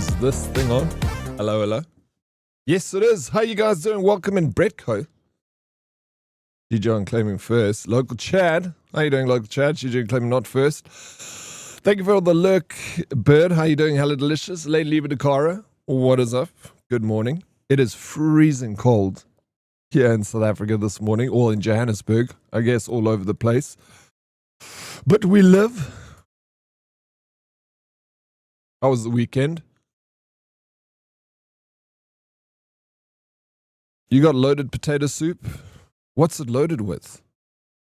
Is this thing on? Hello, hello. Yes, it is. How you guys doing? Welcome in, Bretco. DJ on claiming first. Local Chad. How you doing, local Chad? DJ claiming not first. Thank you for all the lurk, Bird. How you doing? Hello, delicious. Lady Liba Dakara. What is up? Good morning. It is freezing cold here in South Africa this morning, all in Johannesburg. I guess all over the place. But we live. How was the weekend? You got loaded potato soup? What's it loaded with?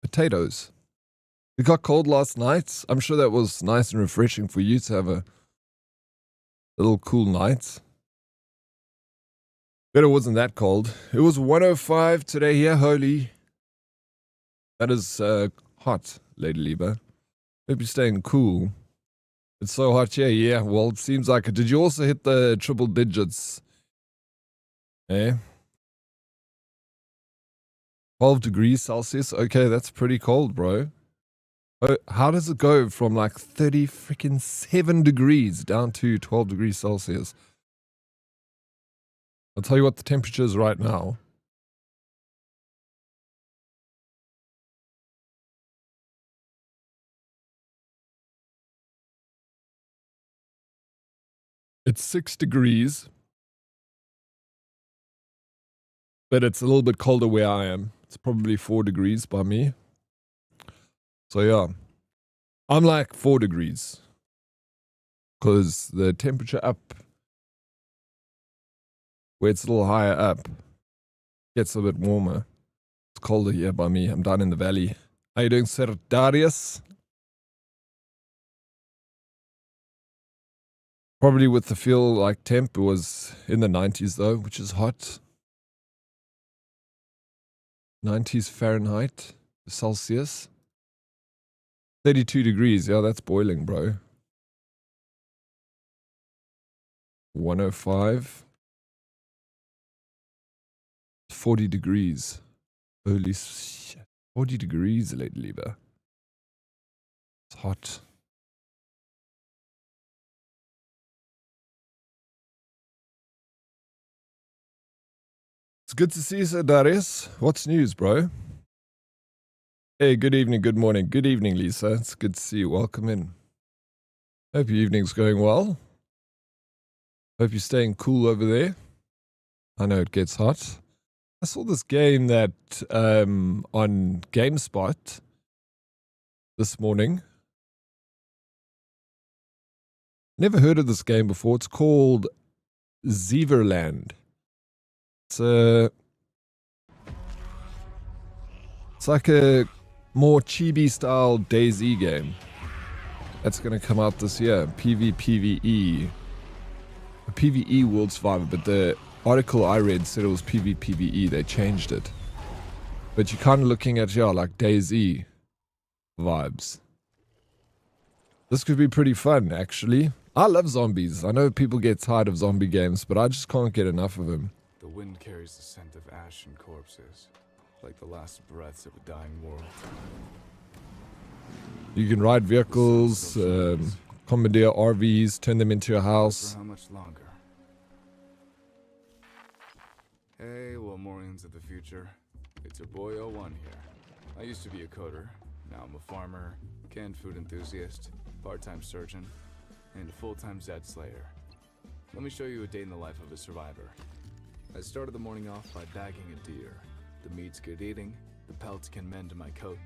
Potatoes. It got cold last night. I'm sure that was nice and refreshing for you to have a little cool night. But it wasn't that cold. It was 105 today here, holy. That is hot, Lady Liba. Hope you're staying cool. It's so hot here, yeah. Well, it seems like it. Did you also hit the triple digits? Eh? 12 degrees Celsius. Okay, that's pretty cold, bro. How does it go from like 30 freaking 7 degrees down to 12 degrees Celsius? I'll tell you what the temperature is right now. It's 6 degrees. But it's a little bit colder where I am. It's probably 4 degrees by me. So yeah, I'm like 4 degrees. Because the temperature up, where it's a little higher up, gets a bit warmer. It's colder here by me. I'm down in the valley. How you doing, Sir Darius? Probably with the feel like temp, it was in the 90s though, which is hot. 90s Fahrenheit, Celsius. 32 degrees. Yeah, that's boiling, bro. 105. 40 degrees. Holy shit. 40 degrees, Lady Liba. It's hot. It's good to see you, Sir Darius. What's news, bro? Hey, good evening, good morning, good evening, Lisa. It's good to see you. Welcome in. Hope your evening's going well. Hope you're staying cool over there. I know it gets hot. I saw this game that on GameSpot this morning. Never heard of this game before. It's called Zeverland. It's like a more chibi style DayZ game. That's going to come out this year. PvPvE. A PvE World Survivor, but the article I read said it was PvPvE. They changed it. But you're kind of looking at, like DayZ vibes. This could be pretty fun, actually. I love zombies. I know people get tired of zombie games, but I just can't get enough of them. The wind carries the scent of ash and corpses, like the last breaths of a dying world. You can ride vehicles, commandeer RVs, turn them into your house. For how much longer? Hey, well, Morians of the future. It's your boy 01 here. I used to be a coder. Now I'm a farmer, canned food enthusiast, part-time surgeon, and a full-time Zed Slayer. Let me show you a day in the life of a survivor. I started the morning off by bagging a deer. The meat's good eating, the pelts can mend my coat,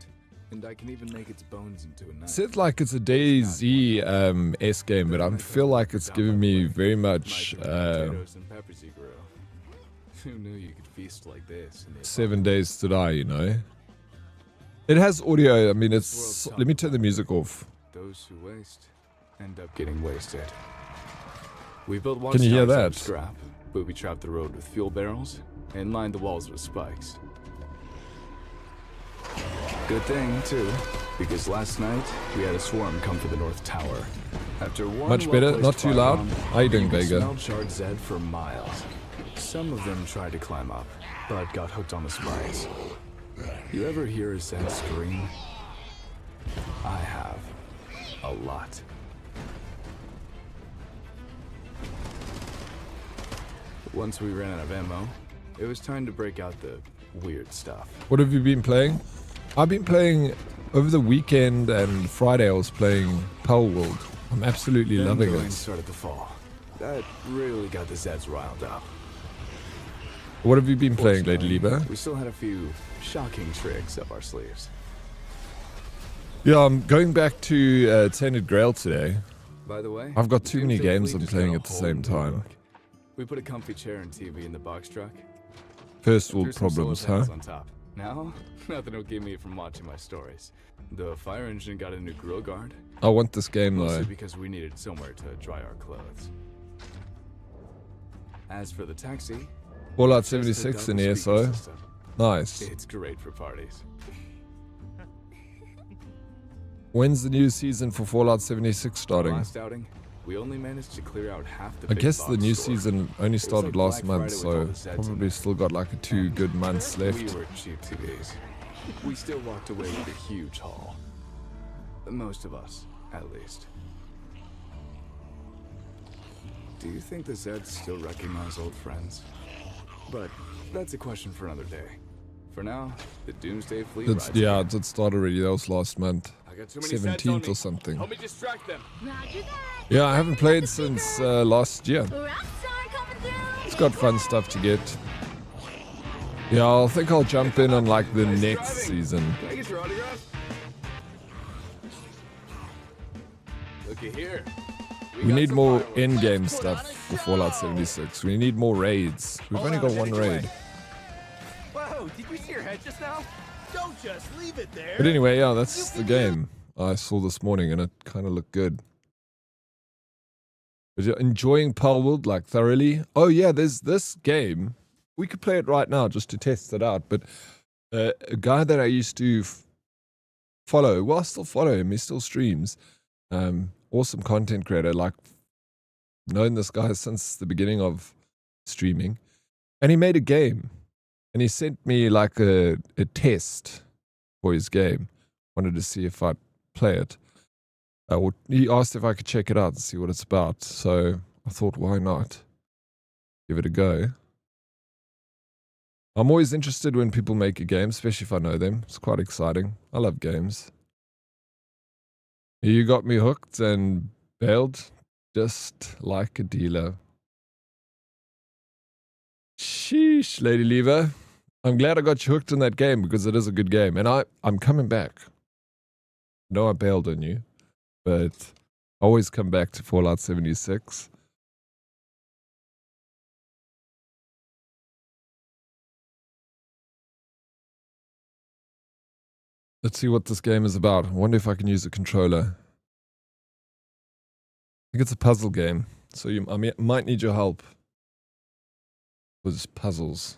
and I can even make its bones into a knife. It's like it's a DayZ S game, but I feel like it's giving me very much potatoes and peppers you grew. Who knew you could feast like this? 7 Days to Die, you know? It has audio. I mean, it's... Let me turn the music off. Those who waste end up getting wasted. We built Can you hear watchtowers out of that? scrap, booby-trapped the road with fuel barrels, and lined the walls with spikes. Good thing, too, because last night we had a swarm come for the North Tower. After one Much better, well-placed not too loud. firebomb, How you doing, you could Vega? smell charred Zed for miles. Some of them tried to climb up, but got hooked on the spikes. You ever hear a Zed scream? I have. A lot. Once we ran out of ammo, it was time to break out the weird stuff. What have you been playing? I've been playing over the weekend and Friday I was playing Pal World. I'm absolutely Then loving the rain it. started to fall. That really got the Zeds riled up. What have you been playing, Lady Liba? We still had a few shocking tricks up our sleeves. Yeah, I'm going back to Tainted Grail today. By the way, I've got too many Doomsday games Fleet I'm just playing got a at the whole same new time. look. We put a comfy chair and TV in the box truck. First Threw world some solar problems, huh? panels on top. Now, nothing will keep me from watching my stories. The fire engine got a new grill guard, I want this game mostly though. because we needed somewhere to dry our clothes. As for the taxi, Fallout just a 76 in double speaker ESO. system. Nice. It's great for parties. When's the new season for Fallout 76 starting? Last outing, we only managed to clear out half the I big guess the box new store. season only was started like last Black month, Friday with all so the Zeds in probably it. still got like 2 good months We left. were cheap TVs. We still walked away with a huge haul. Most of us, at least. Do you think the Zeds still recognize old friends? But that's a question for another day. For now, the Doomsday Fleet It's, rides yeah, again. it started already. That was last month. I got too many Zeds on 17th me. or something. Help me distract them. Roger that. Yeah, I haven't played since last year. Rockstar coming through. It's got fun stuff to get. Yeah, I think I'll jump in on like the next season. Can I get your autograph? Looky here. We need more in-game stuff for Fallout 76. We need more raids. We've only got one raid. Whoa, did you see your head just now? Don't just leave it there. But anyway, yeah, that's the game I saw this morning and it kind of looked good. But you're enjoying Palworld like thoroughly? Oh yeah, there's this game. We could play it right now just to test it out. But a guy that I used to follow, well, I still follow him. He still streams. Awesome content creator. Like, known this guy since the beginning of streaming. And he made a game. And he sent me like a test for his game. Wanted to see if I'd play it. He asked if I could check it out and see what it's about. So I thought, why not? Give it a go. I'm always interested when people make a game, especially if I know them. It's quite exciting. I love games. You got me hooked and bailed just like a dealer. Sheesh, Lady Lever. I'm glad I got you hooked in that game because it is a good game. And I'm coming back. No, I bailed on you, but I always come back to Fallout 76. Let's see what this game is about. I wonder if I can use a controller. I think it's a puzzle game, so I might need your help with puzzles.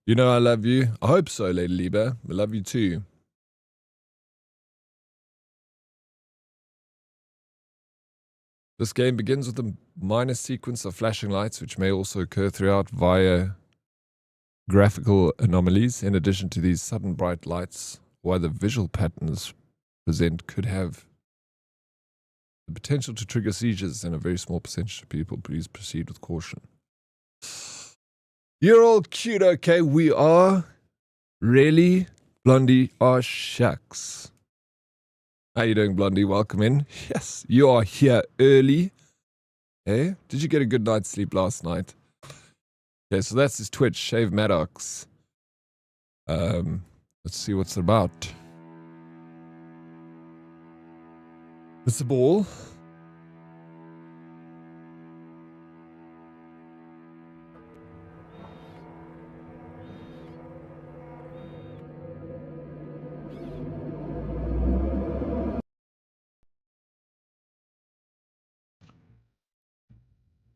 You know I love you. I hope so, Lady Lieber. I love you too. This game begins with a minor sequence of flashing lights, which may also occur throughout via graphical anomalies. In addition to these sudden bright lights, why the visual patterns present could have the potential to trigger seizures in a very small percentage of people. Please proceed with caution. You're all cute, okay? We are. Really? Blondie? Oh, shucks. How you doing, Blondie? Welcome in. Yes, you are here early. Hey, did you get a good night's sleep last night? Okay, so that's his Twitch, Shave Maddox. Let's see what's it about. It's a ball.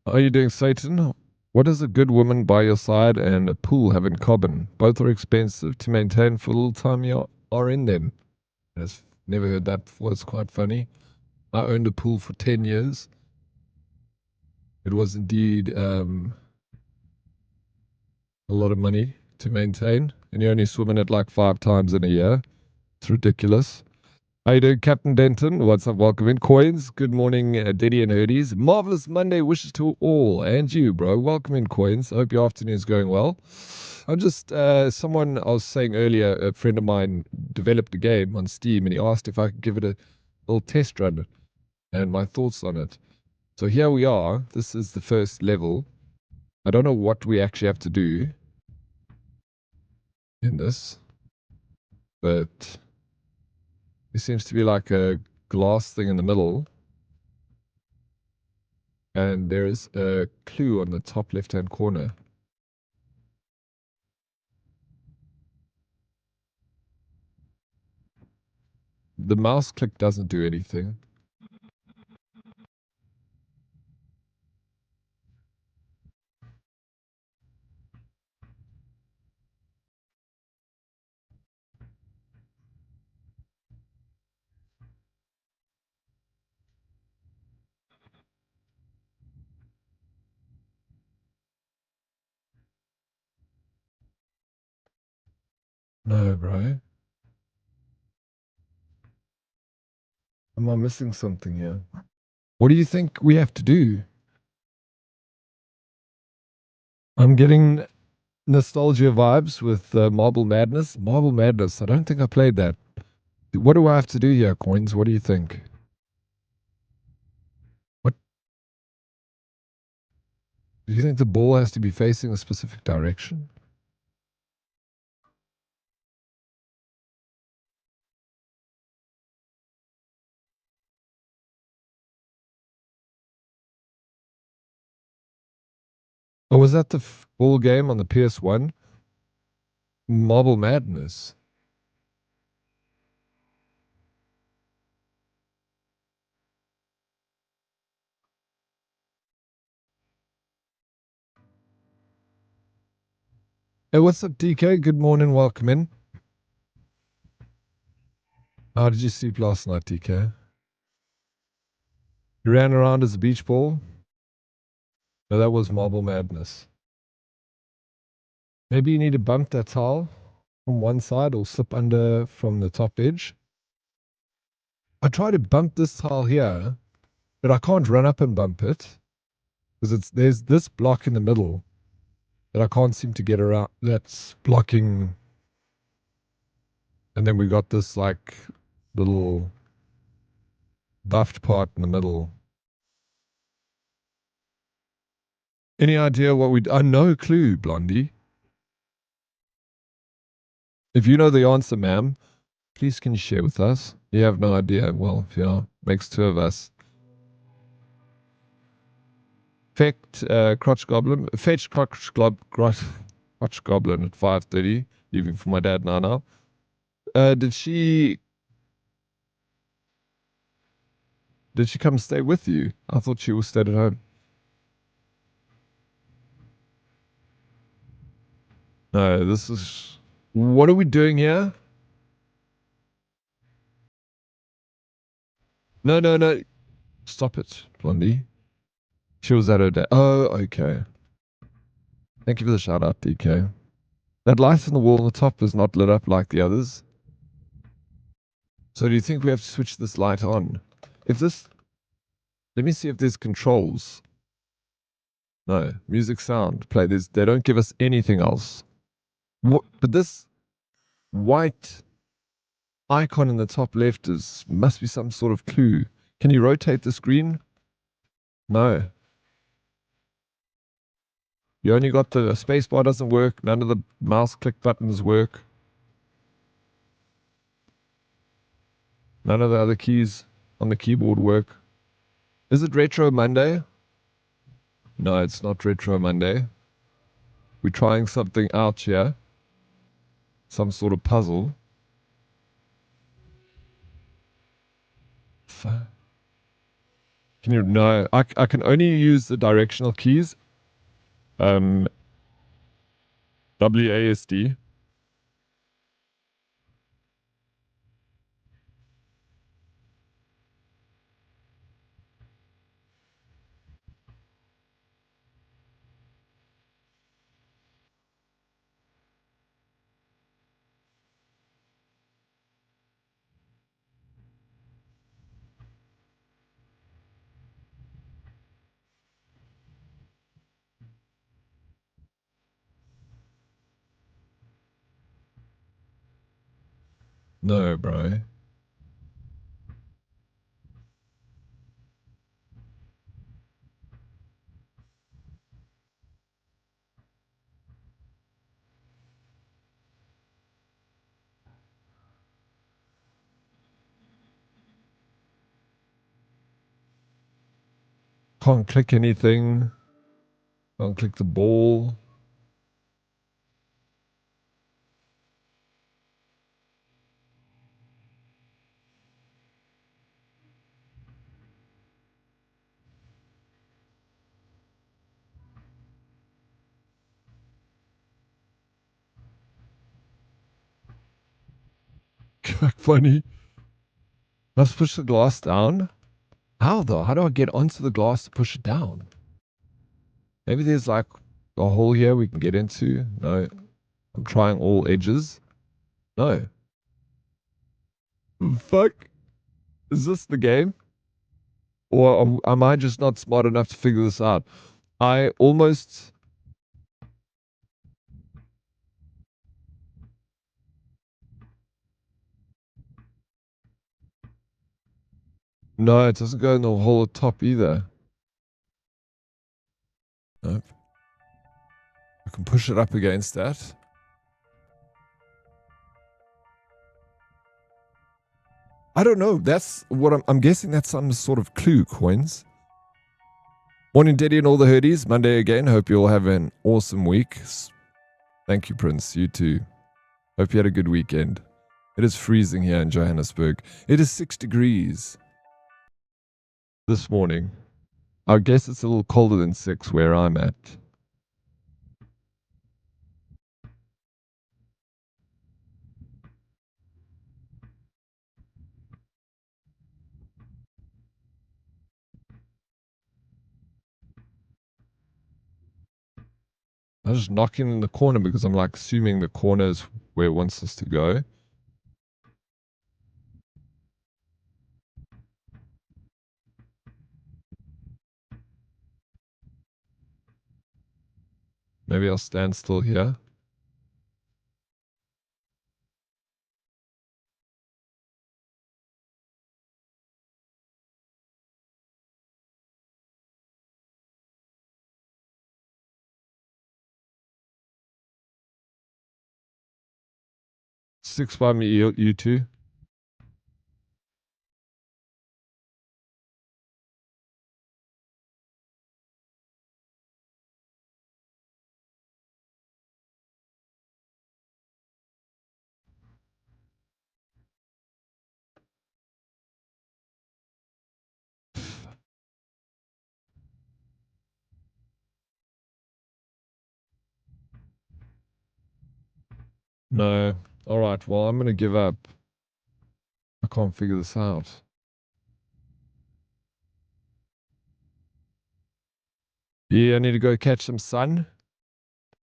How are you doing, Satan? What does a good woman by your side and a pool have in common? Both are expensive to maintain for the little time you are in them. I've never heard that before. It's quite funny. I owned a pool for 10 years. It was indeed a lot of money to maintain, and you only swim in it like 5 times in a year. It's ridiculous. How you doing, Captain Denton? What's up? Welcome in. Coins. Good morning, Diddy and Herdies. Marvelous Monday wishes to all. And you, bro. Welcome in, Coins. I hope your afternoon is going well. I'm just, someone I was saying earlier, a friend of mine developed a game on Steam, and he asked if I could give it a little test run and my thoughts on it. So here we are. This is the first level. I don't know what we actually have to do in this, but there seems to be like a glass thing in the middle. And there is a clue on the top left-hand corner. The mouse click doesn't do anything. No, bro. Am I missing something here? What do you think we have to do? I'm getting nostalgia vibes with Marble Madness. Marble Madness. I don't think I played that. What do I have to do here, Coins? What do you think? What do you think the ball has to be facing a specific direction? Or was that the ball game on the PS1? Marble Madness. Hey, what's up, DK? Good morning. Welcome in. How did you sleep last night, DK? You ran around as a beach ball? No, that was Marble Madness. Maybe you need to bump that tile from one side or slip under from the top edge. I try to bump this tile here, but I can't run up and bump it because there's this block in the middle that I can't seem to get around. That's blocking. And then we got this like little buffed part in the middle. Any idea what we... no clue, Blondie. If you know the answer, ma'am, please can you share with us? You have no idea. Well, yeah, makes two of us. Crotch Goblin. Fetch Crotch Goblin at 5:30. Leaving for my dad now. Did she come stay with you? I thought she was stayed at home. No, this is... What are we doing here? No, no, no. Stop it, Blondie. She was at her dad. Oh, okay. Thank you for the shout out, DK. That light on the wall on the top is not lit up like the others. So do you think we have to switch this light on? If this... Let me see if there's controls. No. Music, sound, play. They don't give us anything else. What? But this white icon in the top left must be some sort of clue. Can you rotate the screen? No. You only got the spacebar doesn't work. None of the mouse click buttons work. None of the other keys on the keyboard work. Is it Retro Monday? No, it's not Retro Monday. We're trying something out here. Some sort of puzzle. Can you... No, I can only use the directional keys. WASD. No, bro. Can't click anything. Can't click the ball. Funny. Let's push the glass down. How though? How do I get onto the glass to push it down? Maybe there's like a hole here we can get into. No. I'm trying all edges. No. Fuck. Is this the game? Or am I just not smart enough to figure this out? I almost... No, it doesn't go in the hole at top either. Nope. I can push it up against that. I don't know. That's what I'm guessing that's some sort of clue, Coins. Morning, Daddy, and all the herdies. Monday again. Hope you all have an awesome week. Thank you, Prince. You too. Hope you had a good weekend. It is freezing here in Johannesburg. It is 6 degrees this morning. I guess it's a little colder than 6 where I'm at. I was just knocking in the corner because I'm like assuming the corner is where it wants us to go. Maybe I'll stand still here. Six by me, you two. No. All right. Well, I'm going to give up. I can't figure this out. Yeah, I need to go catch some sun.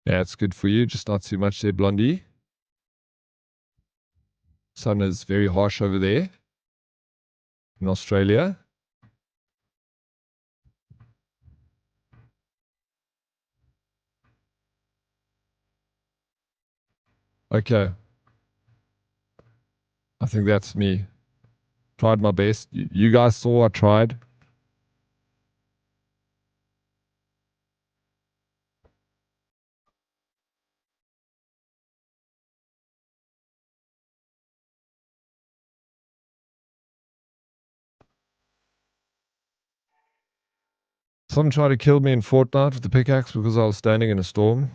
Yeah, it's good for you. Just not too much there, Blondie. Sun is very harsh over there in Australia. Okay. I think that's me. Tried my best. You guys saw I tried. Someone tried to kill me in Fortnite with the pickaxe because I was standing in a storm.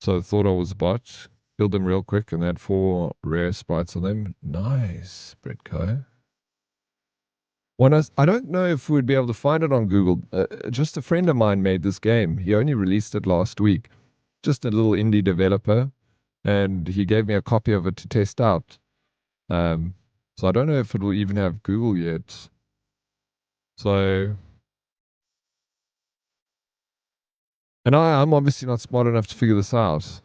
So I thought I was a bot. Killed them real quick and they had 4 rare sprites on them. Nice, Britco. I don't know if we'd be able to find it on Google. Just a friend of mine made this game. He only released it last week. Just a little indie developer. And he gave me a copy of it to test out. So I don't know if it will even have Google yet. So... And I'm obviously not smart enough to figure this out.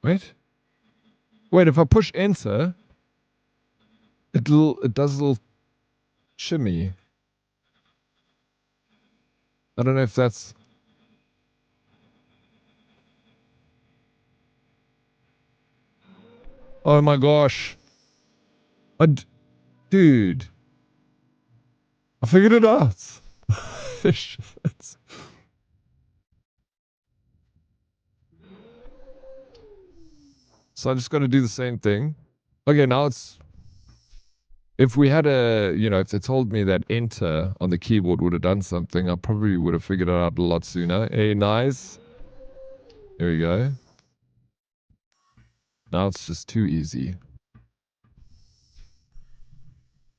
Wait. Wait, if I push enter, it does a little shimmy. I don't know if that's... Oh my gosh. Dude. I figured it out. Shit. So I just got to do the same thing. Okay, now it's... If we had if they told me that enter on the keyboard would have done something, I probably would have figured it out a lot sooner. Hey, nice. There we go. Now it's just too easy.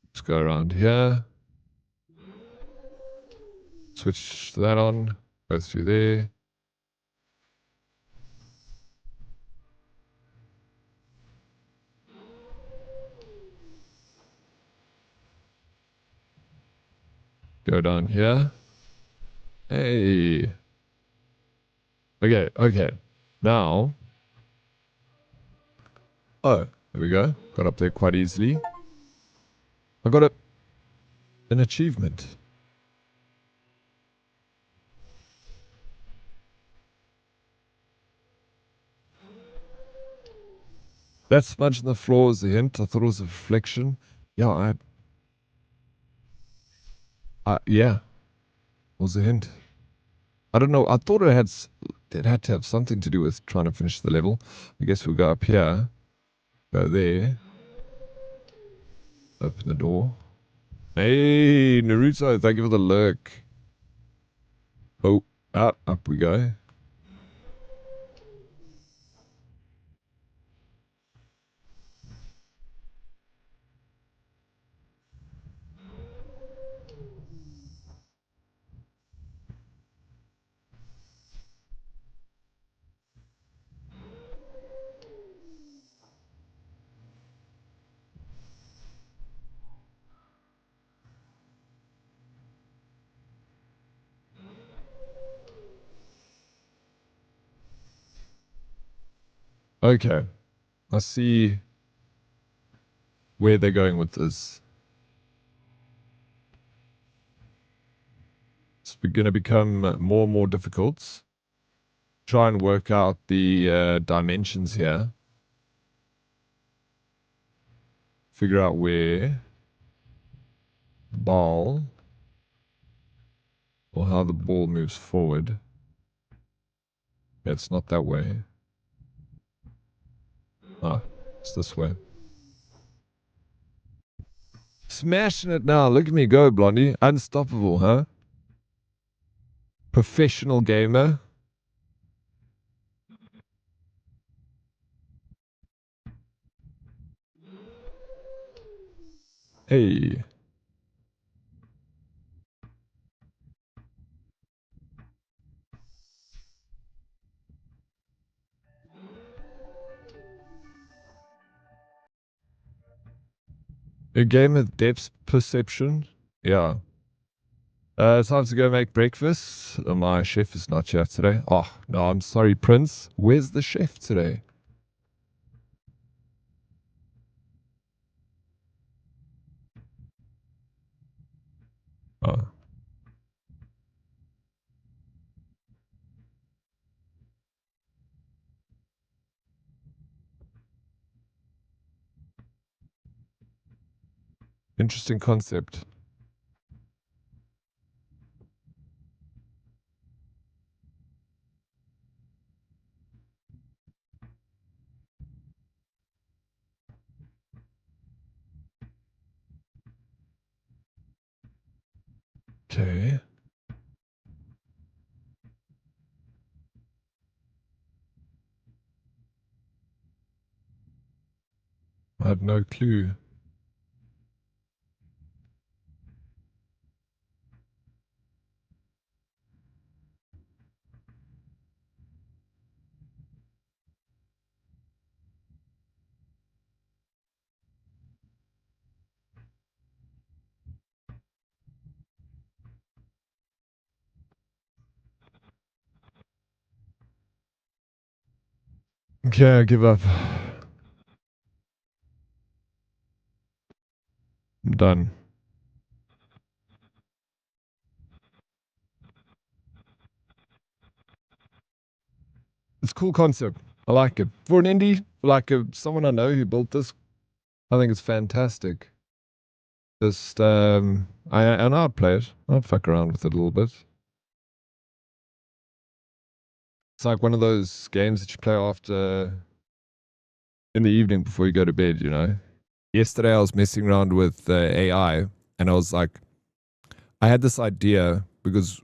Let's go around here. Switch that on. Go through there. Go down here. Hey. Okay. Now. Oh, there we go. Got up there quite easily. I got an achievement. That smudge on the floor was a hint. I thought it was a reflection. Yeah, yeah. It was a hint. I don't know. I thought it had to have something to do with trying to finish the level. I guess we'll go up here. Go there. Open the door. Hey, Naruto, thank you for the lurk. Oh, up we go. Okay. I see where they're going with this. It's going to become more and more difficult. Try and work out the dimensions here. Figure out where the ball or how the ball moves forward. Yeah, it's not that way. Ah, it's this way. Smashing it now. Look at me go, Blondie. Unstoppable, huh? Professional gamer. Hey. A game with depth perception? Yeah. It's time to go make breakfast. My chef is not here today. Oh, no, I'm sorry, Prince. Where's the chef today? Oh. Interesting concept. Okay. I had no clue. Okay, I give up. I'm done. It's a cool concept. I like it. For an indie, like someone I know who built this, I think it's fantastic. Just, and I'd play it. I'd fuck around with it a little bit. It's like one of those games that you play after in the evening before you go to bed, you know? Yesterday I was messing around with AI and I was like, I had this idea because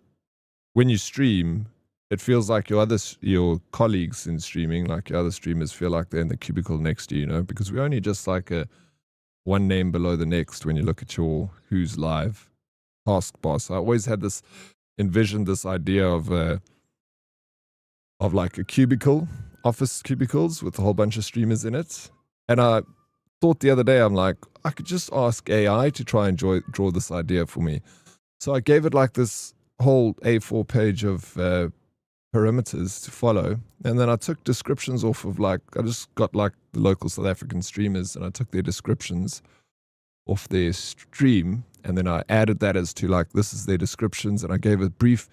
when you stream, it feels like your colleagues in streaming, like your other streamers feel like they're in the cubicle next to you, you know? Because we're only just like one name below the next when you look at your who's live taskbar. So I always had envisioned this idea of like a cubicle, office cubicles with a whole bunch of streamers in it. And I thought the other day, I'm like, I could just ask AI to try and draw this idea for me. So I gave it like this whole A4 page of parameters to follow. And then I took descriptions off of I just got like the local South African streamers and I took their descriptions off their stream. And then I added that as to like, this is their descriptions. And I gave a brief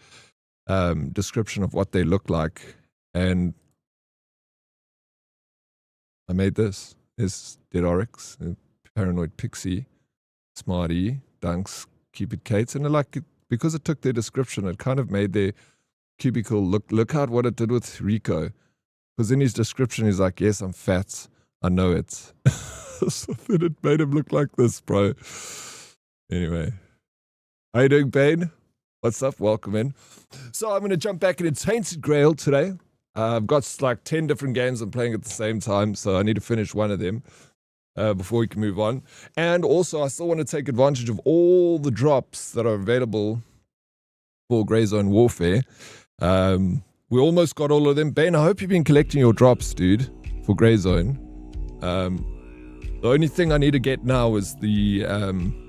description of what they look like. And I made this. It's Dead Oryx, Paranoid Pixie, Smarty, Dunks, Cupid Kates. And because it took their description, it kind of made their cubicle look at what it did with Rico. Because in his description, he's like, yes, I'm fat. I know it. So then it made him look like this, bro. Anyway. How you doing, Bane? What's up? Welcome in. So I'm going to jump back into Tainted Grail today. I've got like 10 different games I'm playing at the same time, so I need to finish one of them before we can move on. And also, I still want to take advantage of all the drops that are available for Grey Zone Warfare. We almost got all of them. Ben, I hope you've been collecting your drops, dude, for Grey Zone. The only thing I need to get now is the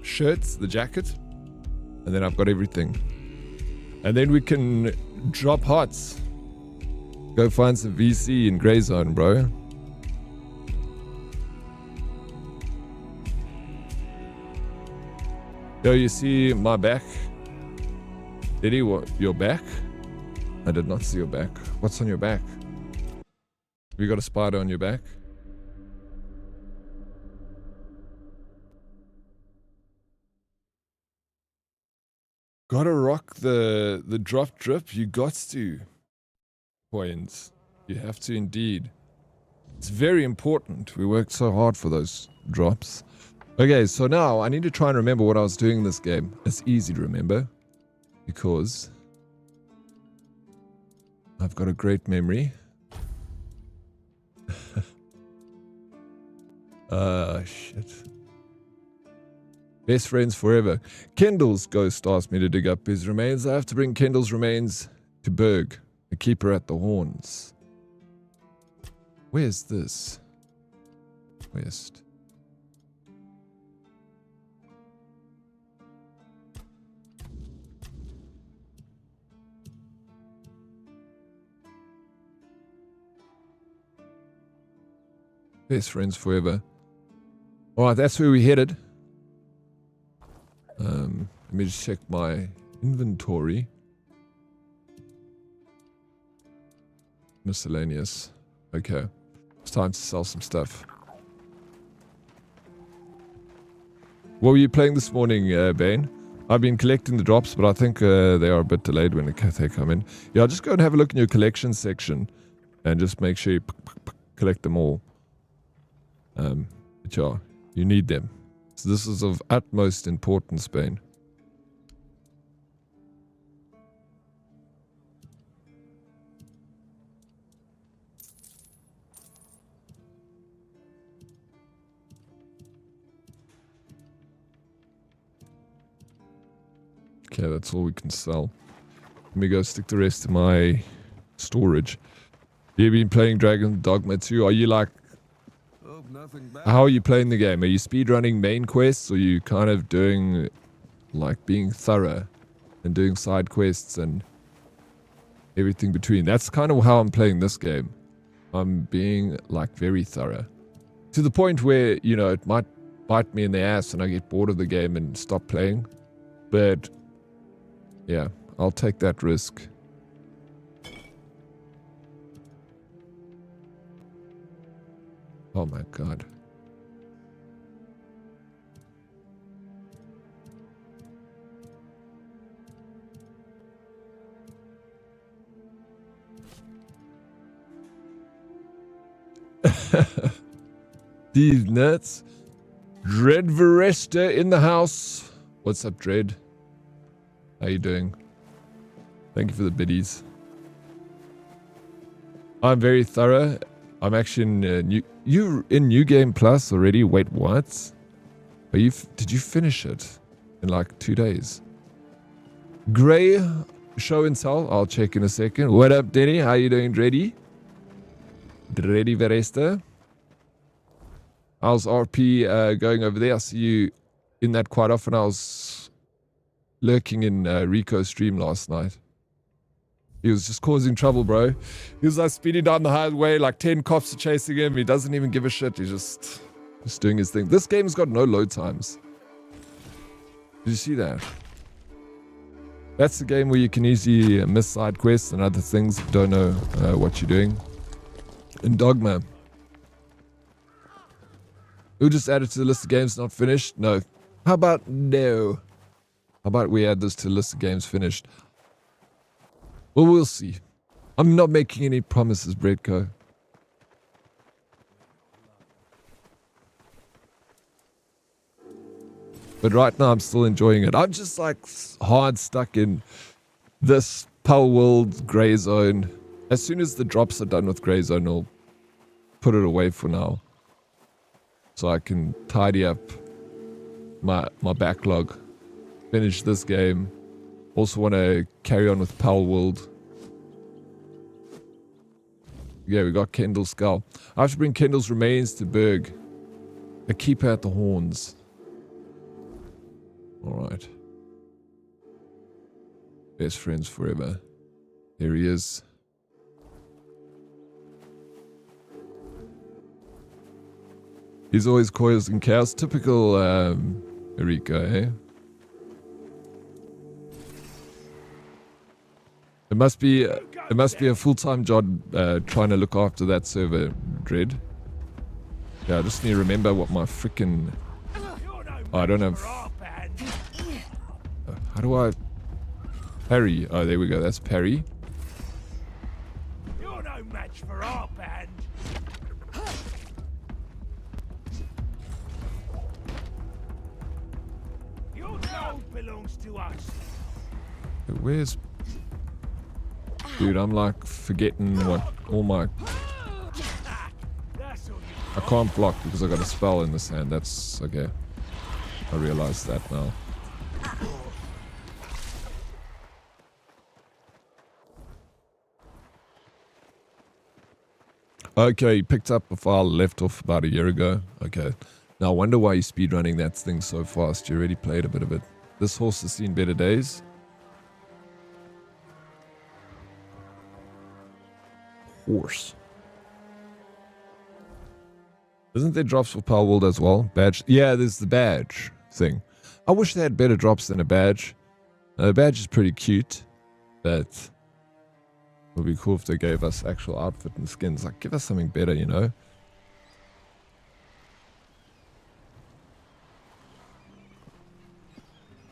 shirts, the jacket, and then I've got everything. And then we can drop hots. Go find some VC in Grey Zone, bro. Yo, you see my back? Diddy, what? Your back? I did not see your back. What's on your back? You got a spider on your back? Gotta rock the drop drip. You got to. Coins. You have to indeed. It's very important. We worked so hard for those drops. Okay, so now I need to try and remember what I was doing in this game. It's easy to remember because I've got a great memory. Shit. Best friends forever. Kendall's ghost asked me to dig up his remains. I have to bring Kendall's remains to Berg, the keeper at the horns. Where's this? West. Best friends forever. Alright, that's where we headed. Let me just check my inventory. Miscellaneous. Okay. It's time to sell some stuff. What were you playing this morning, Bane? I've been collecting the drops, but I think they are a bit delayed when they come in. Yeah, just go and have a look in your collection section and just make sure you collect them all. But yeah, you need them. So this is of utmost importance, Bane. Okay, that's all we can sell. Let me go stick the rest in my storage. You've been playing Dogma 2. Are you like... How are you playing the game? Are you speedrunning main quests, or are you kind of doing, like, being thorough and doing side quests and everything between? That's kind of how I'm playing this game. I'm being, like, very thorough. To the point where, you know, it might bite me in the ass and I get bored of the game and stop playing. But, yeah, I'll take that risk. Oh my god. These nuts. Dread Veresta in the house. What's up, Dread? How you doing? Thank you for the biddies. I'm very thorough. I'm actually in you in New Game Plus already. Wait, what? Are you? Did you finish it in like 2 days? Gray show and tell. I'll check in a second. What up, Denny? How you doing, Dreddy? Dreddy Veresta. How's RP going over there? I see you in that quite often. I was lurking in Rico's stream last night. He was just causing trouble, bro. He was like speeding down the highway, like 10 cops are chasing him. He doesn't even give a shit. He's just doing his thing. This game's got no load times. Did you see that? That's the game where you can easily miss side quests and other things if you don't know what you're doing. In Dogma. Who just added to the list of games not finished? No. How about no? How about we add this to the list of games finished? Well, we'll see. I'm not making any promises, Bredco. But right now, I'm still enjoying it. I'm just like hard stuck in this Pal World Grey Zone. As soon as the drops are done with Grey Zone, I'll put it away for now. So I can tidy up my backlog. Finish this game. Also want to carry on with Pal World. Yeah, we got Kendall's skull. I have to bring Kendall's remains to Berg. A keeper at the horns. Alright. Best friends forever. There he is. He's always causing chaos. Typical Rico, eh? It must be a full-time job trying to look after that server, Dread. Yeah, I just need to remember what my freaking... Oh, I don't have... How do I... Parry. Oh, there we go. That's parry. You're no match for our band. Your gold belongs to us. Where's... Dude, I'm like forgetting what all my... I can't block because I got a spell in this hand. That's okay. I realize that now. Okay, you picked up a file left off about a year ago. Okay. Now I wonder why you're speedrunning that thing so fast. You already played a bit of it. This horse has seen better days. Horse. Isn't there drops for Power World as well? Badge? Yeah, there's the badge thing. I wish they had better drops than a badge. The badge is pretty cute, but it would be cool if they gave us actual outfit and skins. Like, give us something better, you know?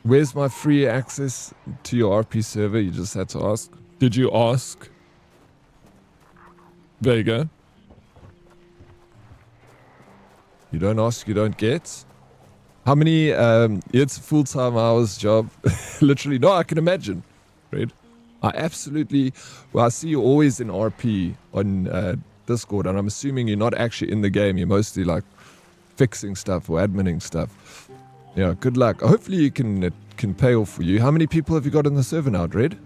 Where's my free access to your RP server? You just had to ask. Did you ask? There you go. You don't ask, you don't get. How many, it's a full-time hours job. Literally, no, I can imagine. Right? I absolutely, well, I see you always in RP on Discord, and I'm assuming you're not actually in the game. You're mostly like fixing stuff or adminning stuff. Yeah, good luck. Hopefully it can pay off for you. How many people have you got in the server now, Dread?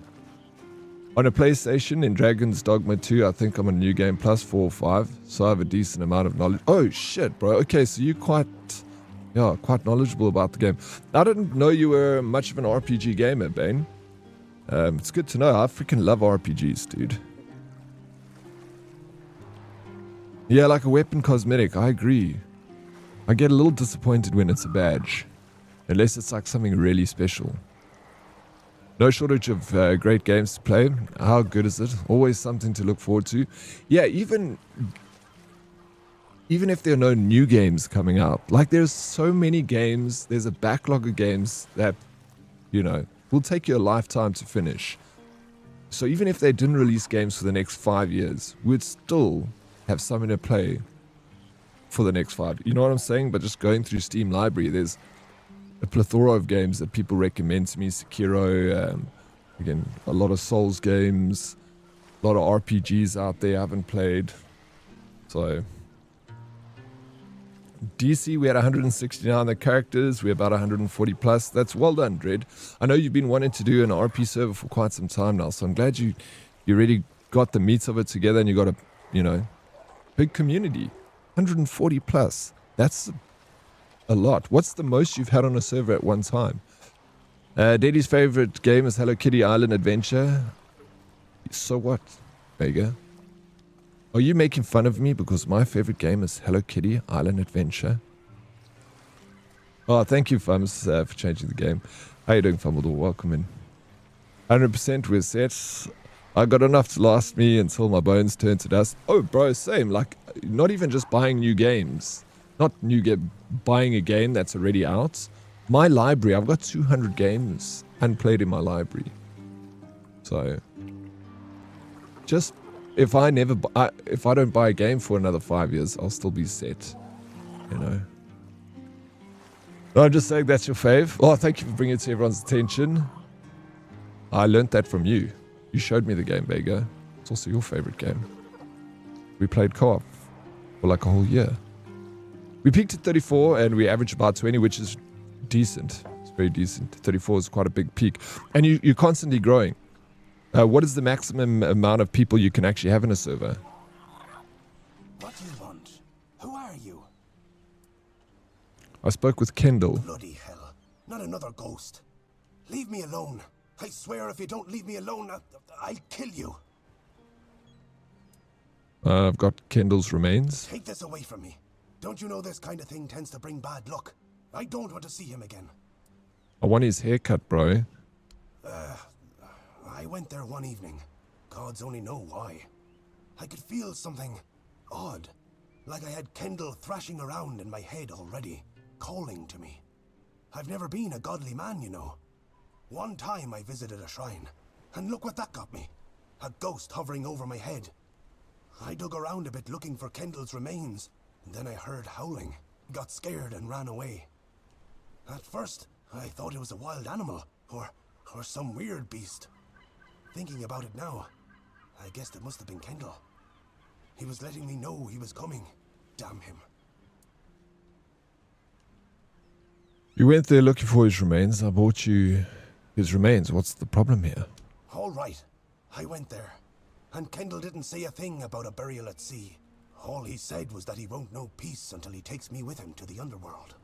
On a PlayStation, in Dragon's Dogma 2, I think I'm on New Game Plus 4 or 5, so I have a decent amount of knowledge. Oh, shit, bro. Okay, so you're quite knowledgeable about the game. I didn't know you were much of an RPG gamer, Bane. It's good to know. I freaking love RPGs, dude. Yeah, like a weapon cosmetic. I agree. I get a little disappointed when it's a badge, unless it's like something really special. No shortage of great games to play. How good is it? Always something to look forward to. Yeah, even if there are no new games coming out, like there's so many games, there's a backlog of games that, you know, will take you a lifetime to finish. So even if they didn't release games for the next 5 years, we'd still have something to play for the next 5. You know what I'm saying? But just going through Steam library, there's a plethora of games that people recommend to me. Sekiro, again, a lot of Souls games, a lot of RPGs out there I haven't played. So DC, we had 169 the characters. We're about 140 plus. That's well done, Dread. I know you've been wanting to do an RP server for quite some time now, so I'm glad you really got the meat of it together and you got a, you know, big community. 140 plus. That's a lot. What's the most you've had on a server at one time? Daddy's favorite game is Hello Kitty Island Adventure. So what? There you go. Are you making fun of me because my favorite game is Hello Kitty Island Adventure? Oh, thank you, Fums, for changing the game. How you doing, Fumbledore? Welcome in. 100% we're set. I got enough to last me until my bones turn to dust. Oh, bro, same. Like, not even just buying new games. Not buying a game that's already out. My library, I've got 200 games unplayed in my library. So, just if I don't buy a game for another 5 years, I'll still be set. You know. No, I'm just saying that's your fave. Oh, thank you for bringing it to everyone's attention. I learned that from you. You showed me the game, Vega. It's also your favorite game. We played co-op for like a whole year. We peaked at 34 and we averaged about 20, which is decent. It's very decent. 34 is quite a big peak. And you're constantly growing. What is the maximum amount of people you can actually have in a server? What do you want? Who are you? I spoke with Kendall. Bloody hell. Not another ghost. Leave me alone. I swear if you don't leave me alone, I'll kill you. I've got Kendall's remains. Take this away from me. Don't you know this kind of thing tends to bring bad luck? I don't want to see him again. I want his haircut, bro. I I went there one evening. Gods only know why. I could feel something odd, like I had Kendall thrashing around in my head already, calling to me. I've never been a godly man, you know. One time I visited a shrine, and look what that got me. A ghost hovering over my head. I dug around a bit looking for Kendall's remains, and then I heard howling, got scared and ran away. At first, I thought it was a wild animal, or some weird beast. Thinking about it now, I guessed it must have been Kendall. He was letting me know he was coming. Damn him. You went there looking for his remains. I bought you his remains. What's the problem here? All right, I went there. And Kendall didn't say a thing about a burial at sea. All he said was that he won't know peace until he takes me with him to the underworld.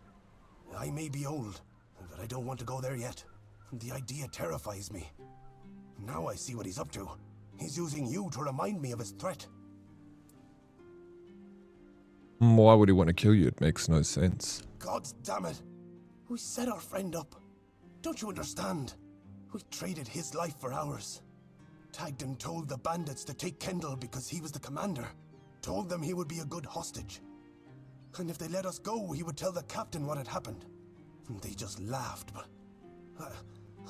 I may be old, but I don't want to go there yet. The idea terrifies me. Now I see what he's up to. He's using you to remind me of his threat. Why would he want to kill you? It makes no sense. God damn it. We set our friend up. Don't you understand? We traded his life for ours. Tagden told the bandits to take Kendall because he was the commander. Told them he would be a good hostage. And if they let us go, he would tell the captain what had happened. And they just laughed, but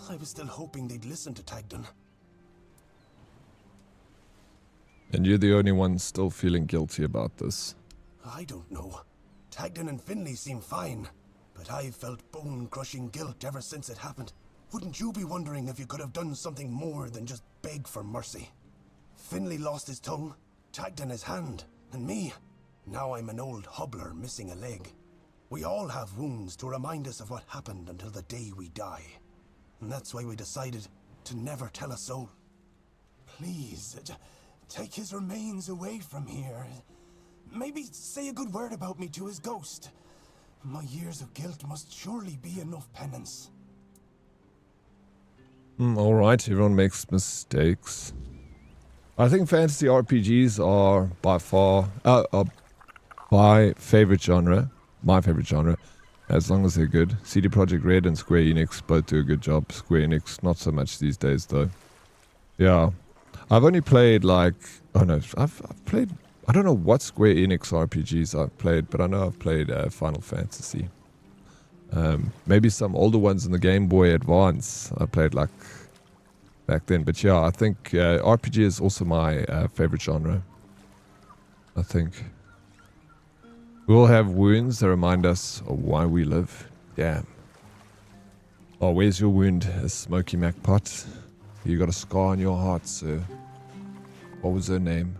I was still hoping they'd listen to Tagden. And you're the only one still feeling guilty about this. I don't know. Tagden and Finley seem fine, but I've felt bone-crushing guilt ever since it happened. Wouldn't you be wondering if you could have done something more than just beg for mercy? Finley lost his tongue, Tagden his hand, and me. Now I'm an old hobbler missing a leg. We all have wounds to remind us of what happened until the day we die. And that's why we decided to never tell a soul. Please, take his remains away from here. Maybe say a good word about me to his ghost. My years of guilt must surely be enough penance. Alright, everyone makes mistakes. I think fantasy RPGs are by far my favorite genre. My favorite genre. As long as they're good. CD Projekt Red and Square Enix both do a good job. Square Enix, not so much these days though. Yeah. I've only played like... Oh no, I've played... I don't know what Square Enix RPGs I've played, but I know I've played Final Fantasy. Maybe some older ones in the Game Boy Advance I played like back then. But yeah, I think RPG is also my favorite genre. I think. We all have wounds that remind us of why we live. Damn. Oh, where's your wound, Smoky Macpot? You got a scar on your heart, sir. What was her name?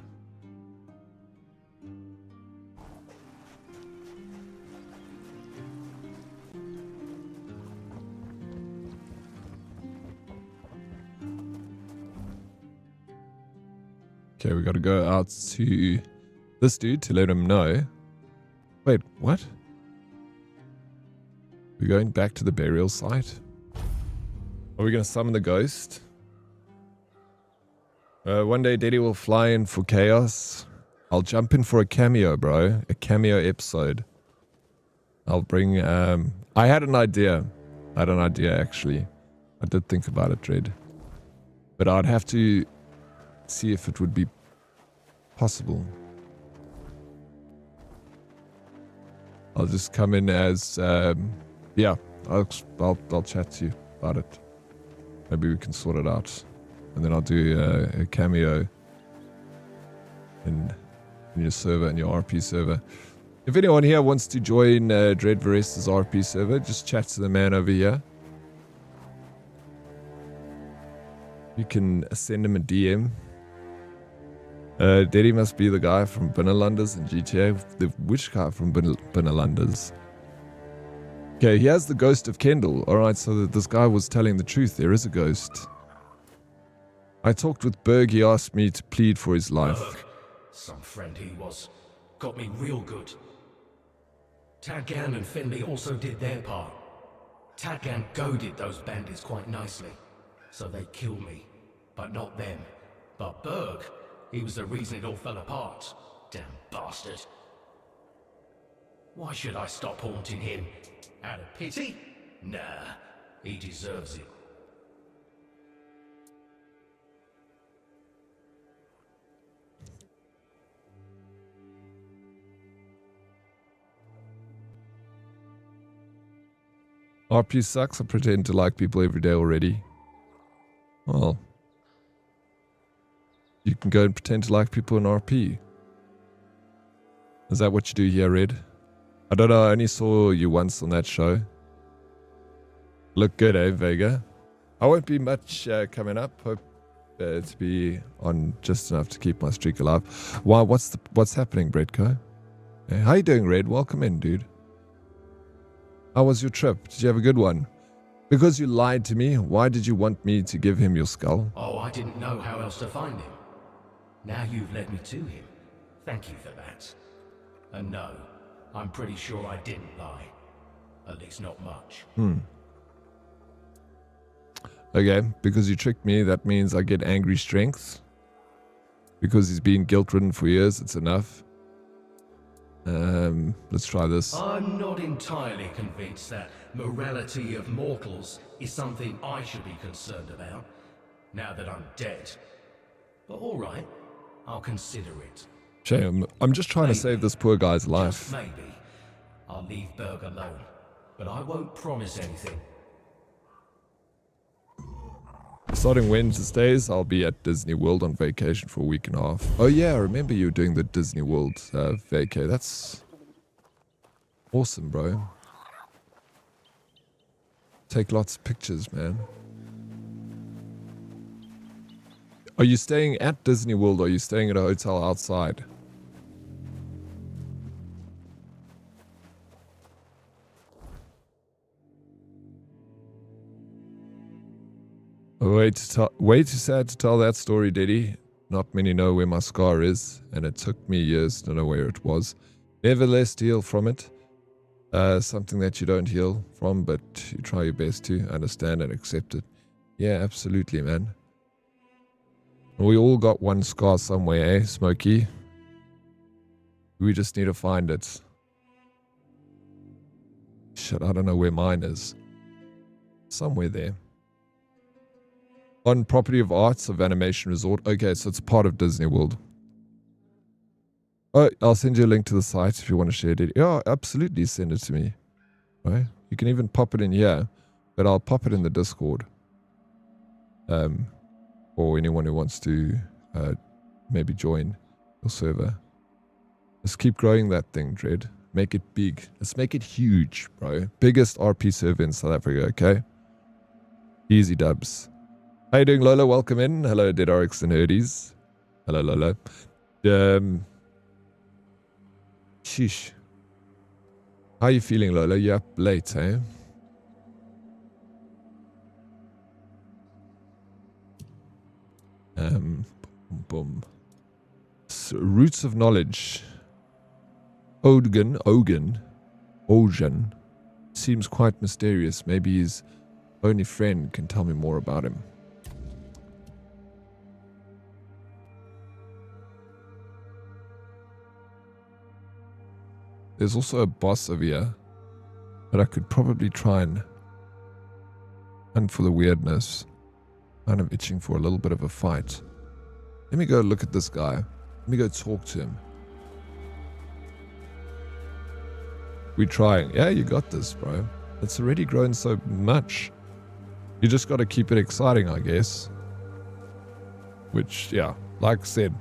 Okay, we gotta go out to this dude to let him know. Wait, what? We're going back to the burial site? Are we gonna summon the ghost? One day Daddy will fly in for chaos. I'll jump in for a cameo, bro. A cameo episode. I'll bring, I had an idea. Actually. I did think about it, Dread. But I'd have to see if it would be possible. I'll just come in as, yeah, I'll chat to you about it. Maybe we can sort it out. And then I'll do a cameo in your server, in your RP server. If anyone here wants to join Dread Varesta's RP server, just chat to the man over here. You can send him a DM. Daddy must be the guy from Binnenlanders in GTA. Which guy from Binnenlanders? Okay, he has the ghost of Kendall. Alright, so this guy was telling the truth. There is a ghost. I talked with Berg. He asked me to plead for his life. Berg. Some friend he was. Got me real good. Tadgan and Finley also did their part. Tadgan goaded those bandits quite nicely. So they killed me. But not them. But Berg, he was the reason it all fell apart. Damn bastard. Why should I stop haunting him? Out of pity? Nah, he deserves it. RP sucks. I pretend to like people every day already. Well, you can go and pretend to like people in RP. Is that what you do here, Red? I don't know. I only saw you once on that show. Look good, eh, Vega? I won't be much coming up. Hope to be on just enough to keep my streak alive. Wow, what's happening, Bretko? Hey, how you doing, Red? Welcome in, dude. How was your trip? Did you have a good one? Because you lied to me, why did you want me to give him your skull? Oh, I didn't know how else to find him. Now you've led me to him. Thank you for that. And no, I'm pretty sure I didn't lie. At least not much. Okay, because you tricked me, that means I get angry strength. Because he's been guilt-ridden for years, it's enough. Let's try this. I'm not entirely convinced that morality of mortals is something I should be concerned about, now that I'm dead. But alright, I'll consider it. Shame, I'm just trying to save this poor guy's life. Just maybe, I'll leave Berg alone, but I won't promise anything. Starting Wednesdays, I'll be at Disney World on vacation for a week and a half. Oh yeah, I remember you doing the Disney World vacay. That's awesome, bro. Take lots of pictures, man. Are you staying at Disney World or are you staying at a hotel outside? Way too sad to tell that story, Diddy. Not many know where my scar is, and it took me years to know where it was. Nevertheless, to heal from it. Something that you don't heal from, but you try your best to understand and accept it. Yeah, absolutely, man. We all got one scar somewhere, eh, Smokey? We just need to find it. Shit, I don't know where mine is. Somewhere there. On property of Arts of Animation Resort. Okay, so it's part of Disney World. Oh, I'll send you a link to the site if you want to share it. Yeah, absolutely send it to me. Right? You can even pop it in here, but I'll pop it in the Discord. Or anyone who wants to maybe join your server. Let's keep growing that thing, Dread. Make it big. Let's make it huge, bro. Biggest RP server in South Africa, okay? Easy dubs. How you doing, Lola? Welcome in. Hello, Dead Oryx and Nerdies. Hello, Lola. Sheesh. How you feeling, Lola? You up late, eh? Boom. So, roots of knowledge. Ogan. Seems quite mysterious. Maybe his only friend can tell me more about him. There's also a boss over here that I could probably try and hunt for the weirdness. Kind of itching for a little bit of a fight. Let me go look at this guy. Let me go talk to him. We're trying. Yeah, you got this, bro. It's already grown so much. You just got to keep it exciting, I guess. Which, yeah, like I said,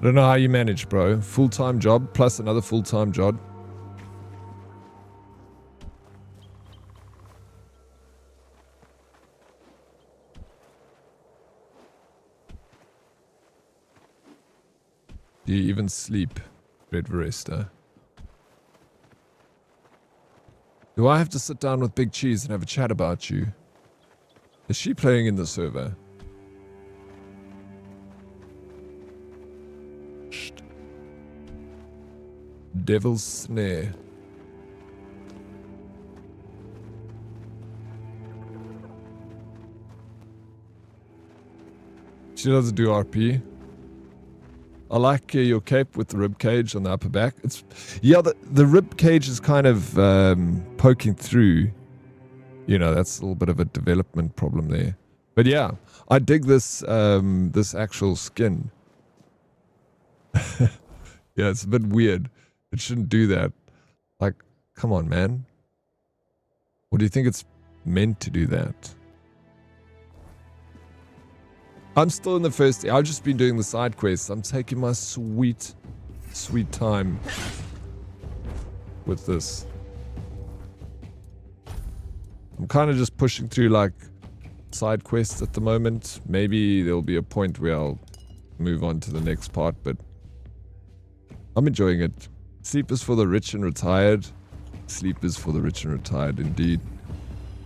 I don't know how you manage, bro. Full-time job plus another full-time job. Do you even sleep, Red Varesta? Do I have to sit down with Big Cheese and have a chat about you? Is she playing in the server? Shh. Devil's Snare. She doesn't do RP. I like your cape with the rib cage on the upper back. It's the rib cage is kind of poking through. You know, that's a little bit of a development problem there. But yeah, I dig this this actual skin. Yeah, it's a bit weird. It shouldn't do that. Like, come on, man. Or do you think it's meant to do that? I'm still in the first. I've just been doing the side quests. I'm taking my sweet time with this. I'm kind of just pushing through like side quests at the moment. Maybe there'll be a point where I'll move on to the next part, but I'm enjoying it. Sleep is for the rich and retired. Sleep is for the rich and retired, indeed.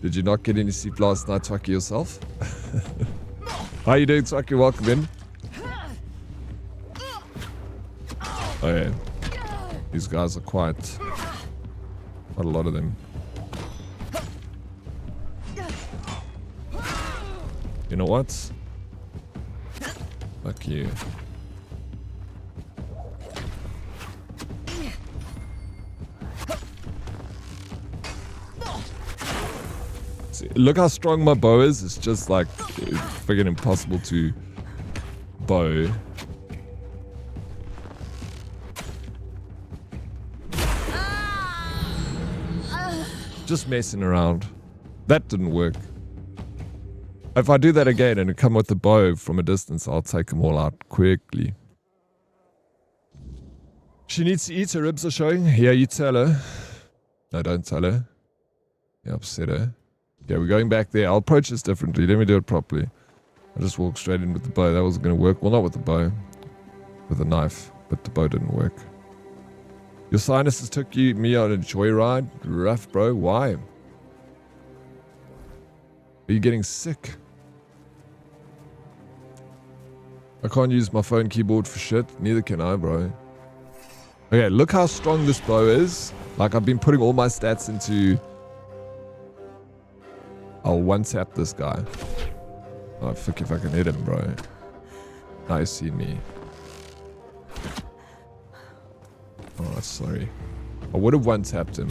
Did you not get any sleep last night, Twaki, yourself? How you doing, Twaki? Welcome in. Oh yeah. These guys are quite a lot of them. You know what? Fuck you. See, look how strong my bow is. It's just like friggin' impossible to bow. Just messing around. That didn't work. If I do that again and come with the bow from a distance, I'll take them all out quickly. She needs to eat. Her ribs are showing. Yeah, you tell her. No, don't tell her. You upset her. Yeah, we're going back there. I'll approach this differently. Let me do it properly. I just walked straight in with the bow. That wasn't going to work. Well, not with the bow. With a knife. But the bow didn't work. Your sinuses took me on a joyride? Rough, bro. Why? Are you getting sick? I can't use my phone keyboard for shit. Neither can I, bro. Okay, look how strong this bow is. Like, I've been putting all my stats into... I'll one-tap this guy. Oh, fuck if I can hit him, bro. Now you see me. Oh, sorry. I would have one-tapped him.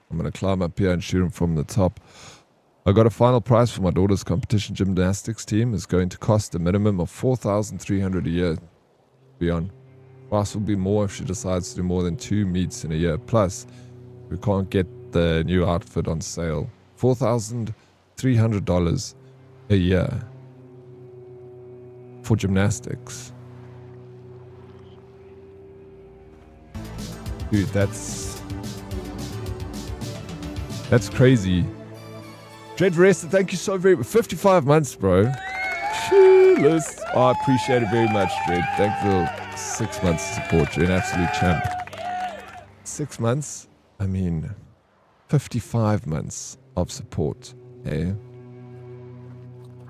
I'm going to climb up here and shoot him from the top. I got a final prize for my daughter's competition gymnastics team. It's going to cost a minimum of $4,300 a year. Beyond. Price will be more if she decides to do more than 2 meets in a year. Plus, we can't get the new outfit on sale. $4,300 a year. For gymnastics. Dude, that's crazy. Dread Resta, thank you so very much. 55 months, bro. Shoeless. Oh, I appreciate it very much, Dread. Thank you for 6 months of support. You're an absolute champ. 6 months? I mean, 55 months of support. Hey.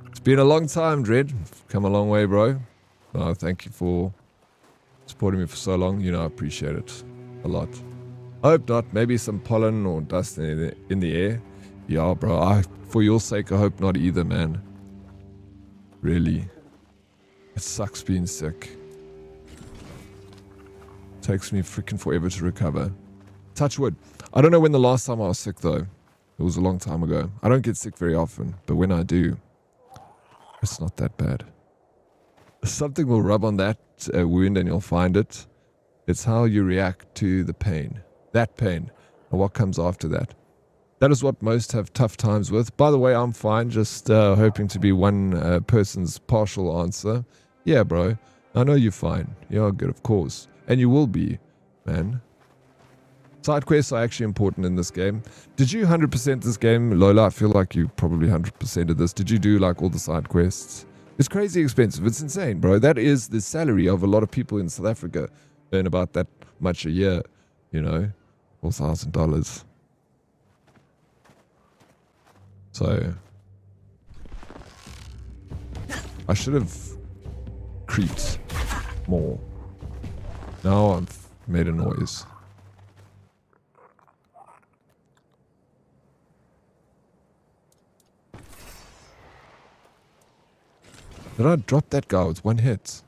It's been a long time, Dread. Come a long way, bro. Oh, thank you for supporting me for so long. You know, I appreciate it a lot. I hope not. Maybe some pollen or dust in the air. Yeah, bro. For your sake, I hope not either, man. Really. It sucks being sick. Takes me freaking forever to recover. Touch wood. I don't know when the last time I was sick, though. It was a long time ago. I don't get sick very often, but when I do, it's not that bad. Something will rub on that wound and you'll find it. It's how you react to the pain. That pain. And what comes after that. That is what most have tough times with. By the way, I'm fine. Just hoping to be one person's partial answer. Yeah, bro. I know you're fine. You're good, of course. And you will be, man. Side quests are actually important in this game. Did you 100% this game, Lola? I feel like you probably 100%ed this. Did you do like all the side quests? It's crazy expensive. It's insane, bro. That is the salary of a lot of people in South Africa. Earn about that much a year, you know, $4,000. So, I should have creeped more. Now I've made a noise. Did I drop that guy with one hit?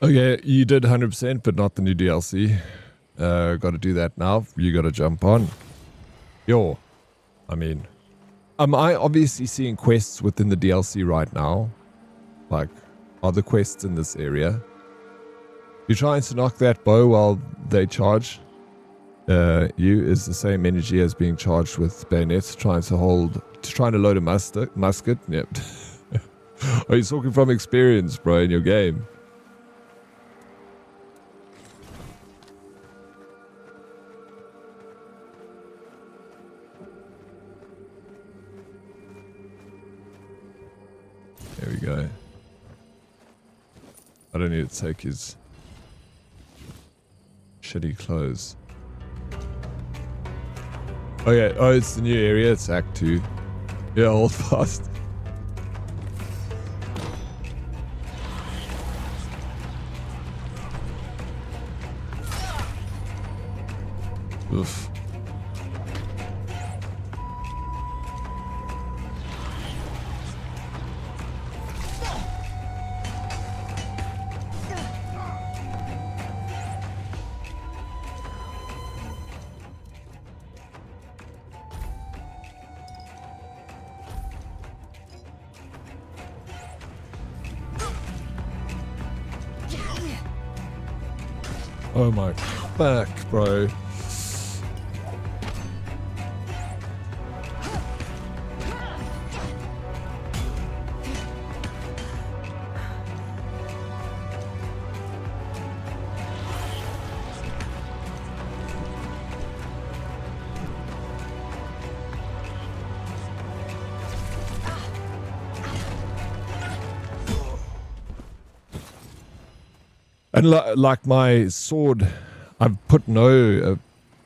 Okay, you did 100%, but not the new DLC. Got to do that now. You got to jump on. Yo, I mean, am I obviously seeing quests within the DLC right now? Like, are the quests in this area? You're trying to knock that bow while they charge. You is the same energy as being charged with bayonets, trying to load a musket. Yep. Are you talking from experience, bro, in your game? There we go. I don't need to take his shitty clothes. Oh yeah, oh it's the new area, it's Act 2. Yeah, hold fast. Oof. Oh my back, bro. And like my sword, I've put no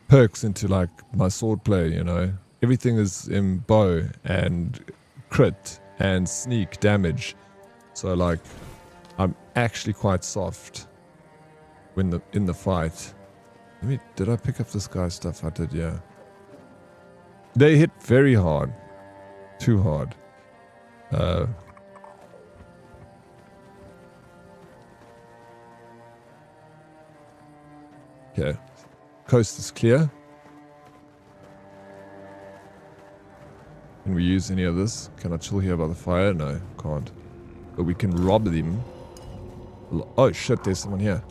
perks into like my sword play, you know. Everything is in bow and crit and sneak damage. So like, I'm actually quite soft when in the fight. Did I pick up this guy's stuff? I did, yeah. They hit very hard. Too hard. Okay. Coast is clear. Can we use any of this? Can I chill here by the fire? No, can't. But we can rob them. Oh shit, there's someone here.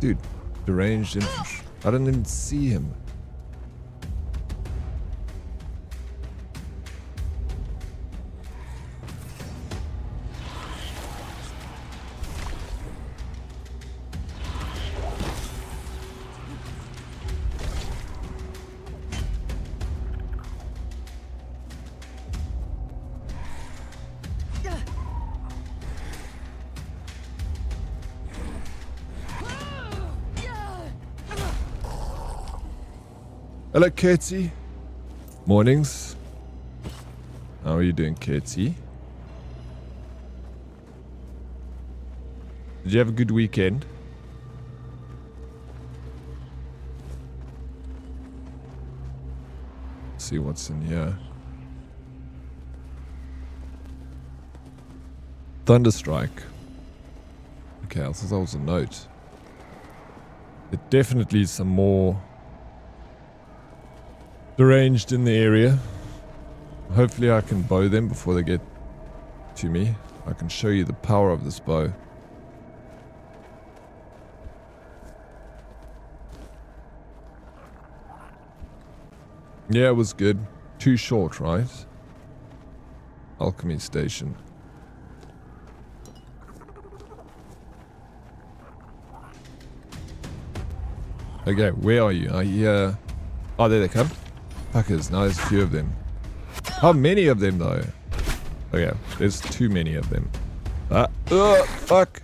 Dude, deranged infantry. I didn't even see him. Hello, Katie. Mornings. How are you doing, Katie? Did you have a good weekend? Let's see what's in here. Thunderstrike. Okay, I thought that was a note. There's definitely some more deranged in the area. Hopefully I can bow them before they get to me. I can show you the power of this bow. Yeah, it was good. Too short, right? Alchemy station. Okay, where are you? Are you oh, there they come. Fuckers, now there's a few of them. How many of them though? Oh yeah, there's too many of them. Fuck.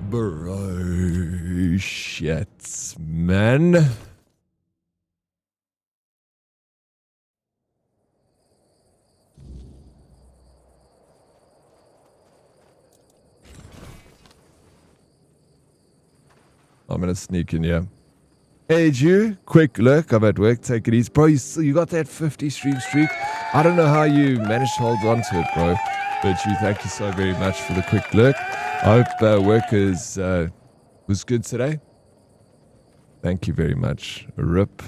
Bro, shit, man. I'm gonna sneak in here. Hey, you, quick look. I'm at work. Take it easy. Bro, you got that 50 streak. I don't know how you managed to hold on to it, bro. Virtue, thank you so very much for the quick look. I hope work was good today. Thank you very much. RIP.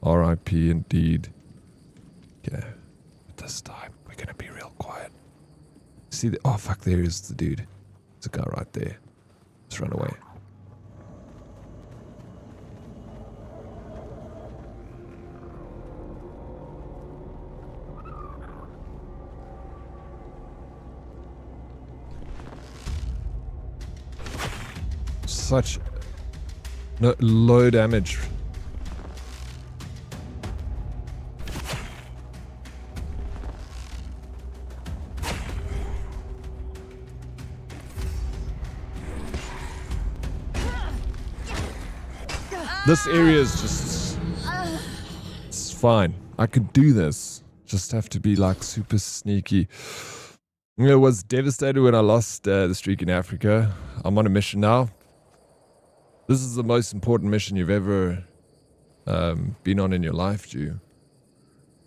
RIP indeed. Okay. At this time, we're going to be real quiet. See the... Oh, fuck, there is the dude. There's a guy right there. Let's run away. Such low damage. This area is just... It's fine. I could do this. Just have to be like super sneaky. I was devastated when I lost the streak in Africa. I'm on a mission now. This is the most important mission you've ever been on in your life, Jew.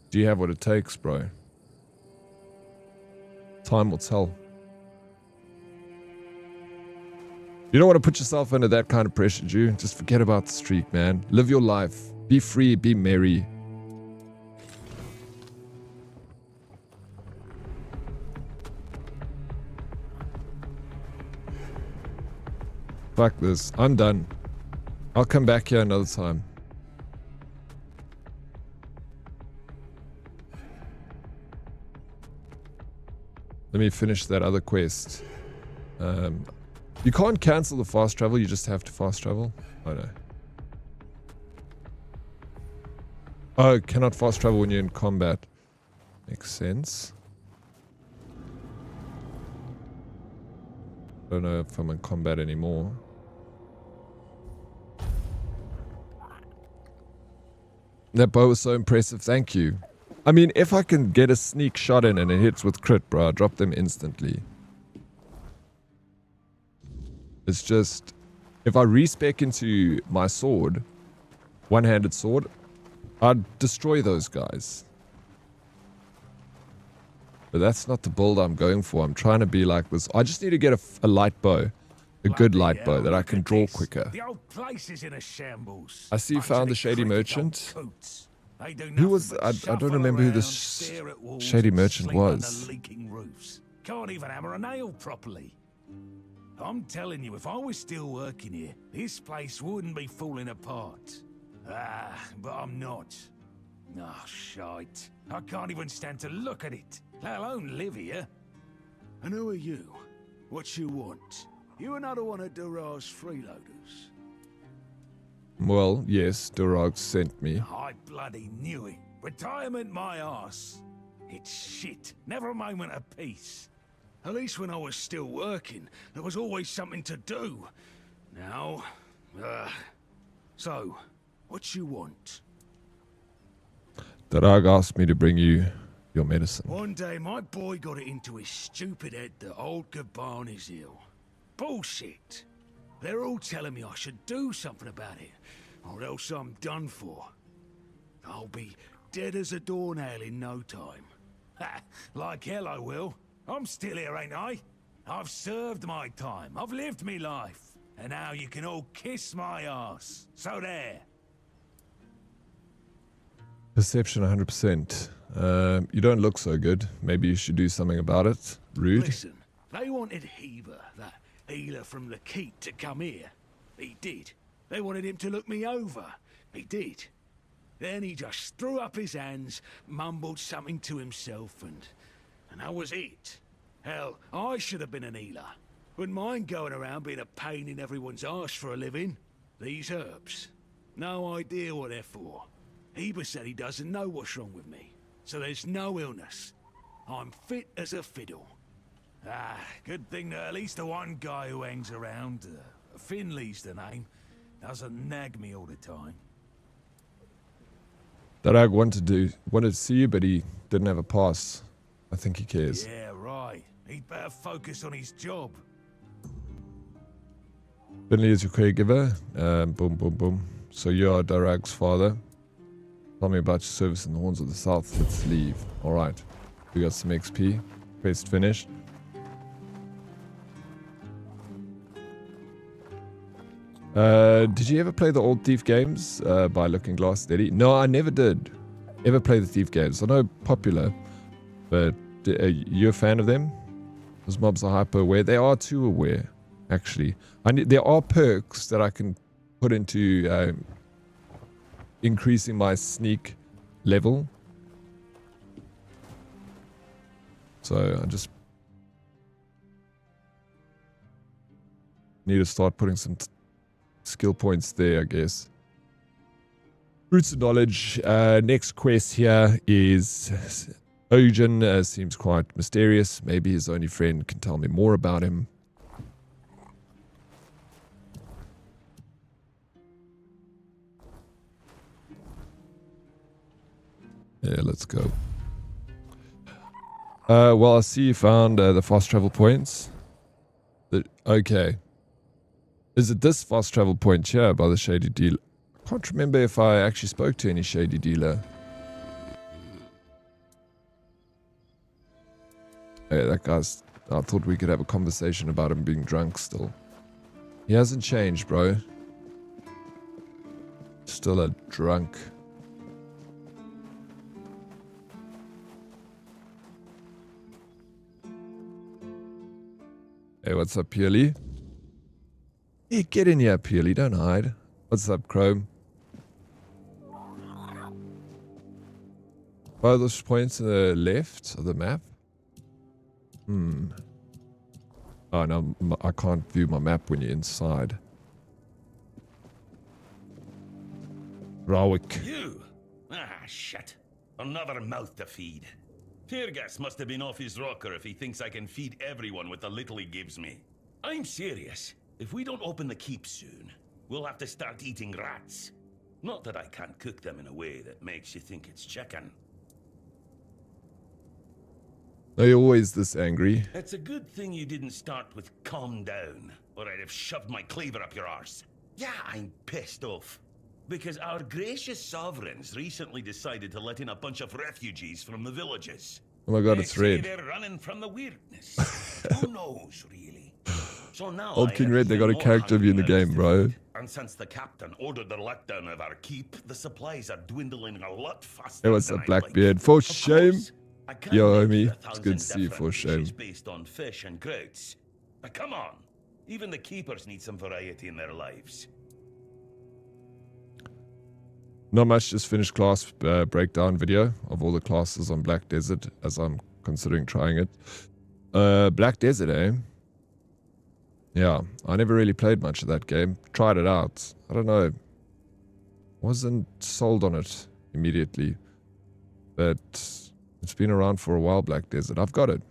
Do you have what it takes, bro? Time will tell. You don't want to put yourself under that kind of pressure, Jew. Just forget about the streak, man. Live your life. Be free, be merry. Fuck this. I'm done. I'll come back here another time. Let me finish that other quest. You can't cancel the fast travel, you just have to fast travel. Oh no. Oh, cannot fast travel when you're in combat. Makes sense. Don't know if I'm in combat anymore. That bow was so impressive, thank you. I mean, if I can get a sneak shot in and it hits with crit, bro, I drop them instantly. It's just, if I respec into my sword, one-handed sword, I'd destroy those guys. But that's not the build I'm going for. I'm trying to be like this. I just need to get a light bow. A good light bow that I can draw quicker. The old place is in a shambles. I see you found the Shady Merchant. Who was... I don't remember who this Shady Merchant was. Can't even hammer a nail properly. I'm telling you, if I was still working here, this place wouldn't be falling apart. But I'm not. Oh, shite. I can't even stand to look at it, let alone live here. And who are you? What you want? You another one of Durar's freeloaders? Well, yes, Durag sent me. I bloody knew it. Retirement my arse. It's shit. Never a moment of peace. At least when I was still working, there was always something to do. Now, so, what you want? Durag asked me to bring you your medicine. One day, my boy got it into his stupid head that old Gaban is ill. Bullshit. They're all telling me I should do something about it, or else I'm done for. I'll be dead as a doornail in no time. Ha! Like hell I will. I'm still here, ain't I? I've served my time. I've lived me life. And now you can all kiss my ass. So there. Perception 100%. You don't look so good. Maybe you should do something about it. Rude. Listen, they wanted Heber, that healer from the keep, to come here. He did. They wanted him to look me over. He did. Then he just threw up his hands, mumbled something to himself, and that was it. Hell, I should have been an healer. Wouldn't mind going around being a pain in everyone's arse for a living. These herbs. No idea what they're for. Heber said he doesn't know what's wrong with me. So there's no illness. I'm fit as a fiddle. Good thing that at least the one guy who hangs around, Finley's the name, doesn't nag me all the time. Darag wanted to see you, but he didn't have a pass. I think he cares. Yeah, right. He'd better focus on his job. Finley is your caregiver. Boom, boom, boom. So you are Darag's father. Tell me about your service in the Horns of the South. Let's leave. Alright. We got some XP. Quest finished. Did you ever play the old Thief games by Looking Glass Steady? No, I never did ever play the Thief games. I know popular, but you a fan of them? Those mobs are hyper aware. They are too aware, actually. There are perks that I can put into increasing my sneak level. So I just need to start putting some skill points there, I guess. Roots of Knowledge. Next quest here is Ogen. Seems quite mysterious. Maybe his only friend can tell me more about him. Yeah, let's go. Well, I see you found the fast travel points. Okay. Is it this fast travel point here by the Shady Dealer? I can't remember if I actually spoke to any Shady Dealer. Hey, that guy's... I thought we could have a conversation about him being drunk still. He hasn't changed, bro. Still a drunk. Hey, what's up, Peely? Hey, get in here, Peely. Don't hide. What's up, Chrome? Are those points to the left of the map? Oh, no, I can't view my map when you're inside. Rawik. You? Ah, shit. Another mouth to feed. Teargas must have been off his rocker if he thinks I can feed everyone with the little he gives me. I'm serious. If we don't open the keep soon, we'll have to start eating rats. Not that I can't cook them in a way that makes you think it's chicken. Are you always this angry? It's a good thing you didn't start with calm down, or I'd have shoved my cleaver up your arse. Yeah, I'm pissed off. Because our gracious sovereigns recently decided to let in a bunch of refugees from the villages. Oh my god, it's red. They're running from the weirdness. Who knows, really? So now Old King Red, they got a character of you in the game, bro. And since the captain ordered the letdown of our keep, the supplies are dwindling a lot faster. Hey, what's up, Blackbeard? For shame. Yo, homie. It's good to see you, for shame. Based on fish and groats. But come on. Even the keepers need some variety in their lives. Not much, just finished class breakdown video of all the classes on Black Desert as I'm considering trying it. Black Desert, eh? Yeah, I never really played much of that game. Tried it out. I don't know. Wasn't sold on it immediately. But it's been around for a while, Black Desert. I've got it.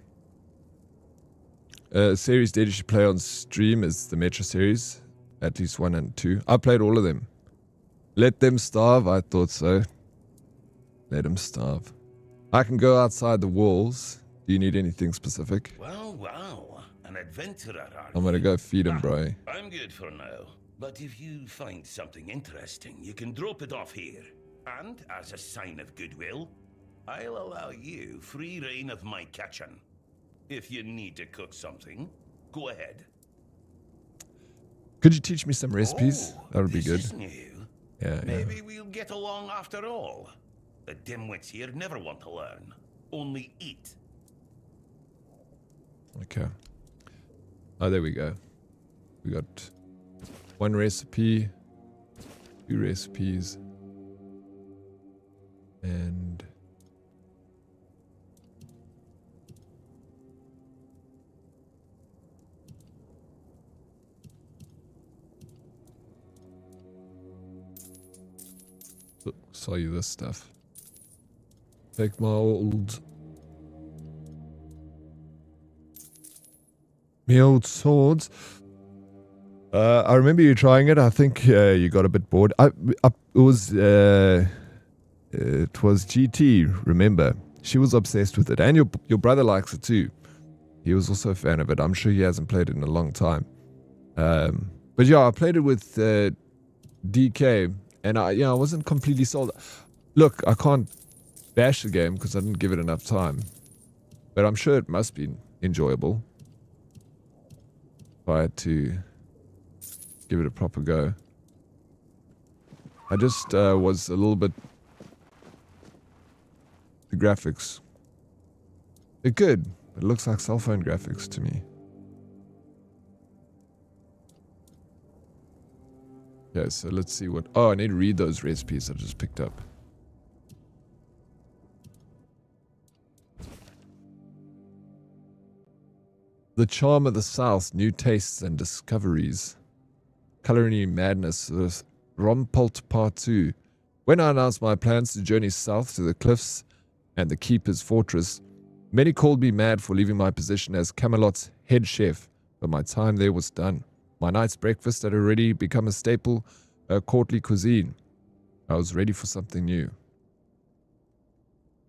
Series that you should play on stream is the Metro series. At least 1 and 2. I played all of them. Let them starve? I thought so. Let them starve. I can go outside the walls. Do you need anything specific? Wow, wow. An adventurer, are I'm gonna you? go feed him, bro. I'm good for now. But if you find something interesting, you can drop it off here. And as a sign of goodwill, I'll allow you free reign of my kitchen. If you need to cook something, go ahead. Could you teach me some recipes? That would be good. Is new. Yeah, Maybe we'll get along after all. The dimwits here never want to learn. Only eat. Okay. Oh, there we go. We got 1 recipe, 2 recipes, and sell you this stuff. Take my old swords. I remember you trying it. I think you got a bit bored. It was GT. Remember, she was obsessed with it, and your brother likes it too. He was also a fan of it. I'm sure he hasn't played it in a long time. But yeah, I played it with DK. And I wasn't completely sold. Look, I can't bash the game because I didn't give it enough time. But I'm sure it must be enjoyable. If I had to give it a proper go. I just was a little bit... The graphics. They're good. It looks like cell phone graphics to me. Okay, so let's see what... Oh, I need to read those recipes I just picked up. The charm of the South, new tastes and discoveries. Culinary madness, Rompult Part 2. When I announced my plans to journey south to the cliffs and the Keeper's Fortress, many called me mad for leaving my position as Camelot's head chef, but my time there was done. My night's breakfast had already become a staple, courtly cuisine. I was ready for something new.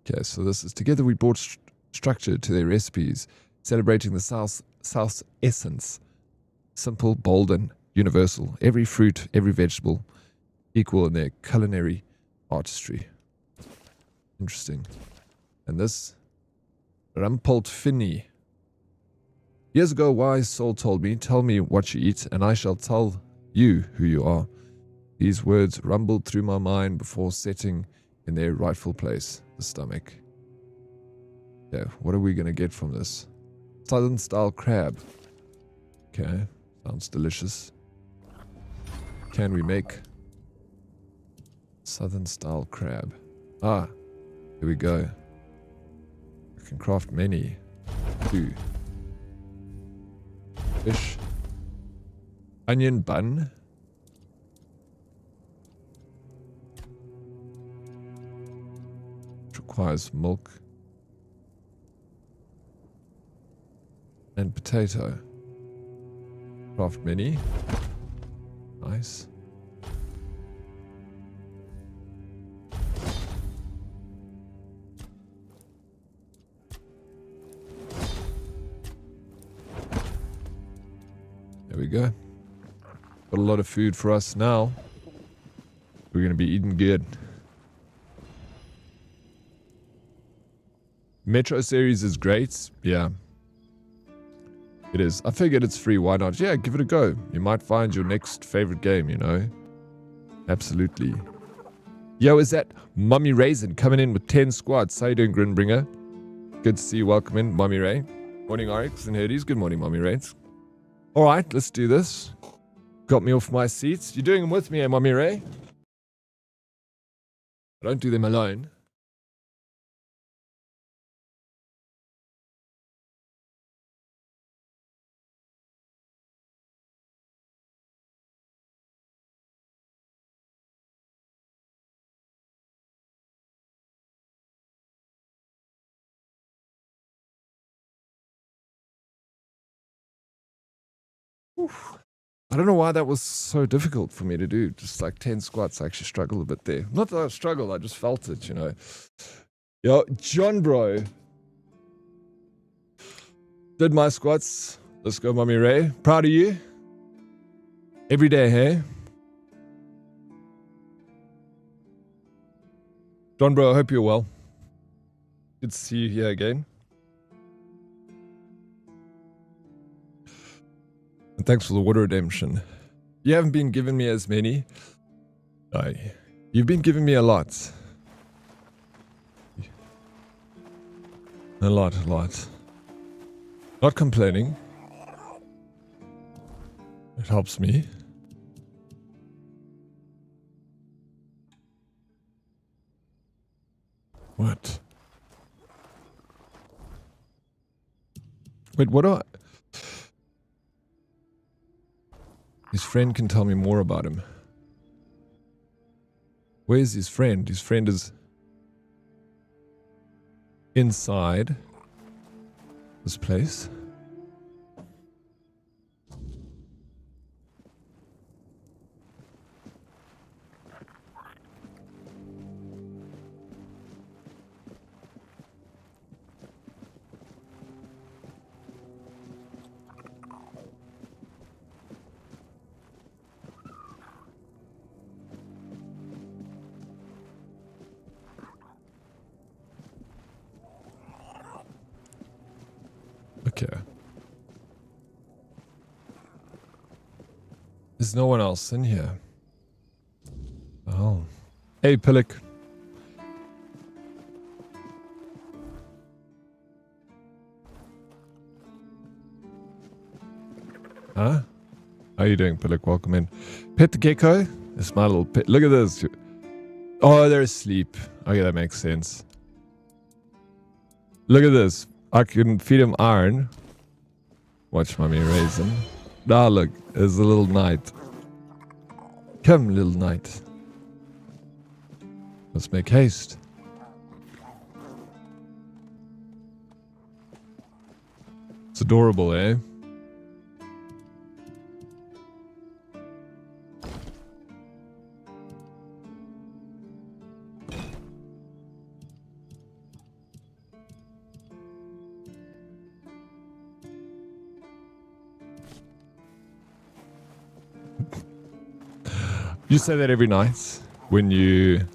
Okay, so this is together we brought structure to their recipes, celebrating the South's essence. Simple, bold, and universal. Every fruit, every vegetable, equal in their culinary artistry. Interesting. And this, Rampult Finny. Years ago, a wise soul told me, tell me what you eat, and I shall tell you who you are. These words rumbled through my mind before setting in their rightful place, the stomach. Yeah, what are we going to get from this? Southern style crab. Okay, sounds delicious. Can we make Southern style crab? Ah, here we go. I can craft many. 2. Fish. Onion bun. Which requires milk. And potato. Craft many. Nice. There we go. Got a lot of food for us now. We're going to be eating good. Metro series is great. Yeah. It is. I figured it's free. Why not? Yeah, give it a go. You might find your next favorite game, you know? Absolutely. Yo, is that Mummy Raisin coming in with 10 squads? How you doing, Grinbringer? Good to see you. Welcome in, Mummy Ray. Morning, Oryx and Herdes. Good morning, Mummy Rays. Alright, let's do this. Got me off my seats. You're doing them with me, eh, Mummy Ray? I don't do them alone. I don't know why that was so difficult for me to do. Just like 10 squats, I actually struggled a bit there. Not that I struggled, I just felt it, you know. Yo, John bro. Did my squats. Let's go, Mummy Ray. Proud of you. Every day, hey? John bro, I hope you're well. Good to see you here again. And thanks for the water redemption. You haven't been giving me as many. No, you've been giving me a lot. A lot. Not complaining. It helps me. What? Wait, what do I... His friend can tell me more about him. Where's his friend? His friend is inside this place. Okay. There's no one else in here. Oh. Hey, Pillock. Huh? How are you doing, Pillock? Welcome in. Pet the gecko. It's my little pet. Look at this. Oh, they're asleep. Okay, that makes sense. Look at this. I can feed him iron. Watch mommy raise him. Now look, there's a little knight. Come, little knight. Let's make haste. It's adorable, eh? You say that every night when you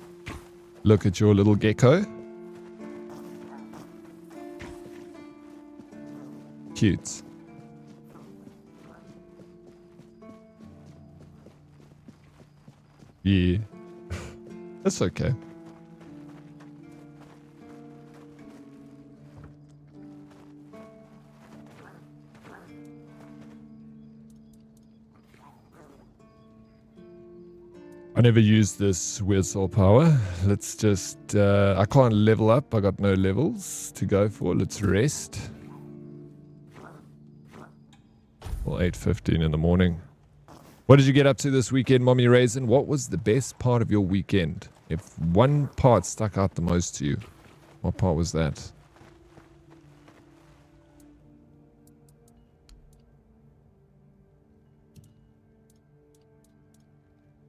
look at your little gecko. Cute. Yeah. That's okay. I never use this weird soul power. Let's just... I can't level up. I got no levels to go for. Let's rest. Well, 8:15 in the morning. What did you get up to this weekend, Mommy Raisin? What was the best part of your weekend? If one part stuck out the most to you, what part was that?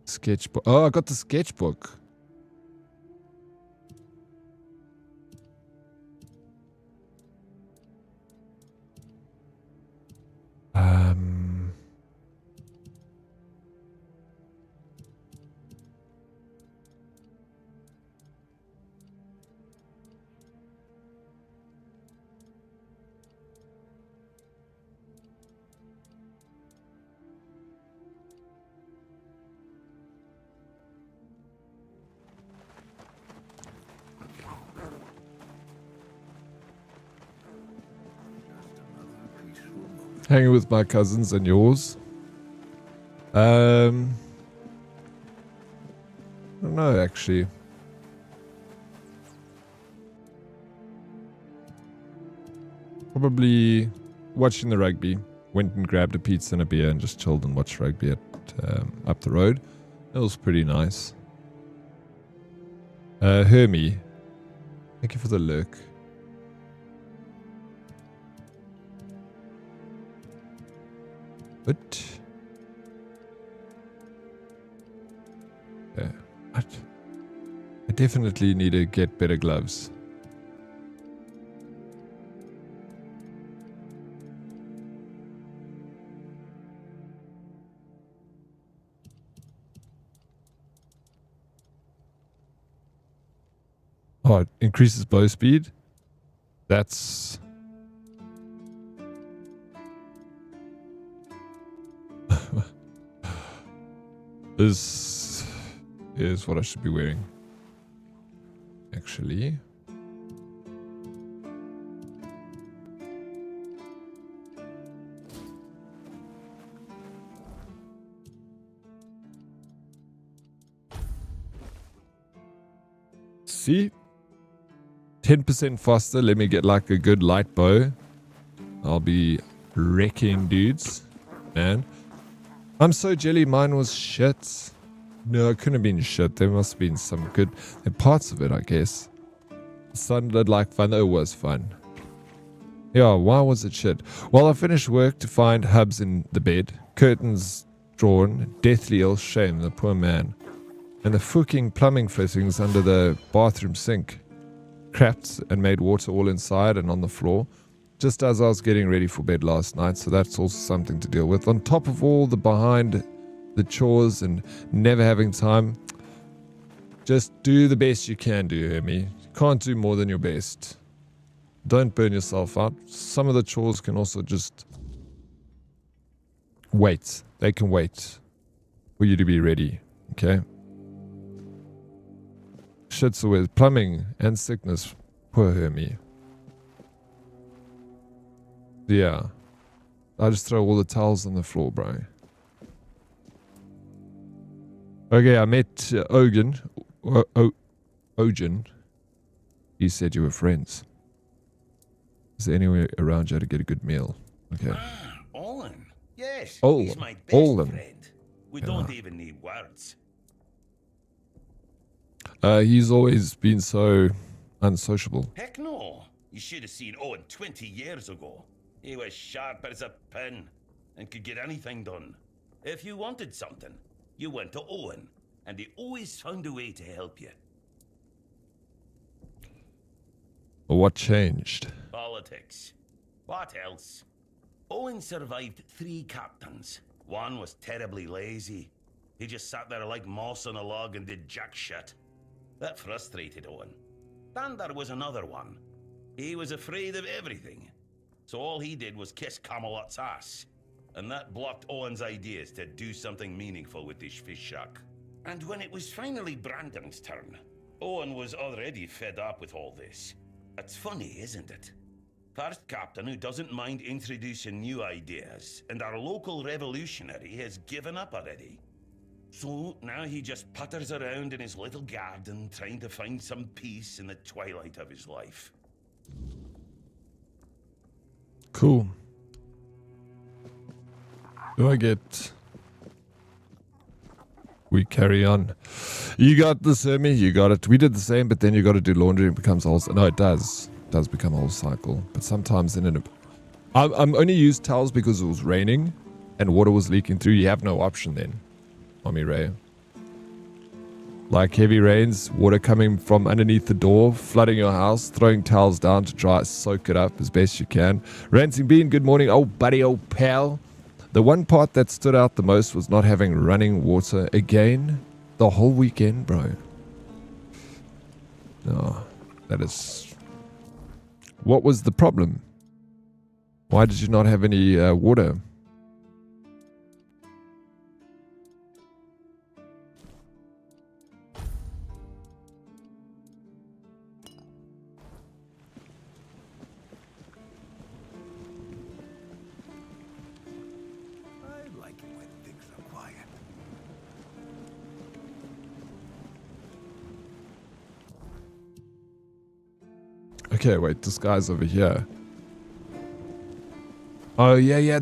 Sketchbook. Oh, I got the sketchbook. Hanging with my cousins and yours. I don't know, actually. Probably watching the rugby. Went and grabbed a pizza and a beer and just chilled and watched rugby at up the road. It was pretty nice. Hermie, thank you for the lurk. But yeah, I definitely need to get better gloves. Oh, it increases bow speed. That's... This is what I should be wearing. Actually. See? 10% faster. Let me get like a good light bow. I'll be wrecking dudes. Man. I'm so jelly mine was shit. No, it couldn't have been shit. There must have been some good parts of it, I guess. It sounded like fun. It was fun. Yeah, why was it shit? Well, I finished work to find Hubs in the bed. Curtains drawn. Deathly ill. Shame, the poor man. And the fucking plumbing fittings under the bathroom sink. Cracked and made water all inside and on the floor. Just as I was getting ready for bed last night, so that's also something to deal with. On top of all the behind the chores and never having time, just do the best you can do, Hermie. You can't do more than your best. Don't burn yourself out. Some of the chores can also just wait. They can wait. for you to be ready. Okay. Shit's always plumbing and sickness. Poor Hermie. Yeah. I just throw all the towels on the floor, bro. Okay, I met Ogun. Ogun. He said you were friends. Is there anywhere around you to get a good meal? Okay. Ah, Owen. Yes, Olin. he's my best Olin. friend. We don't even need words. He's always been so unsociable. Heck no. You should have seen Owen 20 years ago. He was sharp as a pin and could get anything done. If you wanted something, you went to Owen, and he always found a way to help you. What changed? Politics. What else? Owen survived 3 captains. One was terribly lazy. He just sat there like moss on a log and did jack shit. That frustrated Owen. Then there was another one. He was afraid of everything. So all he did was kiss Camelot's ass. And that blocked Owen's ideas to do something meaningful with his fish shack. And when it was finally Brandon's turn, Owen was already fed up with all this. It's funny, isn't it? First captain who doesn't mind introducing new ideas, and our local revolutionary has given up already. So now he just putters around in his little garden trying to find some peace in the twilight of his life. Cool. Do I get... We carry on. You got this, Hermie. You got it. We did the same, but then you got to do laundry. It becomes a whole... No, it does. It does become a whole cycle. But sometimes in an... I'm only used towels because it was raining and water was leaking through. You have no option then, Mommy Ray. Like heavy rains, water coming from underneath the door, flooding your house, throwing towels down to dry, soak it up as best you can. Rancing Bean, good morning. Oh, buddy, old pal. The one part that stood out the most was not having running water again the whole weekend, bro. No, that is... What was the problem? Why did you not have any water? Okay, wait, this guy's over here. Oh, yeah.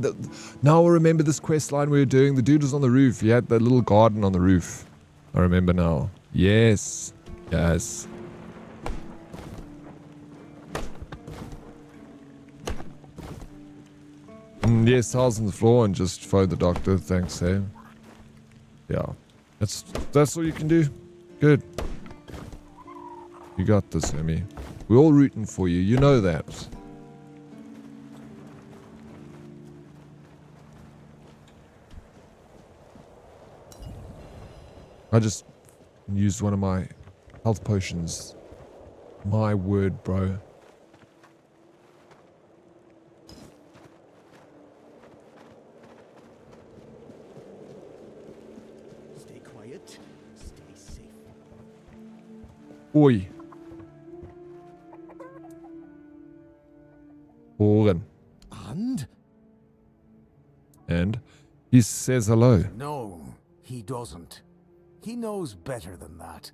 Now I remember this quest line we were doing. The dude was on the roof. He had that little garden on the roof. I remember now. Yes. Yes. Yes, tiles on the floor and just phone the doctor. Thanks, hey. Yeah. That's all you can do. Good. You got this, Hermie. We're all rooting for you. You know that. I just used one of my health potions. My word, bro. Stay quiet. Stay safe. Oi. Oren. And he says hello. No, he doesn't. He knows better than that.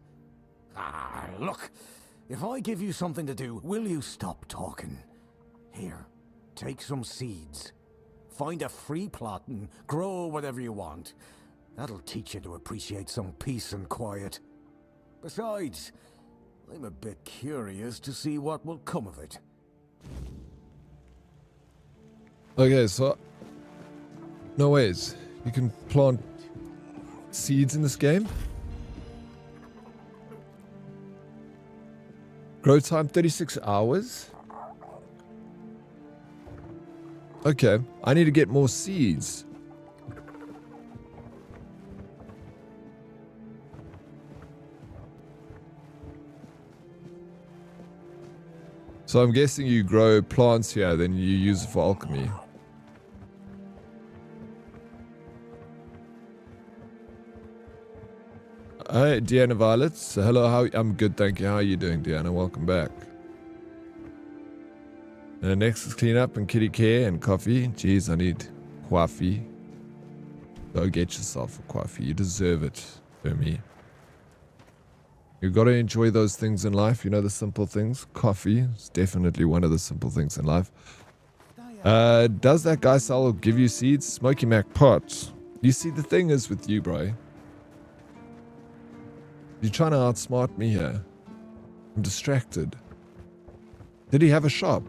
Ah, look. If I give you something to do, will you stop talking? Here, take some seeds. Find a free plot and grow whatever you want. That'll teach you to appreciate some peace and quiet. Besides, I'm a bit curious to see what will come of it. Okay, so... No ways. You can plant seeds in this game? Grow time 36 hours? Okay, I need to get more seeds. So I'm guessing you grow plants here, then you use it for alchemy. Hi, Deanna Violet. So hello, I'm good, thank you. How are you doing, Deanna? Welcome back. Next is clean up and kitty care and coffee. Jeez, I need coffee. Go get yourself a coffee. You deserve it, for me. You've got to enjoy those things in life. You know, the simple things. Coffee is definitely one of the simple things in life. Does that guy sell or give you seeds? Smoky Mac Pot. You see, the thing is with you, bro. You're trying to outsmart me here. I'm distracted. Did he have a shop?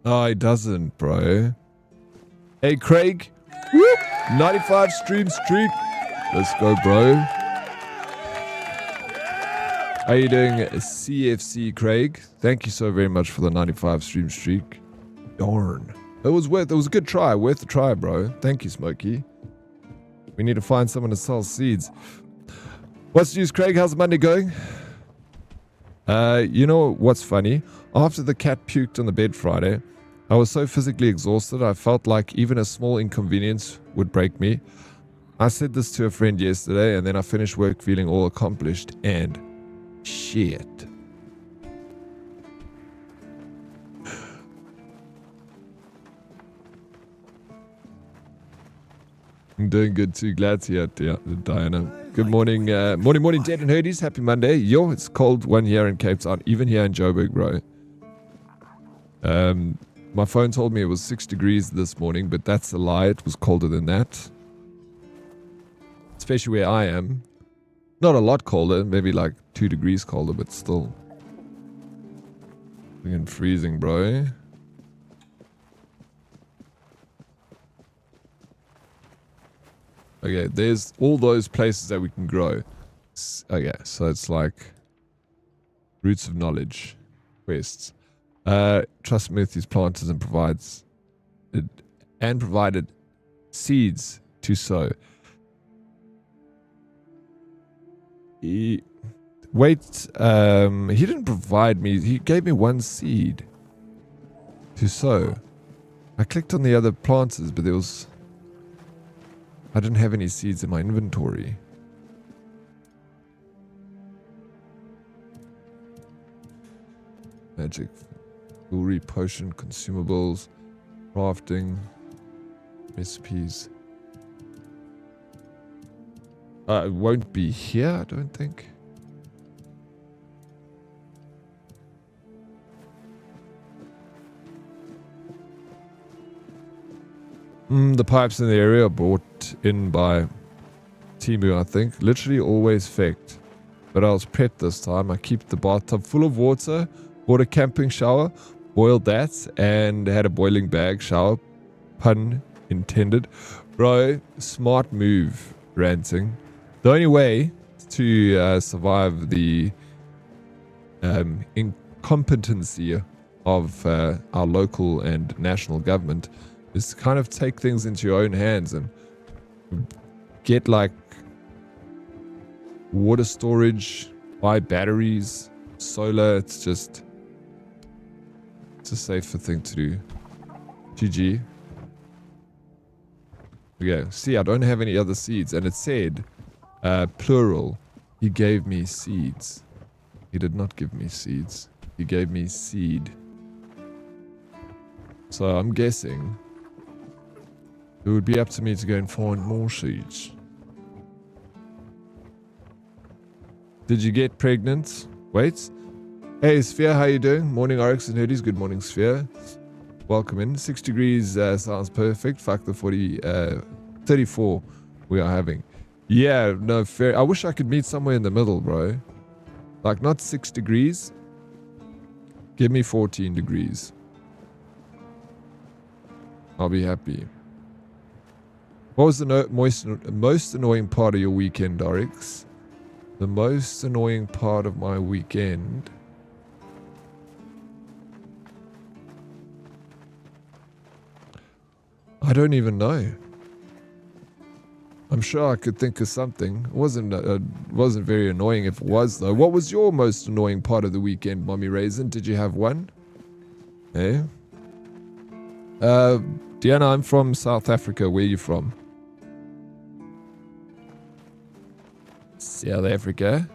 Oh, he doesn't, bro. Hey, Craig. Whoop! 95 stream streak. Let's go, bro. How you doing, CFC Craig? Thank you so very much for the 95 stream streak. Darn. It was a good try. Worth the try, bro. Thank you, Smokey. We need to find someone to sell seeds. What's news, Craig? How's Monday going? You know what's funny? After the cat puked on the bed Friday, I was so physically exhausted, I felt like even a small inconvenience would break me. I said this to a friend yesterday, and then I finished work feeling all accomplished and shit. I'm doing good too. Glad to hear it, Diana. Good morning, morning, Dead and Herdies. Happy Monday. Yo, it's cold one here in Cape Town, even here in Joburg, bro. My phone told me it was 6 degrees this morning, but that's a lie. It was colder than that. Especially where I am. Not a lot colder, maybe like 2 degrees colder, but still. Freaking freezing, bro. Okay, there's all those places that we can grow. Okay, so it's like roots of knowledge quests. Trust Matthews planters and provided seeds to sow. He didn't provide me. He gave me one seed to sow. I clicked on the other planters, but I didn't have any seeds in my inventory. Magic, jewelry, potion, consumables, crafting, recipes. It won't be here, I don't think. The pipes in the area are bought in by Timu, I think. Literally always faked. But I was prepped this time. I keep the bathtub full of water, bought a camping shower, boiled that, and had a boiling bag shower. Pun intended. Bro, smart move, ranting. The only way to survive the incompetency of our local and national government is to kind of take things into your own hands and get like water storage, buy batteries, solar. It's a safer thing to do. GG. Okay, see, I don't have any other seeds, and it said plural. He gave me seeds. He did not give me seeds. He gave me seed. So I'm guessing it would be up to me to go and find more seeds. Did you get pregnant? Wait. Hey, Sphere, how you doing? Morning, Oryx and Hoodies. Good morning, Sphere. Welcome in. 6 degrees sounds perfect. Fuck the 34 we are having. Yeah, no, fair. I wish I could meet somewhere in the middle, bro. Like, not 6 degrees. Give me 14 degrees. I'll be happy. What was the most annoying part of your weekend, Oryx? The most annoying part of my weekend... I don't even know. I'm sure I could think of something. It wasn't very annoying if it was, though. What was your most annoying part of the weekend, Mommy Raisin? Did you have one? Eh? Deanna, I'm from South Africa. Where are you from? South Africa.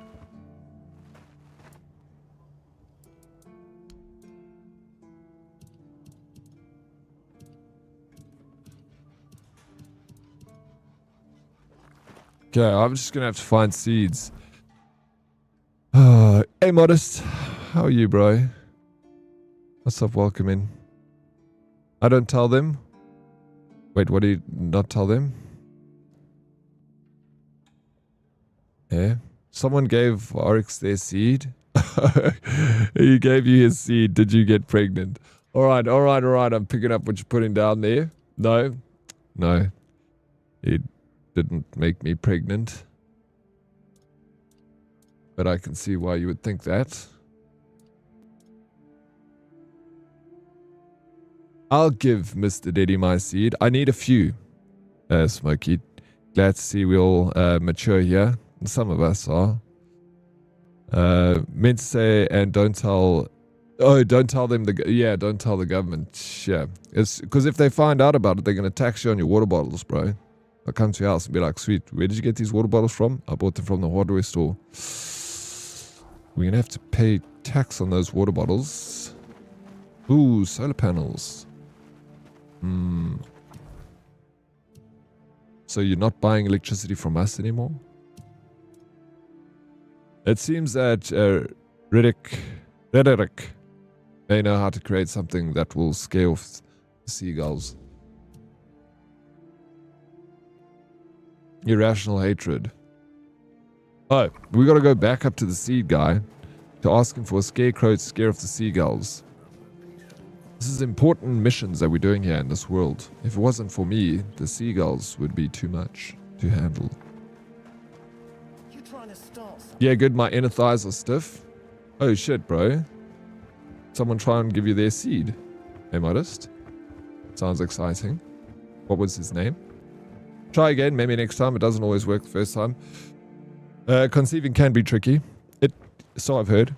Okay, I'm just gonna have to find seeds. Hey, Modest. How are you, bro? What's up? Welcome in. I don't tell them. Wait, what do you not tell them? Yeah. Someone gave Oryx their seed. He gave you his seed. Did you get pregnant? Alright. I'm picking up what you're putting down there. No. He didn't make me pregnant. But I can see why you would think that. I'll give Mr. Diddy my seed. I need a few. Smokey. Glad to see we all mature here. Some of us are. Meant to say, and don't tell... Oh, don't tell them the... Yeah, don't tell the government. Yeah. It's because if they find out about it, they're going to tax you on your water bottles, bro. I'll come to your house and be like, sweet, where did you get these water bottles from? I bought them from the hardware store. We're going to have to pay tax on those water bottles. Ooh, solar panels. So you're not buying electricity from us anymore? It seems that Redick may know how to create something that will scare off the seagulls. Irrational hatred. Oh, we gotta go back up to the seed guy to ask him for a scarecrow to scare off the seagulls. This is important missions that we're doing here in this world. If it wasn't for me, the seagulls would be too much to handle. Yeah, good, my inner thighs are stiff. Oh shit, bro. Someone try and give you their seed. Hey, Modest. Sounds exciting. What was his name? Try again, maybe next time. It doesn't always work the first time. Conceiving can be tricky. So I've heard.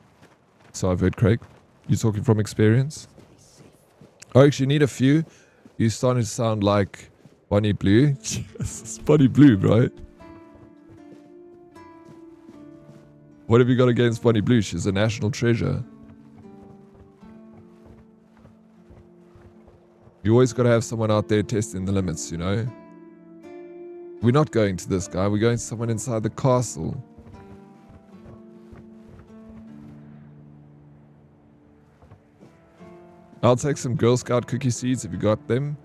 Craig. You talking from experience? Oh, actually, you need a few. You're starting to sound like Bonnie Blue. It's Bonnie Blue, bro. What have you got against Bonnie Blue? She's a national treasure. You always got to have someone out there testing the limits, you know? We're not going to this guy. We're going to someone inside the castle. I'll take some Girl Scout cookie seeds if you got them.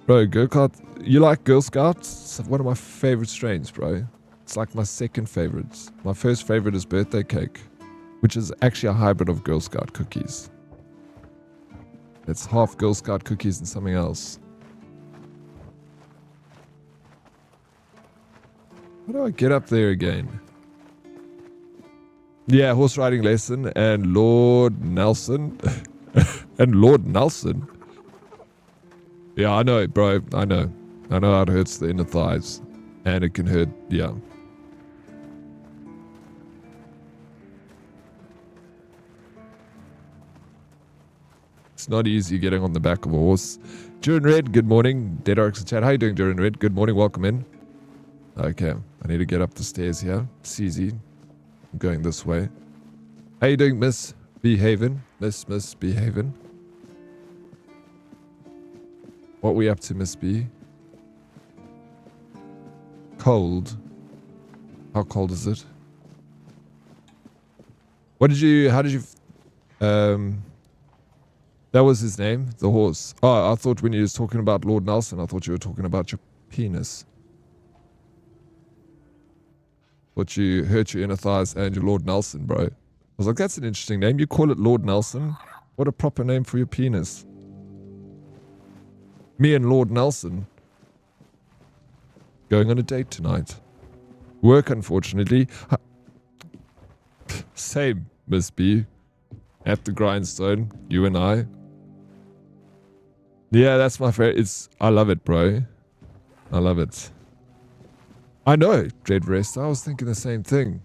Bro, Girl Scout... You like Girl Scouts? It's one of my favorite strains, bro. It's like my second favorite. My first favorite is birthday cake, which is actually a hybrid of Girl Scout cookies. It's half Girl Scout cookies and something else. How do I get up there again? Yeah, horse riding lesson and Lord Nelson. And Lord Nelson. Yeah, I know, bro. I know how it hurts the inner thighs. And it can hurt, yeah. It's not easy getting on the back of a horse. Durin Red, good morning. Dead Oryx and chat. How you doing, Durin Red? Good morning, welcome in. Okay, I need to get up the stairs here. It's easy. I'm going this way. How you doing, Miss Behaven? Miss Behaven? What we up to, Miss B? Cold. How cold is it? How did you, that was his name, the horse. Oh, I thought when you was talking about Lord Nelson, I thought you were talking about your penis. Thought you hurt your inner thighs and your Lord Nelson, bro. I was like, that's an interesting name. You call it Lord Nelson? What a proper name for your penis. Me and Lord Nelson going on a date tonight. Work, unfortunately. Same, Miss B. At the grindstone, you and I. Yeah, that's my favorite. I love it, bro. I love it. I know, Dread Rest. I was thinking the same thing.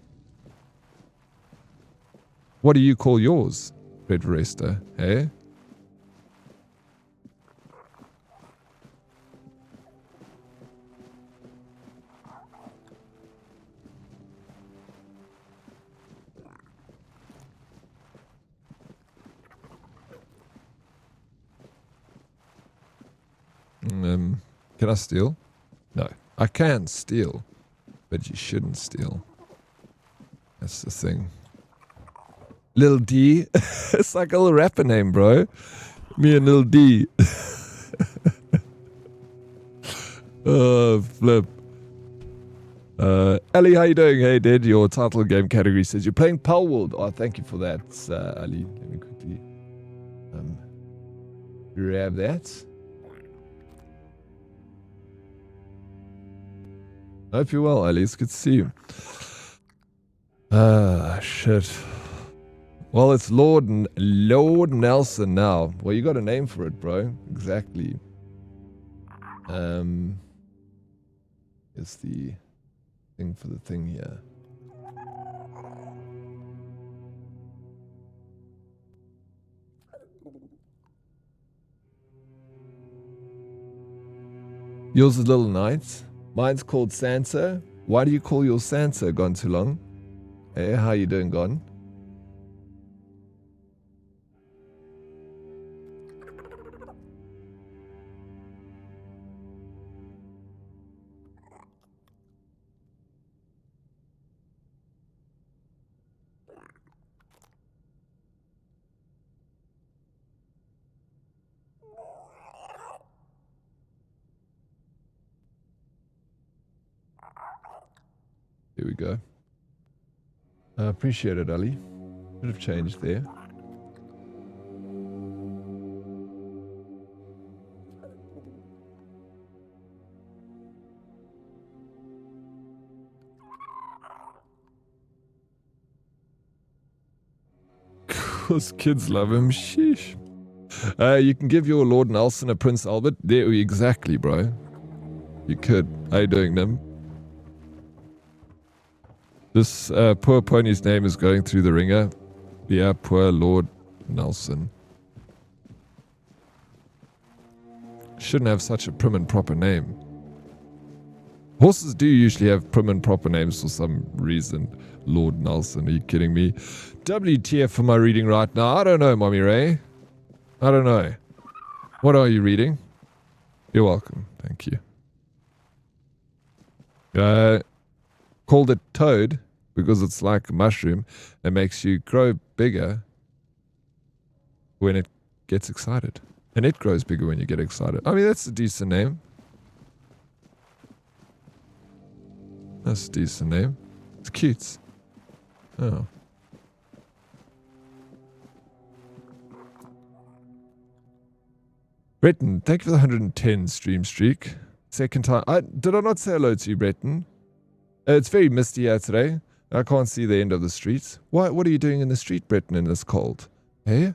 What do you call yours, Red Rester? Eh? Can I steal? No. I can steal, but you shouldn't steal. That's the thing. Lil D. It's like a little rapper name, bro. Me and Lil D. Oh, flip. Ali, how you doing? Hey, Dad, your title game category says you're playing Palworld. Oh, thank you for that, Ali. Let me quickly grab that. Hope you're well, Ali. It's good to see you. Shit. Well, it's Lord Nelson now. Well, you got a name for it, bro. Exactly. It's the thing for the thing here. Yours is Little Knight. Mine's called Sansa. Why do you call yours Sansa? Gone too long? Hey, how you doing, Gone? Here we go. I appreciate it, Ali. Should have changed there. Cause kids love him. Sheesh. You can give your Lord Nelson a Prince Albert. There, exactly, bro. You could. How you doing, Nim? This poor pony's name is going through the ringer. Yeah, poor Lord Nelson. Shouldn't have such a prim and proper name. Horses do usually have prim and proper names for some reason. Lord Nelson, are you kidding me? WTF am I reading right now? I don't know, Mommy Ray. I don't know. What are you reading? You're welcome. Thank you. Called it Toad because it's like a mushroom that makes you grow bigger when it gets excited. And it grows bigger when you get excited. I mean, that's a decent name. That's a decent name. It's cute. Oh. Breton, thank you for the 110 stream streak. Second time. Did I not say hello to you, Breton? It's very misty here today. I can't see the end of the street. What are you doing in the street, Breton, in this cold? Hey?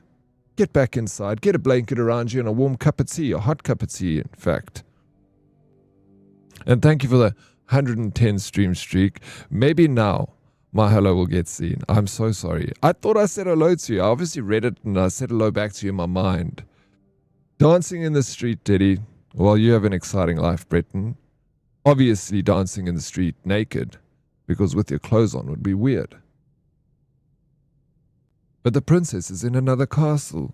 Get back inside. Get a blanket around you and a warm cup of tea. A hot cup of tea, in fact. And thank you for the 110 stream streak. Maybe now my hello will get seen. I'm so sorry. I thought I said hello to you. I obviously read it and I said hello back to you in my mind. Dancing in the street, Diddy. Well, you have an exciting life, Breton. Obviously dancing in the street naked, because with your clothes on would be weird. But the princess is in another castle.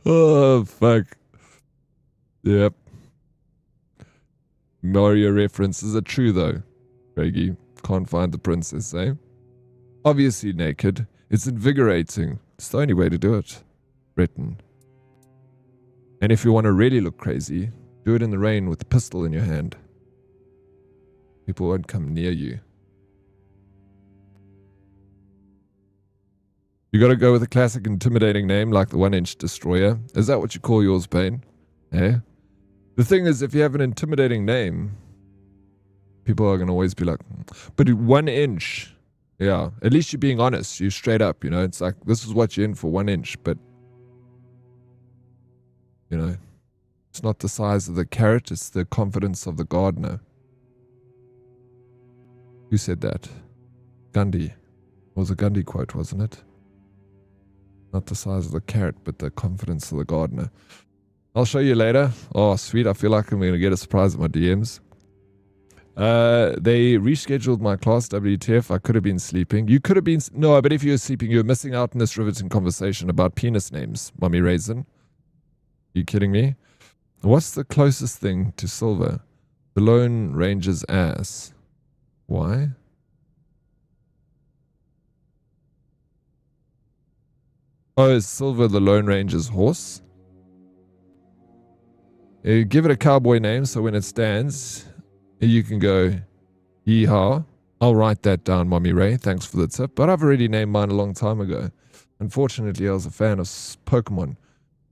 Oh, fuck. Yep. Mario references are true, though. Reggie, can't find the princess, eh? Obviously naked. It's invigorating. It's the only way to do it. Britain. And if you want to really look crazy, do it in the rain with a pistol in your hand. People won't come near you. You gotta go with a classic intimidating name like the 1-inch destroyer. Is that what you call yours, Bane? Eh? The thing is, if you have an intimidating name, people are gonna always be like, but 1 inch. Yeah, at least you're being honest. You're straight up, you know. It's like, this is what you're in for, 1 inch, but you know, it's not the size of the carrot, it's the confidence of the gardener. Who said that? Gandhi. It was a Gandhi quote, wasn't it? Not the size of the carrot, but the confidence of the gardener. I'll show you later. Oh, sweet. I feel like I'm going to get a surprise at my DMs. They rescheduled my class, WTF. I could have been sleeping. You could have been... No, but if you were sleeping, you were missing out on this riveting conversation about penis names, Mummy Raisin. You kidding me? What's the closest thing to silver? The Lone Ranger's ass. Why? Oh, is silver the Lone Ranger's horse? Give it a cowboy name so when it stands, you can go, yeehaw. I'll write that down, Mommy Ray. Thanks for the tip. But I've already named mine a long time ago. Unfortunately, I was a fan of Pokemon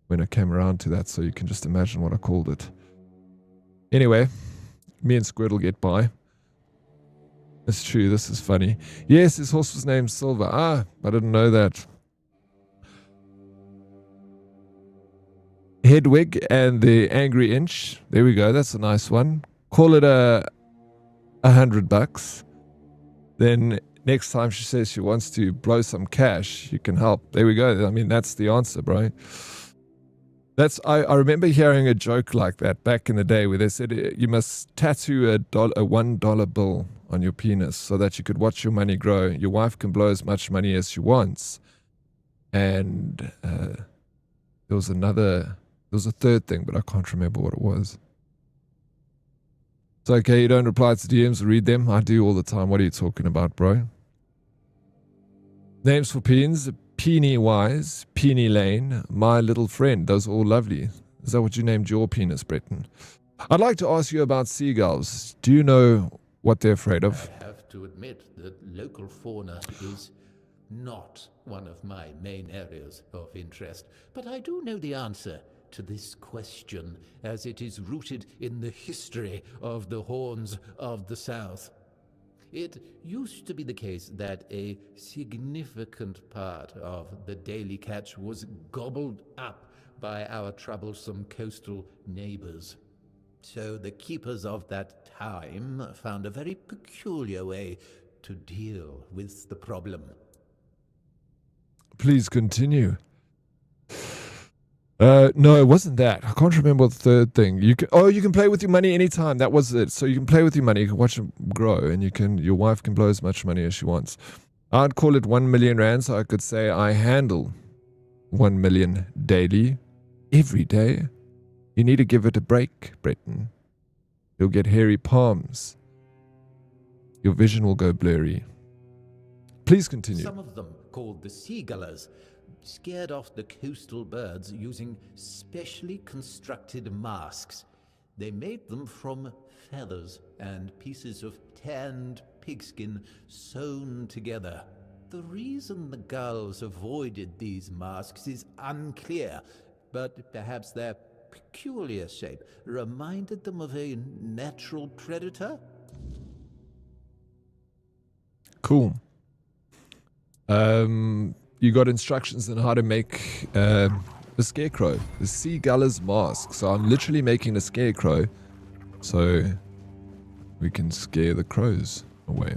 when it came around to that, so you can just imagine what I called it. Anyway, me and Squirtle get by. It's true, this is funny. Yes, his horse was named Silver. Ah, I didn't know that. Hedwig and the Angry Inch. There we go. That's a nice one. Call it $100. Then next time she says she wants to blow some cash, you can help. There we go. I mean, that's the answer, bro. I remember hearing a joke like that back in the day where they said you must tattoo a $1 bill on your penis so that you could watch your money grow. Your wife can blow as much money as she wants. And there was a third thing, but I can't remember what it was. It's okay, you don't reply to DMs or read them. I do all the time. What are you talking about, bro? Names for peens: Peeny Wise, Peeny Lane, My Little Friend. Those are all lovely. Is that what you named your penis, Breton? I'd like to ask you about seagulls. Do you know what they're afraid of? I have to admit that local fauna is not one of my main areas of interest, but I do know the answer to this question, as it is rooted in the history of the Horns of the South. It used to be the case that a significant part of the daily catch was gobbled up by our troublesome coastal neighbors. So the keepers of that time found a very peculiar way to deal with the problem. Please continue. No, it wasn't that. I can't remember the third thing. You can play with your money anytime. That was it. So you can play with your money, you can watch it grow, and your wife can blow as much money as she wants. I'd call it 1 million rand, so I could say I handle 1 million daily, every day. You need to give it a break, Breton. You'll get hairy palms. Your vision will go blurry. Please continue. Some of them, called the seagullers, scared off the coastal birds using specially constructed masks. They made them from feathers and pieces of tanned pigskin sewn together. The reason the gulls avoided these masks is unclear, but perhaps their peculiar shape reminded them of a natural predator? Cool. You got instructions on how to make a scarecrow, the seaguller's mask. So I'm literally making a scarecrow so we can scare the crows away.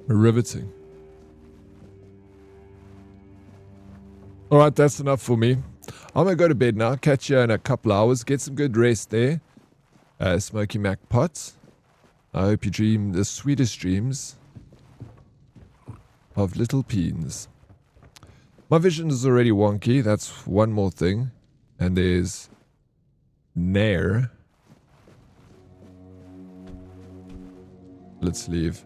Riveting. Alright, that's enough for me. I'm gonna go to bed now. Catch you in a couple hours. Get some good rest there. Smoky Mac Potts. I hope you dream the sweetest dreams of little peens. My vision is already wonky. That's one more thing. And there's Nair. Let's leave.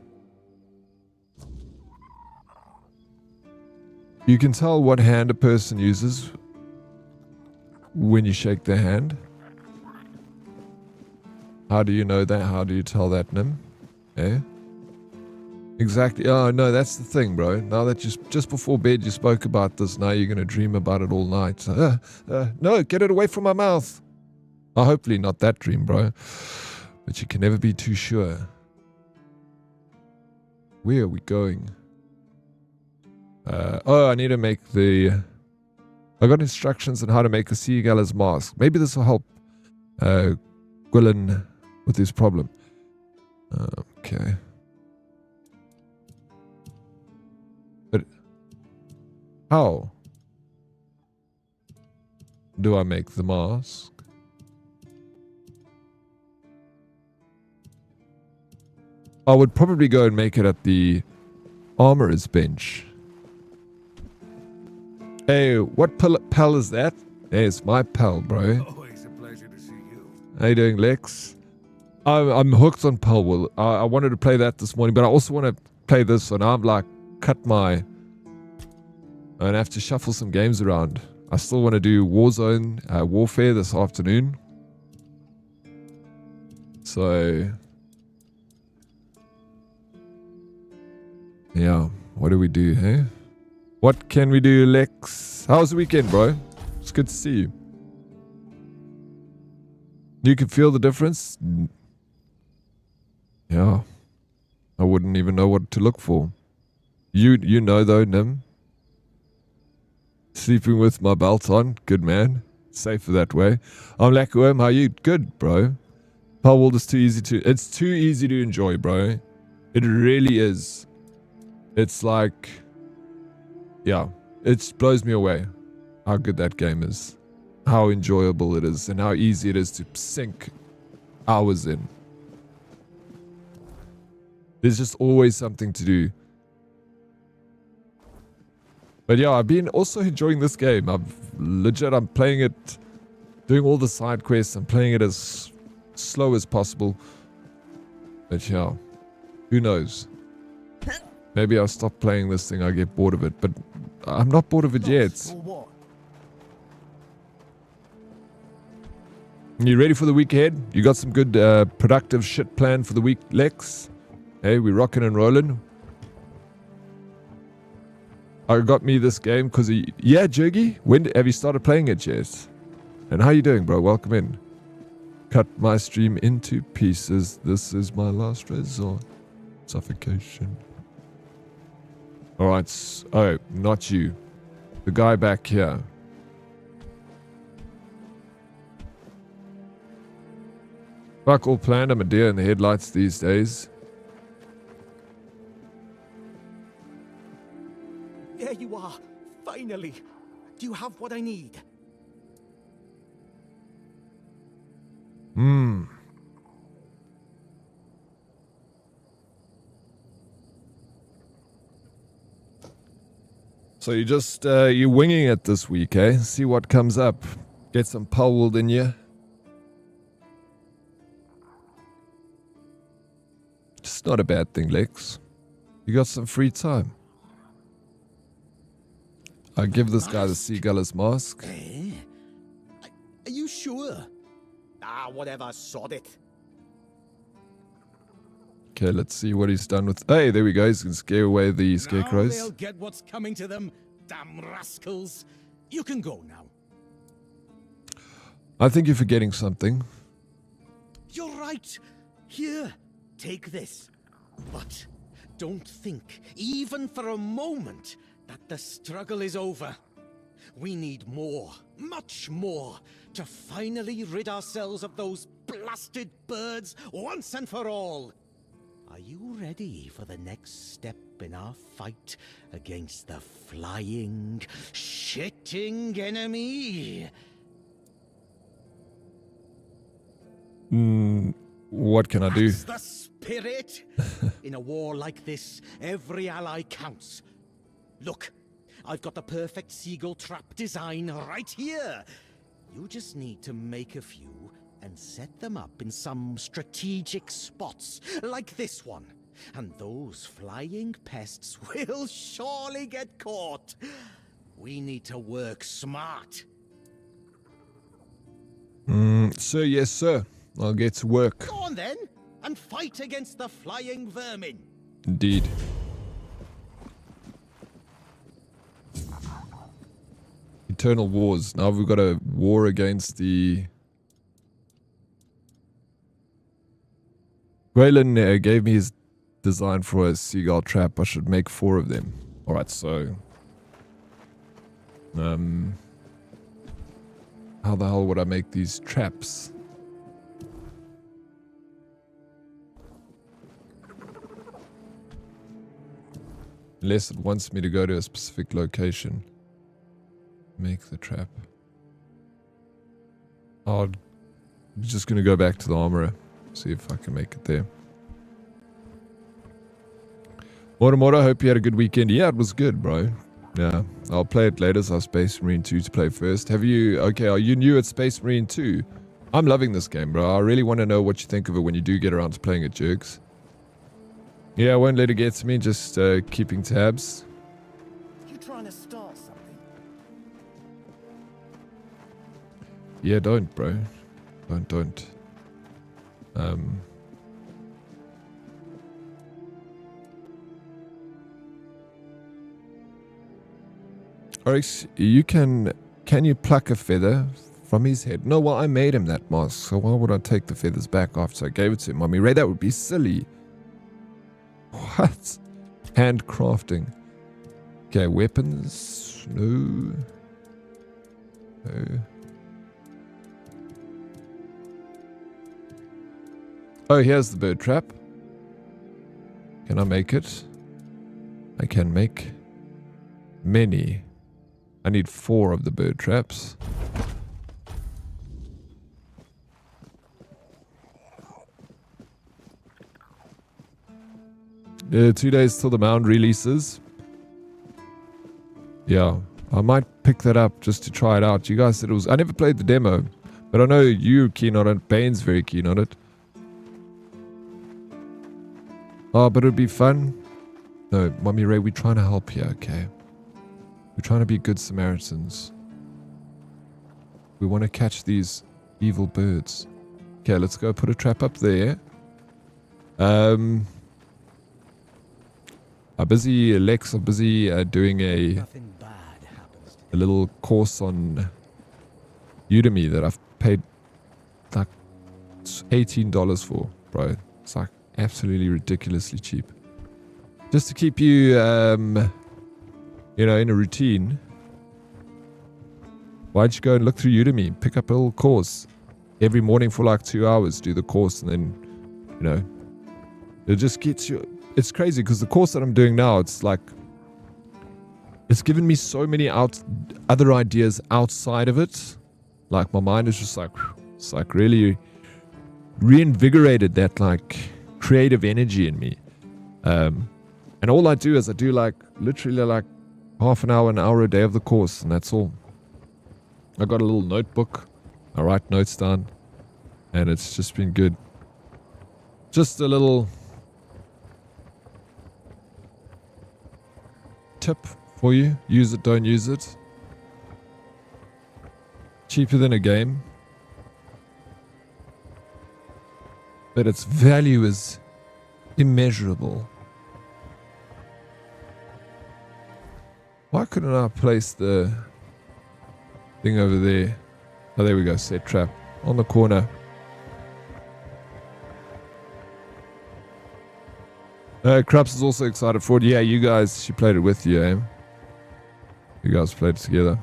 You can tell what hand a person uses when you shake their hand. How do you know that? How do you tell that, Nim? Eh? Exactly. Oh, no, that's the thing, bro. Now that just before bed you spoke about this, now you're going to dream about it all night. No, get it away from my mouth. Oh, hopefully not that dream, bro. But you can never be too sure. Where are we going? I need to make I got instructions on how to make a seaguller's mask. Maybe this will help Gwilyn with his problem. Okay. How do I make the mask? I would probably go and make it at the armorer's bench. Hey, what pal is that? Hey, it's my pal, bro. Always a pleasure to see you. How you doing, Lex? I'm hooked on Palworld. I wanted to play that this morning, but I also want to play this, so now I'm like, I have to shuffle some games around. I still want to do Warzone, Warfare this afternoon. So, yeah, what do we do, hey? What can we do, Lex? How was the weekend, bro? It's good to see you. You can feel the difference? Yeah. I wouldn't even know what to look for. You know though, Nim. Sleeping with my belt on. Good man. Safer that way. I'm Lackworm. How are you? Good, bro. Palworld is too easy to... It's too easy to enjoy, bro. It really is. It's like... Yeah. It blows me away how good that game is. How enjoyable it is. And how easy it is to sink hours in. There's just always something to do. But yeah, I've been also enjoying this game. I'm playing it, doing all the side quests. I'm playing it as slow as possible. But yeah, who knows? Maybe I'll stop playing this thing. I get bored of it. But I'm not bored of it yet. You ready for the week ahead? You got some good productive shit planned for the week, Lex? Hey, we rocking and rolling. I got me this game because yeah, Jurgy, when have you started playing it yet? And how you doing, bro? Welcome in. Cut my stream into pieces. This is my last resort. Suffocation. Alright. Oh, not you. The guy back here. Fuck all planned. I'm a deer in the headlights these days. There you are, finally. Do you have what I need? So you just, you're winging it this week, eh? See what comes up. Get some Palworld in you. It's not a bad thing, Lex. You got some free time. I give this guy the seagull's mask. Eh? Are you sure? Ah, whatever, sod it. Okay, let's see what he's done with... Hey, there we go. He's going to scare away the scarecrows. Now they'll get what's coming to them, damn rascals. You can go now. I think you're forgetting something. You're right. Here, take this. But don't think, even for a moment, that the struggle is over. We need more, much more, to finally rid ourselves of those blasted birds once and for all. Are you ready for the next step in our fight against the flying, shitting enemy? What can I do? That's the spirit. In a war like this, every ally counts. Look, I've got the perfect seagull trap design right here. You just need to make a few and set them up in some strategic spots, like this one. And those flying pests will surely get caught. We need to work smart. Sir, yes, sir. I'll get to work. Go on then, and fight against the flying vermin. Indeed. Eternal wars. Now we've got a war against the... Waylon gave me his design for a seagull trap. I should make 4 of them. Alright, so... how the hell would I make these traps? Unless it wants me to go to a specific location. Make the trap. I'm just going to go back to the armorer. See if I can make it there. Mora, hope you had a good weekend. Yeah, it was good, bro. Yeah, I'll play it later. So I have Space Marine 2 to play first. Have you... Okay, are you new at Space Marine 2? I'm loving this game, bro. I really want to know what you think of it when you do get around to playing it, jerks. Yeah, I won't let it get to me. Just keeping tabs. You trying to start something? Yeah, don't, bro. Don't. Oryx, you can you pluck a feather from his head? No, well, I made him that mask, so why would I take the feathers back after I gave it to him? Mommy Ray, that would be silly. What? Handcrafting. Okay, weapons. No. Oh, here's the bird trap. Can I make it? I can make many. I need 4 of the bird traps. Yeah, 2 days till the mound releases. Yeah, I might pick that up just to try it out. You guys said it was... I never played the demo, but I know you're keen on it. Bane's very keen on it. Oh, but it'd be fun. No, Mommy Ray, we're trying to help here, okay? We're trying to be good Samaritans. We want to catch these evil birds. Okay, let's go put a trap up there. Lex are busy doing a little course on Udemy that I've paid like $18 for, bro. It's like absolutely ridiculously cheap. Just to keep you, you know, in a routine. Why don't you go and look through Udemy, pick up a little course every morning for like 2 hours, do the course, and then, you know, it just gets you. It's crazy because the course that I'm doing now, it's like, it's given me so many other ideas outside of it. Like my mind is just like, it's like really reinvigorated that like creative energy in me. And all I do is I do like literally like half an hour a day of the course, and that's all. I got a little notebook. I write notes down, and it's just been good. Just a little tip for you. Use it, don't use it. Cheaper than a game, but its value is immeasurable. Why couldn't I place the thing over there? Oh, there we go. Set trap on the corner. Crups is also excited for it. Yeah, you guys, she played it with you, eh? You guys played it together.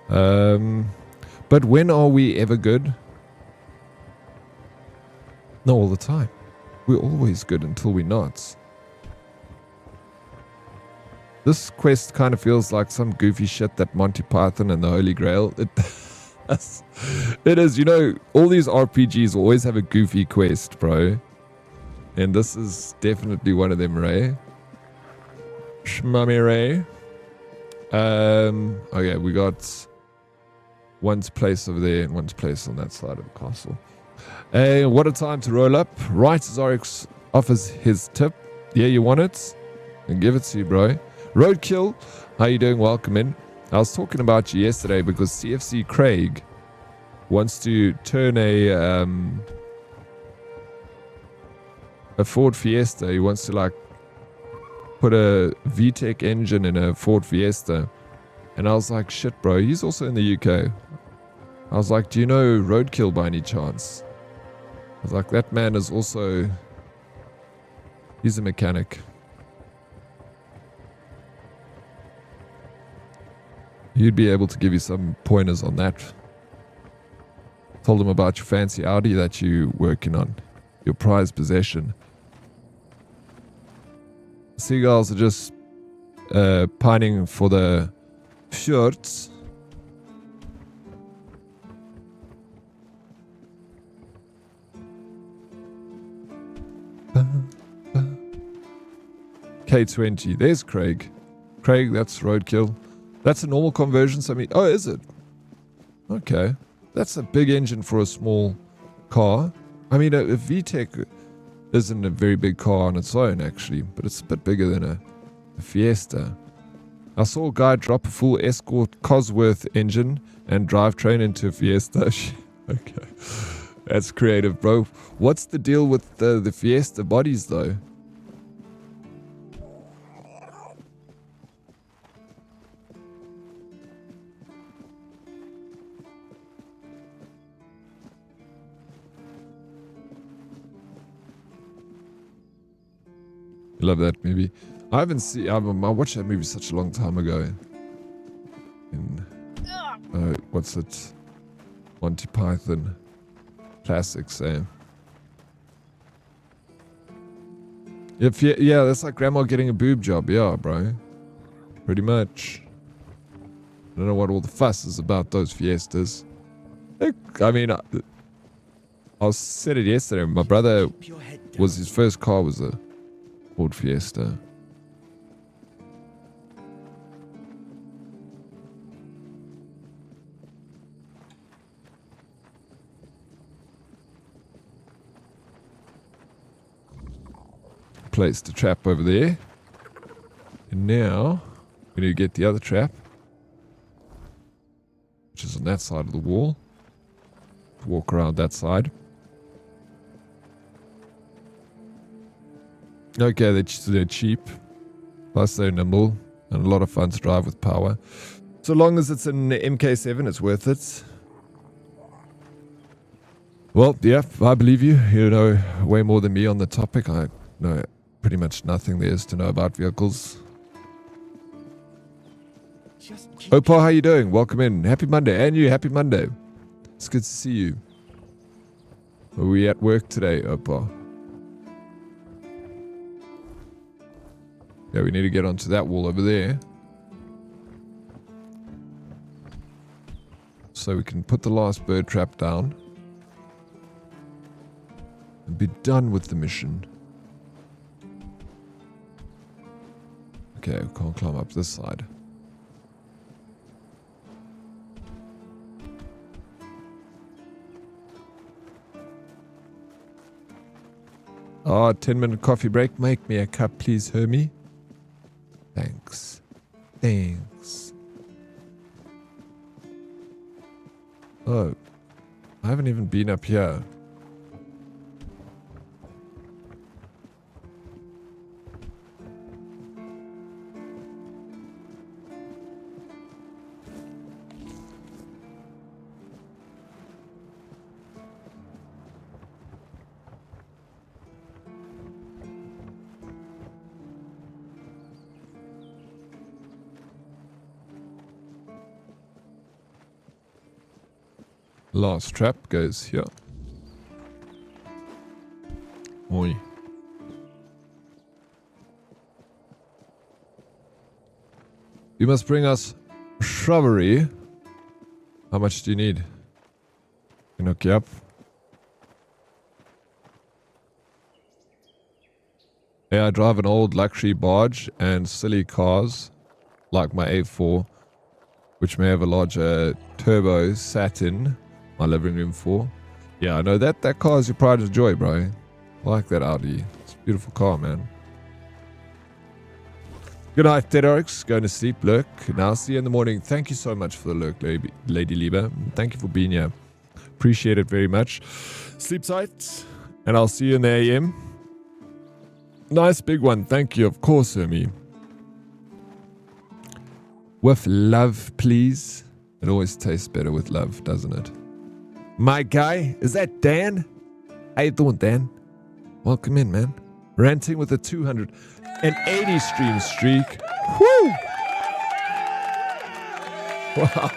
But when are we ever good? Not all the time. We're always good until we're not. This quest kind of feels like some goofy shit that Monty Python and the Holy Grail. It is, you know, all these RPGs always have a goofy quest, bro. And this is definitely one of them, Ray. Shmummy Ray. Okay, we got one's place over there and one's place on that side of the castle. What a time to roll up. Right as Oryx offers his tip. Yeah, you want it? And give it to you, bro. Roadkill, how you doing? Welcome in. I was talking about you yesterday because CFC Craig wants to turn a Ford Fiesta. He wants to like put a VTEC engine in a Ford Fiesta. And I was like, shit, bro, he's also in the UK. I was like, do you know Roadkill by any chance? I was like, that man is also, he's a mechanic. He'd be able to give you some pointers on that. Told him about your fancy Audi that you're working on. Your prized possession. Seagulls are just pining for the fjords. K20. There's Craig. Craig, that's roadkill. That's a normal conversion. So I mean, oh, is it? Okay. That's a big engine for a small car. I mean, a VTEC isn't a very big car on its own, actually, but it's a bit bigger than a Fiesta. I saw a guy drop a full Escort Cosworth engine and drivetrain into a Fiesta. Okay. That's creative, bro. What's the deal with the Fiesta bodies, though? Love that movie. I haven't seen. I watched that movie such a long time ago. In what's it? Monty Python classics. Yeah, that's like grandma getting a boob job. Yeah, bro. Pretty much. I don't know what all the fuss is about those Fiestas. I mean, I said it yesterday. My brother was his first car was a Ford Fiesta. Placed a trap over there. And now we need to get the other trap, which is on that side of the wall. Walk around that side. Okay, they're cheap, plus they're nimble, and a lot of fun to drive with power. So long as it's an MK7, it's worth it. Well, yeah, I believe you. You know way more than me on the topic. I know pretty much nothing there is to know about vehicles. Opa, how you doing? Welcome in. Happy Monday. And you, happy Monday. It's good to see you. Are we at work today, Opa? Yeah, we need to get onto that wall over there. So we can put the last bird trap down. And be done with the mission. Okay, we can't climb up this side. Oh, 10-minute coffee break. Make me a cup, please, Hermie. Thanks. Thanks. Oh, I haven't even been up here. Last trap goes here. Oi. You must bring us shrubbery. How much do you need? Can hook you up. Yeah, I drive an old luxury barge and silly cars like my A4, which may have a larger turbo sat in my living room for. Yeah, I know that car is your pride and joy, bro. I like that Audi. It's a beautiful car, man. Good night, Dead Oryx. Going to sleep, lurk. And I'll see you in the morning. Thank you so much for the lurk, Lady Lieber. Thank you for being here. Appreciate it very much. Sleep tight, and I'll see you in the AM. Nice big one. Thank you, of course, Hermie. With love, please. It always tastes better with love, doesn't it? My guy, is that Dan? How you doing, Dan? Welcome in, man. Ranting with a 280 stream streak. Woo! Wow.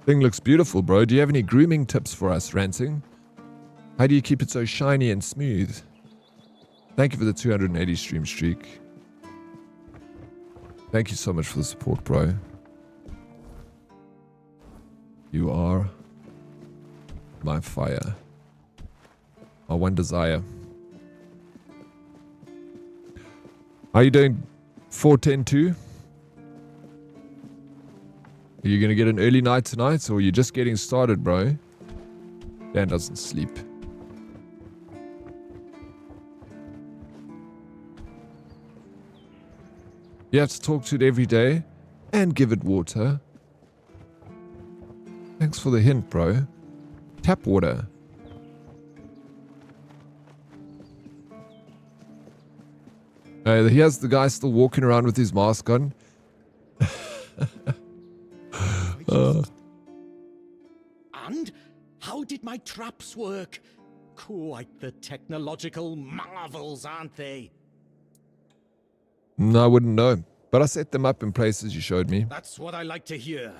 Thing looks beautiful, bro. Do you have any grooming tips for us, Ranting? How do you keep it so shiny and smooth? Thank you for the 280 stream streak. Thank you so much for the support, bro. You are my fire. My one desire. How you doing, 4102? Are you going to get an early night tonight, or are you just getting started, bro? Dan doesn't sleep. You have to talk to it every day and give it water. Thanks for the hint, bro. Tap water. Here's the guy still walking around with his mask on. And how did my traps work? Quite the technological marvels, aren't they? I wouldn't know. But I set them up in places you showed me. That's what I like to hear.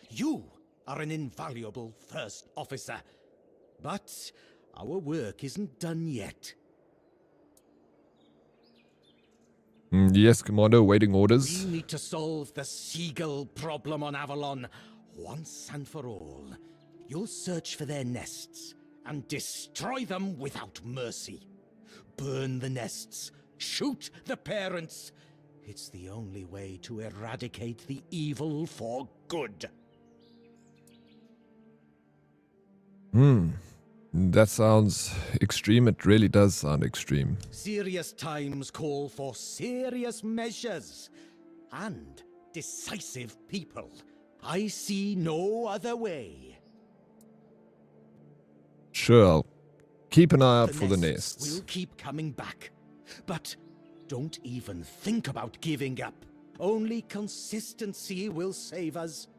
You are an invaluable first officer. But our work isn't done yet. Yes, Commander, awaiting orders. We need to solve the seagull problem on Avalon once and for all. You'll search for their nests and destroy them without mercy. Burn the nests, shoot the parents. It's the only way to eradicate the evil for good. That sounds extreme. It really does sound extreme. Serious times call for serious measures and decisive people. I see no other way. Sure, I'll keep an eye out for the nests. We'll keep coming back. But don't even think about giving up. Only consistency will save us.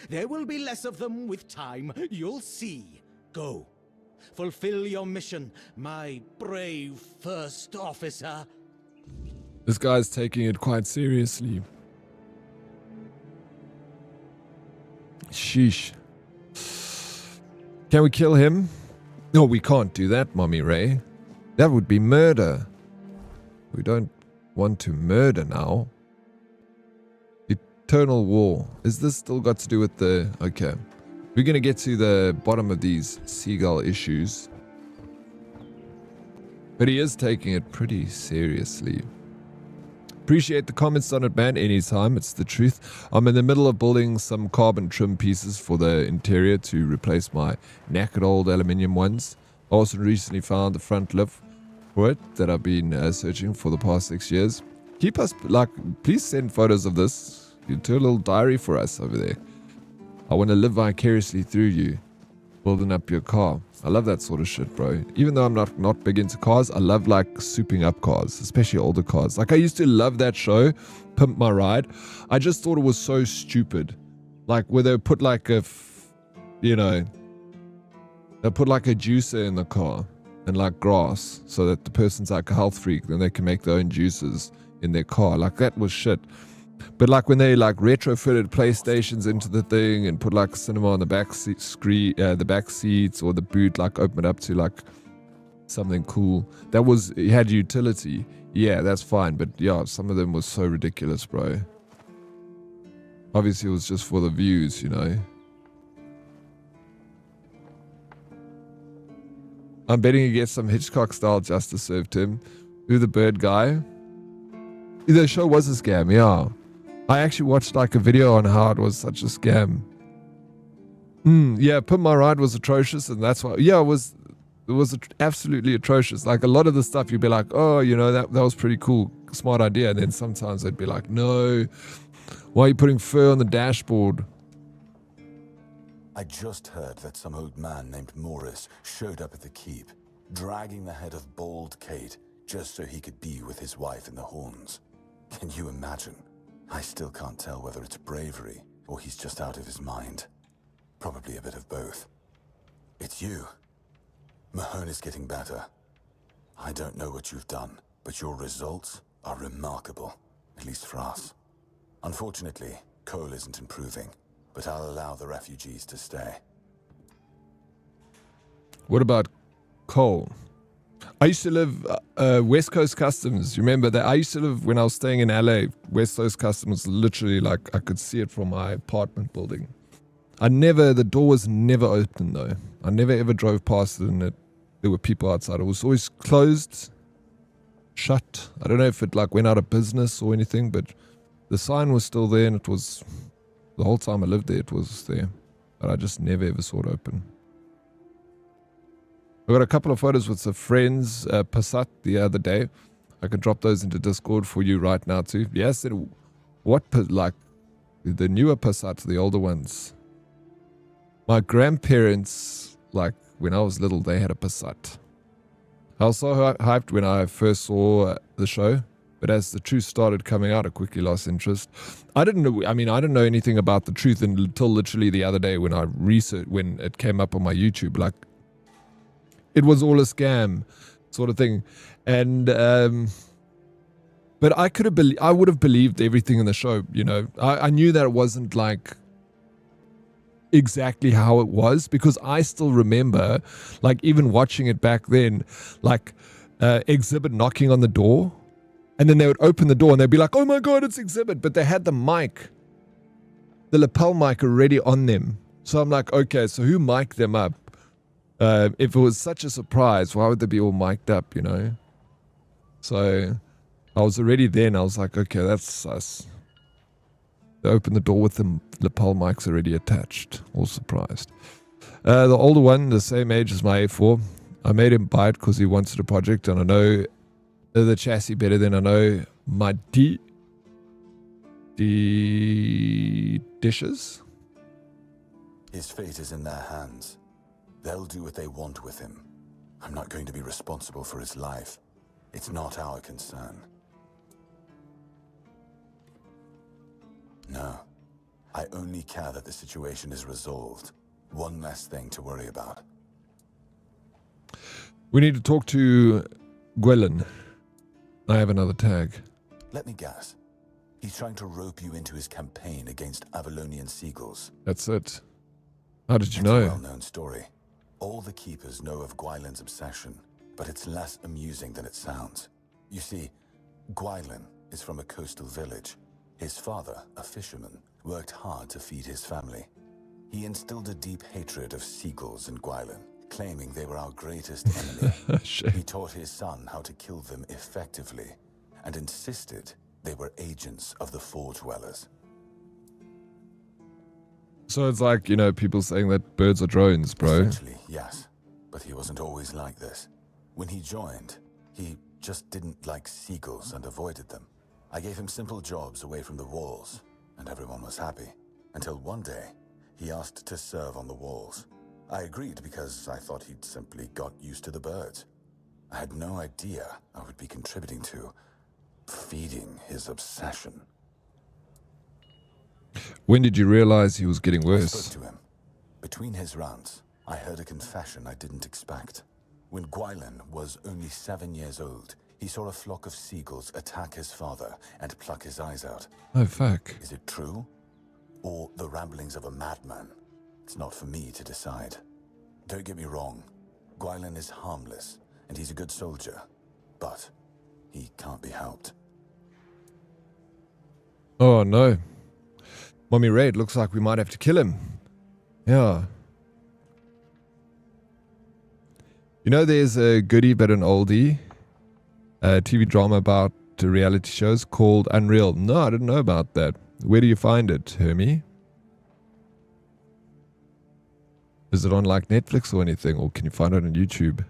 There will be less of them with time. You'll see. Go. Fulfill your mission, my brave first officer. This guy's taking it quite seriously. Sheesh. Can we kill him? No, we can't do that, Mommy Ray. That would be murder. We don't want to murder now. Eternal War. Is this still got to do with the... Okay. We're going to get to the bottom of these seagull issues. But he is taking it pretty seriously. Appreciate the comments on it, man. Anytime. It's the truth. I'm in the middle of building some carbon trim pieces for the interior to replace my knackered old aluminium ones. I also recently found the front lip for it that I've been searching for the past 6 years. Keep us, please send photos of this. You do a little diary for us over there. I want to live vicariously through you, building up your car. I love that sort of shit, bro. Even though I'm not big into cars, I love like souping up cars, especially older cars. Like I used to love that show, Pimp My Ride. I just thought it was so stupid. Like where they put like a, they put like a juicer in the car and like grass so that the person's like a health freak, then they can make their own juices in their car. Like that was shit. But like when they like retrofitted PlayStations into the thing and put like cinema on the back screen, the back seats or the boot, like open it up to like something cool. That was, it had utility. Yeah, that's fine. But yeah, some of them was so ridiculous, bro. Obviously it was just for the views, I'm betting he gets some Hitchcock style justice served to him. Who the bird guy? The show was a scam, yeah. I actually watched like a video on how it was such a scam. Yeah, Pimp My Ride was atrocious, and that's why. Yeah, it was absolutely atrocious. Like a lot of the stuff, you'd be like, oh, that was pretty cool, smart idea. And then sometimes they'd be like, no, why are you putting fur on the dashboard? I just heard that some old man named Morris showed up at the keep, dragging the head of bald Kate just so he could be with his wife in the horns. Can you imagine? I still can't tell whether it's bravery or he's just out of his mind. Probably a bit of both. It's you. Mahone is getting better. I don't know what you've done, but your results are remarkable, at least for us. Unfortunately, Cole isn't improving, but I'll allow the refugees to stay. What about Cole? I used to live West Coast Customs. You remember that? I used to live when I was staying in LA. West Coast Customs, literally, like I could see it from my apartment building. The door was never open though. I never ever drove past it and there were people outside. It was always closed, shut. I don't know if it like went out of business or anything, but the sign was still there and it was, the whole time I lived there, it was there. But I just never ever saw it open. I got a couple of photos with some friends, Passat the other day. I can drop those into Discord for you right now too. Yes, like the newer Passat, the older ones. My grandparents, like when I was little, they had a Passat. I was so hyped when I first saw the show, but as the truth started coming out, I quickly lost interest. I didn't know anything about the truth until literally the other day when when it came up on my YouTube. Like, it was all a scam, sort of thing, and but I would have believed everything in the show. You know, I knew that it wasn't like exactly how it was because I still remember, like even watching it back then, like Exhibit knocking on the door, and then they would open the door and they'd be like, "Oh my God, it's Exhibit!" But they had the mic, the lapel mic already on them. So I'm like, okay, so who mic'd them up? If it was such a surprise, why would they be all mic'd up, you know? So I was already then, I was like, okay, that's sus. They opened the door with the lapel mics already attached. All surprised. The older one, the same age as my A4. I made him buy it because he wanted a project, and I know the chassis better than I know my dishes. His fate is in their hands. They'll do what they want with him. I'm not going to be responsible for his life. It's not our concern. No. I only care that the situation is resolved. One less thing to worry about. We need to talk to Gwelin. I have another tag. Let me guess. He's trying to rope you into his campaign against Avalonian seagulls. That's it. How did you It's know? a well-known story. All the keepers know of Gwailin's obsession, but it's less amusing than it sounds. You see, Gwylin is from a coastal village. His father, a fisherman, worked hard to feed his family. He instilled a deep hatred of seagulls in Gwylin, claiming they were our greatest enemy. He taught his son how to kill them effectively, and insisted they were agents of the Four Dwellers. So it's like, you know, people saying that birds are drones, bro. Essentially, yes. But he wasn't always like this. When he joined, he just didn't like seagulls and avoided them. I gave him simple jobs away from the walls, and everyone was happy. Until one day, he asked to serve on the walls. I agreed because I thought he'd simply got used to the birds. I had no idea I would be contributing to feeding his obsession. When did you realize he was getting worse? I spoke to him. Between his rants, I heard a confession I didn't expect. When Gwylin was only 7 years old, he saw a flock of seagulls attack his father and pluck his eyes out. Oh, fuck. Is it true? Or the ramblings of a madman? It's not for me to decide. Don't get me wrong. Gwylin is harmless, and he's a good soldier. But he can't be helped. Oh, no. Mommy Raid, looks like we might have to kill him. Yeah. You know, there's a goodie but an oldie TV drama about reality shows called Unreal. No, I didn't know about that. Where do you find it, Hermie? Is it on like Netflix or anything, or can you find it on YouTube?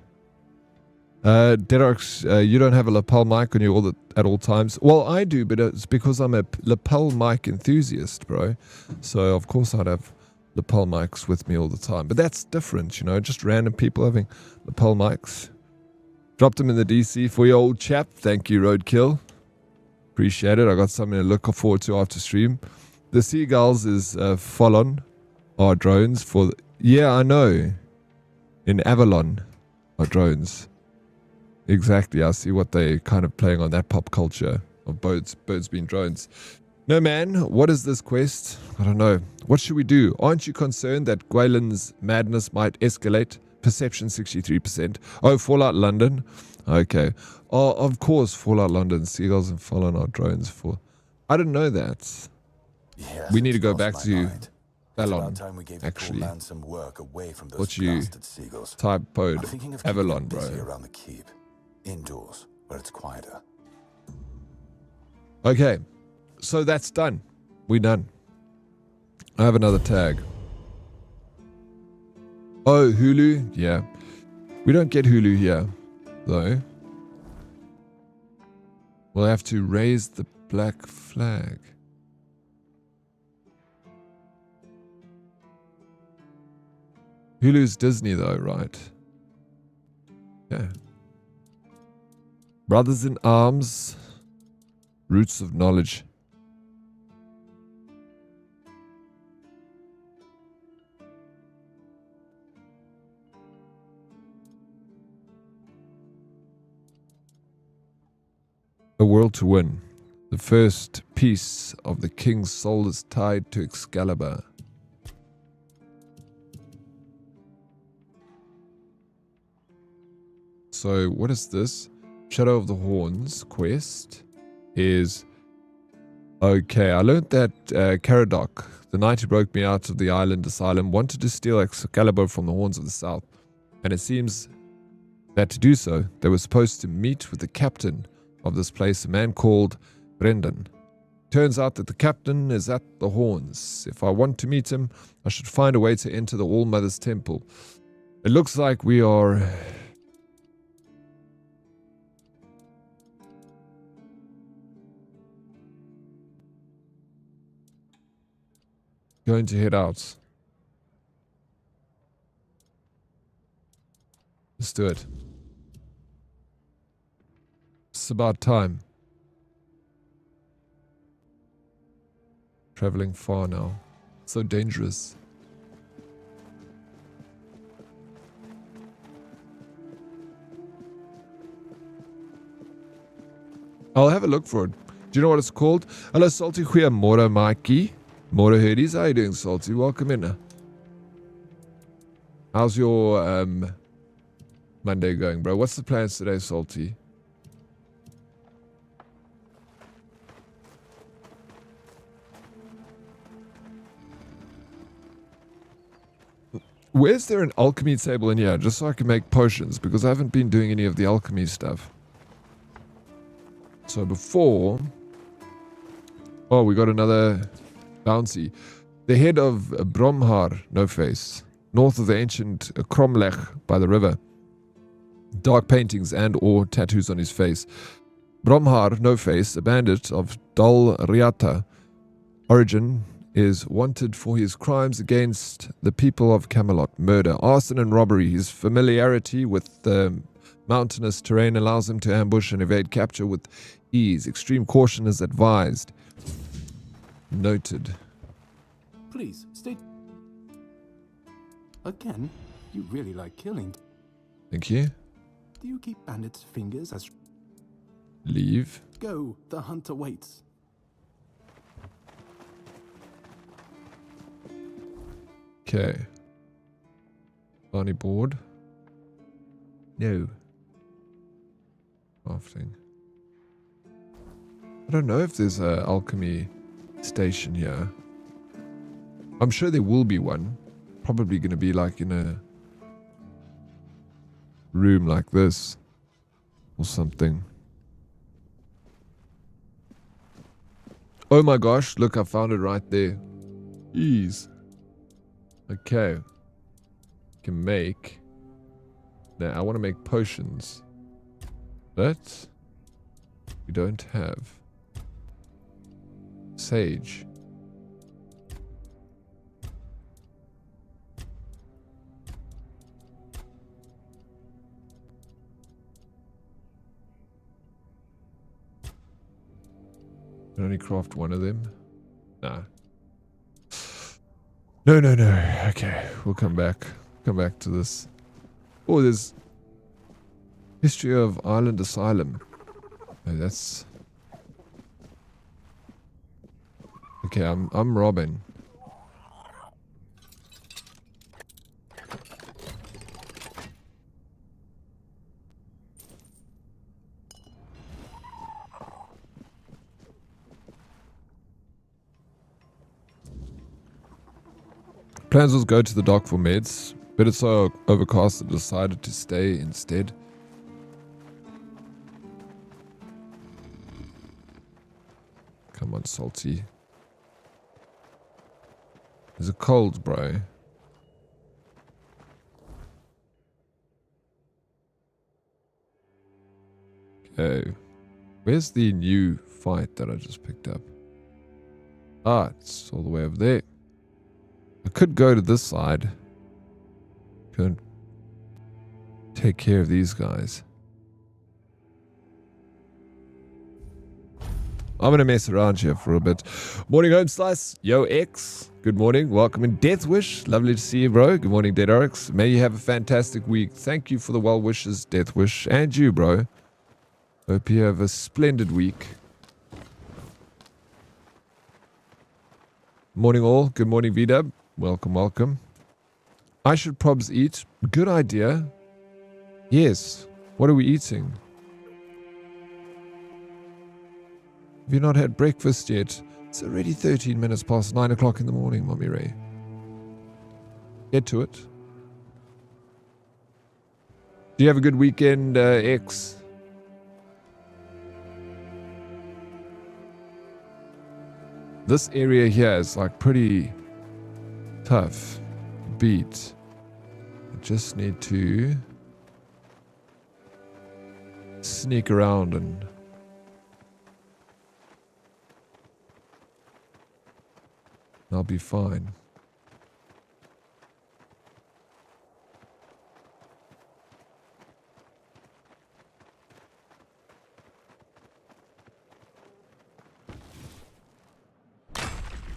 Derox, you don't have a lapel mic on you at all times. Well, I do, but it's because I'm a lapel mic enthusiast, bro. So, of course, I'd have lapel mics with me all the time. But that's different, you know, just random people having lapel mics. Dropped them in the DC for your old chap. Thank you, Roadkill. Appreciate it. I got something to look forward to after stream. The seagulls is Fallon, are drones for... Yeah, I know. In Avalon are drones. Exactly, I see what they kind of playing on that pop culture of birds being drones. No, man, what is this quest? I don't know. What should we do? Aren't you concerned that Gwylin's madness might escalate? Perception 63%. Oh, Fallout London. Okay. Oh, of course, Fallout London. Seagulls and Fallout are drones for... I didn't know that. Yes, We need to it's go crossed back my to mind. It's Avalon, about time we gave actually. the poor man some work away from those What you blasted seagulls. I'm typoed thinking of keeping Avalon, them busy bro. around the keep, indoors, where it's quieter. Okay, so that's done. We done. I have another tag. Oh, Hulu? Yeah. We don't get Hulu here, though. We'll have to raise the black flag. Hulu's Disney, though, right? Yeah. Brothers in Arms. Roots of Knowledge. A World to Win. The first piece of the king's soul is tied to Excalibur. So, what is this? Shadow of the Horns quest is... Okay, I learned that Caradoc, the knight who broke me out of the island asylum, wanted to steal Excalibur from the Horns of the South. And it seems that to do so, they were supposed to meet with the captain of this place, a man called Brendan. Turns out that the captain is at the Horns. If I want to meet him, I should find a way to enter the All-Mother's Temple. It looks like we are... going to head out. Let's do it. It's about time. Traveling far now. So dangerous. I'll have a look for it. Do you know what it's called? Hello, Salty Mora Mikey. Mora Hoodies, how you doing, Salty? Welcome in. How's your Monday going, bro? What's the plans today, Salty? Where's there an alchemy table in here? Just so I can make potions, because I haven't been doing any of the alchemy stuff. So before... Oh, we got another bouncy. The head of Bromhar, no face. North of the ancient Cromlech by the river. Dark paintings and or tattoos on his face. Bromhar, no face, a bandit of Dol Riata. Origin is wanted for his crimes against the people of Camelot. Murder, arson and robbery. His familiarity with the mountainous terrain allows him to ambush and evade capture with ease. Extreme caution is advised. Noted. Please, stay. Again, you really like killing. Thank you. Do you keep bandits' fingers as... Leave. Go, the hunter waits. Okay. Barney board. No. Crafting. I don't know if there's a alchemy station here. I'm sure there will be one. Probably going to be like in a room like this or something. Oh my gosh, look, I found it right there. Ease. Okay. Can make. Now, I want to make potions. But we don't have sage. Can only craft one of them? Nah. No. Okay, we'll come back. Come back to this. Oh, there's History of Island Asylum. Oh, that's... Okay, I'm Robin. Plans was go to the dock for meds, but it's so overcast I decided to stay instead. Come on, Salty. Is it cold, bro? Okay. Where's the new fight that I just picked up? Ah, it's all the way over there. I could go to this side. Could take care of these guys. I'm going to mess around here for a bit. Morning, Home Slice. Yo, X. Good morning. Welcome in. Death Wish. Lovely to see you, bro. Good morning, Dead Oryx. May you have a fantastic week. Thank you for the well wishes, Death Wish. And you, bro. Hope you have a splendid week. Morning, all. Good morning, VW. Welcome, welcome. I should probs eat. Good idea. Yes. What are we eating? Have you not had breakfast yet? It's already 13 minutes past 9 o'clock in the morning, Mommy Ray. Get to it. Do you have a good weekend, X? This area here is like pretty tough beat. I just need to sneak around and I'll be fine.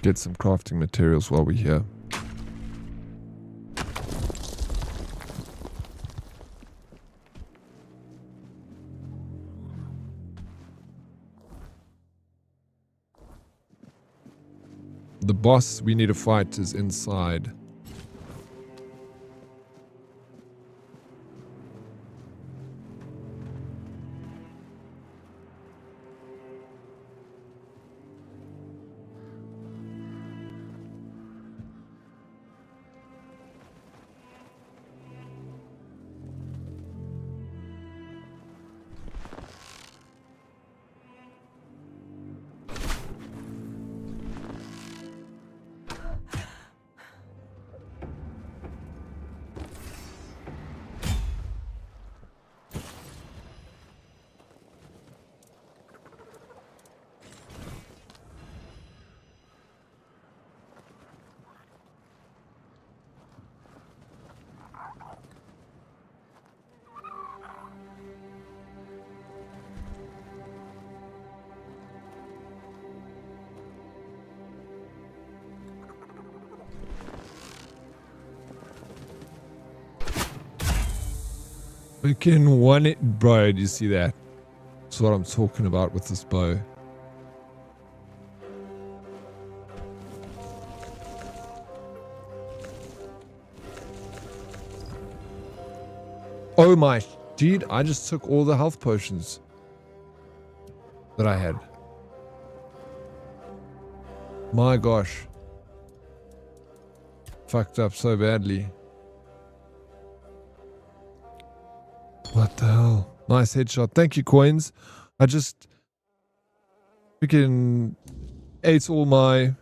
Get some crafting materials while we're here. The boss we need to fight is inside. We can one it, bro. Do you see that? That's what I'm talking about with this bow. Oh my, dude, I just took all the health potions that I had. My gosh. Fucked up so badly. What the hell? Nice headshot. Thank you, coins. I just freaking ate all my...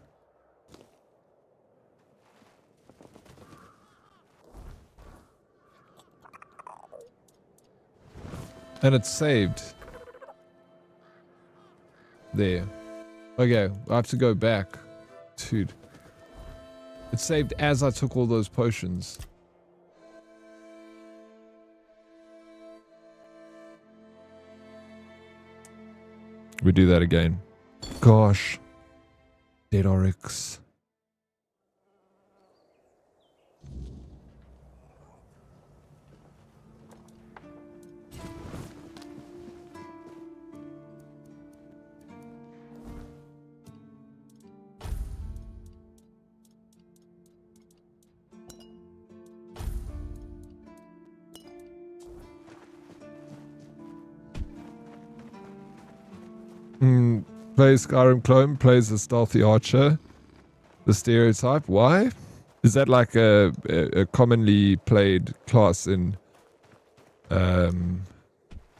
And it's saved. There. Okay, I have to go back. Dude. It saved as I took all those potions. We do that again. Gosh. Dead Oryx. Plays Skyrim clone, plays a stealthy archer. The stereotype. Why? Is that like a commonly played class in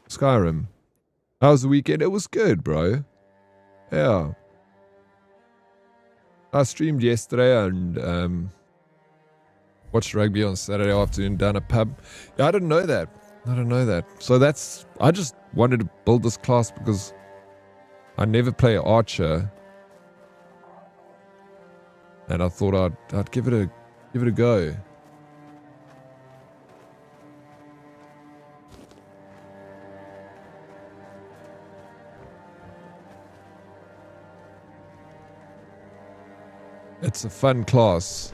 Skyrim? How was the weekend? It was good, bro. Yeah. I streamed yesterday and watched rugby on Saturday afternoon down a pub. Yeah, I didn't know that. So I just wanted to build this class because I never play Archer. And I thought I'd give it a go. It's a fun class.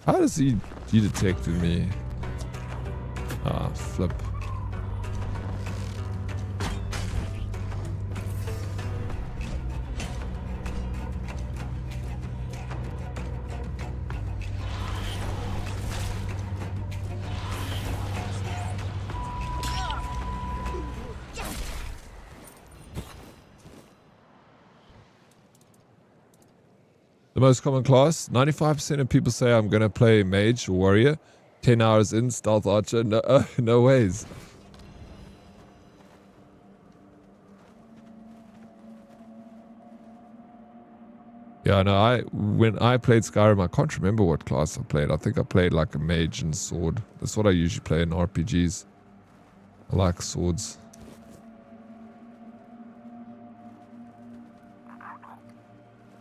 How does he detected me? Ah, flip. The most common class, 95% of people say I'm going to play mage or warrior. 10 hours in, stealth archer. No, no ways. Yeah, no, when I played Skyrim, I can't remember what class I played. I think I played like a mage and sword. That's what I usually play in RPGs. I like swords.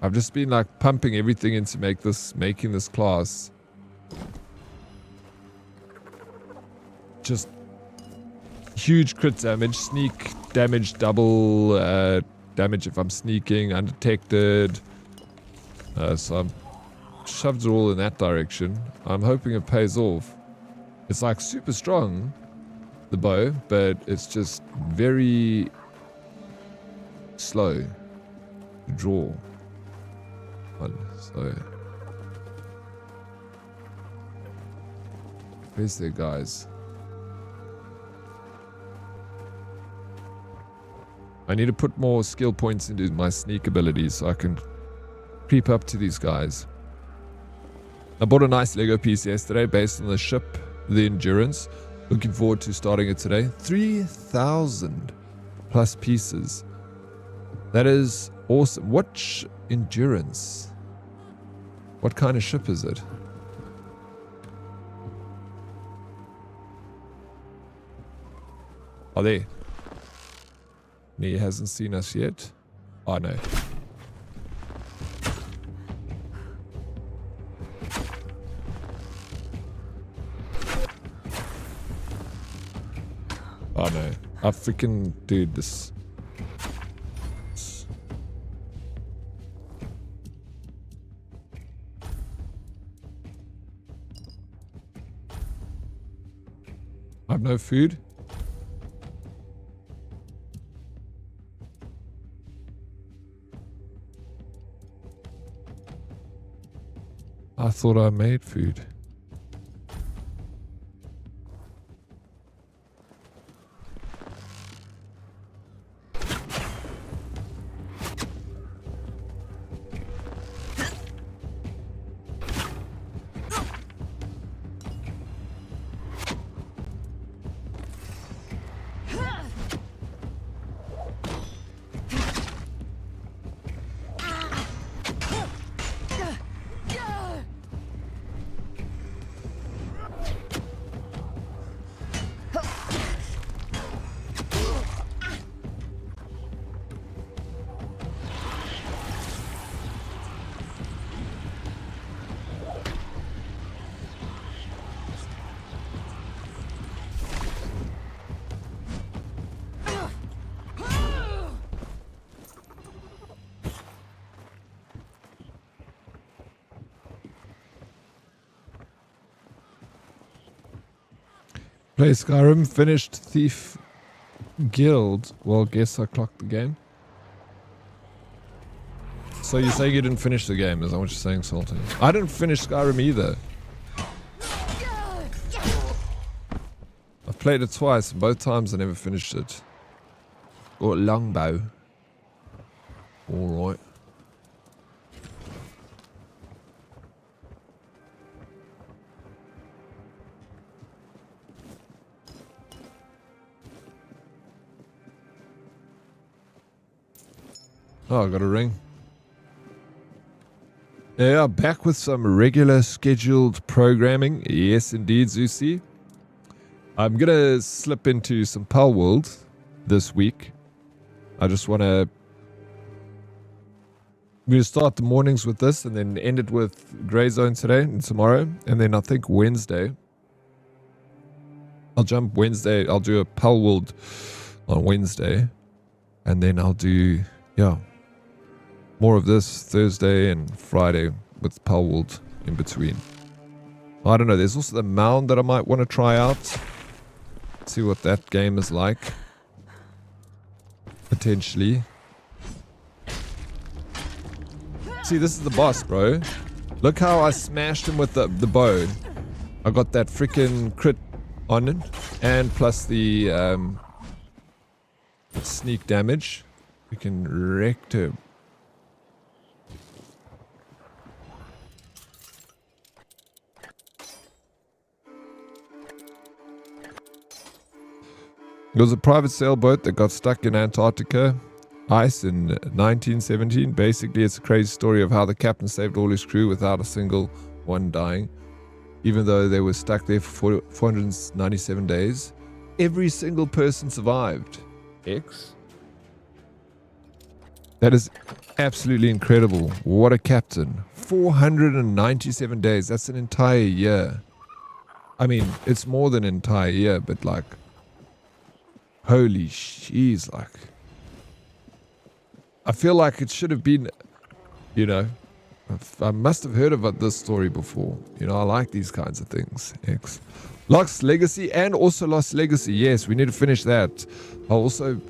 I've just been like pumping everything into making this class. Just huge crit damage, sneak damage, double damage if I'm sneaking, undetected. So I'm shoved it all in that direction. I'm hoping it pays off. It's like super strong, the bow, but it's just very slow to draw. So where's there, guys? I need to put more skill points into my sneak abilities so I can creep up to these guys. I bought a nice Lego piece yesterday based on the ship, the Endurance. Looking forward to starting it today. 3,000 plus pieces. That is awesome. What Endurance? What kind of ship is it? Are they? He hasn't seen us yet. Oh no. Oh no. I freaking dude this. I have no food. I thought I made food. Play Skyrim, finished Thief Guild. Well, guess I clocked the game. So you say you didn't finish the game, is that what you're saying, Salty? I didn't finish Skyrim either. I've played it twice, and both times I never finished it. Or longbow. Alright. Oh, I got a ring. Yeah, back with some regular scheduled programming. Yes, indeed, Zusi. I'm going to slip into some Pal World this week. I just want to... I'm going to start the mornings with this and then end it with Grey Zone today and tomorrow. And then I think Wednesday. I'll jump Wednesday. I'll do a Pal World on Wednesday. And then I'll do, yeah, more of this Thursday and Friday with Pal World in between. I don't know. There's also the Mound that I might want to try out. See what that game is like. Potentially. See, this is the boss, bro. Look how I smashed him with the bow. I got that freaking crit on it. And plus the sneak damage. We can wreck him. It was a private sailboat that got stuck in Antarctica ice in 1917. Basically, it's a crazy story of how the captain saved all his crew without a single one dying. Even though they were stuck there for 497 days. Every single person survived. X. That is absolutely incredible. What a captain. 497 days. That's an entire year. I mean, it's more than an entire year, but like... Holy jeez, like... I feel like it should have been, you know... I must have heard about this story before. You know, I like these kinds of things. X. Lost Legacy and also Lost Legacy. Yes, we need to finish that. I'll also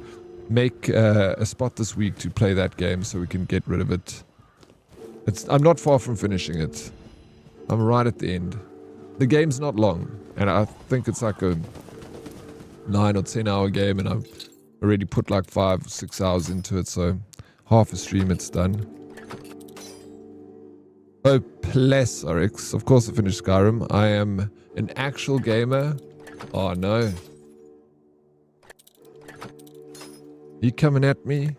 make a spot this week to play that game so we can get rid of it. I'm not far from finishing it. I'm right at the end. The game's not long. And I think it's like a 9 or 10 hour game, and I've already put like 5 or 6 hours into it, so half a stream it's done. Oh, bless Oryx. Of course I finished Skyrim. I am an actual gamer. Oh no. You coming at me?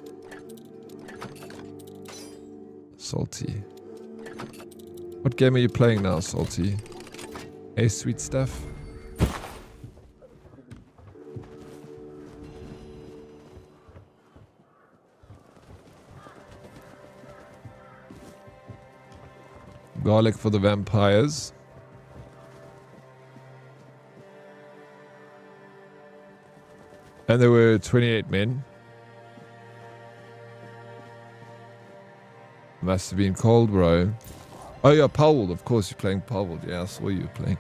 Salty. What game are you playing now, Salty? Hey, sweet stuff. Garlic for the vampires. And there were 28 men. Must have been cold, bro. Oh yeah, Pal World. Of course you're playing Pal World. Yeah, I saw you playing.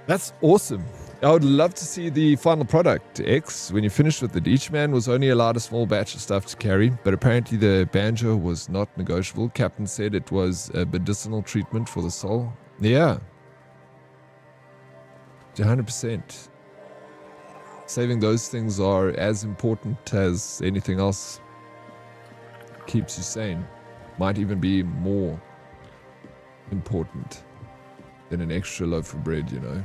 That's awesome. I would love to see the final product, X. When you finished with it, each man was only allowed a small batch of stuff to carry, but apparently the banjo was not negotiable. Captain said it was a medicinal treatment for the soul. Yeah. 100%. Saving those things are as important as anything else. Keeps you sane. Might even be more important than an extra loaf of bread, you know.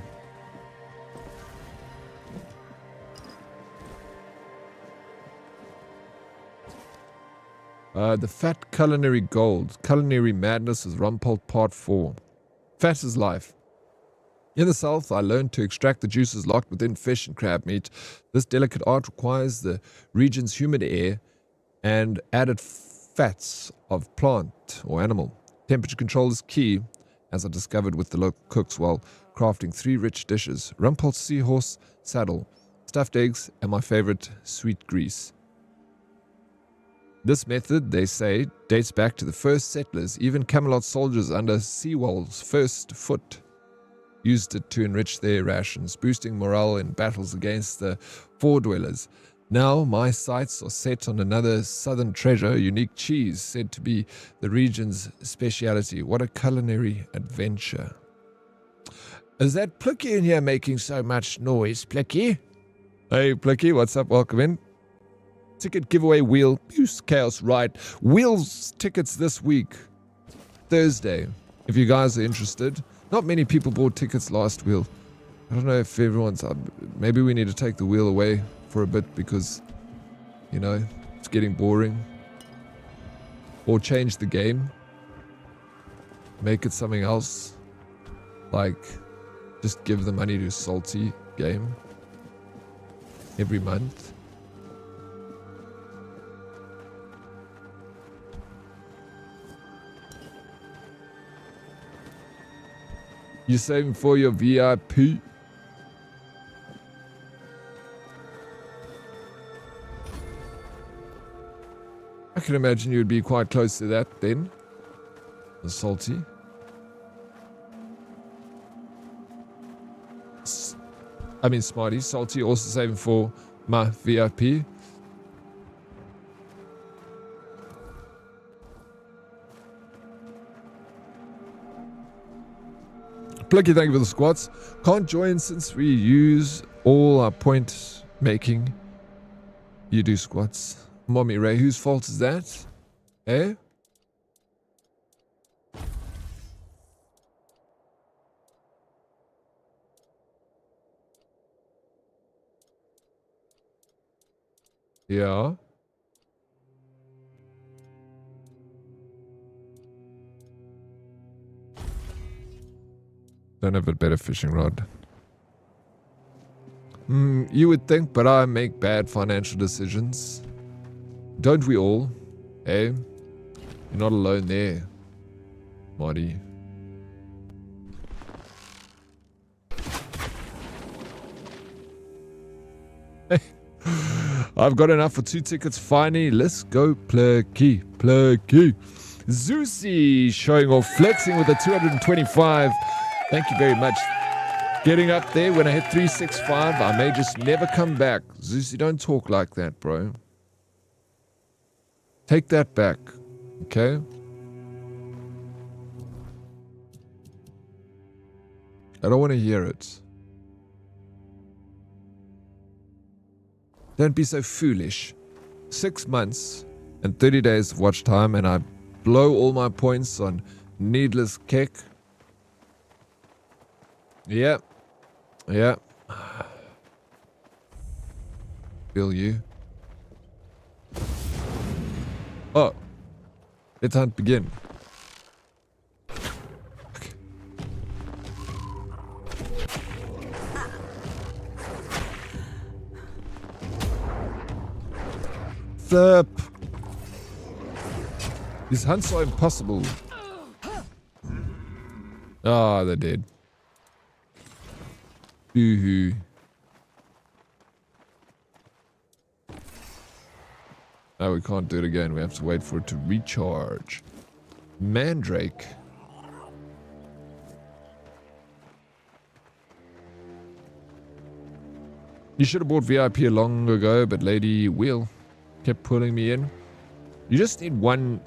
The Fat Culinary Gold. Culinary Madness is Rumpelt Part 4. Fat is life. In the south, I learned to extract the juices locked within fish and crab meat. This delicate art requires the region's humid air and added fats of plant or animal. Temperature control is key, as I discovered with the local cooks while crafting 3 rich dishes. Rumpelt seahorse saddle, stuffed eggs, and my favorite, sweet grease. This method, they say, dates back to the first settlers. Even Camelot soldiers under Seawall's first foot used it to enrich their rations, boosting morale in battles against the Four-dwellers. Now my sights are set on another southern treasure, unique cheese, said to be the region's speciality. What a culinary adventure. Is that Plicky in here making so much noise, Plicky? Hey, Plicky, what's up? Welcome in. Ticket giveaway wheel. Use Chaos Ride. Wheels tickets this week. Thursday. If you guys are interested. Not many people bought tickets last wheel. I don't know if everyone's... maybe we need to take the wheel away for a bit because, you know, It's getting boring. Or change the game. Make it something else. Like, just give the money to Salty game. Every month. You're saving for your VIP. I can imagine you'd be quite close to that then. The Salty. I mean Smarty. Salty also saving for my VIP. Plucky, thank you for the squats. Can't join since we use all our point making. You do squats. Mommy Ray, whose fault is that? Eh? Yeah. Don't have a better fishing rod. You would think, but I make bad financial decisions. Don't we all? Eh? You're not alone there, Marty. Hey, I've got enough for 2 tickets finally. Let's go, Plucky. Plucky. Zeusy showing off, flexing with a 225. Thank you very much. Getting up there when I hit 365, I may just never come back. Zeusy, don't talk like that, bro. Take that back, okay? I don't want to hear it. Don't be so foolish. 6 months and 30 days of watch time and I blow all my points on needless kick. Yep. Yep. Feel you. Oh. Let's hunt begin. Okay. Flip. These hunts are impossible. Ah, they're dead. Boo-hoo. No, we can't do it again. We have to wait for it to recharge. Mandrake. You should have bought VIP long ago, but Lady Wheel kept pulling me in. You just need one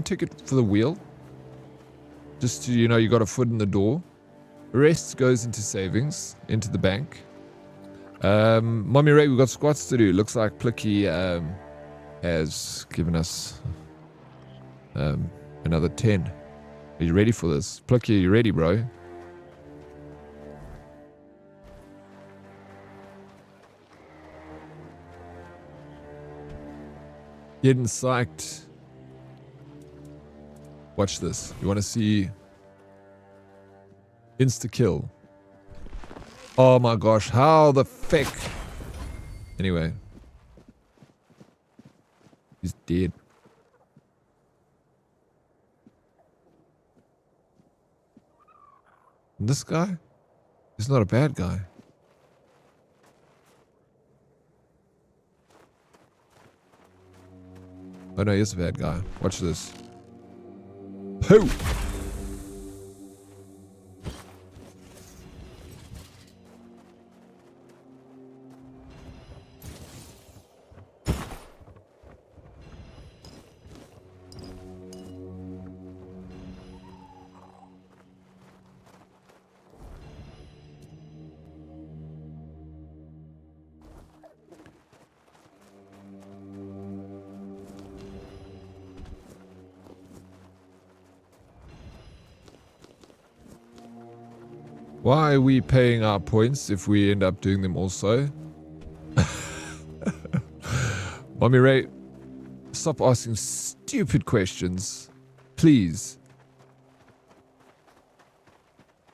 ticket for the wheel. Just to, you know, you got a foot in the door. The rest goes into savings, into the bank. Mommy Ray, we've got squats to do. Looks like Plicky has given us another 10. Are you ready for this? Plicky, are you ready, bro? Getting psyched. Watch this. You want to see insta kill? Oh my gosh, how the feck? Anyway, he's dead. And this guy, he's not a bad guy. Oh no, he is a bad guy. Watch this. Pooh! Why are we paying our points if we end up doing them also? Mommy Ray, stop asking stupid questions. Please.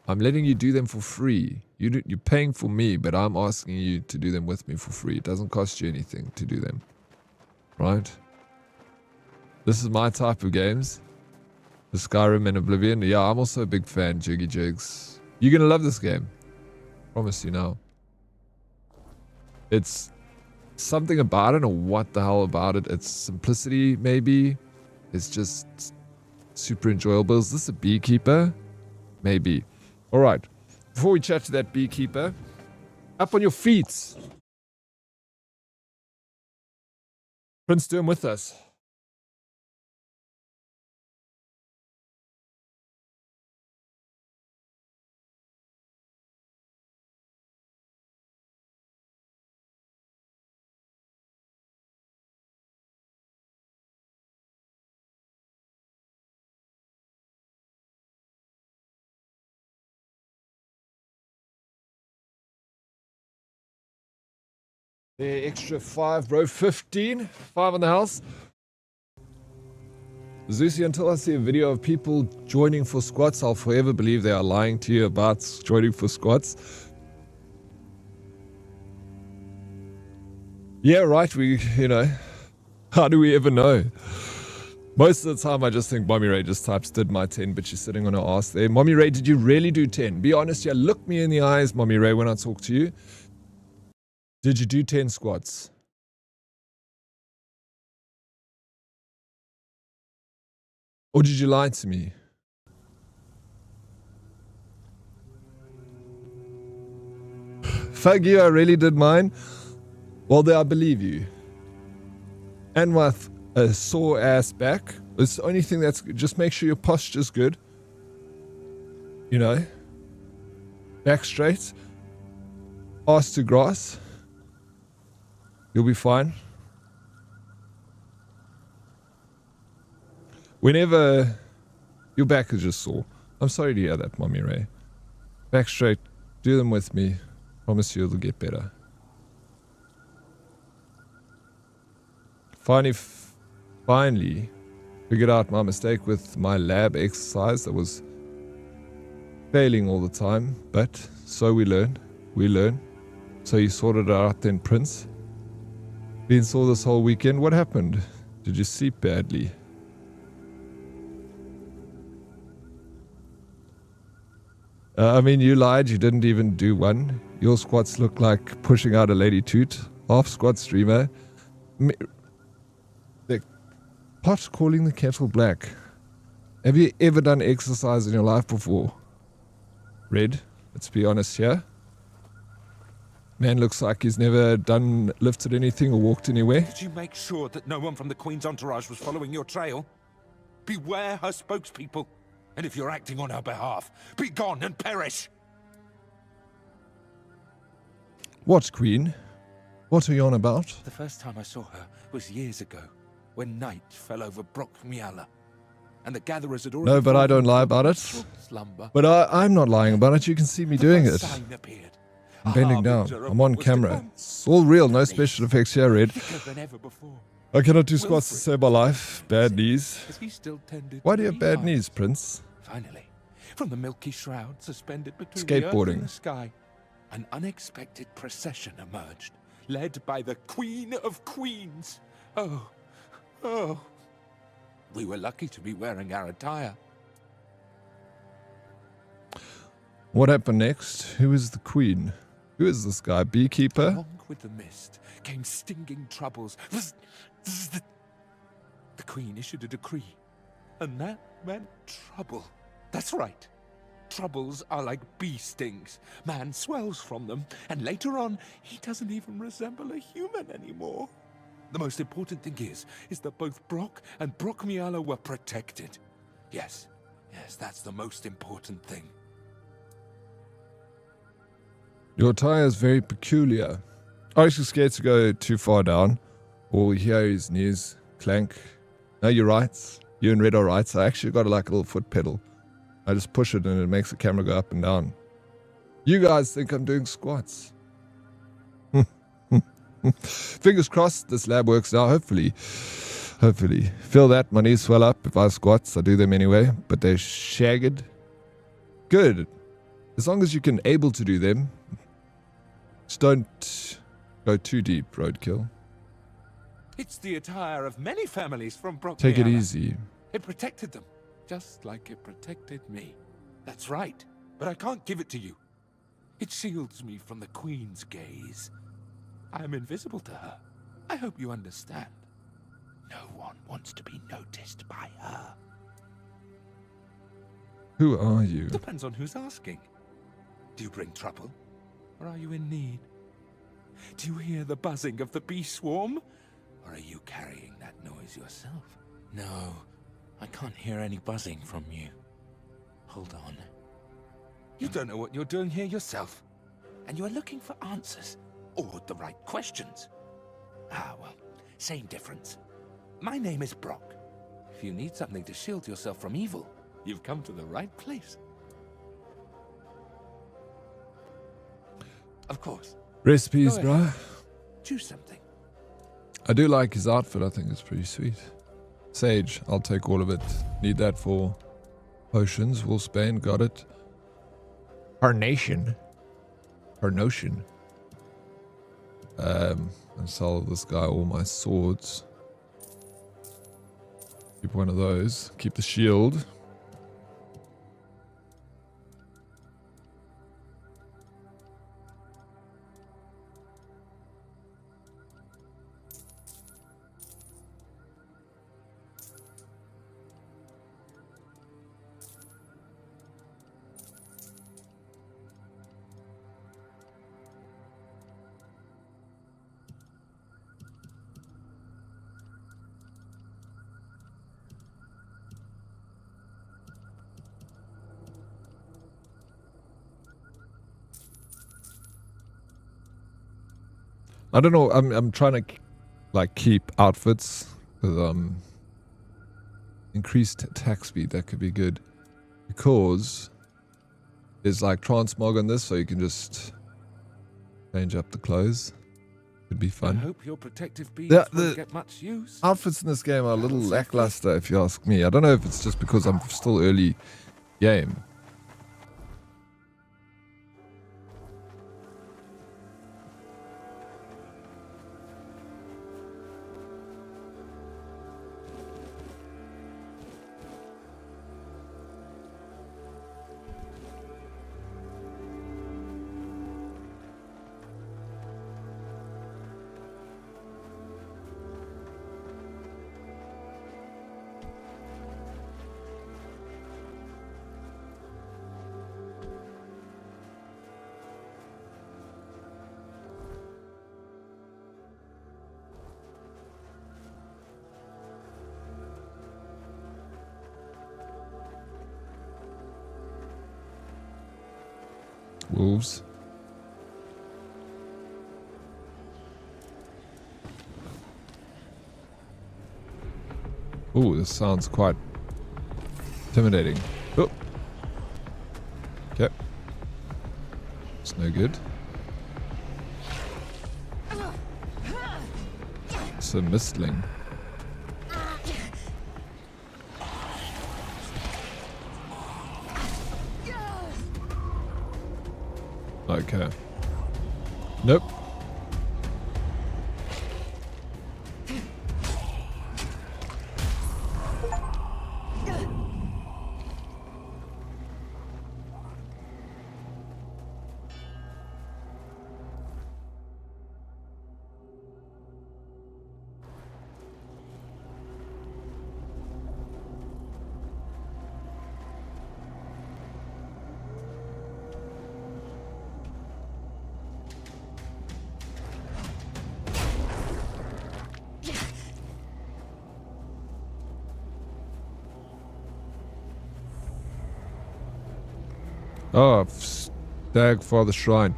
I'm letting you do them for free. You're paying for me, but I'm asking you to do them with me for free. It doesn't cost you anything to do them. Right? This is my type of games. The Skyrim and Oblivion. Yeah, I'm also a big fan, Jiggy Jigs. You're going to love this game. Promise you now. It's something about it. I don't know what the hell about it. It's simplicity, maybe. It's just super enjoyable. Is this a beekeeper? Maybe. All right. Before we chat to that beekeeper, up on your feet. Prince, do him with us. The extra 5, bro. 15. 5 on the house. Zeusy, until I see a video of people joining for squats, I'll forever believe they are lying to you about joining for squats. Yeah, right. How do we ever know? Most of the time, I just think Mommy Ray just types did my 10, but she's sitting on her ass there. Mommy Ray, did you really do 10? Be honest, yeah. Look me in the eyes, Mommy Ray, when I talk to you. Did you do 10 squats? Or did you lie to me? Fuck you, I really did mine. Well, then I believe you. And with a sore ass back, it's the only thing that's... Just make sure your posture's good. You know? Back straight. Ass to grass. You'll be fine. Whenever your back is just sore. I'm sorry to hear that, Mommy Ray. Back straight. Do them with me. Promise you it'll get better. Finally figured out my mistake with my lab exercise that was failing all the time. But so we learn. We learn. So you sorted it out then, Prince. Been sore this whole weekend. What happened? Did you sleep badly? I mean, you lied. You didn't even do one. Your squats look like pushing out a lady toot. Half squat streamer. The pot calling the kettle black. Have you ever done exercise in your life before? Red, let's be honest here. Man looks like he's never lifted anything or walked anywhere. Did you make sure that no one from the Queen's entourage was following your trail? Beware her spokespeople. And if you're acting on her behalf, be gone and perish! What, Queen? What are you on about? The first time I saw her was years ago, when night fell over Brockmiala, and the gatherers had already... No, but I don't lie about it. Slumber. But I'm not lying about it. You can see me doing it. Sign appeared. I'm bending down. I'm on camera. It's all real. No special effects here, Red. I cannot do squats to save my life. Bad knees. Why do you have bad knees, Prince? Finally, from the milky shroud suspended between Skateboarding. the earth and the sky, an unexpected procession emerged, led by the Queen of Queens. Oh. We were lucky to be wearing our attire. What happened next? Who is the Queen? Who is this guy? Beekeeper? Along with the mist came stinging troubles. The Queen issued a decree, and that meant trouble. That's right. Troubles are like bee stings. Man swells from them, and later on, he doesn't even resemble a human anymore. The most important thing is that both Brock and Brockmiala were protected. Yes, that's the most important thing. Your attire is very peculiar. Oryx is scared to go too far down. All you hear is knees clank. No, you're right. You and Red are right. I actually got like a little foot pedal. I just push it and it makes the camera go up and down. You guys think I'm doing squats. Fingers crossed this lab works now, hopefully. Hopefully. Feel that, my knees swell up if I squats. I do them anyway, but they're shagged. Good. As long as you can able to do them. Just don't go too deep, roadkill. It's the attire of many families from Brockmere. Take it easy. It protected them, just like it protected me. That's right, but I can't give it to you. It shields me from the Queen's gaze. I am invisible to her. I hope you understand. No one wants to be noticed by her. Who are you? Depends on who's asking. Do you bring trouble, or are you in need? Do you hear the buzzing of the bee swarm, or are you carrying that noise yourself? No, I can't hear any buzzing from you. Hold on. You don't know what you're doing here yourself, and you are looking for answers, or the right questions. Ah, well, same difference. My name is Brock. If you need something to shield yourself from evil, you've come to the right place. Of course. Recipes, Go bro. ahead. Choose something. I do like his outfit. I think it's pretty sweet. Sage, I'll take all of it. Need that for potions. Wolfsbane, got it. Carnation. Carnotion. And sell this guy all my swords. Keep one of those. Keep the shield. I don't know. I'm trying to like keep outfits with increased attack speed. That could be good because there's like transmog on this, so you can just change up the clothes. Could be fun. I hope your protective beads The won't get much use. outfits in this game are a little lackluster, if you ask me. I don't know if it's just because I'm still early game. Wolves. Ooh, this sounds quite intimidating. Oh. Okay. It's no good. It's a mistling. Okay. Nope. Oh, stag for the shrine.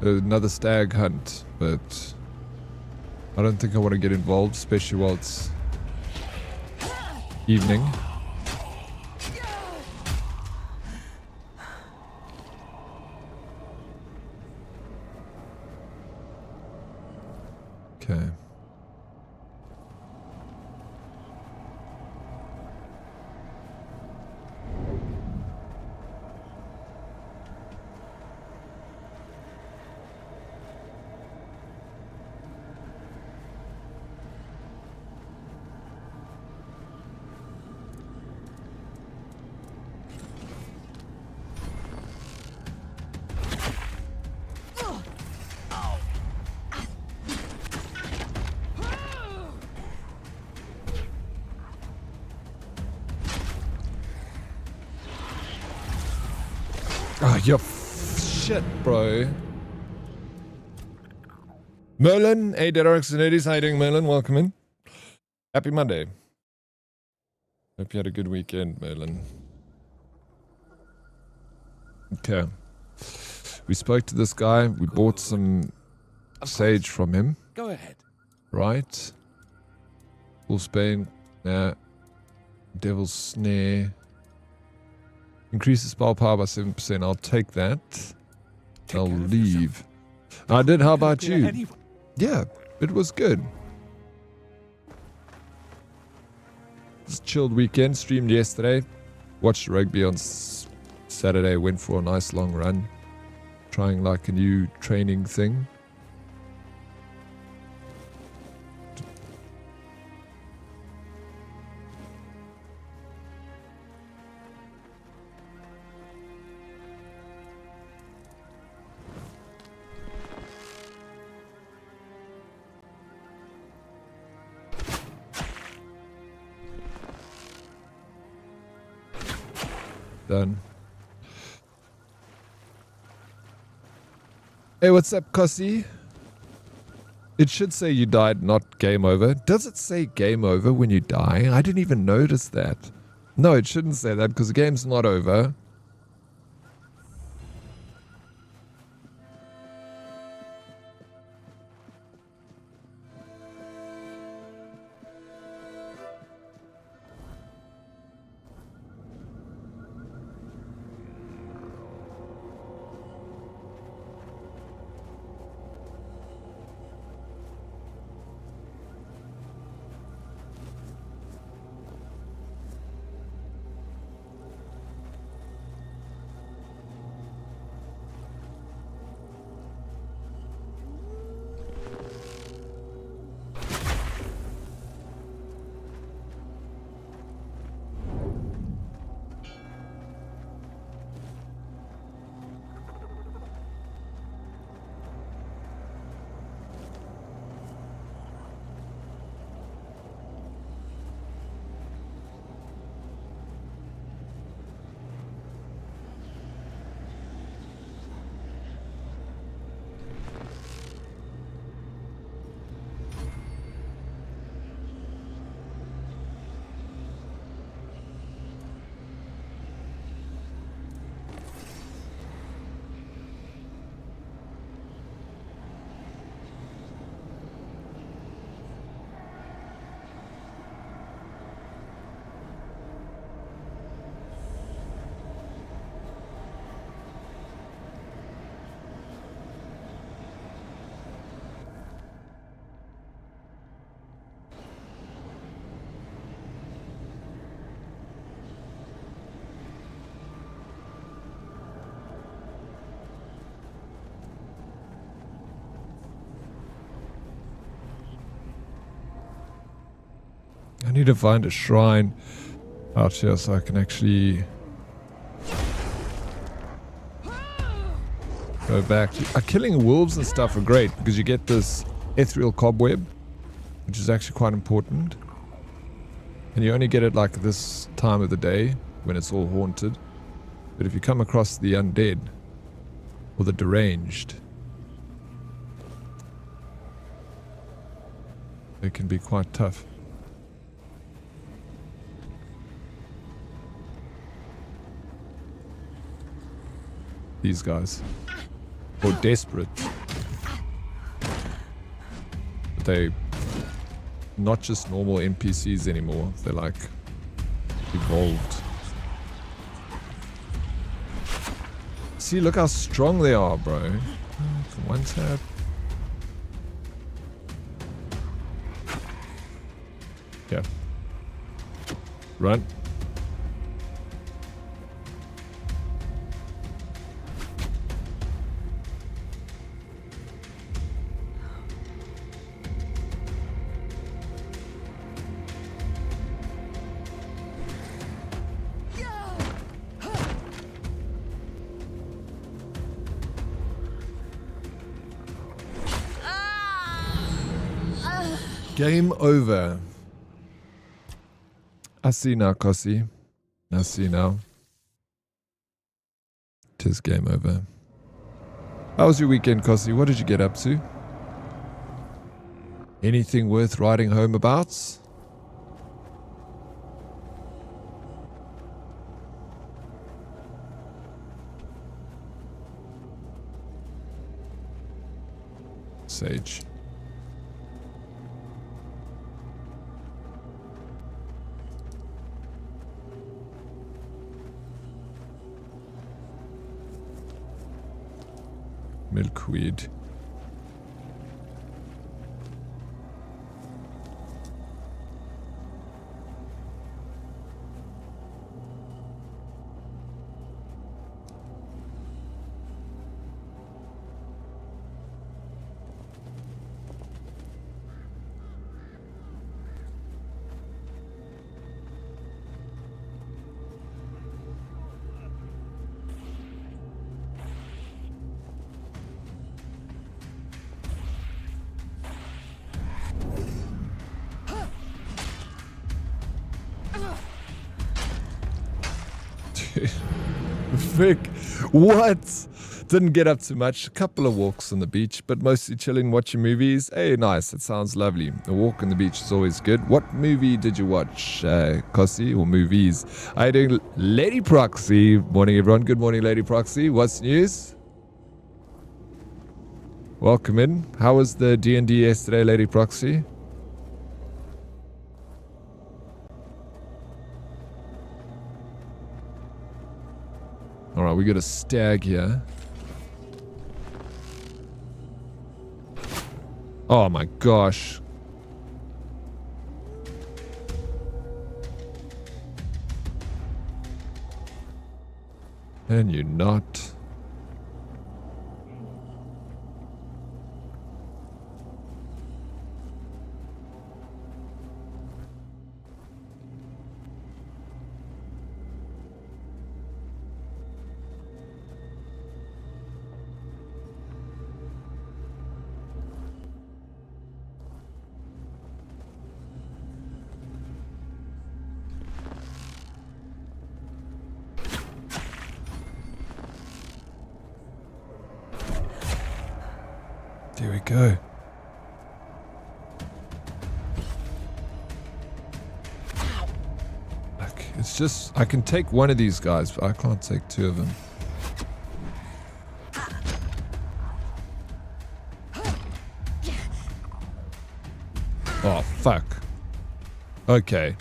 Another stag hunt, but I don't think I want to get involved, especially while it's evening. Okay. You shit, bro. Merlin, hey, Oryx and Nerdies. How you doing, Merlin? Welcome in. Happy Monday. Hope you had a good weekend, Merlin. Okay. We spoke to this guy. We bought some sage from him. Go ahead. Right. Wolfsbane. Nah. Devil's Snare. Increases spell power by 7%. I'll take that. I'll leave. I did. How about you? Yeah, it was good. Just chilled weekend. Streamed yesterday. Watched rugby on Saturday. Went for a nice long run. Trying like a new training thing. Done. Hey, what's up, Cossie? It should say you died, not game over. Does it say game over when you die? I didn't even notice that. No, it shouldn't say that because the game's not over. I need to find a shrine out here so I can actually go back. Killing wolves and stuff are great because you get this ethereal cobweb, which is actually quite important. And you only get it like this time of the day when it's all haunted. But if you come across the undead or the deranged, they can be quite tough. These guys. Or desperate. But they not just normal NPCs anymore. They're like evolved. See, look how strong they are, bro. One tap. Yeah. Run. Game over. I see now, Kossi. I see now. It is game over. How was your weekend, Kossi? What did you get up to? Anything worth writing home about? Sage. Milkweed. Vic, what? Didn't get up too much. A couple of walks on the beach, but mostly chilling, watching movies. Hey, nice. That sounds lovely. A walk on the beach is always good. What movie did you watch, Kossi, or movies? How you doing, Lady Proxy? Morning, everyone. Good morning, Lady Proxy. What's news? Welcome in. How was the D&D yesterday, Lady Proxy? Alright, we got a stag here. Oh my gosh. And you're not. There we go. Look, it's just, I can take one of these guys, but I can't take two of them. Oh, fuck. Okay.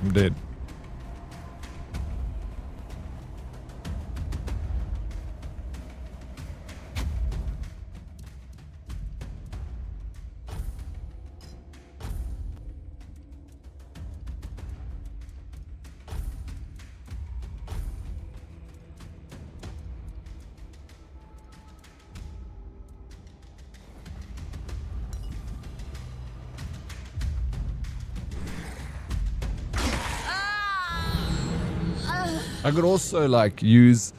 I'm dead. I could also like use,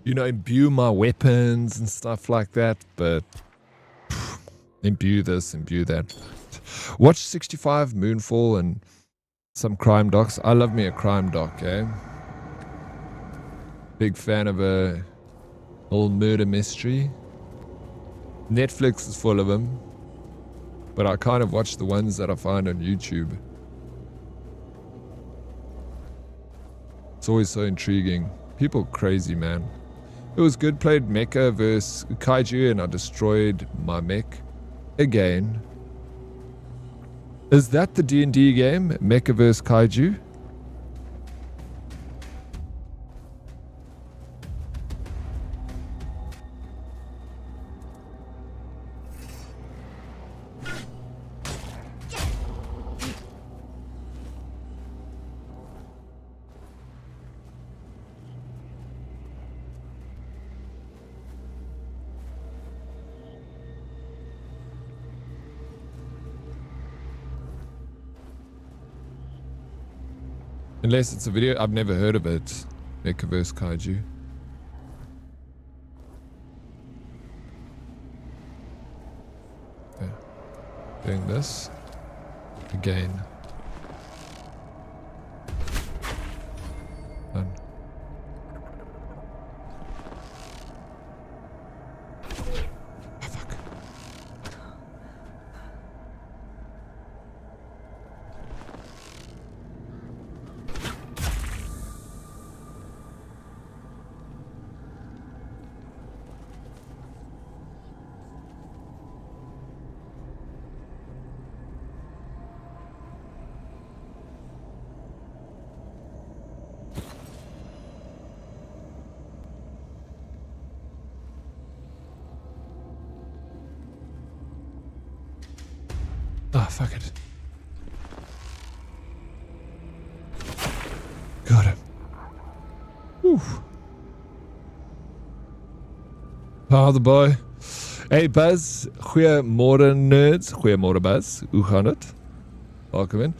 you know, imbue my weapons and stuff like that, but imbue this, imbue that. Watch 65, Moonfall, and some crime docs. I love me a crime doc, eh? Big fan of a old murder mystery. Netflix is full of them, but I kind of watch the ones that I find on YouTube. It's always so intriguing. People crazy, man. It was good. Played Mecha versus Kaiju and I destroyed my mech again. Is that the D&D game? Mecha vs Kaiju? Unless it's a video, I've never heard of it. Mecha vs Kaiju. Yeah. Doing this. Again. Done. Oh, fuck. Oh, fuck it. Got him. Whew. Power the boy. Hey Buzz, goeiemorgen nerds. Goeiemorgen Buzz. Hoe gaan het? Welcome in.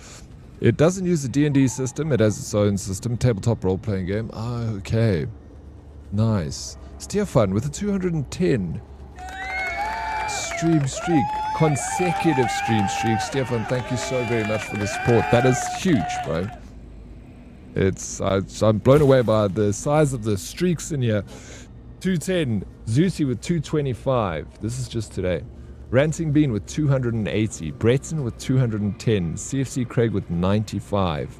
It doesn't use the D&D system, it has its own system. Tabletop role-playing game. Ah, okay. Nice. Stefan with a 210. Stream streak. Consecutive stream streak. Stefan, thank you so very much for the support. That is huge, bro. I'm blown away by the size of the streaks in here. 210. Zeusy with 225. This is just today. Ranting Bean with 280. Breton with 210. CFC Craig with 95.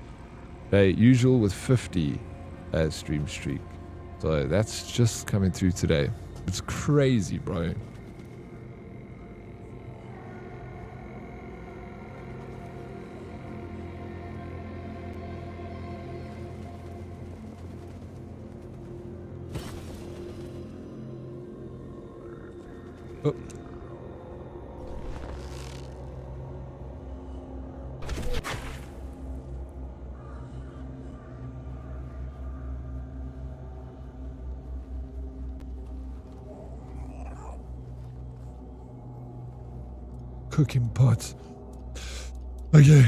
Usual with 50 stream streak. So that's just coming through today. It's crazy, bro. Oh. Cooking pots. Okay,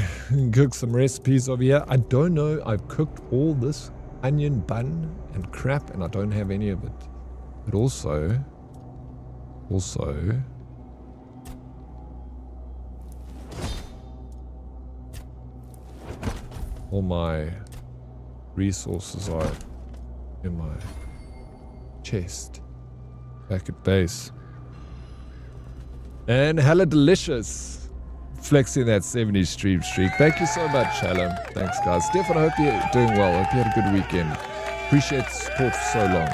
cook some recipes over here. I don't know. I've cooked all this onion bun and crap, and I don't have any of it. But also, all my resources are in my chest back at base. And hella delicious, flexing that 70 stream streak. Thank you so much, Shalom. Thanks, guys. Stefan, I hope you're doing well. I hope you had a good weekend. Appreciate the support for so long.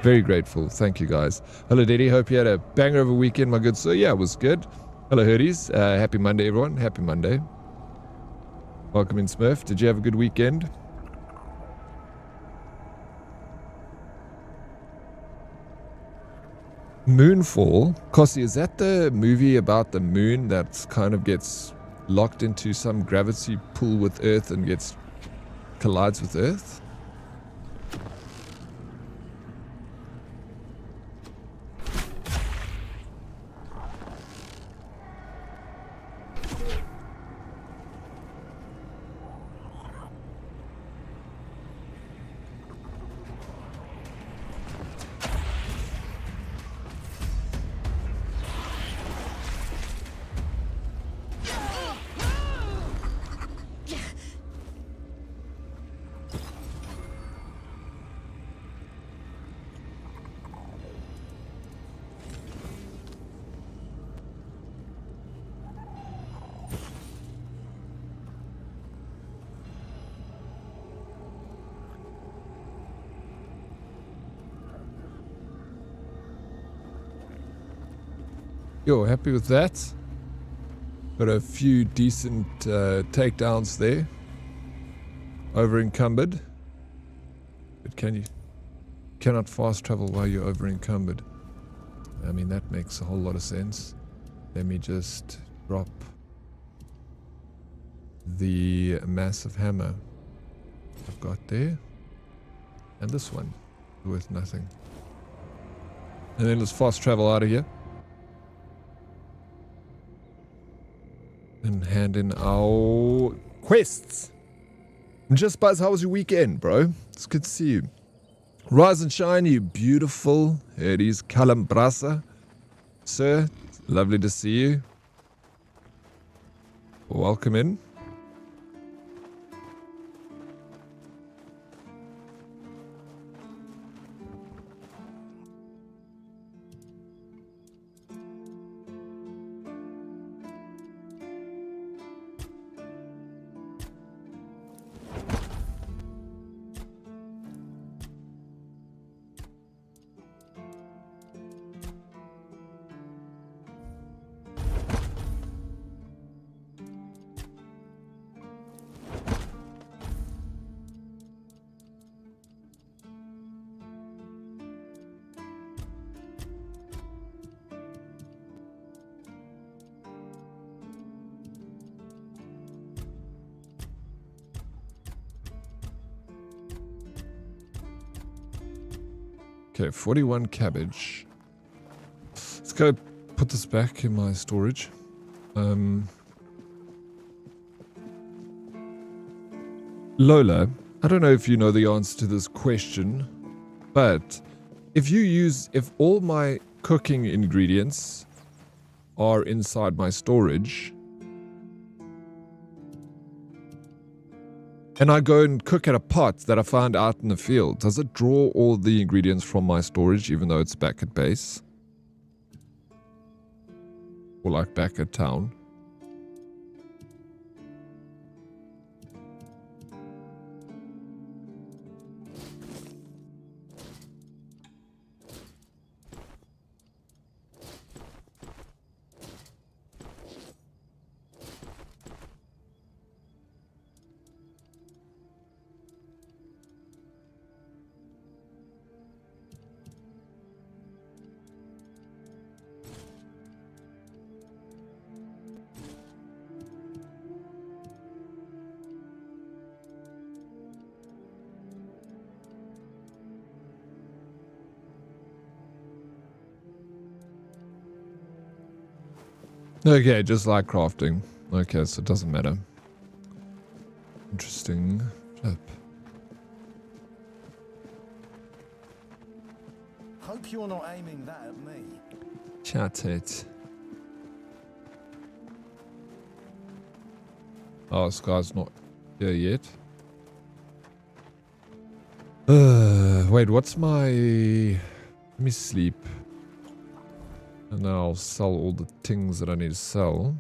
Very grateful. Thank you, guys. Hello, Diddy. Hope you had a banger of a weekend, my good sir. Yeah, it was good. Hello, Hoodies. Happy Monday, everyone. Happy Monday. Welcome in, Smurf. Did you have a good weekend? Moonfall. Kossi, is that the movie about the moon that kind of gets locked into some gravity pull with Earth and collides with Earth? Yo, happy with that. Got a few decent takedowns there. Over encumbered. But cannot fast travel while you're over encumbered. I mean, that makes a whole lot of sense. Let me just drop the massive hammer I've got there. And this one, worth nothing. And then let's fast travel out of here. And hand in our quests. Just Buzz, how was your weekend, bro? It's good to see you. Rise and shine, you beautiful. It is Calambrasa. Sir, lovely to see you. welcome in. Okay, 41 cabbage. Let's go put this back in my storage. Lola, I don't know if you know the answer to this question, but if all my cooking ingredients are inside my storage, and I go and cook at a pot that I found out in the field, does it draw all the ingredients from my storage even though it's back at base? Or like back at town? Okay, just like crafting. Okay, so it doesn't matter. Interesting. Flip. Hope you're not aiming that at me. Chat it. Oh, this guy's not here yet. Wait, what's my... Let me sleep. And then I'll sell all the things that I need to sell.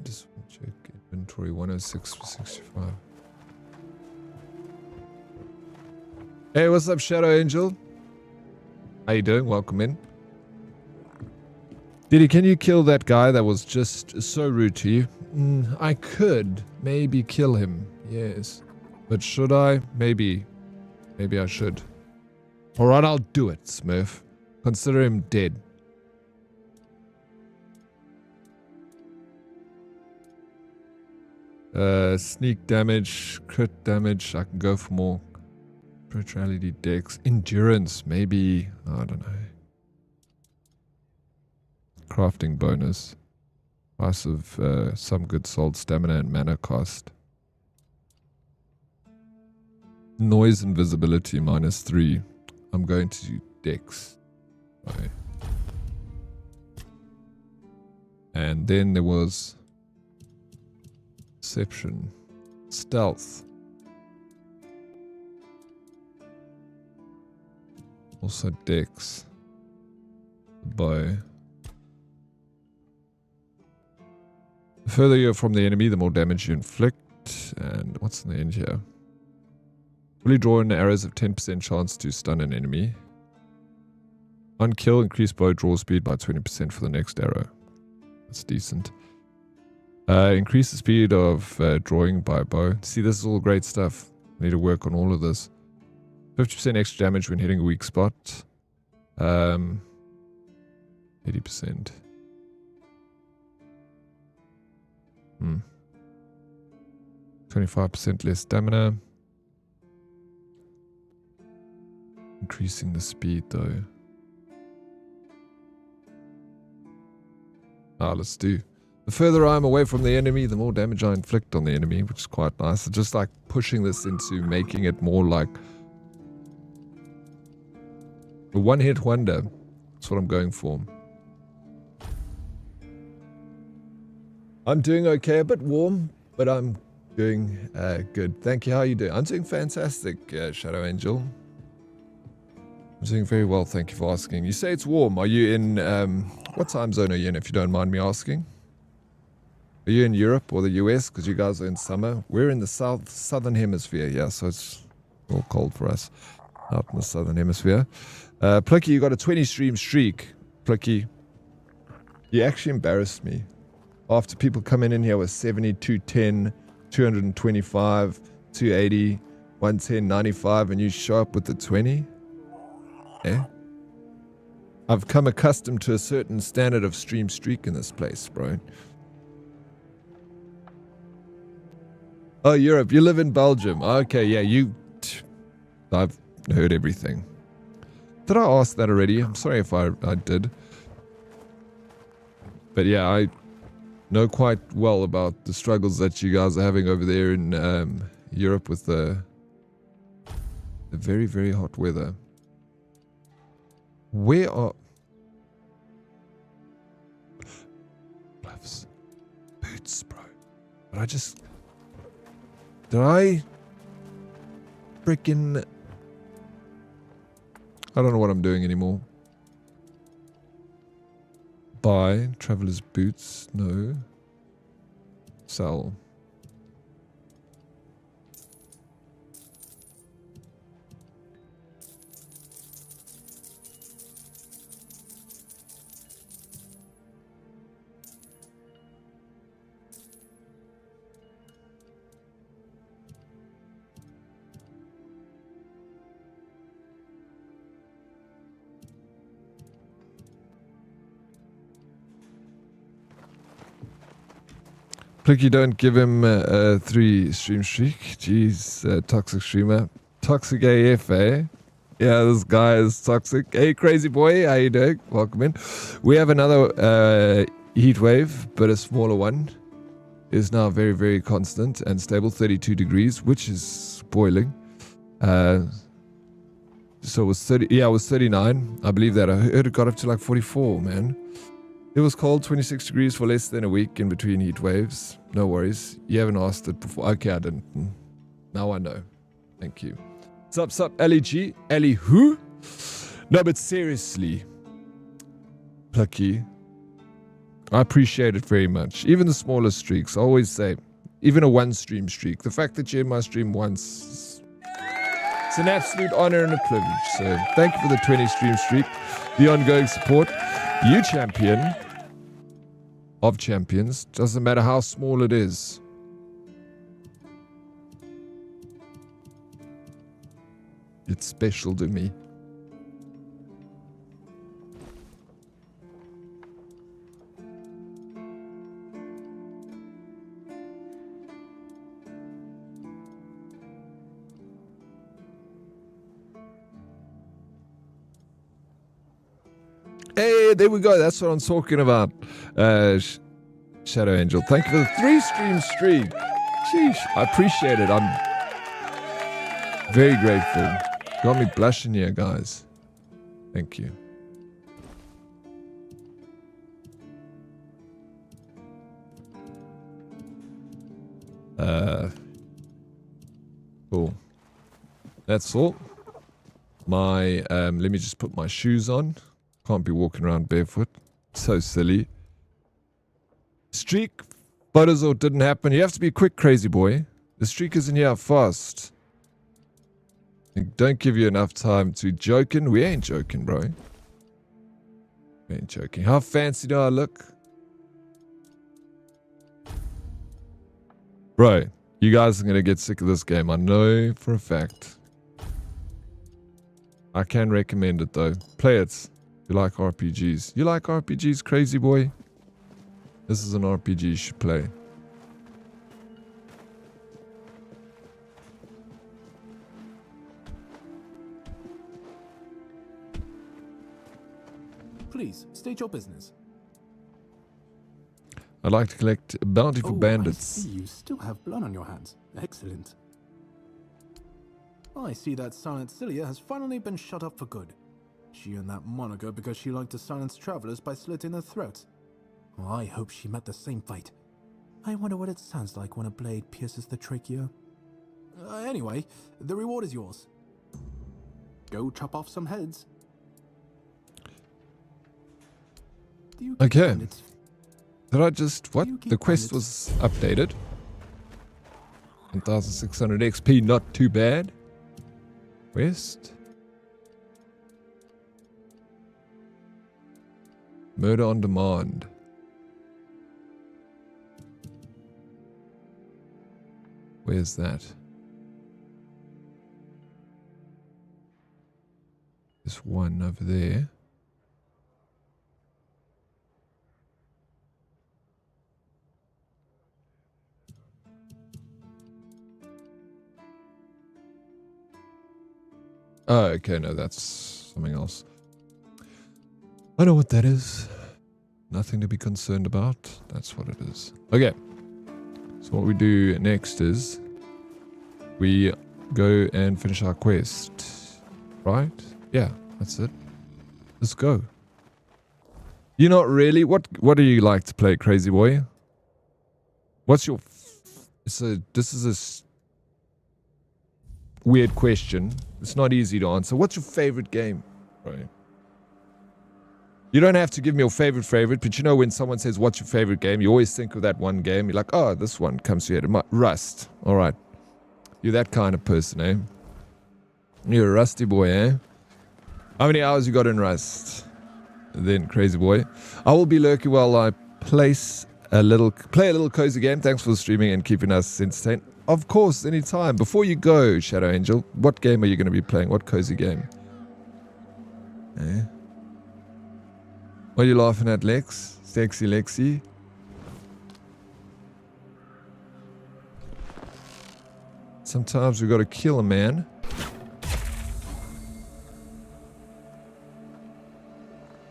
Just check inventory 106 for 65. Hey, what's up, Shadow Angel? How you doing? Welcome in. Diddy, can you kill that guy that was just so rude to you? I could maybe kill him, yes. But should I? Maybe. Maybe I should. Alright, I'll do it, Smurf. Consider him dead. Sneak damage, crit damage. I can go for more. Spirituality, dex, endurance, maybe. I don't know. Crafting bonus. Price of some good sold stamina and mana cost. Noise and visibility -3. I'm going to do dex. Right. And then there was perception, stealth, also dex, bow. The further you're from the enemy, the more damage you inflict. And what's in the end here? Fully drawn arrows have 10% chance to stun an enemy. On kill, increase bow draw speed by 20% for the next arrow. That's decent. Increase the speed of drawing by bow. See, this is all great stuff. I need to work on all of this. 50% extra damage when hitting a weak spot. 80%. 25% less stamina. Increasing the speed though. Let's do. The further I'm away from the enemy, the more damage I inflict on the enemy, which is quite nice. It's just like pushing this into making it more like a one-hit wonder. That's what I'm going for. I'm doing okay, a bit warm, but I'm doing good. Thank you. How are you doing? I'm doing fantastic, Shadow Angel. I'm doing very well, thank you for asking. You say it's warm. Are you in, what time zone are you in, if you don't mind me asking? Are you in Europe or the US? Because you guys are in summer. We're in the southern hemisphere, yeah, so it's all cold for us out in the southern hemisphere. Plicky, you got a 20 stream streak. Plicky, you actually embarrassed me. After people coming in here with 70, 210, 225, 280, 110, 95, and you show up with the 20? Eh? I've come accustomed to a certain standard of stream streak in this place, bro. Oh, Europe. You live in Belgium. Okay, yeah, I've heard everything. Did I ask that already? I'm sorry if I did. But yeah, I know quite well about the struggles that you guys are having over there in Europe with the very, very hot weather. Where are... gloves. Boots, bro. But I just... Did I... Freaking... I don't know what I'm doing anymore. Buy. Traveler's boots. No. Sell. Plicky, don't give him a 3 stream streak. Jeez, toxic streamer. Toxic AF, eh? Yeah, this guy is toxic. Hey, crazy boy, how you doing? Welcome in. We have another heat wave, but a smaller one. Is now very, very constant and stable, 32 degrees, which is boiling. So it was 30. Yeah, it was 39. I believe that. I heard it got up to like 44, man. It was cold, 26 degrees for less than a week in between heat waves. No worries. You haven't asked it before. Okay, I didn't. Now I know. Thank you. Sup, Ellie G? Ellie who? No, but seriously. Plucky. I appreciate it very much. Even the smaller streaks. I always say, even a 1 stream streak. The fact that you're in my stream once, it's an absolute honor and a privilege. So thank you for the 20 stream streak. The ongoing support. You champion of champions. Doesn't matter how small it is. It's special to me. Hey, there we go. That's what I'm talking about. Shadow Angel. Thank you for the 3 stream streak. Sheesh. I appreciate it. I'm very grateful. Got me blushing here, guys. Thank you. Cool. That's all. My, let me just put my shoes on. Can't be walking around barefoot. So silly. Streak photos or didn't happen. You have to be quick, crazy boy. The streak isn't here fast. Don't give you enough time to joking. We ain't joking, bro. We ain't joking. How fancy do I look? Bro, you guys are going to get sick of this game. I know for a fact. I can recommend it though. Play it. You like RPGs. You like RPGs, crazy boy? This is an RPG you should play. Please, state your business. I'd like to collect bounty for bandits. I see you still have blood on your hands. Excellent. I see that Silent Cilia has finally been shut up for good. She earned that moniker because she liked to silence travelers by slitting their throats. Well, I hope she met the same fate. I wonder what it sounds like when a blade pierces the trachea. Anyway, the reward is yours. Go chop off some heads. Okay. Did I just... What? The quest was updated. 1,600 XP, not too bad. Quest. Murder on demand. Where's that? There's one over there. Oh, okay, no, that's something else. I know what that is. Nothing to be concerned about. That's what it is. Okay. So what we do next is we go and finish our quest. Right? Yeah, that's it. Let's go. You're not really... What do you like to play, crazy boy? What's your... So this is a weird question. It's not easy to answer. What's your favorite game? Right. You don't have to give me your favorite, but you know when someone says, what's your favorite game? You always think of that one game. You're like, oh, this one comes to your head. Rust. All right. You're that kind of person, eh? You're a rusty boy, eh? How many hours you got in Rust? Then, crazy boy. I will be lurking while I play a little cozy game. Thanks for streaming and keeping us entertained. Of course, anytime. Before you go, Shadow Angel, what game are you going to be playing? What cozy game? Eh? What are you laughing at, Lex? Sexy Lexi? Sometimes we got to kill a man.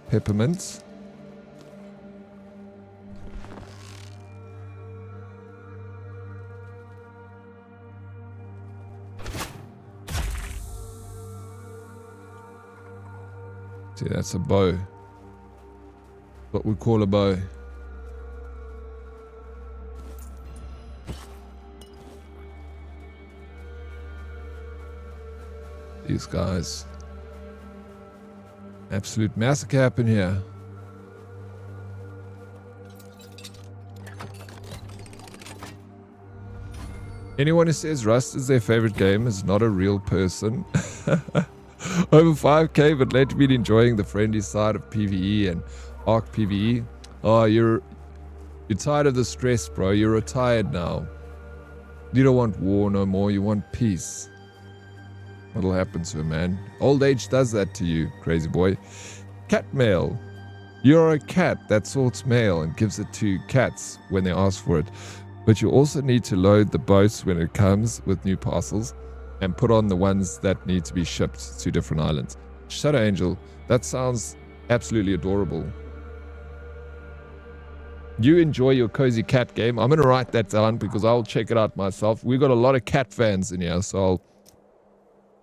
Peppermints. See, that's a bow. What we call a bow. These guys. Absolute massacre happen here. Anyone who says Rust is their favorite game is not a real person. Over 5k, but lately been enjoying the friendly side of PvE and Arc PvE. Oh, you're tired of the stress, bro. You're retired now. You don't want war no more. You want peace. What'll happen to a man? Old age does that to you, crazy boy. Cat mail. You're a cat that sorts mail and gives it to cats when they ask for it. But you also need to load the boats when it comes with new parcels and put on the ones that need to be shipped to different islands. Shadow Angel, that sounds absolutely adorable. You enjoy your cozy cat game. I'm going to write that down because I'll check it out myself. We've got a lot of cat fans in here, so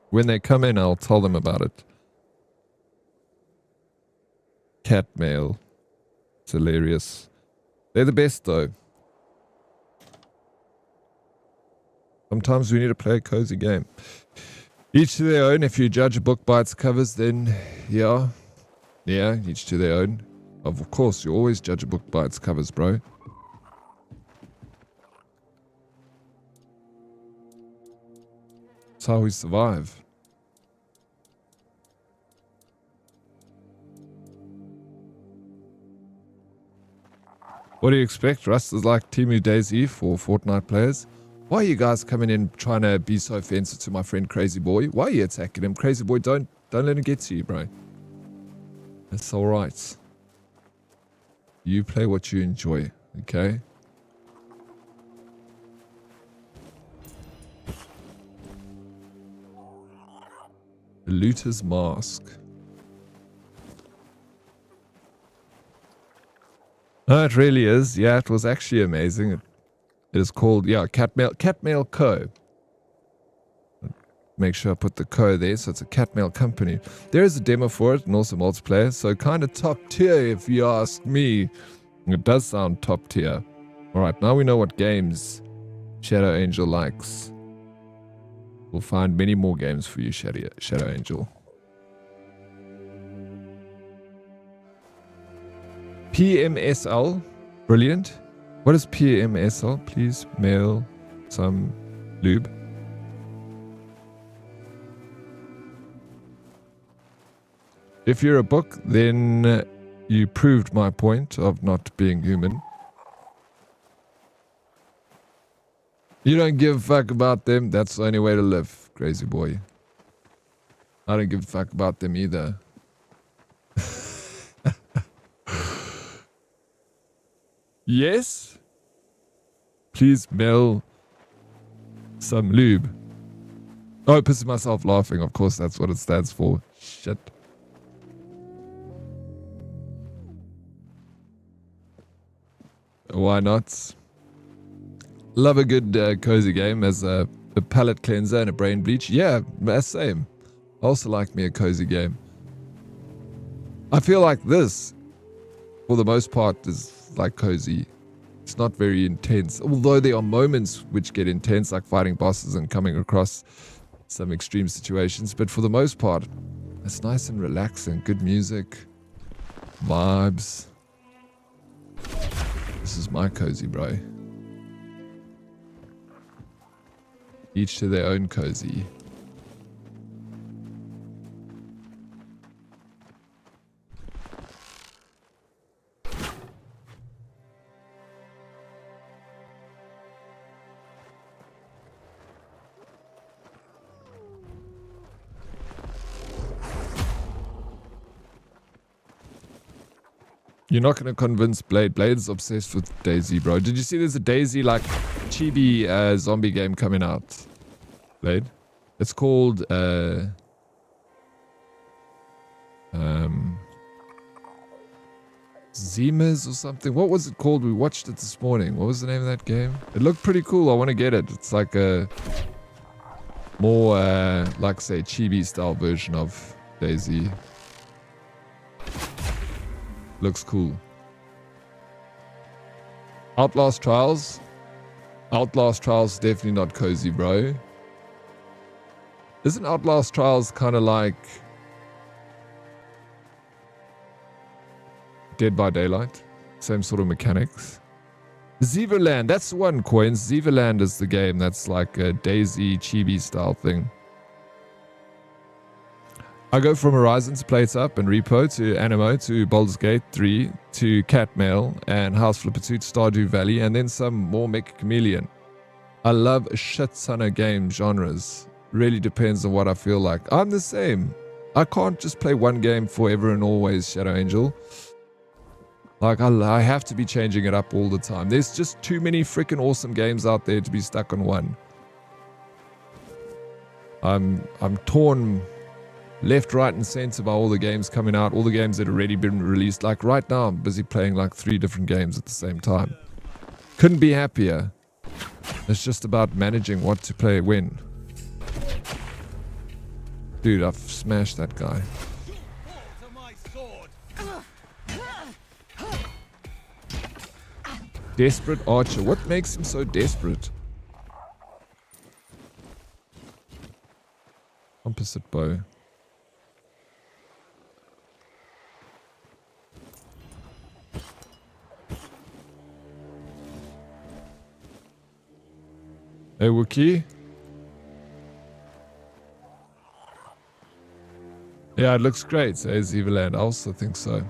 when they come in, I'll tell them about it. Cat mail. It's hilarious. They're the best, though. Sometimes we need to play a cozy game. Each to their own. If you judge a book by its covers, then yeah, each to their own. Of course, you always judge a book by its covers, bro. That's how we survive. What do you expect? Rust is like Teemu DayZ for Fortnite players. Why are you guys coming in trying to be so offensive to my friend Crazy Boy? Why are you attacking him? Crazy Boy, don't let him get to you, bro. It's alright. You play what you enjoy, okay? The Looter's Mask. Oh, it really is. Yeah, it was actually amazing. It is called, Catmail Co. Make sure I put the co there, so it's a Catmail company. There is a demo for it and also multiplayer, so kind of top tier if you ask me. It does sound top tier. Alright, now we know what games Shadow Angel likes. We'll find many more games for you, Shadow Angel. PMSL. Brilliant. What is PMSL? Please mail some lube. If you're a book, then you proved my point of not being human. You don't give a fuck about them. That's the only way to live, crazy boy. I don't give a fuck about them either. Yes? Please mail some lube. Oh, pissing myself laughing. Of course, that's what it stands for. Shit. Why not? Love a good cozy game as a palate cleanser and a brain bleach. Yeah, same. I also like me a cozy game. I feel like this, for the most part, is like cozy. It's not very intense. Although there are moments which get intense, like fighting bosses and coming across some extreme situations. But for the most part, it's nice and relaxing. Good music. Vibes. This is my cozy, bro. Each to their own cozy. You're not going to convince Blade. Blade's obsessed with Daisy, bro. Did you see there's a Daisy, like, chibi zombie game coming out? Blade? It's called, Zimas or something. What was it called? We watched it this morning. What was the name of that game? It looked pretty cool. I want to get it. It's like a more, like, say, chibi style version of Daisy. Looks cool. Outlast Trials. Outlast Trials definitely not cozy, bro. Isn't Outlast Trials kind of like Dead by Daylight? Same sort of mechanics. Zivaland, that's the one, Coins. Zivaland is the game that's like a Daisy chibi style thing. I go from Horizon to Plates Up and Repo to Animo to Baldur's Gate 3 to Catmail and House Flipper 2 to Stardew Valley and then some more Mecha Chameleon. I love a shit ton of game genres. Really depends on what I feel like. I'm the same. I can't just play one game forever and always, Shadow Angel. Like, I have to be changing it up all the time. There's just too many freaking awesome games out there to be stuck on one. I'm torn left, right, and center by all the games coming out, all the games that have already been released. Like right now, I'm busy playing like 3 different games at the same time. Couldn't be happier. It's just about managing what to play when. Dude, I've smashed that guy. Desperate Archer. What makes him so desperate? Composite bow. Hey, Wookie. Yeah, it looks great, says Eviland. I also think so.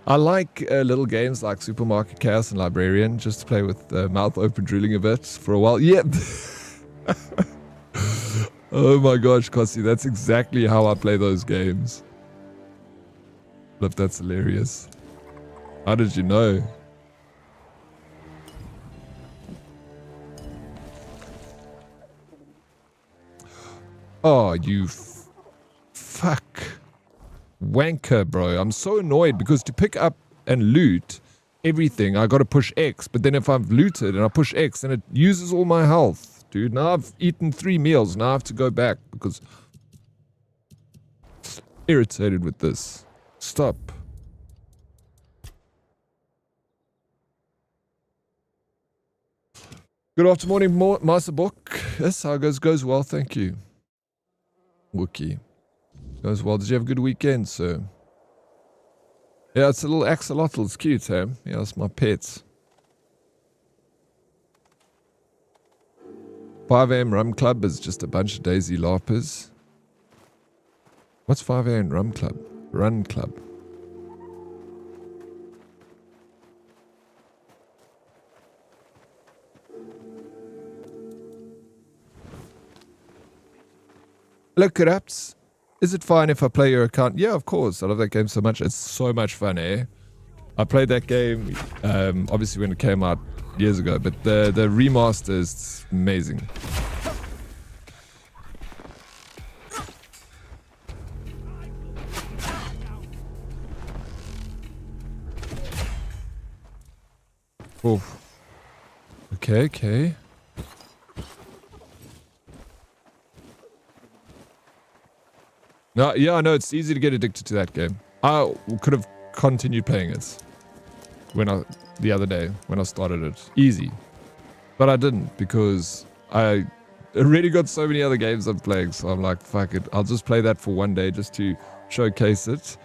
I like little games like Supermarket Chaos and Librarian, just to play with mouth open drilling a bit for a while. Yep. Oh my gosh, Kossi, that's exactly how I play those games. Look, that's hilarious. How did you know? Oh, you fuck. Wanker, bro. I'm so annoyed because to pick up and loot everything, I gotta push X. But then if I've looted and I push X, then it uses all my health. Dude, now I've eaten 3 meals. Now I have to go back because I'm irritated with this. Stop. Good afternoon, Master Book. Yes, how goes well, thank you. Wookie. Goes well. Did you have a good weekend, sir? Yeah, it's a little axolotl. It's cute, eh? Yeah, it's my pets. 5 AM Rum Club is just a bunch of Daisy Larpers. What's 5 AM Rum Club? Run Club. Hello, Corrupts. Is it fine if I play your account? Yeah, of course. I love that game so much. It's so much fun, eh? I played that game, obviously when it came out years ago, but the remaster is amazing. Oh. Okay. No, yeah, I know it's easy to get addicted to that game. I could have continued playing it the other day when I started it. Easy. But I didn't because I already got so many other games I'm playing, so I'm like, fuck it. I'll just play that for one day just to showcase it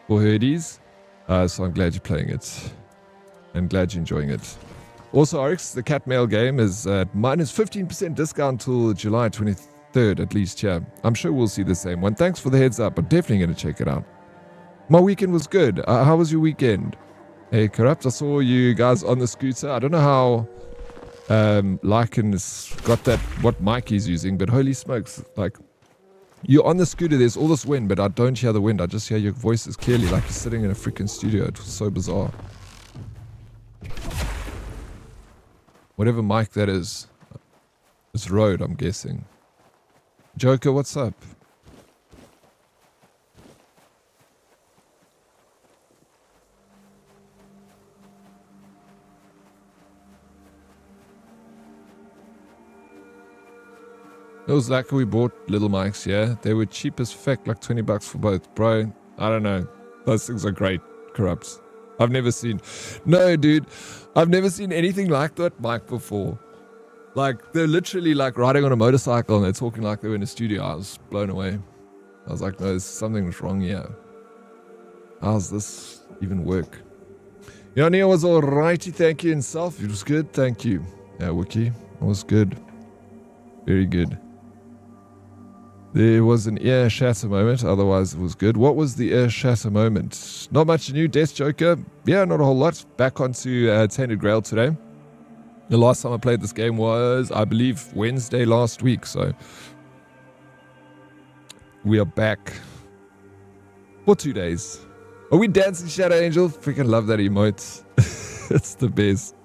for herdies. So I'm glad you're playing it. I'm glad you're enjoying it. Also, Oryx, the cat mail game is at minus 15% discount till July 23rd, at least, yeah. I'm sure we'll see the same one. Thanks for the heads up. I'm definitely going to check it out. My weekend was good. How was your weekend? Hey, Corrupt, I saw you guys on the scooter. I don't know how Lycan's got that, what mic he's using, but holy smokes, like, you're on the scooter, there's all this wind, but I don't hear the wind. I just hear your voices clearly, like you're sitting in a freaking studio. It was so bizarre. Whatever mic that is. It's Rode, I'm guessing. Joker, what's up? It was like we bought little mics, yeah? They were cheap as feck, like 20 bucks for both. Bro, I don't know. Those things are great, Corrupts. I've never seen... No, dude. I've never seen anything like that mic before. Like, they're literally like riding on a motorcycle and they're talking like they were in a studio. I was blown away. I was like, no, something's wrong here. How's this even work? Yonia was alrighty, thank you. Himself, it was good, thank you. Yeah, Wiki, it was good. Very good. There was an ear shatter moment, otherwise it was good. What was the ear shatter moment? Not much new, Death Joker. Yeah, not a whole lot. Back onto Tainted Grail today. The last time I played this game was, I believe, Wednesday last week, so we are back for 2 days. Are we dancing, Shadow Angel? Freaking love that emote. It's the best.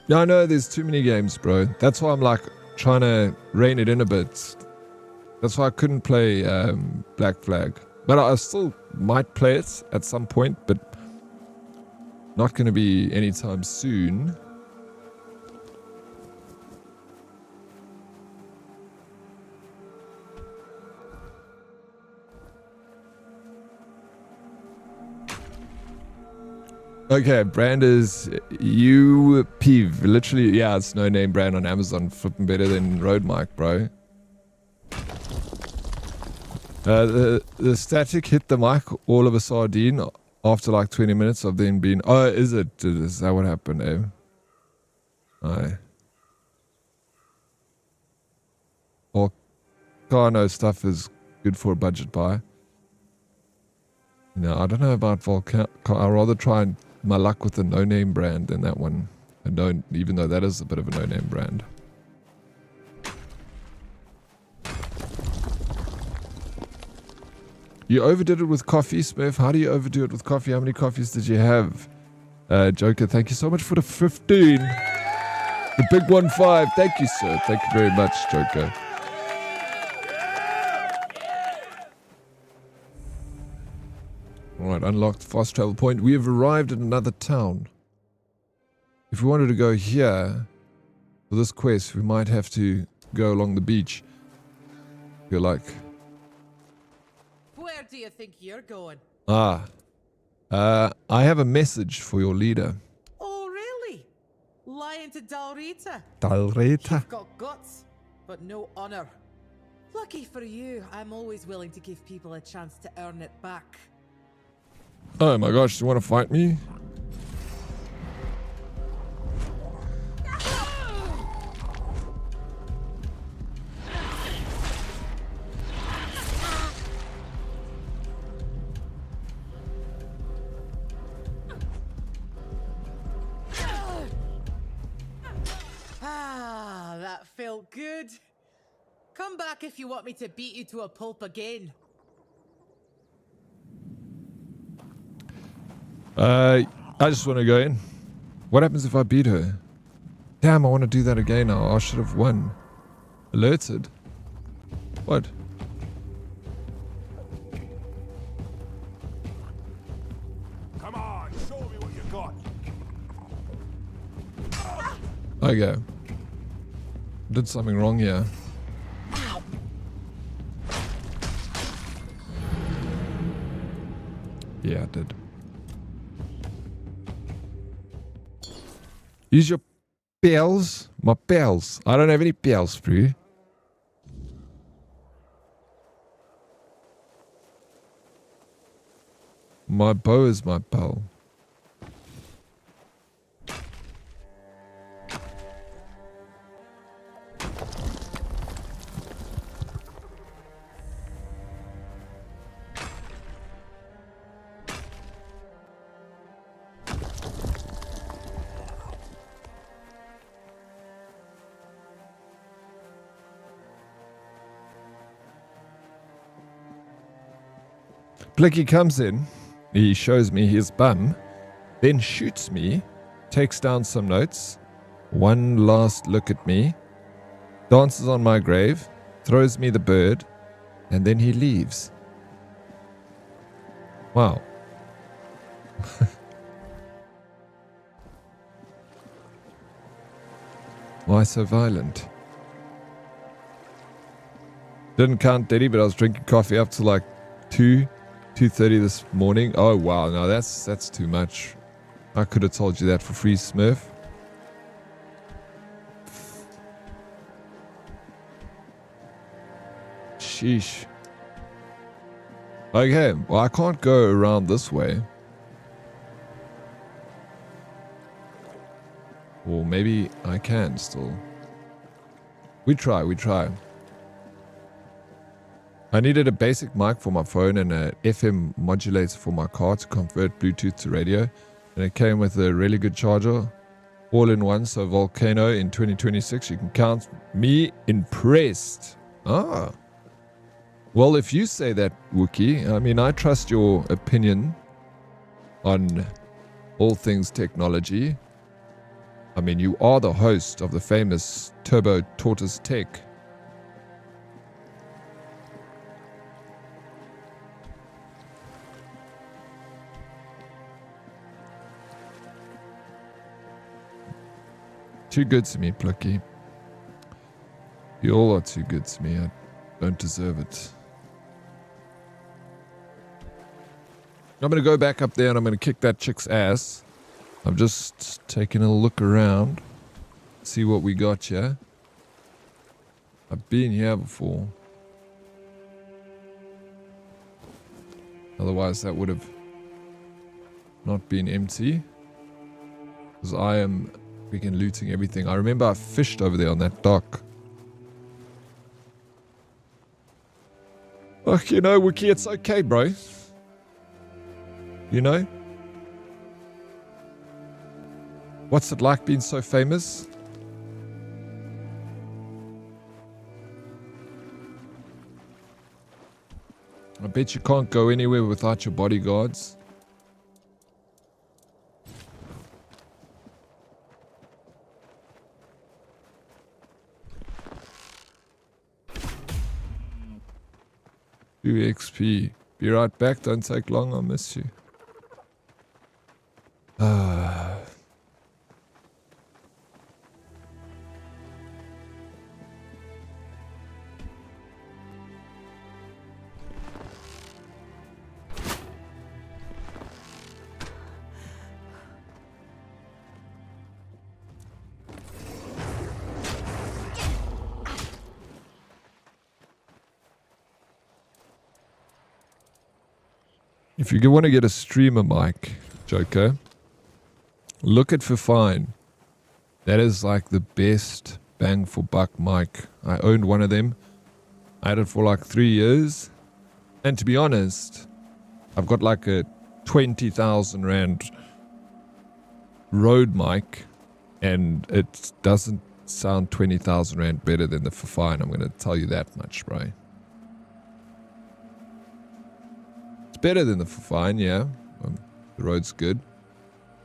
Yeah, I know there's too many games, bro. That's why I'm like trying to rein it in a bit. That's why I couldn't play Black Flag. But I still might play it at some point, but not going to be anytime soon. Okay, brand is UPV. Literally, yeah, it's no name brand on Amazon. Flipping better than Rode mic, bro. The static hit the mic all of a sardine after like 20 minutes of then being... Oh, is it? Is that what happened, eh? Aye. Well, Volcano stuff is good for a budget buy. No, I don't know about Volcano. I'd rather try my luck with the no-name brand than that one. And don't, even though that is a bit of a no-name brand. You overdid it with coffee, Smurf. How do you overdo it with coffee? How many coffees did you have? Joker, thank you so much for the 15. The big 1-5. Thank you, sir. Thank you very much, Joker. Alright, unlocked fast travel point. We have arrived at another town. If we wanted to go here for this quest, we might have to go along the beach. Feel like. Where do you think you're going? I have a message for your leader. Oh, really? Lying to Dalrita? Dalrita? You've got guts, but no honor. Lucky for you, I'm always willing to give people a chance to earn it back. Oh my gosh, do you want to fight me? Ah, that felt good. Come back if you want me to beat you to a pulp again. I just want to go in. What happens if I beat her? Damn, I want to do that again now. I should have won. Alerted? What? Come on, show me what you got. Okay. Did something wrong here. Yeah, I did. Use your pals. My pals. I don't have any pals, bro. My bow is my pal. Blicky comes in, he shows me his bum, then shoots me, takes down some notes, one last look at me, dances on my grave, throws me the bird, and then he leaves. Wow. Why so violent? Didn't count Daddy, but I was drinking coffee up to like 2:30 this morning. Oh wow, no, that's too much. I could have told you that for free, Smurf. Sheesh. Okay, well I can't go around this way. Or maybe I can still. We try. I needed a basic mic for my phone and a FM modulator for my car to convert Bluetooth to radio. And it came with a really good charger. All in one, so Volcano in 2026. You can count me impressed. Ah. Well, if you say that, Wookie, I mean, I trust your opinion on all things technology. I mean, you are the host of the famous Turbo Tortoise Tech. Too good to me, Plucky. You all are too good to me. I don't deserve it. I'm going to go back up there and I'm going to kick that chick's ass. I'm just taking a look around. See what we got here. I've been here before. Otherwise that would have not been empty. Because I am freaking looting everything. I remember I fished over there on that dock. Look, you know, Wookie, it's okay, bro. You know? What's it like being so famous? I bet you can't go anywhere without your bodyguards. XP. Be right back. Don't take long. I'll miss you. If you want to get a streamer mic, Joker, look at Fifine. That is like the best bang for buck mic. I owned one of them. I had it for like 3 years. And to be honest, I've got like a 20,000 Rand Rode mic, and it doesn't sound 20,000 Rand better than the Fifine. I'm going to tell you that much, bro. It's better than the Fifine, yeah. The Rode's good.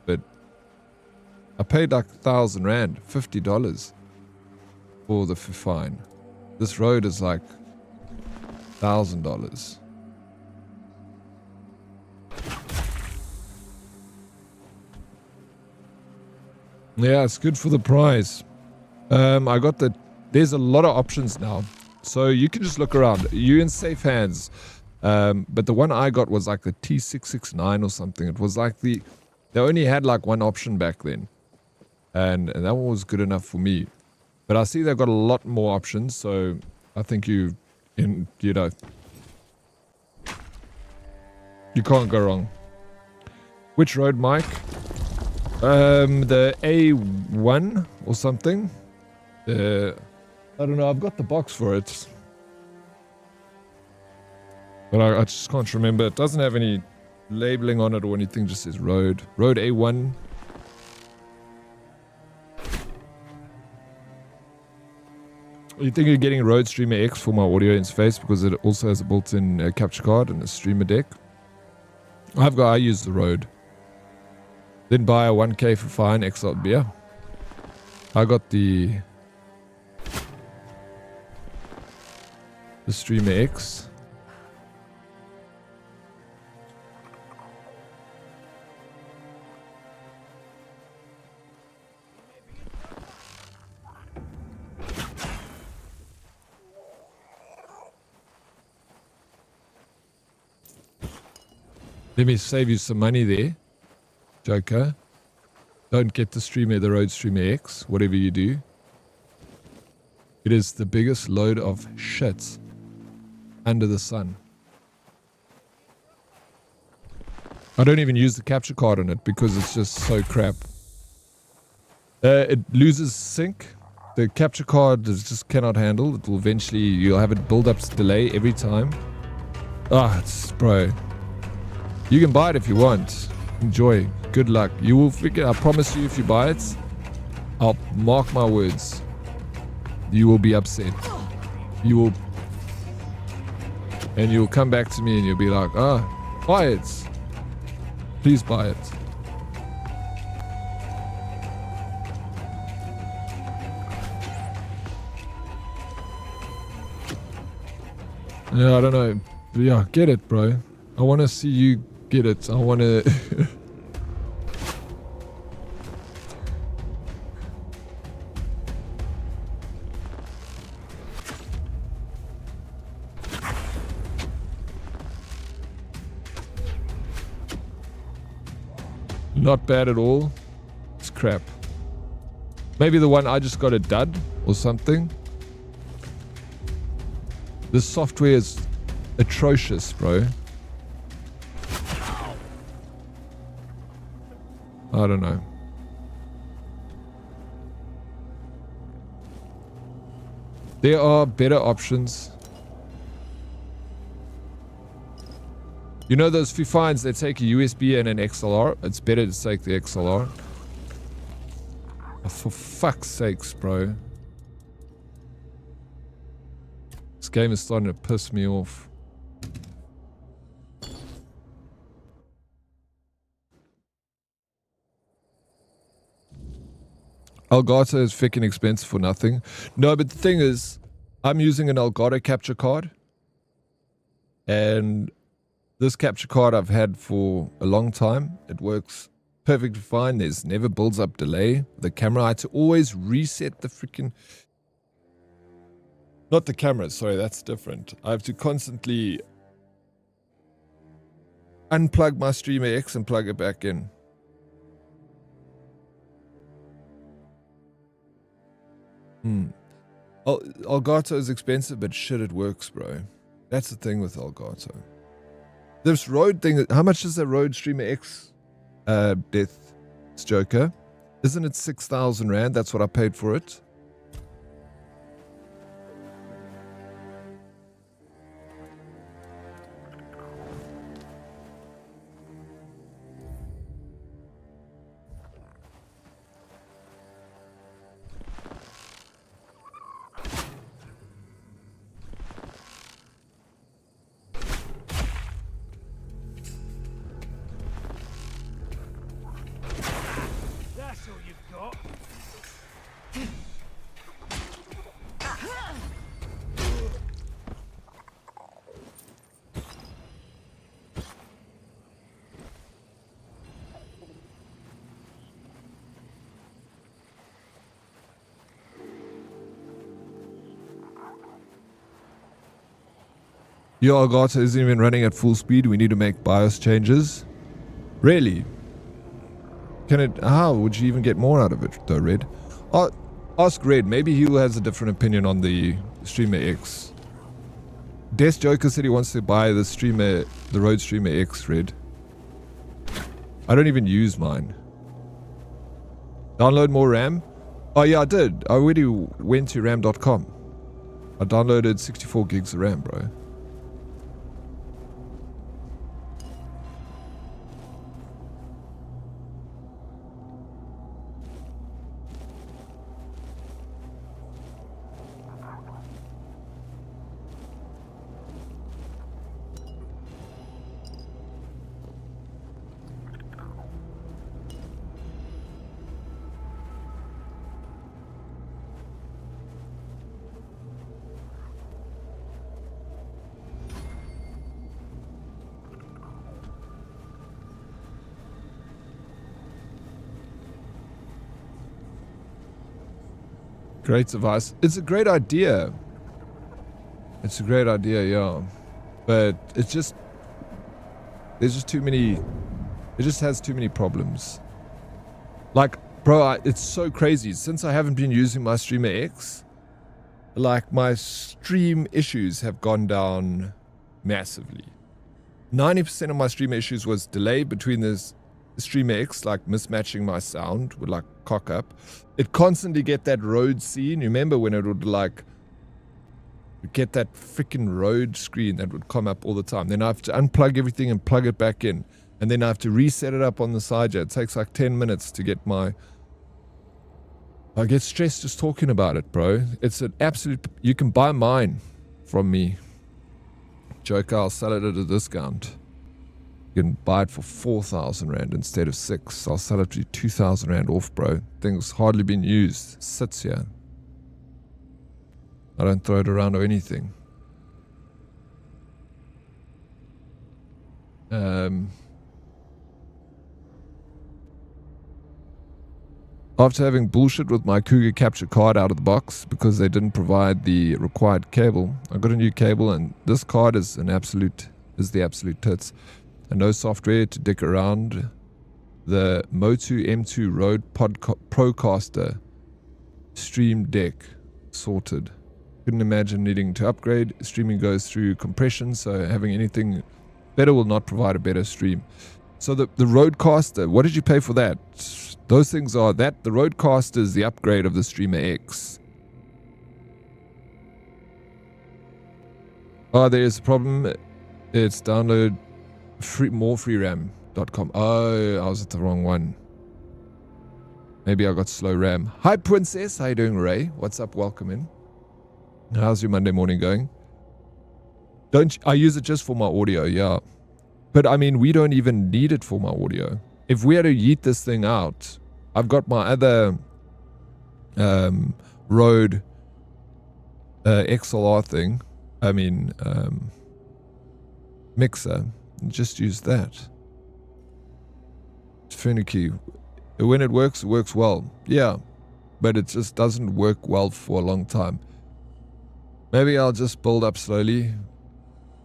But I paid like 1,000 Rand, $50 for the Fifine. This Rode is like $1,000. Yeah, it's good for the price. I got there's a lot of options now. So you can just look around. You're in safe hands. But the one I got was like the T669 or something. It was like they only had like one option back then. And that one was good enough for me. But I see they've got a lot more options. So I think you can't go wrong. Which Rode mic? The A1 or something. I don't know. I've got the box for it, but I just can't remember. It doesn't have any labeling on it or anything. Just says Rode A1. You think you're getting Rode Streamer X for my audio interface because it also has a built-in capture card and a streamer deck? I use the Rode. Then buy a 1K for fine XL beer. I got the Streamer X. Let me save you some money there, Joker. Don't get the Rode Streamer X, whatever you do. It is the biggest load of shit under the sun. I don't even use the capture card on it because it's just so crap. It loses sync. The capture card just cannot handle. It will eventually, you'll have it build up delay every time. Bro. You can buy it if you want. Enjoy. Good luck. You will figure. I promise you, if you buy it, I'll mark my words. You will be upset. You will, and you'll come back to me and you'll be like, buy it. Please buy it. Yeah, I don't know. But yeah, get it, bro. I want to see you get it. I want to... Not bad at all. It's crap. Maybe the one I just got a dud or something. This software is atrocious, bro. I don't know. There are better options. You know those Fifines, they take a USB and an XLR? It's better to take the XLR. Oh, for fuck's sakes, bro. This game is starting to piss me off. Elgato is freaking expensive for nothing. No, but the thing is, I'm using an Elgato capture card. And this capture card I've had for a long time. It works perfectly fine. There's never builds up delay. The camera, I had to always reset the freaking... Not the camera, sorry, that's different. I have to constantly unplug my Streamer X and plug it back in. Elgato is expensive, but shit, it works, bro. That's the thing with Elgato. This road thing, how much is that road streamer X death Joker? Isn't it 6,000 Rand? That's what I paid for it. That's all you've got. Your Elgato isn't even running at full speed. We need to make BIOS changes. Really? Can it? How would you even get more out of it, though, Red? Ask Red. Maybe he has a different opinion on the Streamer X. Death Joker said he wants to buy the Road Streamer X, Red. I don't even use mine. Download more RAM? Oh yeah, I did. I already went to ram.com. I downloaded 64 gigs of RAM, bro. Great device. It's a great idea. It's a great idea, yeah. But it's just... There's just too many... It just has too many problems. Like, bro, it's so crazy. Since I haven't been using my Streamer X, like, my stream issues have gone down massively. 90% of my stream issues was delay between this Streamer X, like mismatching my sound would like cock up. It constantly get that road scene. You remember when it would like get that freaking road screen that would come up all the time. Then I have to unplug everything and plug it back in. And then I have to reset it up on the side. It takes like 10 minutes to get my... I get stressed just talking about it, bro. It's an absolute... You can buy mine from me. Joker, I'll sell it at a discount. You can buy it for 4,000 Rand instead of 6. I'll sell it to you 2,000 Rand off, bro. Thing's hardly been used. Sits here. I don't throw it around or anything. After having bullshit with my Cougar capture card out of the box because they didn't provide the required cable, I got a new cable and this card is the absolute tits. And no software to dick around. The Motu M2 Rode Procaster Stream Deck sorted. Couldn't imagine needing to upgrade. Streaming goes through compression, so having anything better will not provide a better stream. So the Rodecaster, what did you pay for that? Those things are that. The Rodecaster is the upgrade of the Streamer X. Oh, there's a problem. It's download morefreeram.com. Oh, I was at the wrong one. Maybe I got slow RAM. Hi, Princess. How you doing, Ray? What's up? Welcome in. How's your Monday morning going? I use it just for my audio, yeah. But I mean, we don't even need it for my audio. If we had to yeet this thing out, I've got my other Rode XLR thing. I mean, mixer. Just use that. It's finicky. When it works well. Yeah. But it just doesn't work well for a long time. Maybe I'll just build up slowly.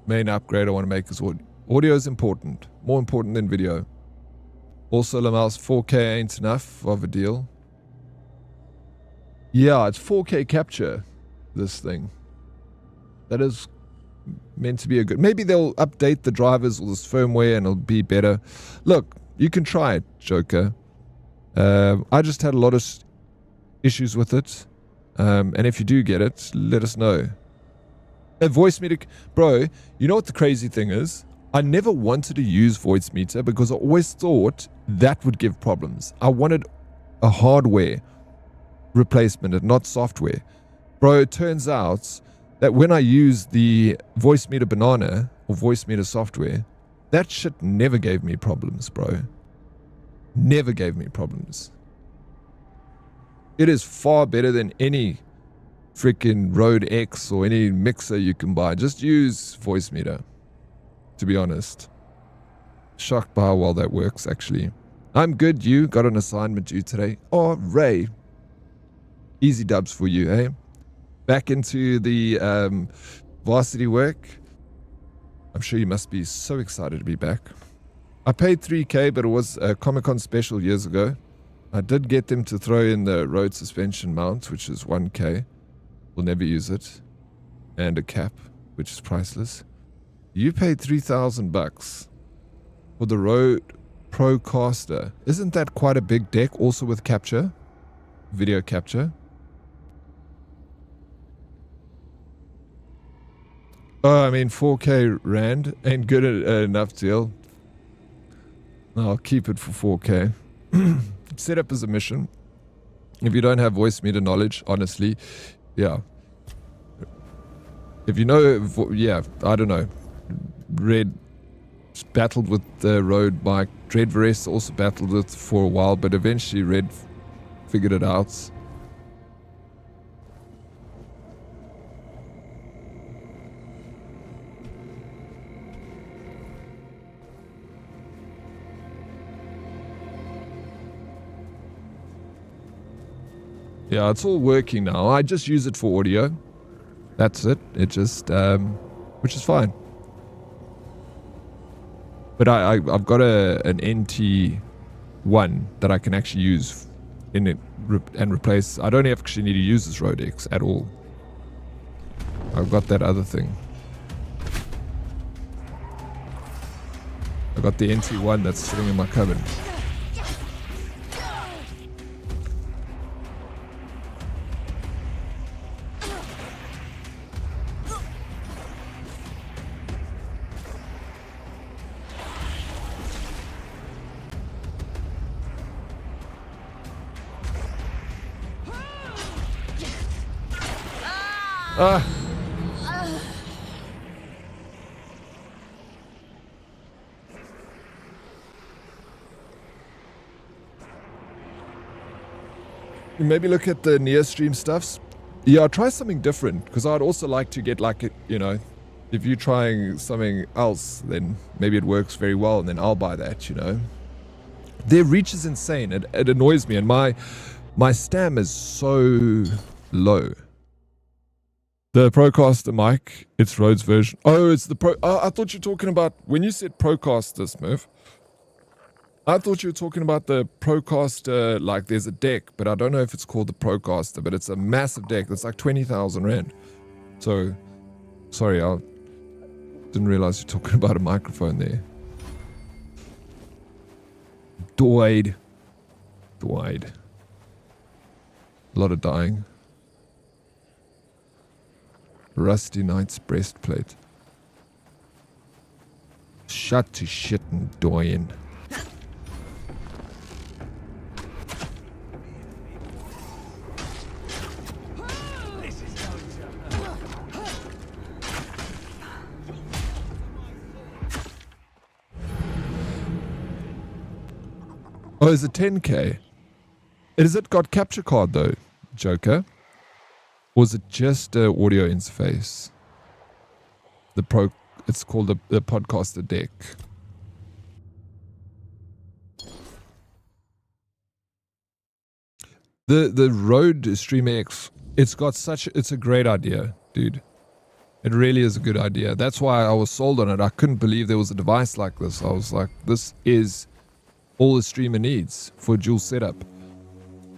Main upgrade I want to make is audio is important. More important than video. Also, Lamal's 4K ain't enough of a deal. Yeah, it's 4K capture. This thing. That is meant to be a good. Maybe they'll update the drivers or this firmware and it'll be better. Look, you can try it, Joker. I just had a lot of issues with it. And if you do get it, let us know. A voice meter, bro, you know what the crazy thing is? I never wanted to use voice meter because I always thought that would give problems. I wanted a hardware replacement and not software. Bro, it turns out that when I use the voice meter banana or voice meter software, that shit never gave me problems, bro. Never gave me problems. It is far better than any freaking Rode X or any mixer you can buy. Just use voice meter, to be honest. Shocked by how well that works, actually. I'm good. You got an assignment due today. Oh, Ray. Easy dubs for you, eh? Back into the varsity work. I'm sure you must be so excited to be back. I paid $3K, but it was a Comic-Con special years ago. I did get them to throw in the road suspension mount, which is $1K. We'll never use it. And a cap, which is priceless. You paid $3,000 for the Rode Procaster. Isn't that quite a big deck, also with capture? Video capture. Oh, I mean, 4K Rand ain't good enough deal. I'll keep it for 4K. Set up as a mission. If you don't have voice meter knowledge, honestly, yeah. If you know, yeah, I don't know. Red battled with the Rode mic. Dreadverse also battled with for a while, but eventually Red figured it out. Yeah, it's all working now. I just use it for audio. That's it. It just, which is fine. But I've got an NT1 that I can actually use in it and replace. I don't actually need to use this Rode X at all. I've got that other thing. I got the NT1 that's sitting in my cupboard. Maybe look at the near stream stuffs. Yeah, try something different, because I'd also like to get like, you know, if you're trying something else, then maybe it works very well, and then I'll buy that, you know. Their reach is insane. It annoys me, and my stam is so low. The Procaster mic, it's Rode's version. Oh, it's the Pro. I thought you were talking about, when you said Procaster, Smurf, I thought you were talking about the Procaster, like there's a deck, but I don't know if it's called the Procaster, but it's a massive deck that's like 20,000 Rand. So, sorry, I didn't realize you're talking about a microphone there. Died. A lot of dying. Rusty Knight's breastplate. Shut to shit and dying. Oh, is it 10K? Has it got capture card though, Joker? Or is it just an audio interface? It's called the Podcaster deck. The Rode Stream X, it's a great idea, dude. It really is a good idea. That's why I was sold on it. I couldn't believe there was a device like this. I was like, this is all the streamer needs for a dual setup.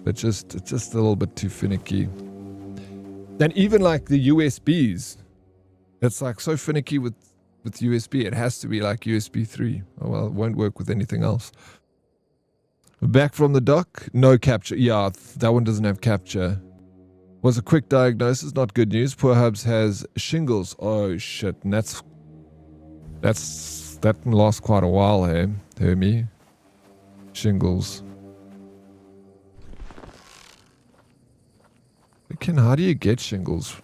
But it's just a little bit too finicky. And even like the USBs, It's like so finicky with USB. It has to be like USB 3. Oh well, it won't work with anything else. Back from the dock, no capture. Yeah, that one doesn't have capture. Was a quick diagnosis, not good news. Poor Hubs has shingles. Oh shit, and that can last quite a while, hey? Hear me? Shingles. Ken, how do you get shingles?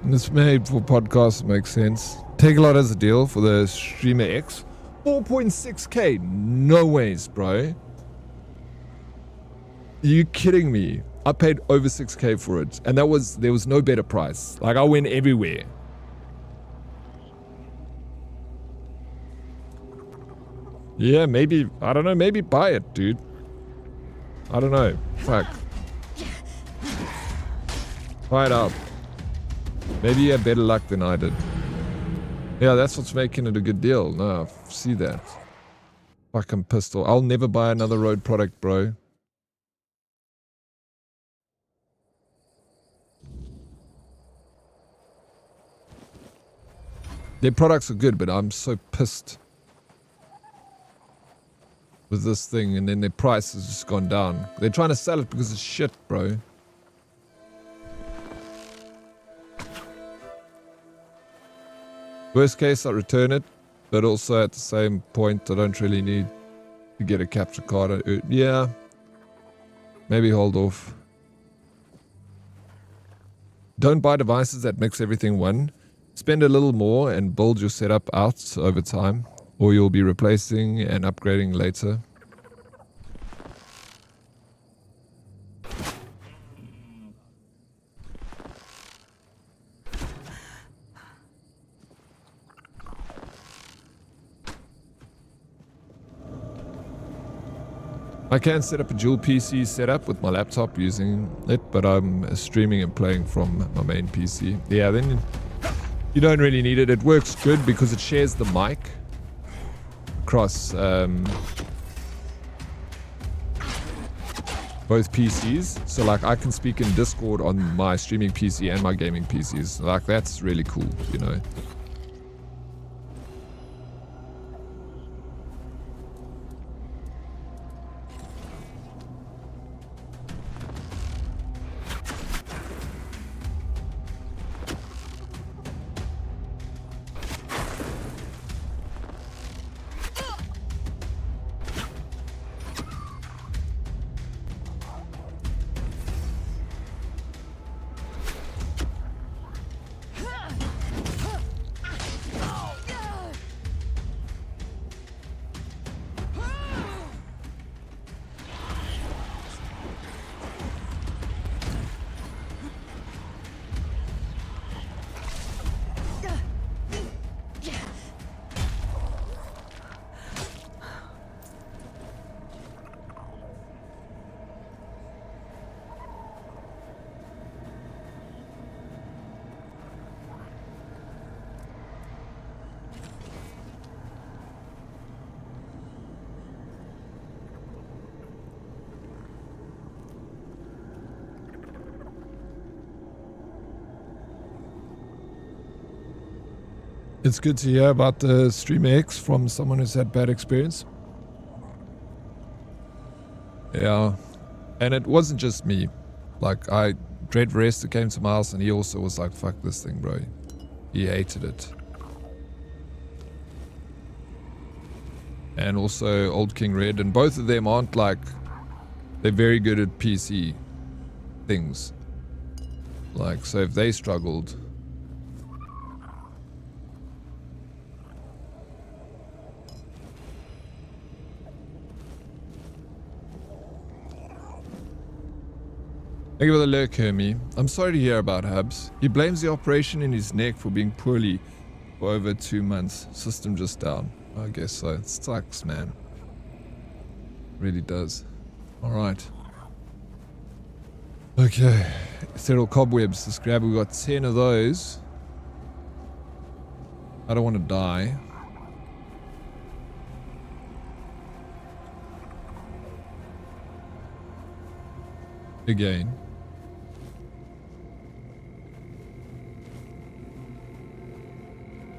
This made for podcasts makes sense. Take a lot as a deal for the Streamer X. 4.6k. No ways, bro. You kidding me? I paid over 6k for it, and there was no better price. Like I went everywhere. Yeah, maybe I don't know. Maybe buy it, dude. I don't know. Fuck. Try it out. Maybe you had better luck than I did. Yeah, that's what's making it a good deal. No, I see that. Fucking pistol. I'll never buy another road product, bro. Their products are good, but I'm so pissed with this thing, and then their price has just gone down. They're trying to sell it because it's shit, bro. Worst case, I return it, but also at the same point, I don't really need to get a capture card. Yeah, maybe hold off. Don't buy devices that mix everything one. Spend a little more and build your setup out over time, or you'll be replacing and upgrading later. I can set up a dual PC setup with my laptop using it, but I'm streaming and playing from my main PC. Yeah, then you don't really need it. It works good because it shares the mic across both PCs. So like I can speak in Discord on my streaming PC and my gaming PCs. Like that's really cool, you know. It's good to hear about the Stream X from someone who's had bad experience. Yeah, and it wasn't just me. Like, Dread Varesta came to my house and he also was like, fuck this thing, bro. He hated it. And also Old King Red, and both of them aren't like, they're very good at PC things. Like, so if they struggled... Thank you for the lurk, Hermie. I'm sorry to hear about Hubs. He blames the operation in his neck for being poorly for over 2 months. System just down. I guess so. It sucks, man. Really does. Alright. Okay. Settle cobwebs. Let's grab. We got 10 of those. I don't want to die. Again.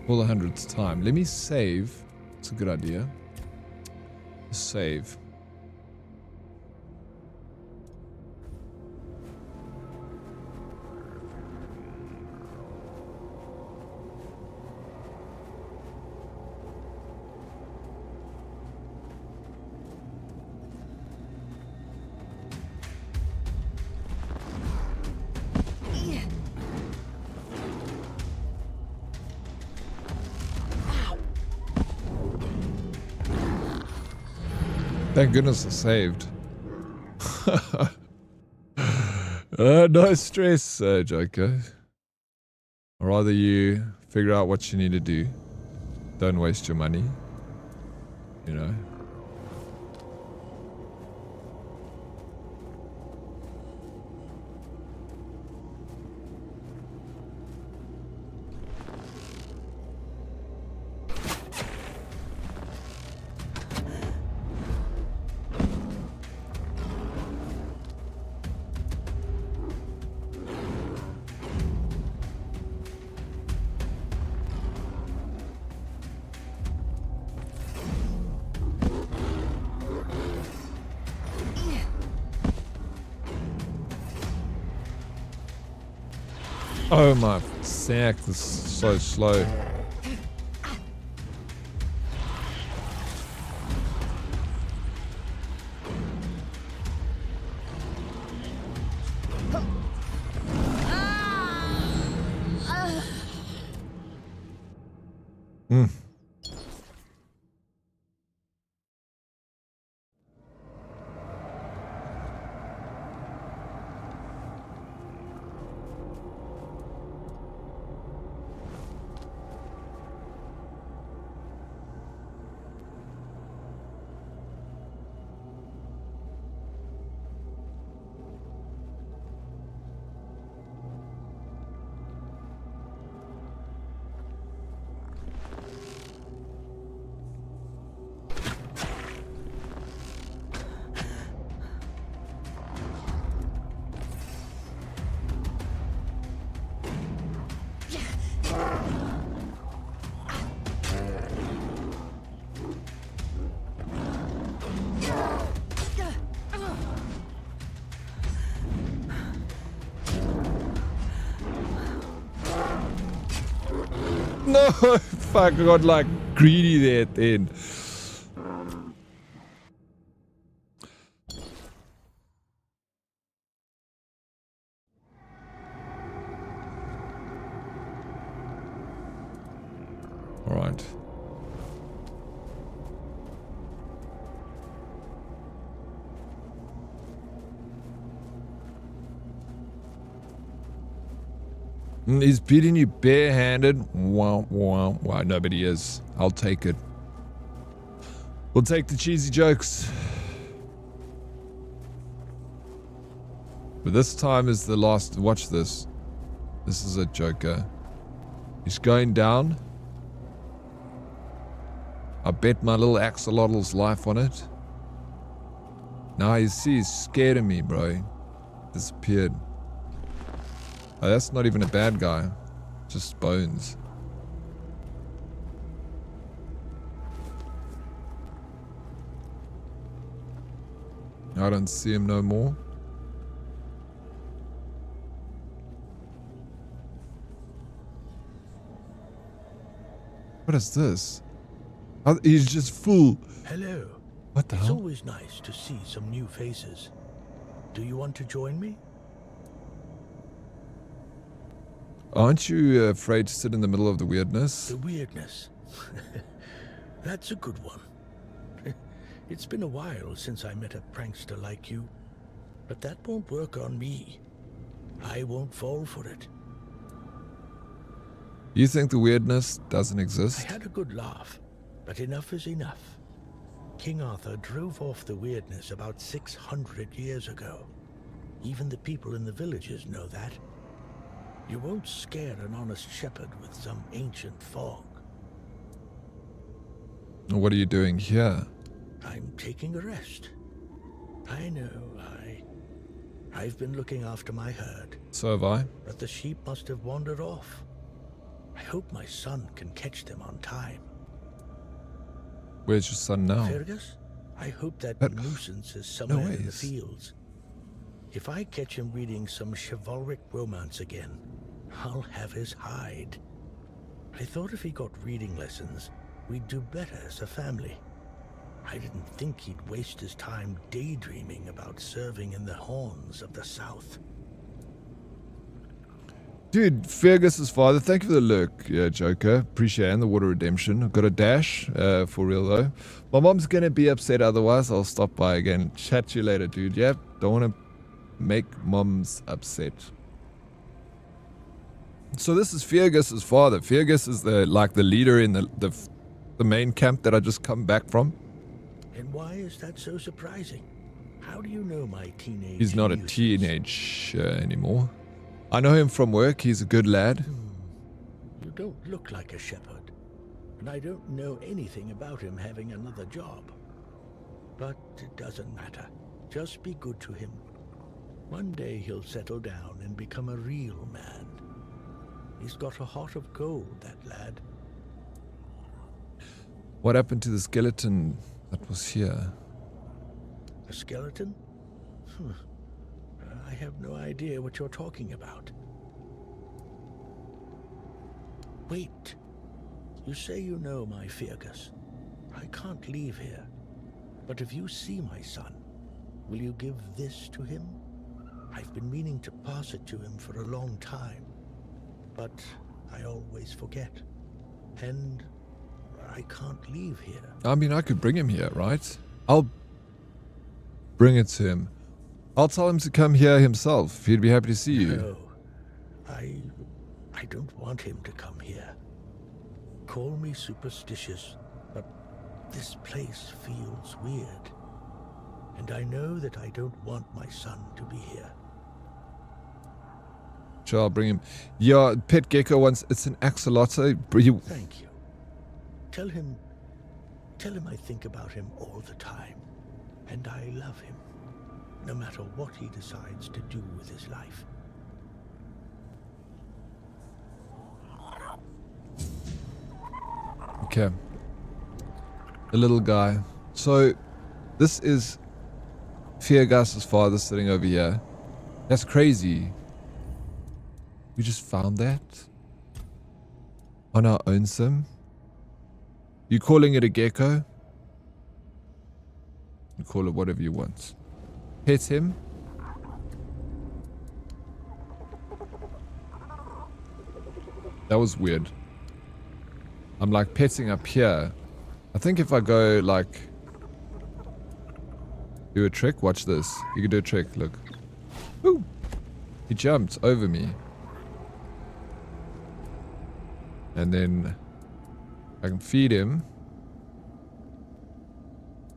For the 100th time. Let me save. It's a good idea. Save. Thank goodness I saved. No stress, Joker. Or rather you figure out what you need to do. Don't waste your money. You know. Oh my sack, this is so slow. No, fuck, I got like greedy there at the end. All right. He's beating you barehanded. Wow, wow, wow. Nobody is. I'll take it. We'll take the cheesy jokes. But this time is the last. Watch this. This is a Joker. He's going down. I bet my little axolotl's life on it. Now you see, he's scared of me, bro. Disappeared. Oh, that's not even a bad guy. Just bones. I don't see him no more. What is this? Oh, he's just full. Hello. What the hell? It's hell? always nice to see some new faces. Do you want to join me? Aren't you afraid to sit in the middle of the weirdness? The weirdness. That's a good one. It's been a while since I met a prankster like you, but that won't work on me. I won't fall for it. You think the weirdness doesn't exist? I had a good laugh, but enough is enough. King Arthur drove off the weirdness about 600 years ago. Even the people in the villages know that. You won't scare an honest shepherd with some ancient fog. What are you doing here? I'm taking a rest. I know, I've been looking after my herd. So have I. But the sheep must have wandered off. I hope my son can catch them on time. Where's your son now? Fergus, I hope that nuisance is no somewhere in the ways. fields. If I catch him reading some chivalric romance again, I'll have his hide. I thought if he got reading lessons, we'd do better as a family. I didn't think he'd waste his time daydreaming about serving in the horns of the South. Dude, Fergus's father, thank you for the lurk, yeah, Joker. Appreciate it. And the water redemption. I've got a dash, for real though. My mom's gonna be upset otherwise. I'll stop by again. Chat to you later, dude. Yep, don't want to make moms upset. So this is Fergus's father. Fergus is the leader in the main camp that I just come back from. And why is that so surprising? How do you know my teenage He's not a youth? teenage anymore. I know him from work. He's a good lad. You don't look like a shepherd, and I don't know anything about him having another job. But it doesn't matter. Just be good to him. One day he'll settle down and become a real man. He's got a heart of gold, that lad. What happened to the skeleton that was here? A skeleton? I have no idea what you're talking about. Wait. You say you know my Fergus. I can't leave here. But if you see my son, will you give this to him? I've been meaning to pass it to him for a long time, but I always forget. And I can't leave here. I mean, I could bring him here, right? I'll bring it to him. I'll tell him to come here himself. He'd be happy to see you. No, I don't want him to come here. Call me superstitious, but this place feels weird. And I know that I don't want my son to be here. Sure, I'll bring him. Yeah, Pet Gecko wants, it's an axolotl. Thank you. Tell him I think about him all the time. And I love him, no matter what he decides to do with his life. Okay. The little guy. So, this is Fergus's father sitting over here. That's crazy. We just found that on our own sim. You calling it a gecko? You call it whatever you want. Pet him. That was weird. I'm like petting up here. I think if I go like do a trick, watch this. You can do a trick, look. Woo! He jumped over me. And then I can feed him.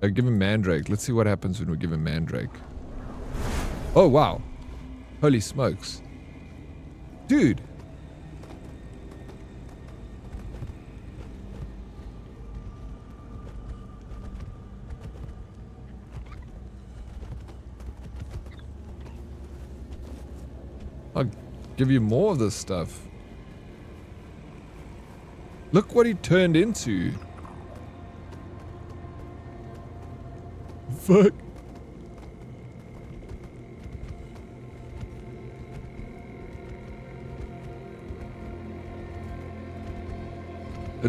I give him mandrake. Let's see what happens when we give him mandrake. Oh, wow. Holy smokes. Dude. I'll give you more of this stuff. Look what he turned into. Fuck.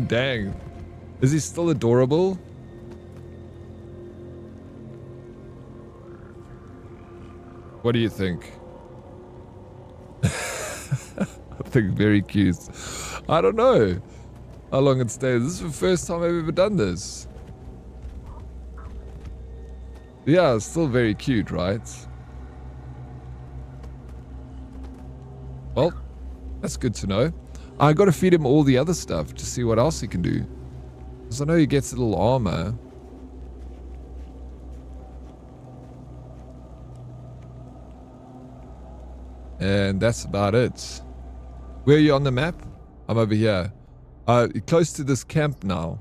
Dang. Is he still adorable? What do you think? I think very cute. I don't know how long it stays. This is the first time I've ever done this. Yeah, it's still very cute, right? Well, that's good to know. I got to feed him all the other stuff to see what else he can do. Because I know he gets a little armor. And that's about it. Where are you on the map? I'm over here. Close to this camp now.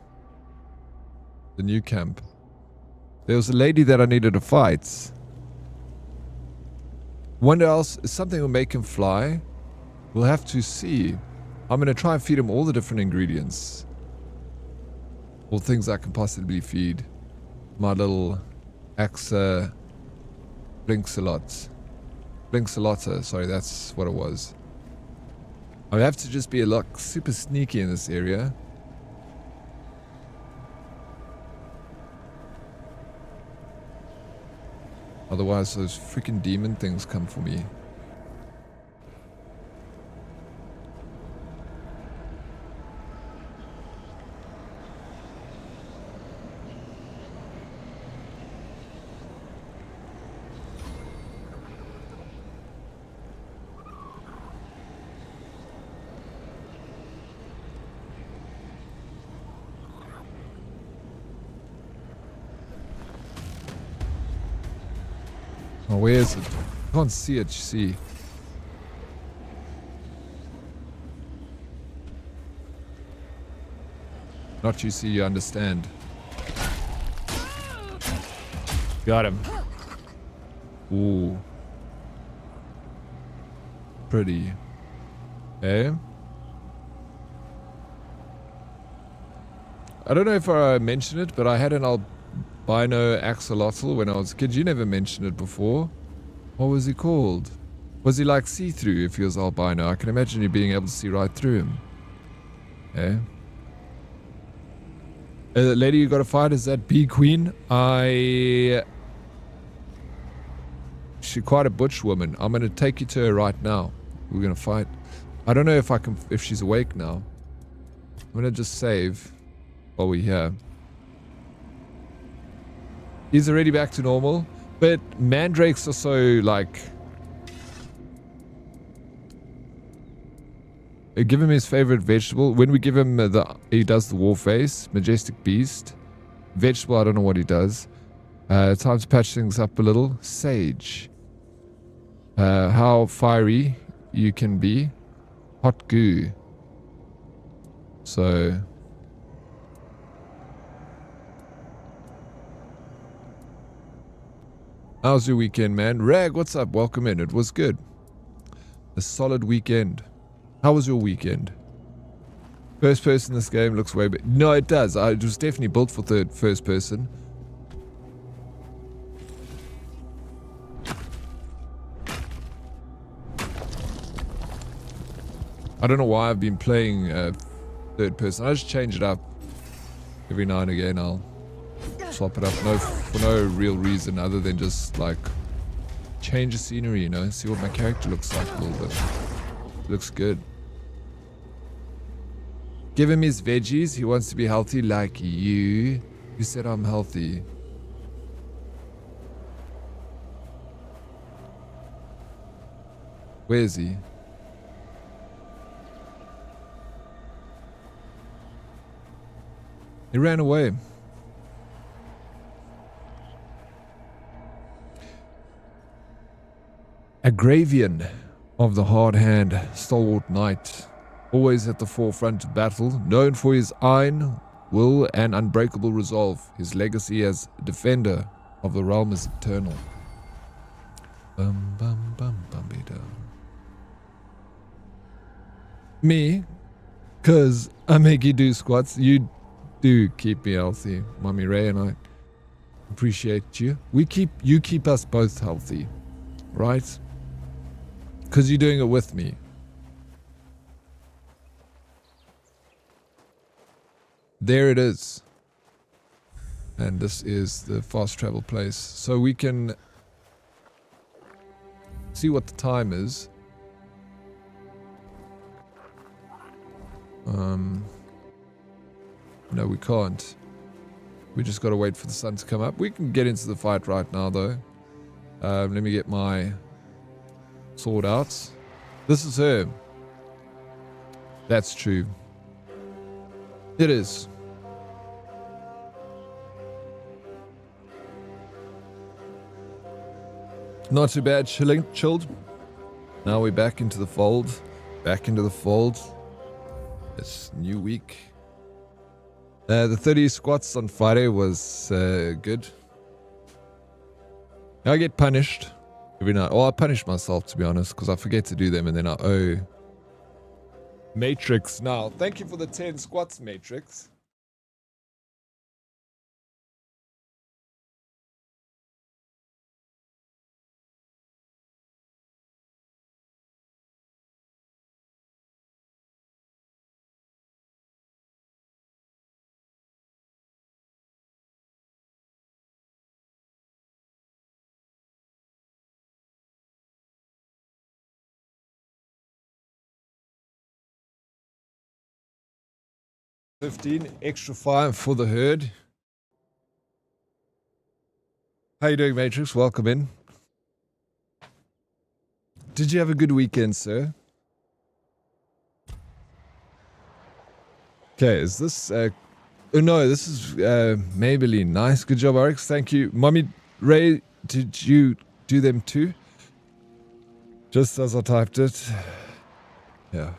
The new camp. There was a lady that I needed to fight. Wonder else, something will make him fly. We'll have to see. I'm going to try and feed him all the different ingredients. All things I can possibly feed. My little Axa Blinksalotta. Sorry, that's what it was. I have to just be a lot super sneaky in this area. Otherwise, those freaking demon things come for me. Oh, where is it? I can't see it, you see. Not you see, you understand. Got him. Ooh. Pretty. Okay. I don't know if I mentioned it, but I had an albino axolotl when I was a kid. You never mentioned it before. What was he called? Was he like see-through if he was albino? I can imagine you being able to see right through him. Okay. The lady you got to fight, is that Bee Queen? She's quite a butch woman. I'm going to take you to her right now. We're going to fight. I don't know if she's awake now. I'm going to just save while we're here. He's already back to normal, but mandrakes are so like... Give him his favorite vegetable. When we give him he does the war face, majestic beast. Vegetable, I don't know what he does. Time to patch things up a little. Sage. How fiery you can be. Hot goo. So... How's your weekend, man? Rag, what's up? Welcome in. It was good. A solid weekend. How was your weekend? First person in this game looks way better. No, it does. It was definitely built for first person. I don't know why I've been playing third person. I just change it up every now and again. I'll swap it up for no real reason other than just like change the scenery, you know, see what my character looks like a little bit. It looks good. Give him his veggies. He wants to be healthy like you. You said I'm healthy. Where is he? He ran away. Agravian of the hard hand, stalwart knight, always at the forefront of battle, known for his iron will and unbreakable resolve. His legacy as defender of the realm is eternal. Bum bum bum bum Me, cause I make you do squats. You do keep me healthy, Mommy Ray, and I appreciate you. You keep us both healthy, right? Because you're doing it with me. There it is. And this is the fast travel place. So we can see what the time is. No, we can't. We just got to wait for the sun to come up. We can get into the fight right now, though. Let me get my sword out. This is her. That's true. It is. Not too bad, chilled. Now we're back into the fold. Back into the fold. It's new week. The 30 squats on Friday was good. I get punished every night. Oh, I punish myself, to be honest, because I forget to do them and then I owe Matrix now. Thank you for the 10 squats, Matrix. $15 extra 5 for the herd. How you doing, Matrix? Welcome in. Did you have a good weekend, sir? Okay, is this oh no, this is Maybelline. Nice, good job, Oryx. Thank you. Mommy Ray, did you do them too? Just as I typed it. Yeah.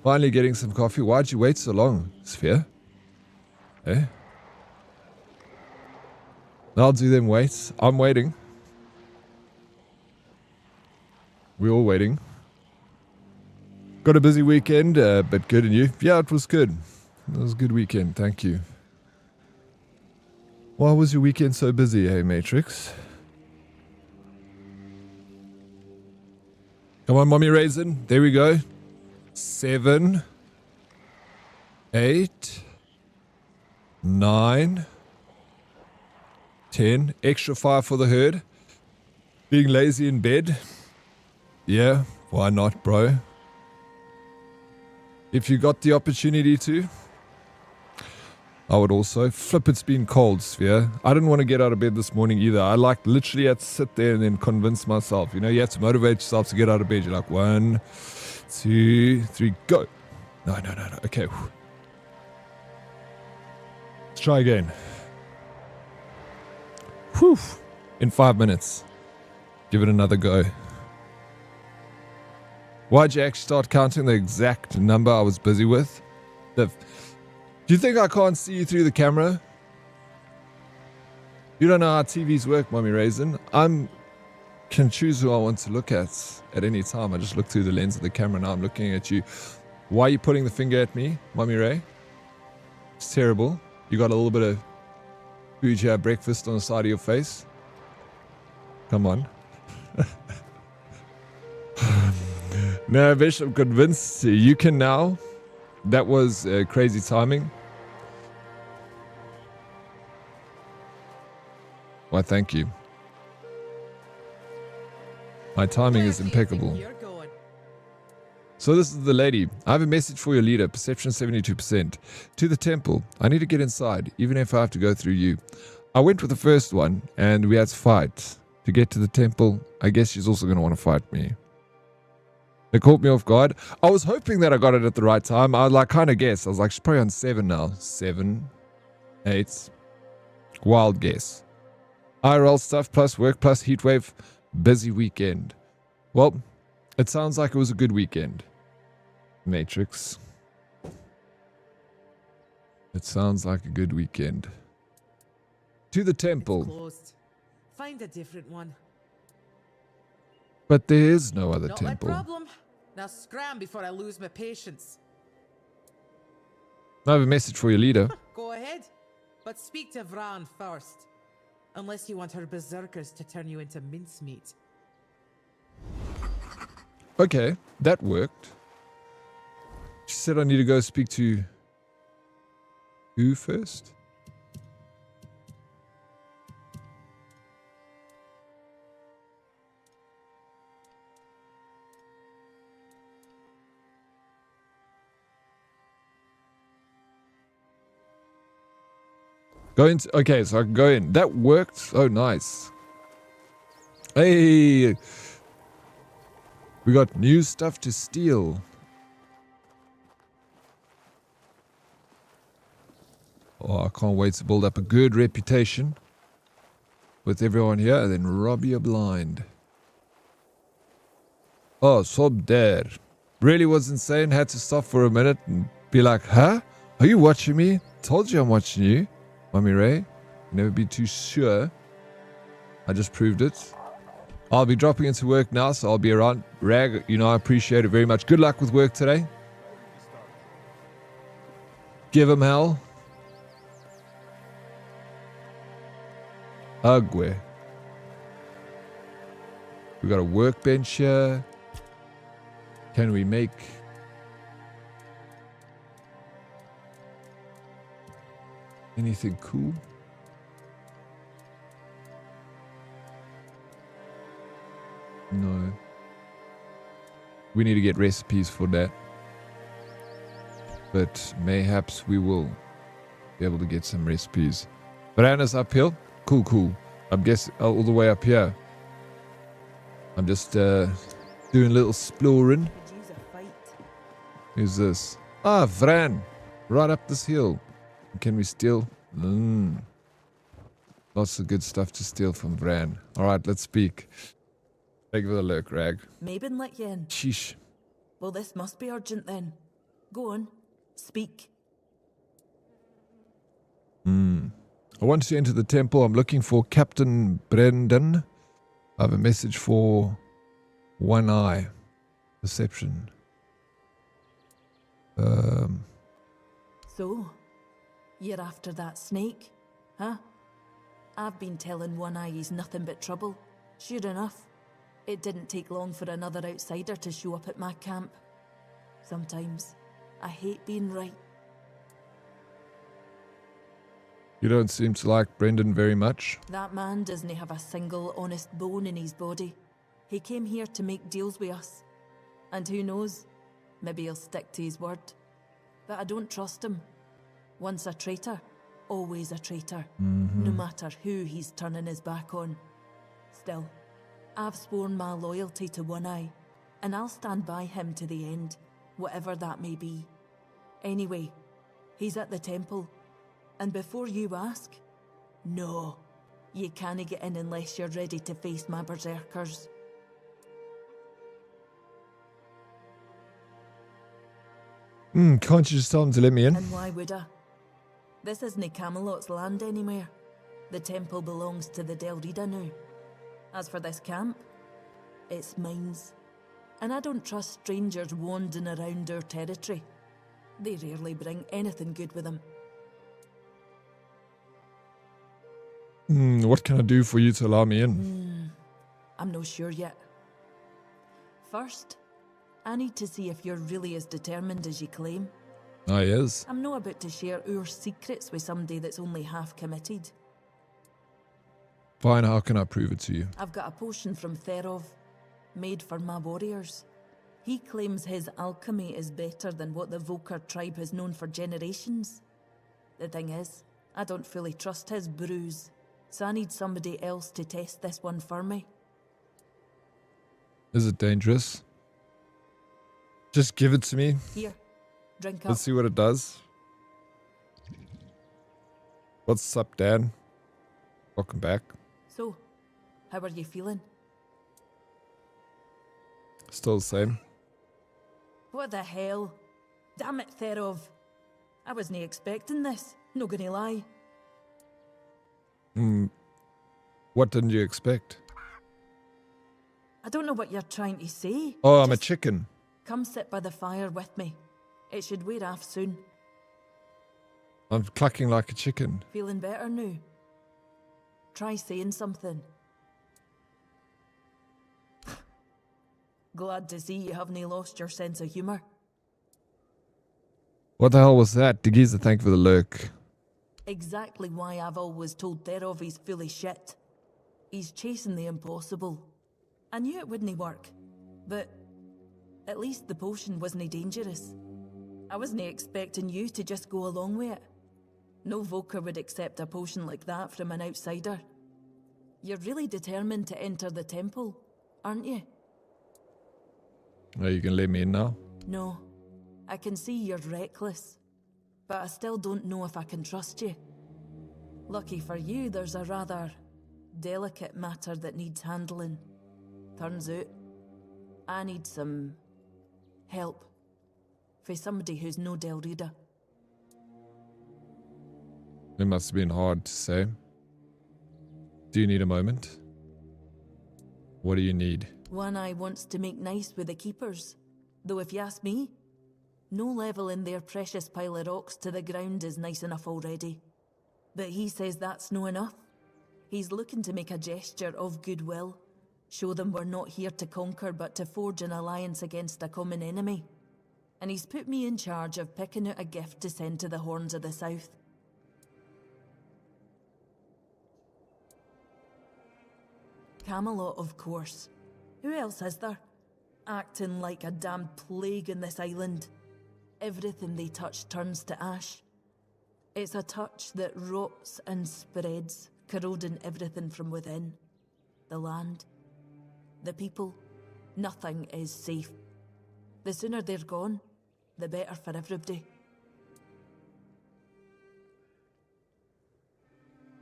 Finally getting some coffee. Why'd you wait so long, Sphere? Eh? I'll do them wait. I'm waiting. We're all waiting. Got a busy weekend, but good. And you? Yeah, it was good. It was a good weekend. Thank you. Why was your weekend so busy, hey, Matrix? Come on, Mommy Raisin. There we go. 7, 8, 9, 10. Extra 5 for the herd. Being lazy in bed. Yeah, why not, bro? If you got the opportunity to, I would also. Flip, it's been cold, Sphere. I didn't want to get out of bed this morning either. I literally had to sit there and then convince myself. You know, you have to motivate yourself to get out of bed. You're like, 1, 2, 3, go. No. Okay. Let's try again. Whew. In 5 minutes. Give it another go. Why'd you actually start counting the exact number I was busy with? Do you think I can't see you through the camera? You don't know how TVs work, Mommy Raisin. Can choose who I want to look at any time. I just look through the lens of the camera. Now I'm looking at you. Why are you putting the finger at me, Mommy Ray? It's terrible. You got a little bit of food you had breakfast on the side of your face. Come on. No, Vish, I'm convinced you can now. That was crazy timing. Why, thank you. My timing is impeccable. So this is the lady. I have a message for your leader. Perception 72%. To the temple. I need to get inside, even if I have to go through you. I went with the first one, and we had to fight. To get to the temple, I guess she's also going to want to fight me. They caught me off guard. I was hoping that I got it at the right time. I kind of guessed. I was like, she's probably on 7 now. 7, 8. Wild guess. IRL stuff plus work plus heatwave. Busy weekend. Well, it sounds like it was a good weekend. Matrix. It sounds like a good weekend. To the temple. Closed. Find a different one. But there is no other Not temple. my problem. Now scram before I lose my patience. I have a message for your leader. Go ahead. But speak to Vran first. Unless you want her berserkers to turn you into mincemeat. Okay, that worked. She said I need to go speak to who first? Go into, okay, so I can go in. That worked. Oh, nice. Hey. We got new stuff to steal. Oh, I can't wait to build up a good reputation with everyone here and then rob you blind. Oh, sob there. Really was insane. Had to stop for a minute and be like, huh? Are you watching me? Told you I'm watching you. Mummy Ray. Never be too sure. I just proved it. I'll be dropping into work now, so I'll be around. Rag, you know, I appreciate it very much. Good luck with work today. Give him hell. Ugly. We got a workbench here. Can we make anything cool? No. We need to get recipes for that. But mayhaps we will be able to get some recipes. Bananas uphill? Cool, cool. I'm guessing all the way up here. I'm just doing a little exploring. Who's this? Ah, Vran. Right up this hill. Can we steal? Lots of good stuff to steal from Vran. Alright, let's speak. Thank you for the lurk, Rag. Mabin let you in. Sheesh. Well, this must be urgent then. Go on. Speak. I want to enter the temple. I'm looking for Captain Brendan. I have a message for One Eye. Perception. So, you're after that snake, huh? I've been telling One Eye he's nothing but trouble. Sure enough, it didn't take long for another outsider to show up at my camp. Sometimes, I hate being right. You don't seem to like Brendan very much. That man doesn't have a single honest bone in his body. He came here to make deals with us. And who knows, maybe he'll stick to his word. But I don't trust him. Once a traitor, always a traitor. No matter who he's turning his back on. Still, I've sworn my loyalty to One Eye, and I'll stand by him to the end, whatever that may be. Anyway, he's at the temple. And before you ask, no, you can't get in unless you're ready to face my berserkers. Can't you just tell him to let me in? And why would I? This isn't Camelot's land anywhere. The temple belongs to the Del Rida now. As for this camp, it's mine. And I don't trust strangers wandering around our territory. They rarely bring anything good with them. What can I do for you to allow me in? I'm not sure yet. First, I need to see if you're really as determined as you claim. Ah, yes. I'm not about to share our secrets with somebody that's only half committed. Fine, how can I prove it to you? I've got a potion from Therov, made for my warriors. He claims his alchemy is better than what the Volker tribe has known for generations. The thing is, I don't fully trust his brews, so I need somebody else to test this one for me. Is it dangerous? Just give it to me. Here, drink up. Let's see what it does. What's up, Dan? Welcome back. So, how are you feeling? Still the same. What the hell? Damn it, Therov. I wasn't expecting this, no gonna lie. What didn't you expect? I don't know what you're trying to say. Oh, I'm a chicken. Come sit by the fire with me. It should wear off soon. I'm clucking like a chicken. Feeling better now? Try saying something. Glad to see you haven't lost your sense of humour. What the hell was that? Digiza, thank you for the lurk. Exactly why I've always told Therov he's full of shit. He's chasing the impossible. I knew it wouldn't work, but at least the potion wasn't dangerous. I wasn't expecting you to just go along with it. No Volker would accept a potion like that from an outsider. You're really determined to enter the temple, aren't you? Are you gonna let me in now? No. I can see you're reckless. But I still don't know if I can trust you. Lucky for you, there's a rather delicate matter that needs handling. Turns out, I need some help. For somebody who's no Del Reader. It must have been hard to say. Do you need a moment? What do you need? One Eye wants to make nice with the keepers. Though if you ask me, no level in their precious pile of rocks to the ground is nice enough already. But he says that's no enough. He's looking to make a gesture of goodwill. Show them we're not here to conquer but to forge an alliance against a common enemy. And he's put me in charge of picking out a gift to send to the Horns of the South. Camelot, of course. Who else is there? Acting like a damn plague in this island. Everything they touch turns to ash. It's a touch that rots and spreads, corroding everything from within. The land, the people, nothing is safe. The sooner they're gone, the better for everybody.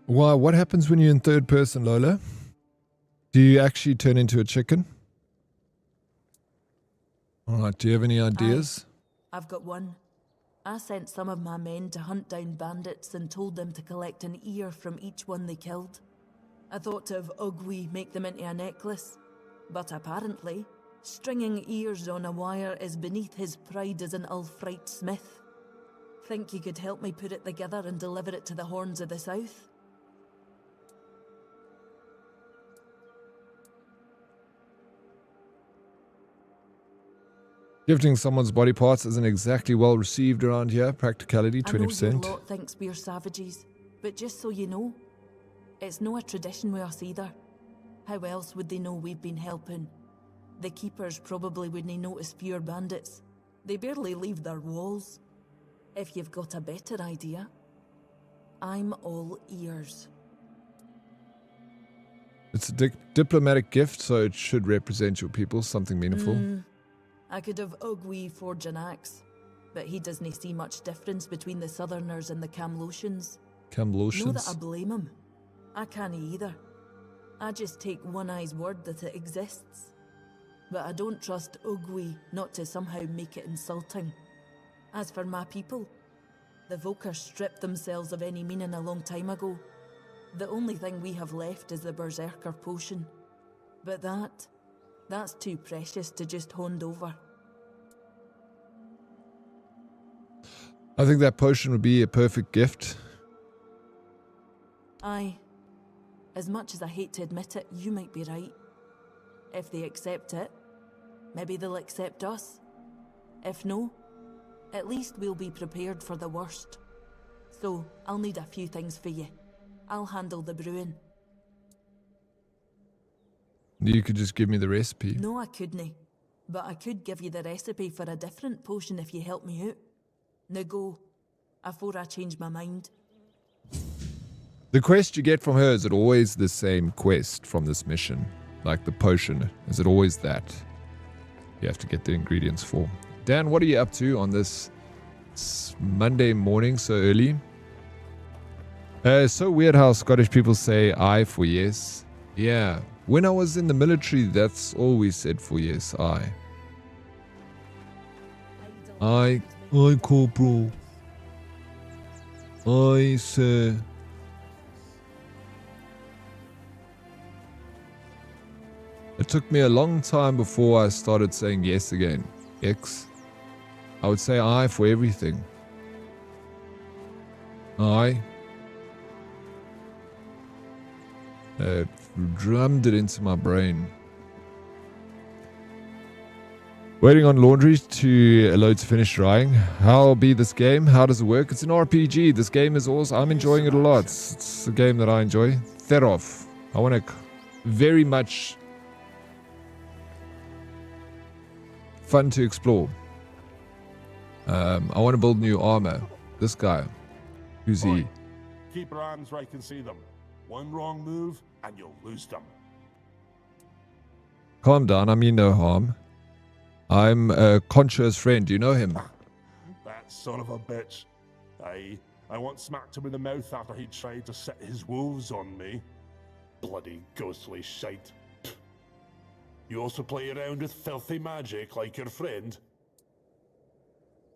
Why? What happens when you're in third person, Lola? Do you actually turn into a chicken? Alright, do you have any ideas? I've got one. I sent some of my men to hunt down bandits and told them to collect an ear from each one they killed. I thought to have Ugwi make them into a necklace, but apparently, stringing ears on a wire is beneath his pride as an Ulfrite smith. Think you could help me put it together and deliver it to the Horns of the South? Gifting someone's body parts isn't exactly well received around here. Practicality, 20%. I know your lot thinks we're savages, but just so you know, it's no a tradition with us either. How else would they know we've been helping? The keepers probably wouldn't notice fewer bandits. They barely leave their walls. If you've got a better idea, I'm all ears. It's a diplomatic gift, so it should represent your people, something meaningful. I could have Ugwi forge an axe, but he doesn't see much difference between the Southerners and the Camlotians. Camlotians? Know that I blame him. I can't either. I just take One Eye's word that it exists. But I don't trust Ugwi not to somehow make it insulting. As for my people, the Volker stripped themselves of any meaning a long time ago. The only thing we have left is the Berserker potion. But that's too precious to just hand over. I think that potion would be a perfect gift. Aye. As much as I hate to admit it, you might be right. If they accept it, maybe they'll accept us. If no, at least we'll be prepared for the worst. So, I'll need a few things for you. I'll handle the brewing. You could just give me the recipe. No, I couldn't. But I could give you the recipe for a different potion if you help me out. Now go, afore I change my mind. The quest you get from her, is it always the same quest from this mission? Like the potion, is it always that? You have to get the ingredients for. Dan, what are you up to on this Monday morning so early? It's so weird how Scottish people say aye for yes. Yeah. When I was in the military, that's all we said for yes, aye. Aye, corporal. Aye, sir. It took me a long time before I started saying yes again. X. I would say aye for everything. Aye. Drummed it into my brain. Waiting on laundry to load to finish drying. How'll be this game? How does it work? It's an RPG. This game is awesome. I'm enjoying it a lot. It's a game that I enjoy. Therof. I want to very much fun to explore. I want to build new armor. This guy. Who's he? Keep your arms where I can see them. One wrong move and you'll lose them. Calm down. I mean no harm. I'm a Concho's friend. Do you know him? That son of a bitch. I once smacked him in the mouth after he tried to set his wolves on me. Bloody ghostly shite. You also play around with filthy magic like your friend?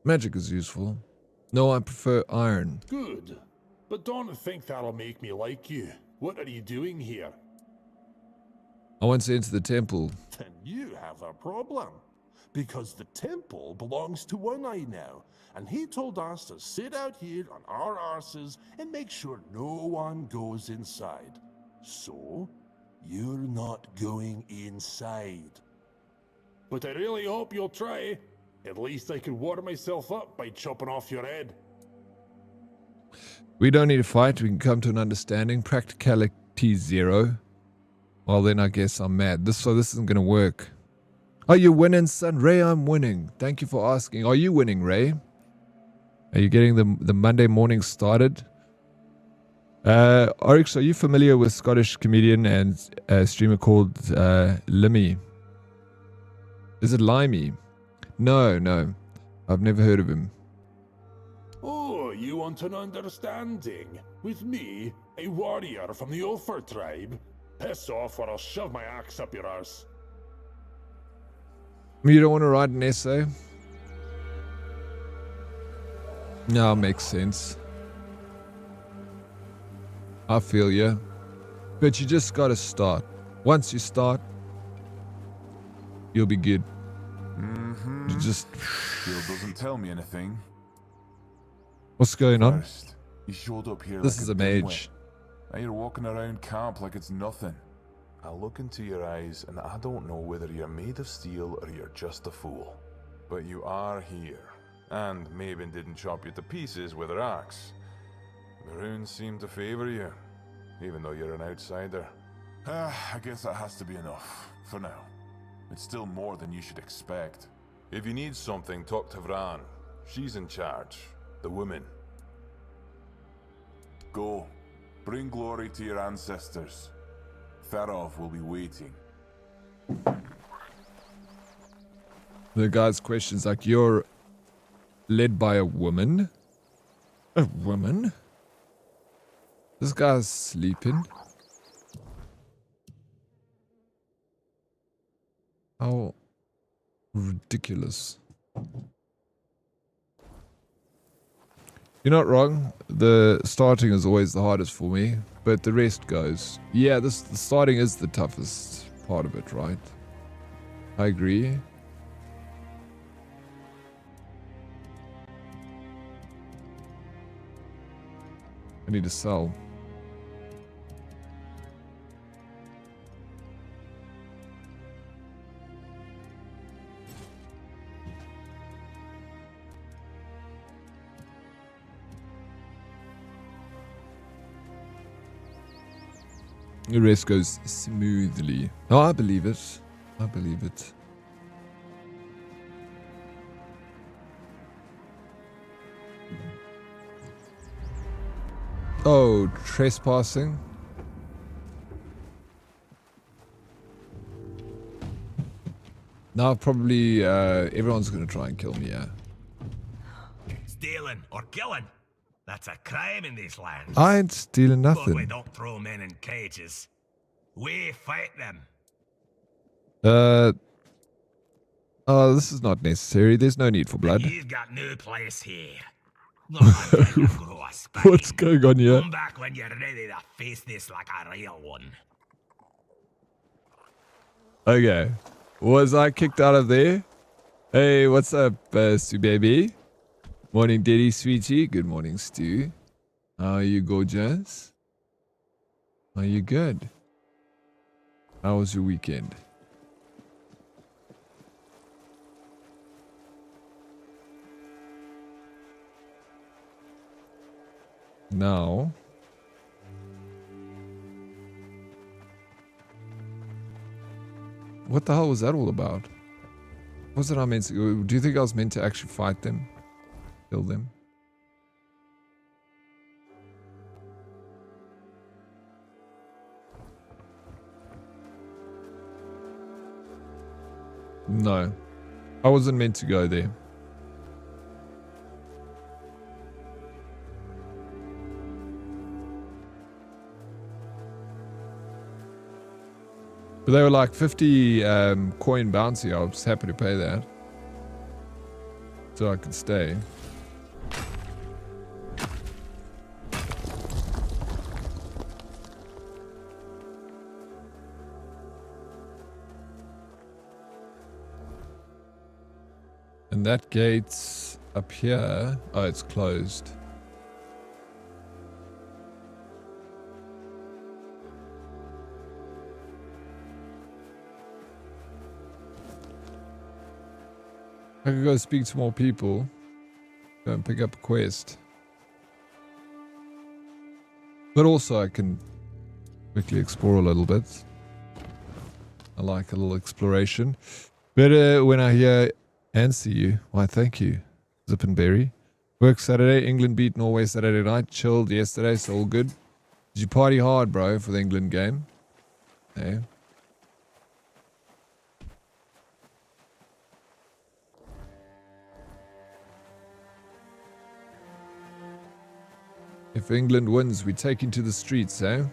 Magic is useful. No, I prefer iron. Good. But don't think that'll make me like you. What are you doing here? I want to enter the temple. Then you have a problem. Because the temple belongs to One Eye now, and he told us to sit out here on our arses and make sure no one goes inside. So, you're not going inside. But I really hope you'll try. At least I can warm myself up by chopping off your head. We don't need to fight. We can come to an understanding. Practicality 0. Well, then I guess I'm mad. This isn't going to work. Are you winning, son? Ray, I'm winning. Thank you for asking. Are you winning, Ray? Are you getting the Monday morning started? Oryx, are you familiar with Scottish comedian and streamer called Limmy? Is it Limey? No. I've never heard of him. Oh, you want an understanding? With me, a warrior from the Ulfer tribe? Piss off or I'll shove my axe up your arse. You don't want to write an essay? No, makes sense. I feel you. But you just gotta start. Once you start, you'll be good. You just... Still doesn't tell me anything. What's going on? First, you showed up here This like is a a mage. dimwit. Now you're walking around camp like it's nothing. I look into your eyes and I don't know whether you're made of steel or you're just a fool. But you are here. And Maven didn't chop you to pieces with her axe. The runes seem to favor you, even though you're an outsider. I guess that has to be enough, for now. It's still more than you should expect. If you need something, talk to Vran. She's in charge. The woman. Go. Bring glory to your ancestors. Tharov will be waiting. The guy's questions like, you're led by a woman? A woman? This guy's sleeping. How ridiculous. You're not wrong. The starting is always the hardest for me, but the rest goes. Yeah, the starting is the toughest part of it, right? I agree. I need to sell. The rest goes smoothly. Oh, I believe it. I believe it. Oh, trespassing. Now probably everyone's going to try and kill me, yeah. Stealing or killing? That's a crime in these lands. I ain't stealing But we nothing. don't throw men in cages. We fight them. Oh, this is not necessary. There's no need for blood. You've got no place here. Not until you grow a spine. What's going on here? Come back when you're ready to face this like a real one. Okay. Was I kicked out of there? Hey, what's up, Stu baby? Morning, Diddy, sweetie. Good morning, Stu. How are you, gorgeous? Are you good? How was your weekend? Now, what the hell was that all about? Was it I meant to, do you think I was meant to actually fight them? Kill them? No. I wasn't meant to go there. But they were like 50 coin bounty. I was happy to pay that. So I could stay. And that gate's up here. Oh, it's closed. I could go speak to more people. Go and pick up a quest. But also I can quickly explore a little bit. I like a little exploration. Better when I hear and see you. Why, thank you. Zip and Berry. Work Saturday. England beat Norway Saturday night. Chilled yesterday, so all good. Did you party hard, bro, for the England game? Hey. If England wins, we take into the streets, eh?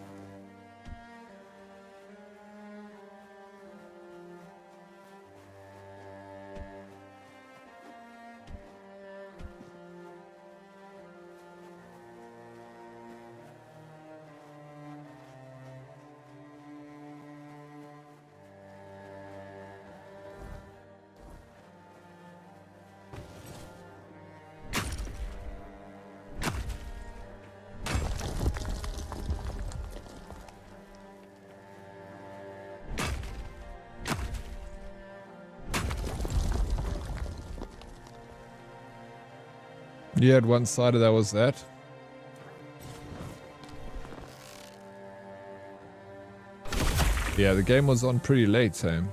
You had one side of that was that. Yeah, the game was on pretty late, Sam.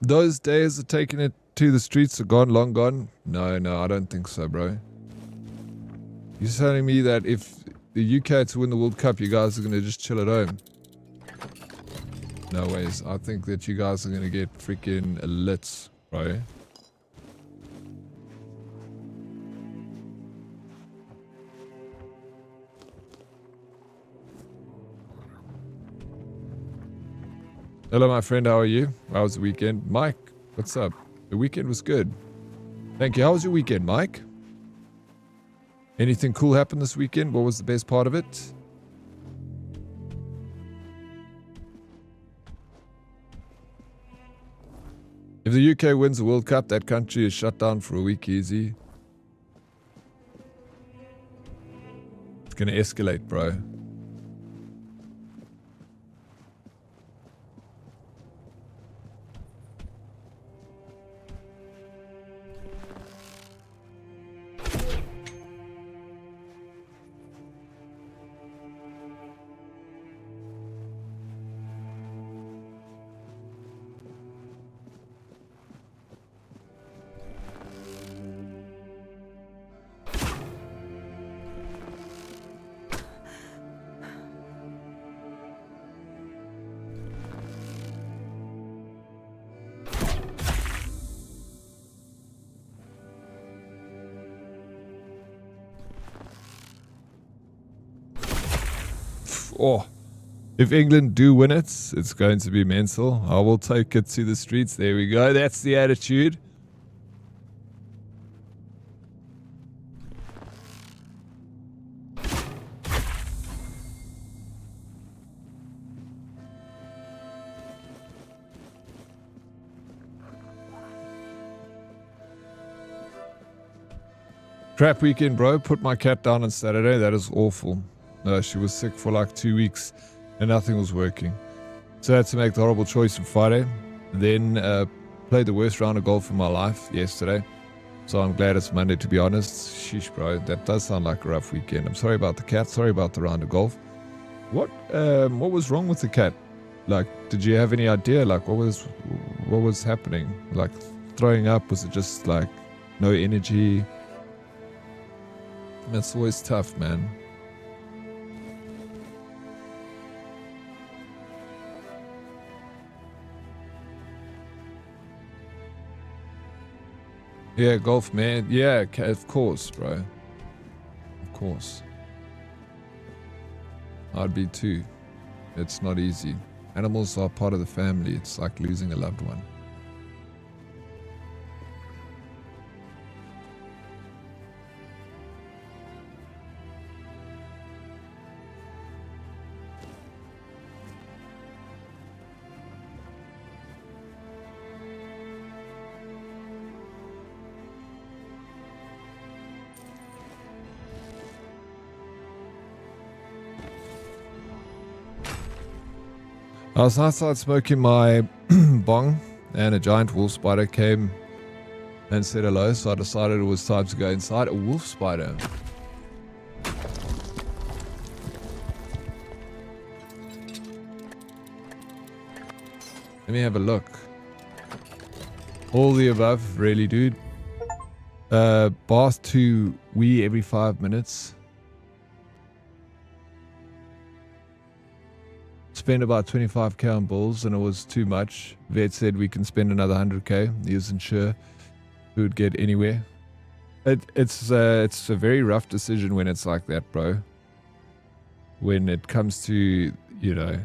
Those days of taking it to the streets are gone, long gone? No, I don't think so, bro. You're telling me that if the UK had to win the World Cup, you guys are going to just chill at home? No ways. I think that you guys are going to get freaking lit, bro. Hello, my friend. How are you? How was the weekend? Mike, what's up? The weekend was good. Thank you. How was your weekend, Mike? Anything cool happened this weekend? What was the best part of it? If the UK wins the World Cup, that country is shut down for a week easy. It's gonna escalate, bro. Oh, if England do win it, it's going to be mental. I will take it to the streets. There we go. That's the attitude. Crap weekend, bro. Put my cat down on Saturday. That is awful. No, she was sick for like 2 weeks and nothing was working. So I had to make the horrible choice on Friday. Then played the worst round of golf of my life yesterday. So I'm glad it's Monday, to be honest. Sheesh, bro. That does sound like a rough weekend. I'm sorry about the cat. Sorry about the round of golf. What was wrong with the cat? Like, did you have any idea? Like, what what was happening? Like throwing up? Was it just like no energy? That's always tough, man. Yeah, golf, man. Yeah, of course, bro. Of course. I'd be too. It's not easy. Animals are part of the family. It's like losing a loved one. I was outside smoking my bong and a giant wolf spider came and said hello, so I decided it was time to go inside. A wolf spider. Let me have a look. All the above, really, dude. Bath to wee every 5 minutes. Spend about 25k on bulls and it was too much. Vet said we can spend another 100k. He isn't sure we would get anywhere. It's a very rough decision when it's like that, bro. When it comes to, you know,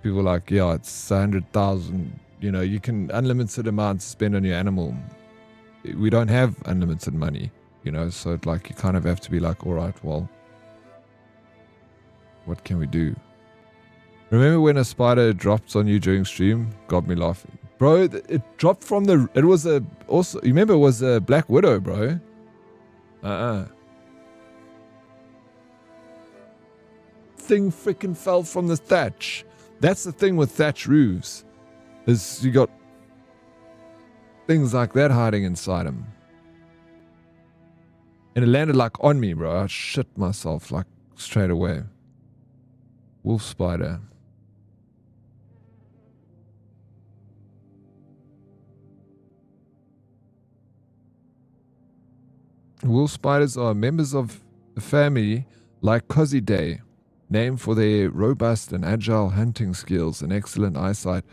people like, yeah, it's 100,000. You know, you can unlimited amounts spend on your animal. We don't have unlimited money, you know, so like you kind of have to be like, all right, well, what can we do? Remember when a spider dropped on you during stream? Got me laughing. Bro, it dropped from the... It was a... Also, you remember it was a Black Widow, bro. Thing freaking fell from the thatch. That's the thing with thatch roofs. Is you got things like that hiding inside them. And it landed like on me, bro. I shit myself like straight away. Wolf spider. Wolf spiders are members of the family like Cosidae, named for their robust and agile hunting skills and excellent eyesight.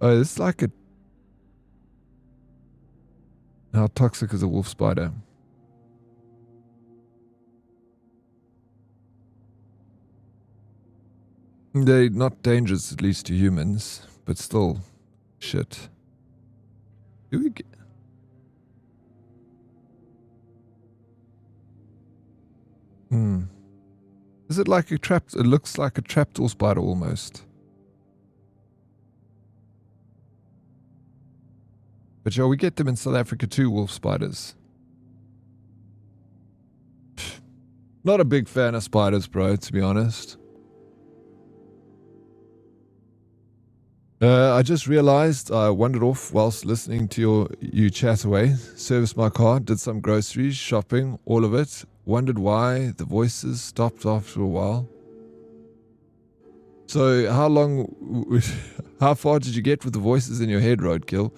Oh, it's like a... How toxic is a wolf spider? They're not dangerous, at least to humans, but still, shit. Do we get... Is it like a trapped... It looks like a trapdoor spider almost. But yeah, we get them in South Africa too, wolf spiders. Not a big fan of spiders, bro, to be honest. I just realized I wandered off whilst listening to you chat away. Serviced my car, did some groceries, shopping, all of it. Wondered why the voices stopped after a while. So how far did you get with the voices in your head, Roadkill?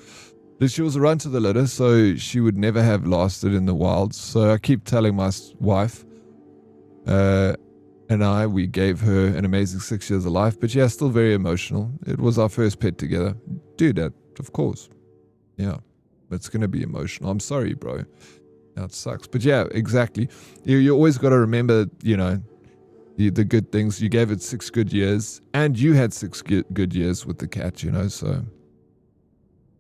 She was a run to the litter, so she would never have lasted in the wilds. So I keep telling my wife, and we gave her an amazing 6 years of life. But yeah, still very emotional. It was our first pet together. Dude, of course. Yeah, it's going to be emotional. I'm sorry, bro. That sucks. But yeah, exactly. You always got to remember, you know, the good things. You gave it 6 good years, and you had 6 good years with the cat, you know, so,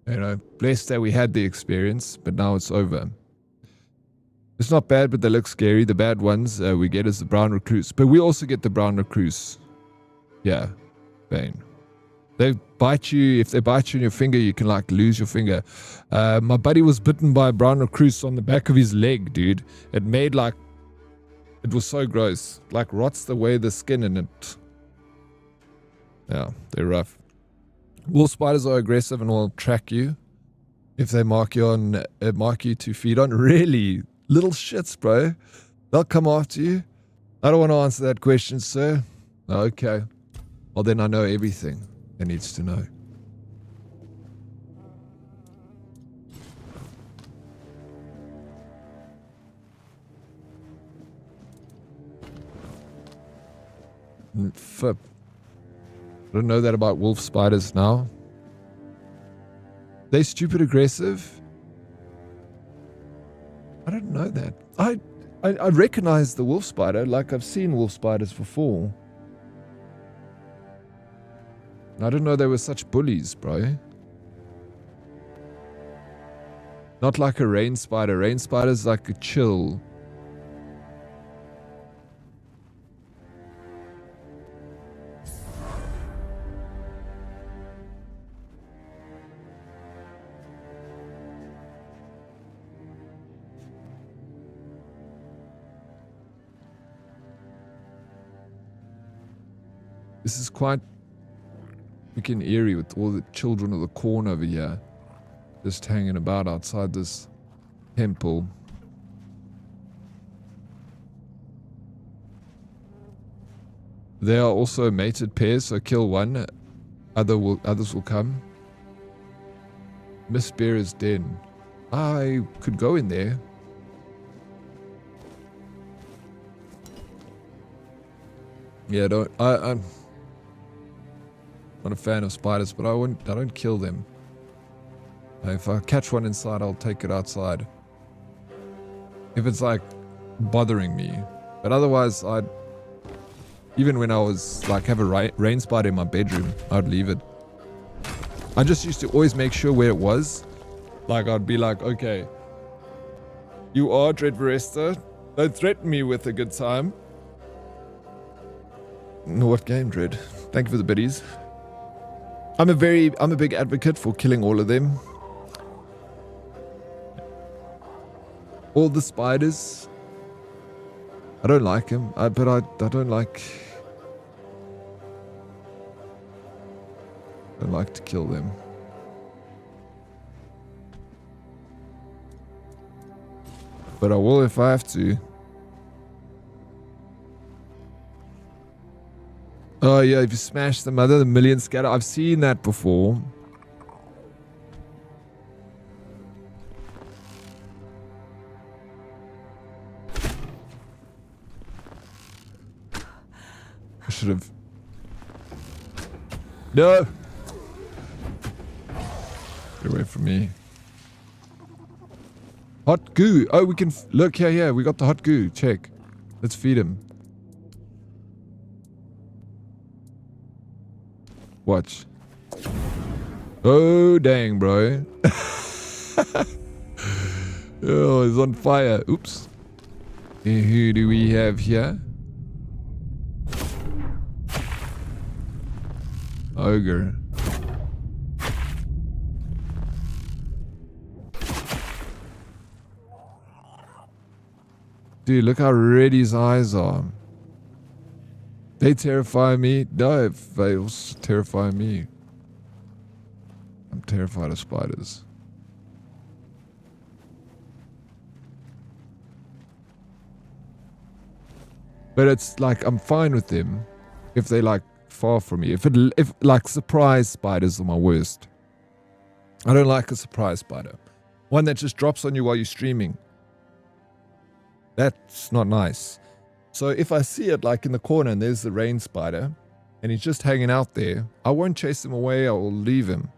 you know, blessed that we had the experience, but now it's over. It's not bad, but they look scary. The bad ones we get is the brown recluse, but we also get the brown recluse. Yeah, Bane. They bite you. If they bite you in your finger, you can like lose your finger. My buddy was bitten by a brown recluse on the back of his leg, dude. It made like, it was so gross. Like rots away the skin in it. Yeah, they're rough. Wolf spiders are aggressive and will track you if they mark you to feed on. Really? Little shits, bro. They'll come after you. I don't want to answer that question, sir. Okay. Well, then I know everything. It needs to know. Flip. I don't know that about wolf spiders now. They stupid aggressive? I don't know that. I recognize the wolf spider, like I've seen wolf spiders before. I didn't know they were such bullies, bro. Not like a rain spider. Rain spider's like a chill. This is quite freaking eerie with all the children of the corn over here just hanging about outside this temple. They are also mated pairs, so kill one, others will come. Miss Bear's den. I could go in there. Yeah, I'm not a fan of spiders, but I don't kill them. If I catch one inside, I'll take it outside. If it's like bothering me. But otherwise, even when I was like have a rain spider in my bedroom, I'd leave it. I just used to always make sure where it was. Like I'd be like, okay, you are Dread Varesta. Don't threaten me with a good time. What game, Dread? Thank you for the biddies. I'm a big advocate for killing all of them. All the spiders. I don't like them, but I don't like to kill them. But I will if I have to. Oh yeah, if you smash the mother, the million scatter. I've seen that before. I should have. No! Get away from me. Hot goo. Oh, we can look here. Yeah, we got the hot goo. Check. Let's feed him. Watch. Oh, dang, bro. Oh, he's on fire. Oops. Who do we have here? Ogre. Dude, look how red his eyes are. They terrify me. No, they also terrify me. I'm terrified of spiders. But it's like I'm fine with them if they like far from me. If like surprise spiders are my worst. I don't like a surprise spider. One that just drops on you while you're streaming. That's not nice. So if I see it like in the corner and there's the rain spider and he's just hanging out there, I won't chase him away. I will leave him.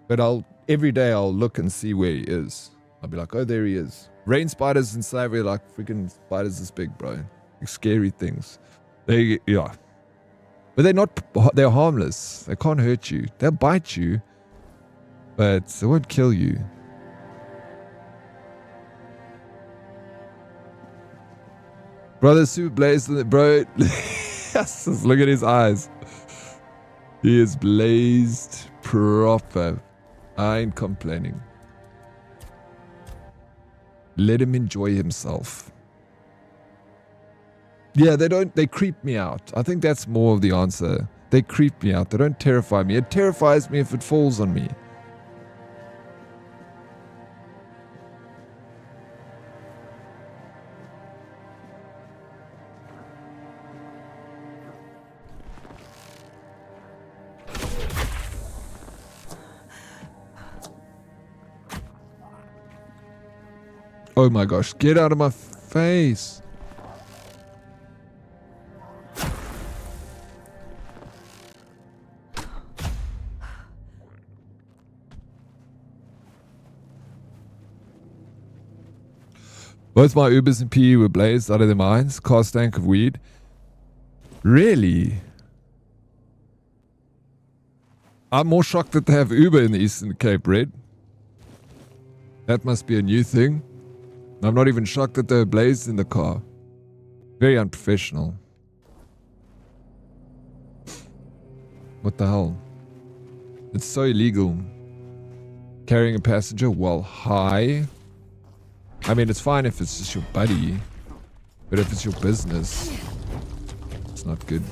But every day I'll look and see where he is. I'll be like, oh, there he is. Rain spiders in Slavia like freaking spiders this big, bro. Like scary things. Yeah. But they're harmless. They can't hurt you. They'll bite you, but they won't kill you. Brother Super Blaze, bro. Yes, look at his eyes. He is blazed proper. I ain't complaining. Let him enjoy himself. Yeah, they creep me out. I think that's more of the answer. They creep me out. They don't terrify me. It terrifies me if it falls on me. Oh my gosh, get out of my face. Both my Ubers and PE were blazed out of their minds. Car stank of weed. Really? I'm more shocked that they have Uber in the Eastern Cape, Red. That must be a new thing. I'm not even shocked that they were blazed in the car. Very unprofessional. What the hell? It's so illegal. Carrying a passenger while high. I mean, it's fine if it's just your buddy. But if it's your business, it's not good.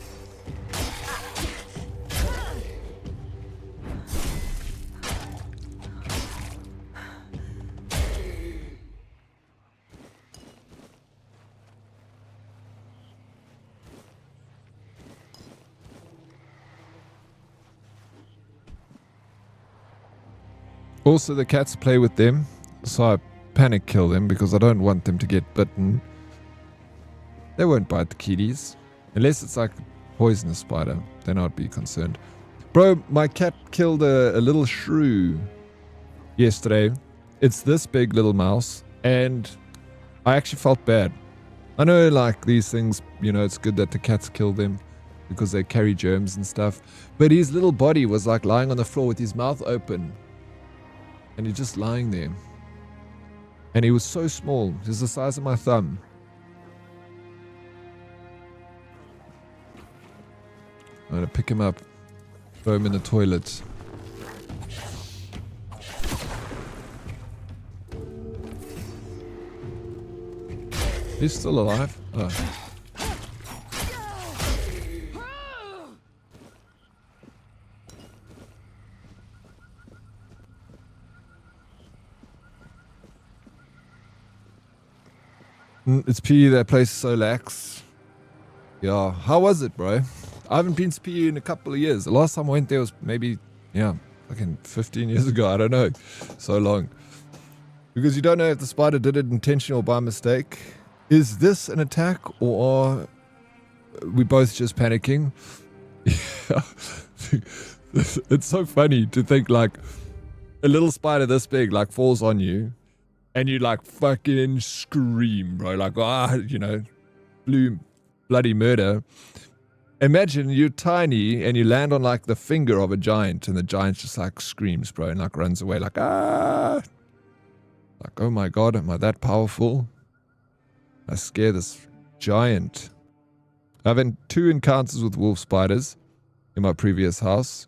Also, the cats play with them, so I panic kill them because I don't want them to get bitten. They won't bite the kitties. Unless it's like a poisonous spider, then I'd be concerned. Bro, my cat killed a little shrew yesterday. It's this big little mouse, and I actually felt bad. I know, like, these things, you know, it's good that the cats kill them because they carry germs and stuff. But his little body was like lying on the floor with his mouth open. And he's just lying there. And he was so small. He was the size of my thumb. I'm going to pick him up. Throw him in the toilet. He's still alive. Oh. It's PE, that place is so lax. Yeah, how was it, bro? I haven't been to PE in a couple of years. The last time I went there was maybe, fucking 15 years ago. I don't know. So long. Because you don't know if the spider did it intentionally or by mistake. Is this an attack or are we both just panicking? It's so funny to think like a little spider this big like falls on you. And you like fucking scream, bro. Like, bloody murder. Imagine you're tiny and you land on like the finger of a giant and the giant just like screams, bro, and like runs away like, ah. Like, oh my god, am I that powerful? I scare this giant. I've had 2 encounters with wolf spiders in my previous house.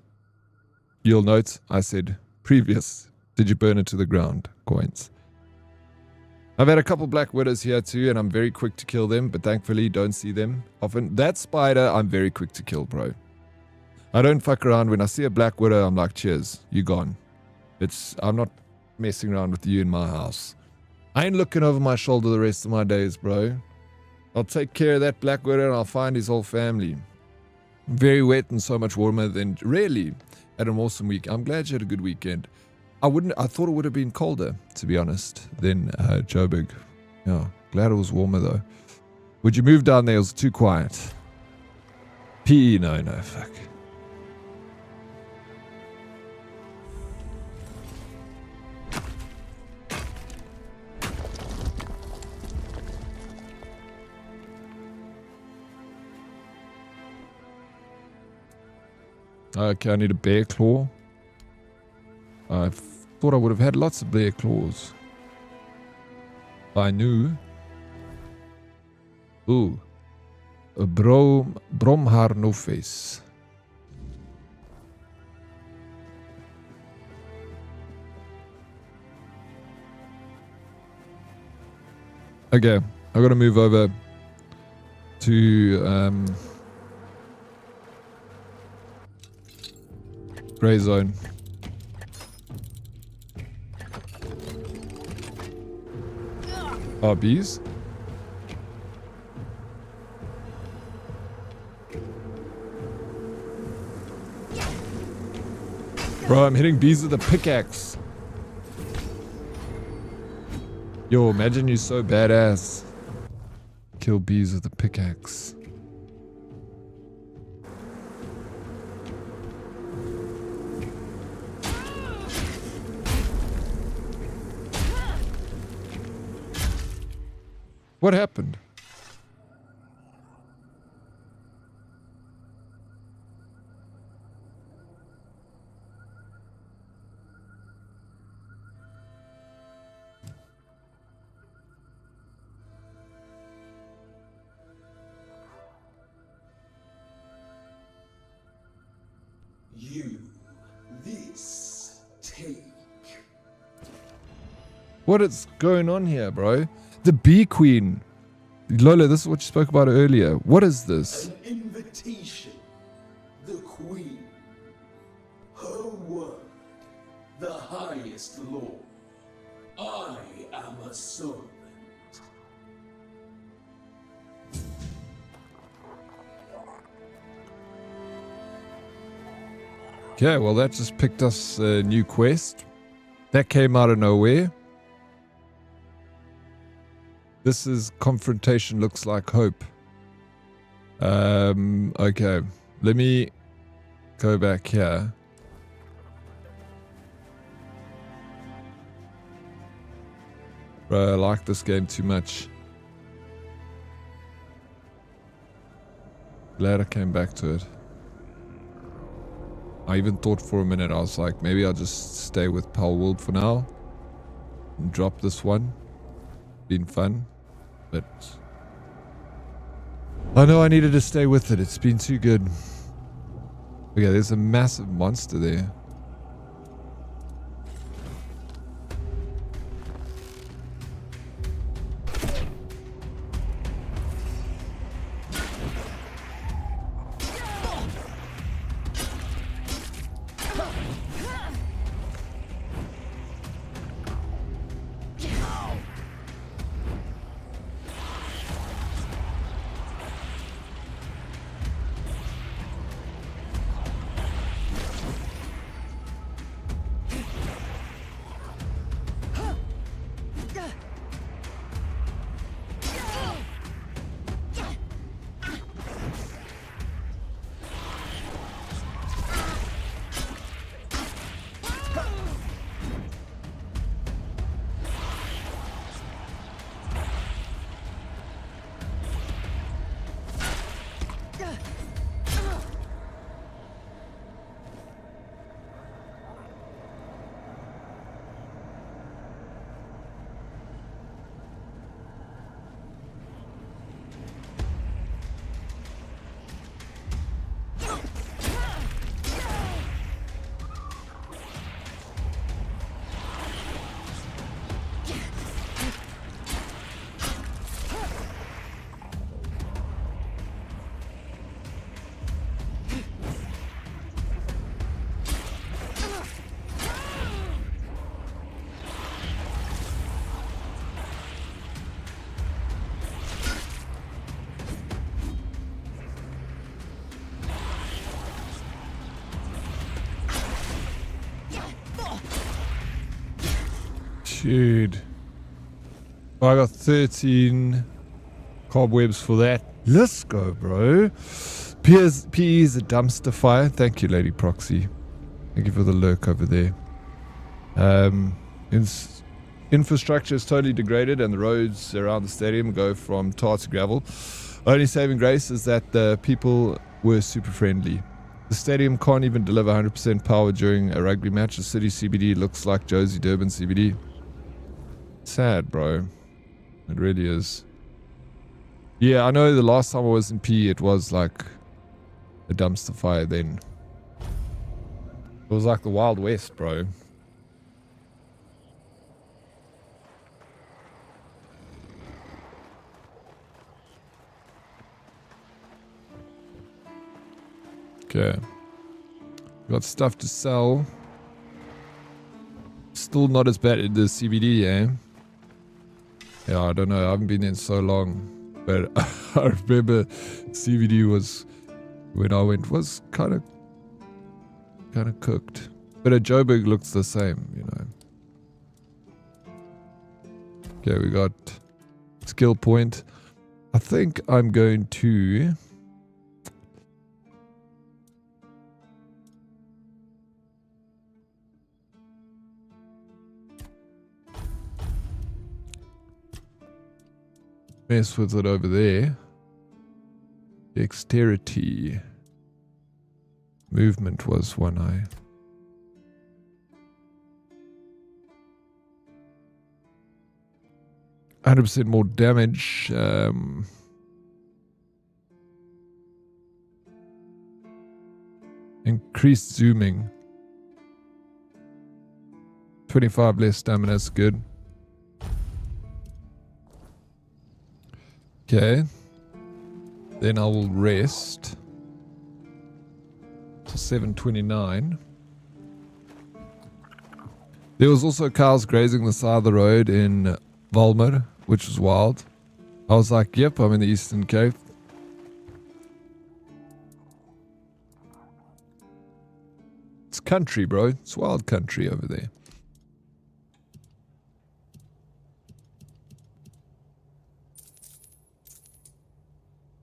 You'll note I said previous. Did you burn it to the ground? Coins. I've had a couple black widows here too, and I'm very quick to kill them, but thankfully don't see them often. That spider, I'm very quick to kill, bro. I don't fuck around. When I see a black widow, I'm like, cheers, you gone. I'm not messing around with you in my house. I ain't looking over my shoulder the rest of my days, bro. I'll take care of that black widow and I'll find his whole family. Very wet and so much warmer than really had an awesome week. I'm glad you had a good weekend. I thought it would have been colder, to be honest, than Joburg. Yeah, glad it was warmer though. Would you move down there? It was too quiet. PE, no, fuck. Okay, I need a bear claw. I thought I would have had lots of bear claws. I knew. Ooh. A bromhaar no face. Okay, I gotta move over to Grey Zone. Oh, bees? Bro, I'm hitting bees with a pickaxe. Yo, imagine you're so badass. Kill bees with a pickaxe. What happened? You, this, take. What is going on here, bro? The Bee Queen. Lola, this is what you spoke about earlier. What is this? An invitation. The Queen. Her word. The highest law. I am a servant. Okay, well that just picked us a new quest. That came out of nowhere. This is confrontation looks like hope. Okay. Let me go back here. Bro, I like this game too much. Glad I came back to it. I even thought for a minute, I was like, maybe I'll just stay with Palworld for now. And drop this one. Been fun. But I know I needed to stay with it. It's been too good. Okay, there's a massive monster there. Dude. I got 13 cobwebs for that. Let's go, bro. PE is a dumpster fire. Thank you, Lady Proxy. Thank you for the lurk over there. Infrastructure is totally degraded and the roads around the stadium go from tar to gravel. Only saving grace is that the people were super friendly. The stadium can't even deliver 100% power during a rugby match. The city CBD looks like Josie Durban CBD. Sad, bro. It really is. Yeah, I know the last time I was in P, it was like a dumpster fire then. It was like the Wild West, bro. Okay. Got stuff to sell. Still not as bad in the CBD, eh? Yeah, I don't know. I haven't been in so long. But I remember CBD was, when I went, was kind of cooked. But a Joburg looks the same, you know. Okay, we got skill point. I think I'm going to... mess with it over there. Dexterity. Movement was one eye. %, more damage. Increased zooming. 25 less stamina is good. Okay. Then I will rest. To 7:29. There was also cows grazing the side of the road in Valmer, which was wild. I was like, yep, I'm in the Eastern Cape. It's country, bro. It's wild country over there.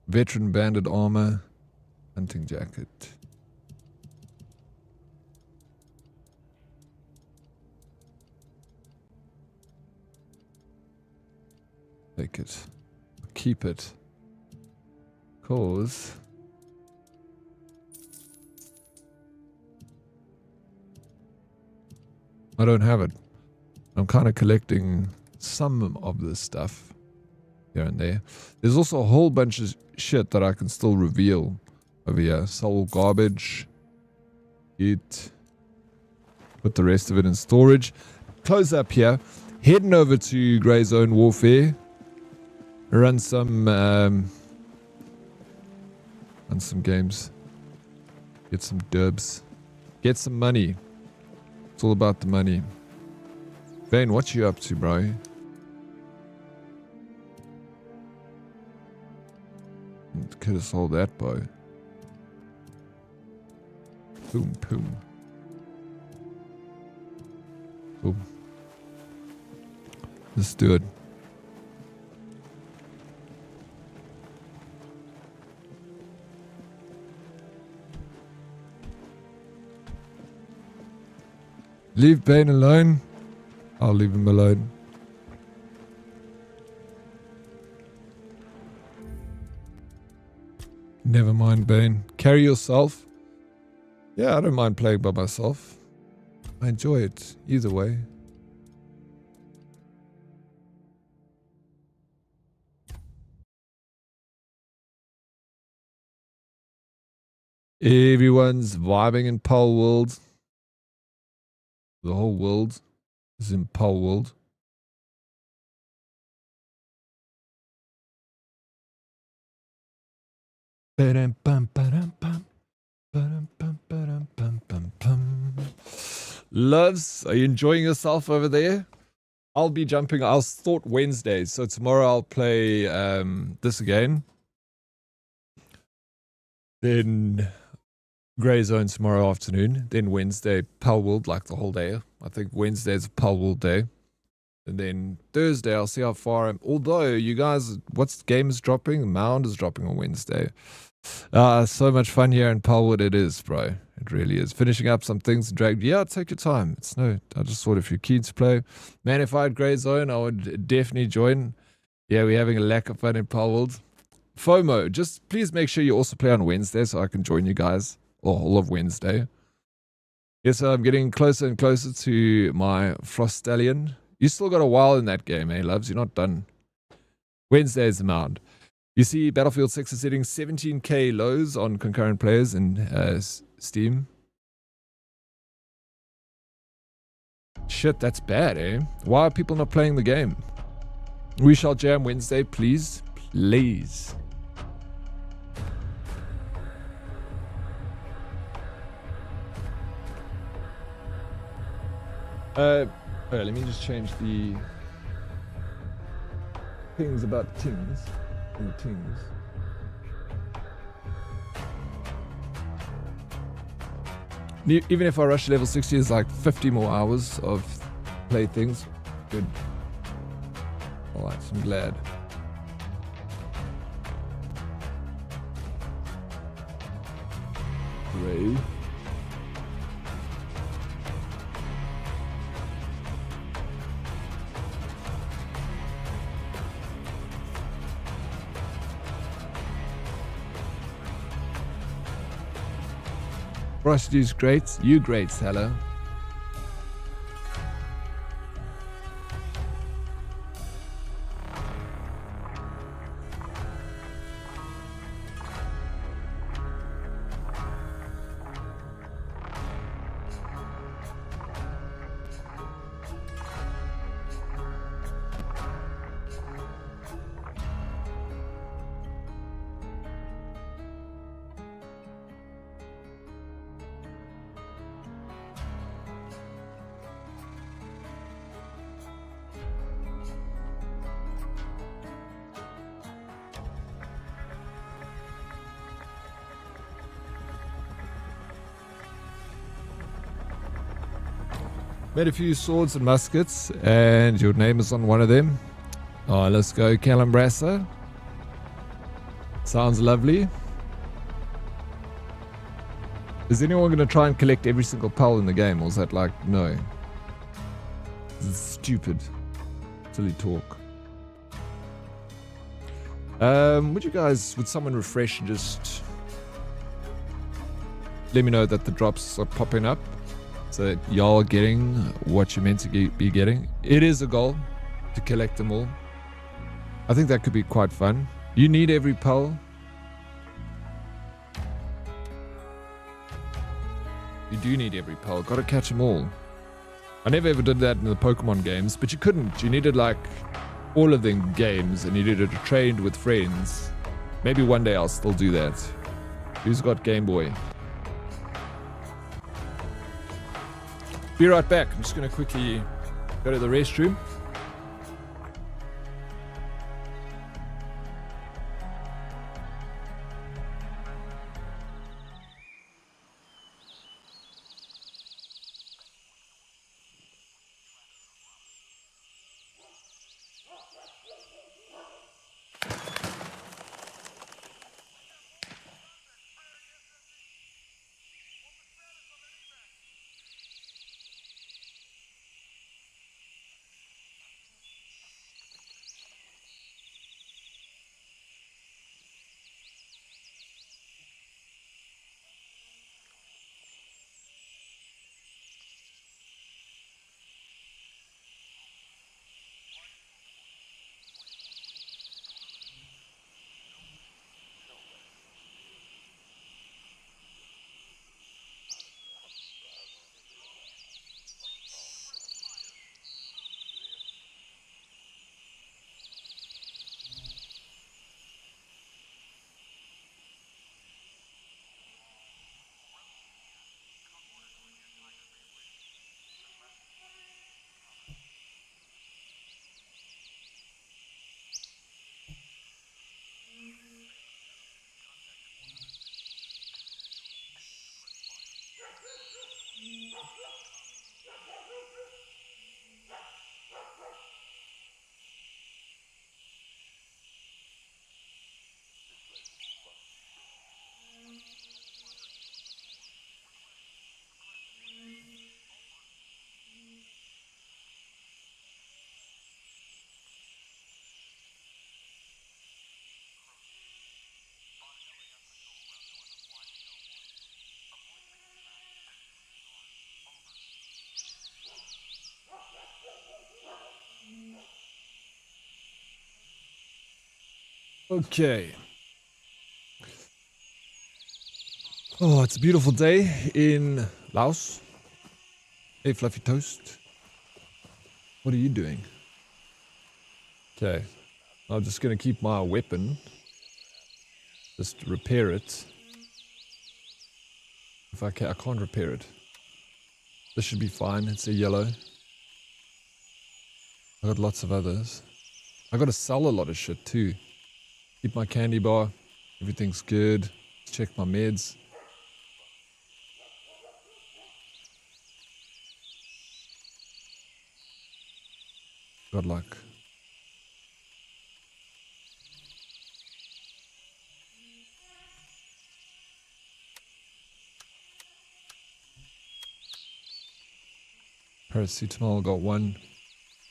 Veteran banded armor. Hunting jacket. Take it. Keep it. Cause I don't have it. I'm kind of collecting some of this stuff here and there. There's also a whole bunch of shit that I can still reveal over here. Soul garbage. Eat. Put the rest of it in storage. Close up here. Heading over to Grey Zone Warfare. Run some games. Get some dubs. Get some money. It's all about the money. Vane, what you up to, bro? Could have sold that bow. Boom, boom. Boom. Let's do it. Leave Bane alone. I'll leave him alone. Never mind, Bane. Carry yourself. Yeah, I don't mind playing by myself. I enjoy it either way. Everyone's vibing in Pole World. The whole world is in Pole World. Loves, are you enjoying yourself over there? I'll be jumping. I'll start Wednesdays, so tomorrow I'll play this again. Then Grey Zone tomorrow afternoon. Then Wednesday, Pal World, like the whole day. I think Wednesday's a Pal World day. And then Thursday, I'll see how far I'm. Although, you guys, what's game is dropping? Mound is dropping on Wednesday. So much fun here in Palwood. It is, bro. It really is. Finishing up some things and drag. Yeah, take your time. It's no. I just thought if you're keen to play, man, if I had Grey Zone, I would definitely join. Yeah, we're having a lack of fun in Palwood. FOMO, just please make sure you also play on Wednesday so I can join you guys. All of Wednesday. Yes, I'm getting closer and closer to my Frostallion. You still got a while in that game, eh, loves? You're not done. Wednesday is the mound. You see Battlefield 6 is hitting 17k lows on concurrent players in Steam. Shit, that's bad, eh? Why are people not playing the game? We shall jam Wednesday, please. Please. Alright, let me just change the things about things. And things. Even if I rush level 60, it's like 50 more hours of play things. Good. Alright, so I'm glad. Hooray. Prostitutes great. You great, hello. Made a few swords and muskets, and your name is on one of them. Oh, let's go, Calambrasa. Sounds lovely. Is anyone going to try and collect every single pal in the game, or is that like, no? This is stupid. Silly talk. Would someone refresh and just let me know that the drops are popping up? So y'all are getting what you're meant to be getting. It is a goal to collect them all. I think that could be quite fun. You need every pearl. You do need every pearl. Gotta catch them all. I never ever did that in the Pokemon games, but you couldn't. You needed like all of the games, and you needed to trade with friends. Maybe one day I'll still do that. Who's got Game Boy? Be right back. I'm just going to quickly go to the restroom. Okay. Oh, it's a beautiful day in Laos. Hey, Fluffy Toast. What are you doing? Okay. I'm just going to keep my weapon. Just repair it. If I can, I can't repair it. This should be fine. It's a yellow. I got lots of others. I got to sell a lot of shit too. Keep my candy bar. Everything's good. Check my meds. Good luck. Paracetamol, got one.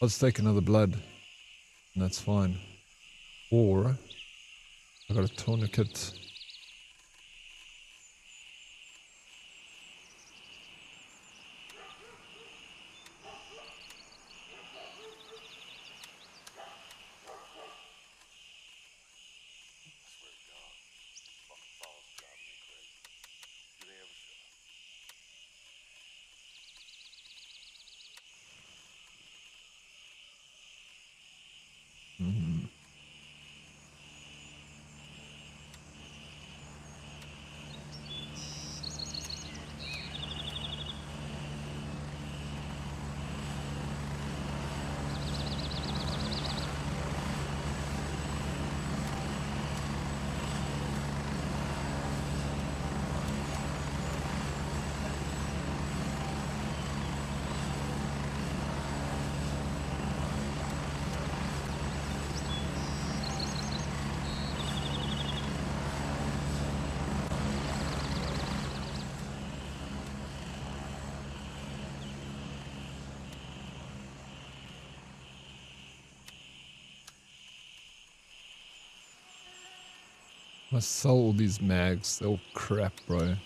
Let's take another blood. And that's fine. Or I got a tourniquet. I sell all these mags. They're all crap, bro.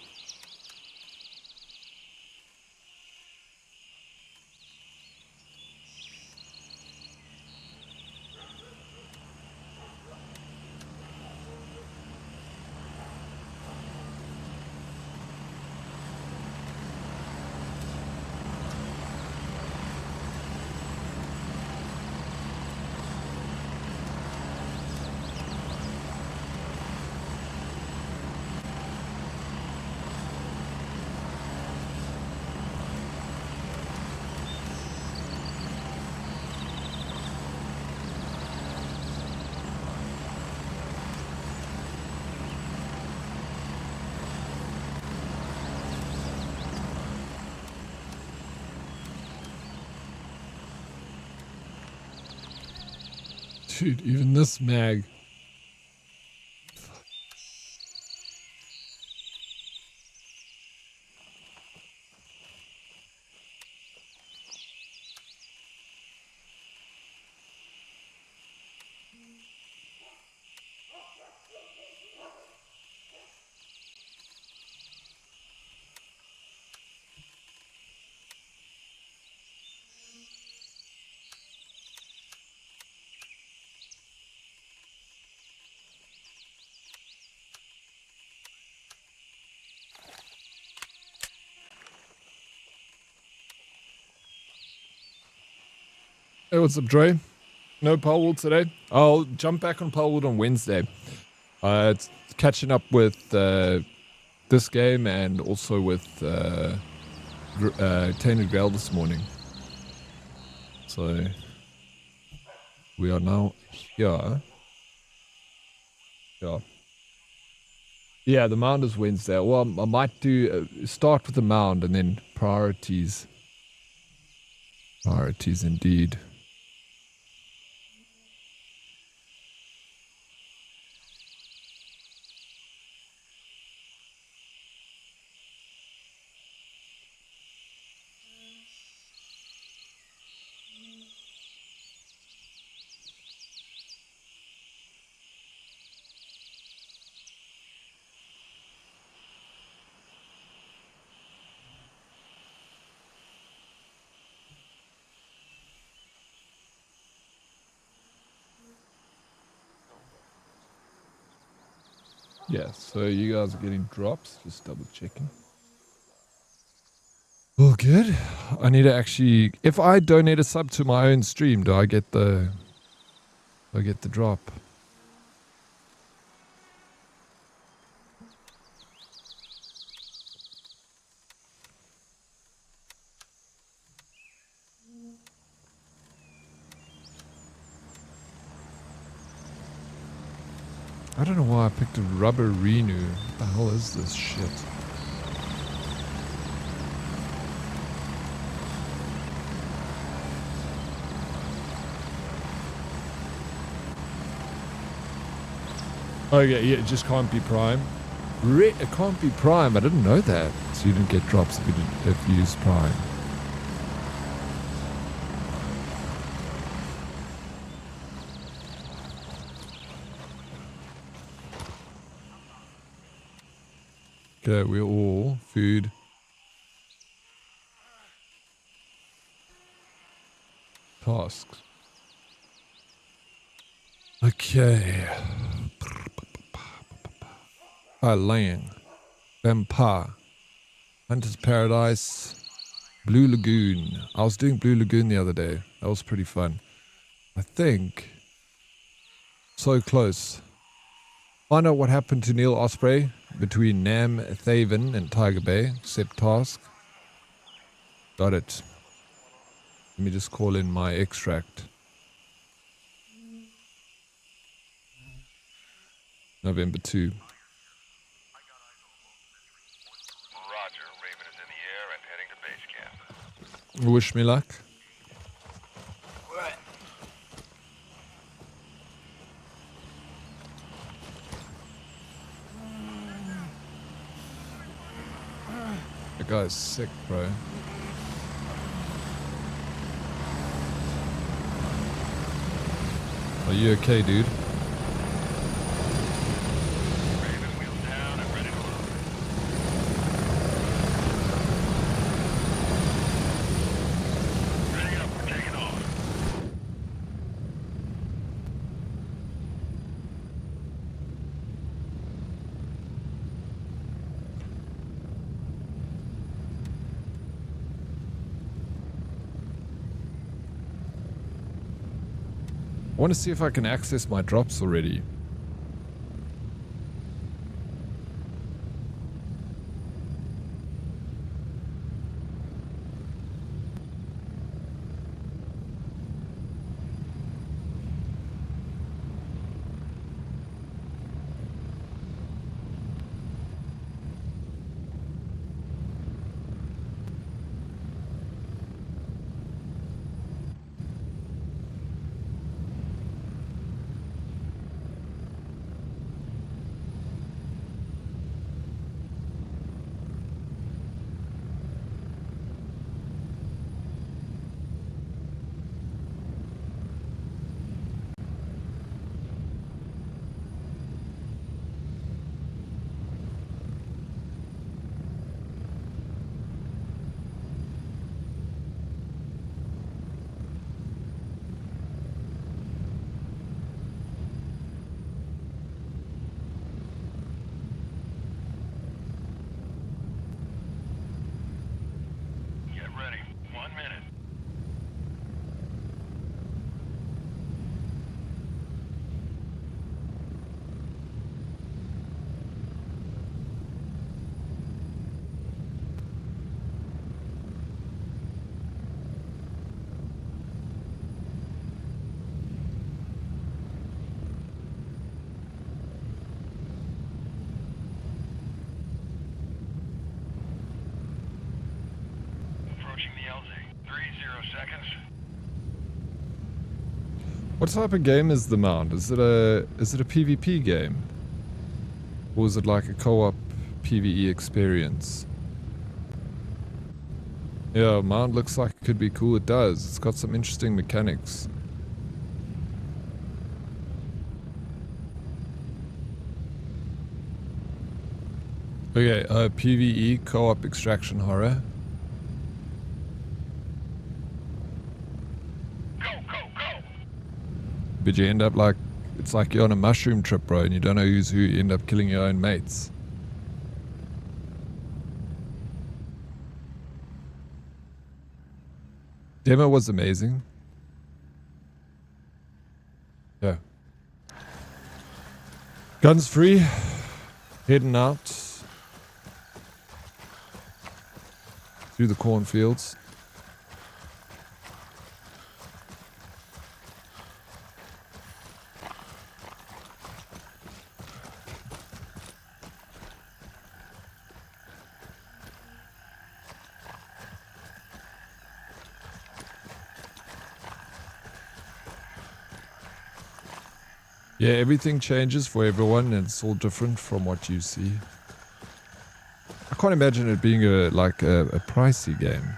Dude, even this mag. Hey, what's up, Dre? No Polewood today? I'll jump back on Polewood on Wednesday. It's catching up with this game and also with Tainted Grail this morning. So we are now here. Yeah, the mound is Wednesday. Well, I might do start with the mound and then priorities. Priorities indeed. Yeah, so you guys are getting drops, just double checking. Well, good. I need to actually, if I donate a sub to my own stream, do I get the drop? I don't know why I picked a rubber Renu. What the hell is this shit? Oh yeah, it just can't be prime. It can't be prime. I didn't know that. So you didn't get drops if you use prime. Okay, we're all food. Tasks. Okay. Laying. Vampire. Hunter's Paradise. Blue Lagoon. I was doing Blue Lagoon the other day. That was pretty fun. I think. So close. Find out what happened to Neil Osprey between Nam Thaven and Tiger Bay. Accept task. Got it. Let me just call in my extract. November 2. Roger, Raven is in the air and heading to base camp. Wish me luck. That guy's sick, bro. Are you okay, dude? I want to see if I can access my drops already. What type of game is the Mount? Is it a PvP game? Or is it like a co-op PvE experience? Yeah, Mount looks like it could be cool. It does. It's got some interesting mechanics. Okay, PvE co-op extraction horror. But you end up like, it's like you're on a mushroom trip, bro, and you don't know who's who. You end up killing your own mates. Demo was amazing. Yeah. Guns free. Heading out. Through the cornfields. Yeah, everything changes for everyone and it's all different from what you see. I can't imagine it being a pricey game.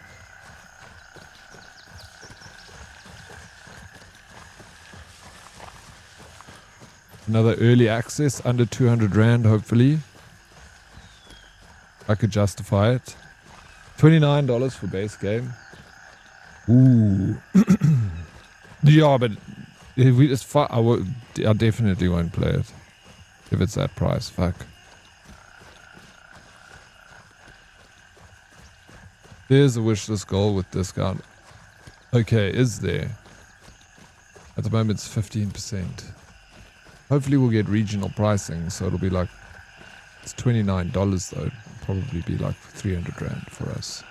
Another early access under 200 Rand, hopefully. I could justify it. $29 for base game. Ooh. Yeah, but if we just I definitely won't play it if it's that price. Fuck. There's a wishlist goal with discount. Okay, is there? At the moment it's 15%. Hopefully we'll get regional pricing, so it'll be like, it's $29 though. It'll probably be like 300 Rand for us.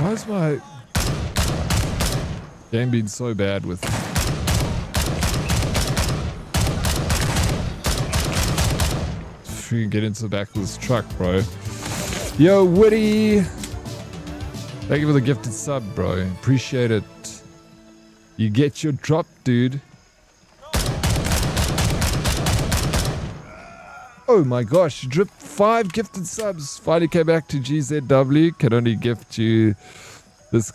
Why is my game being so bad with... Freaking get into the back of this truck, bro. Yo, Woody! Thank you for the gifted sub, bro. Appreciate it. You get your drop, dude. Oh my gosh, you dripped 5 gifted subs. Finally came back to GZW. Can only gift you this.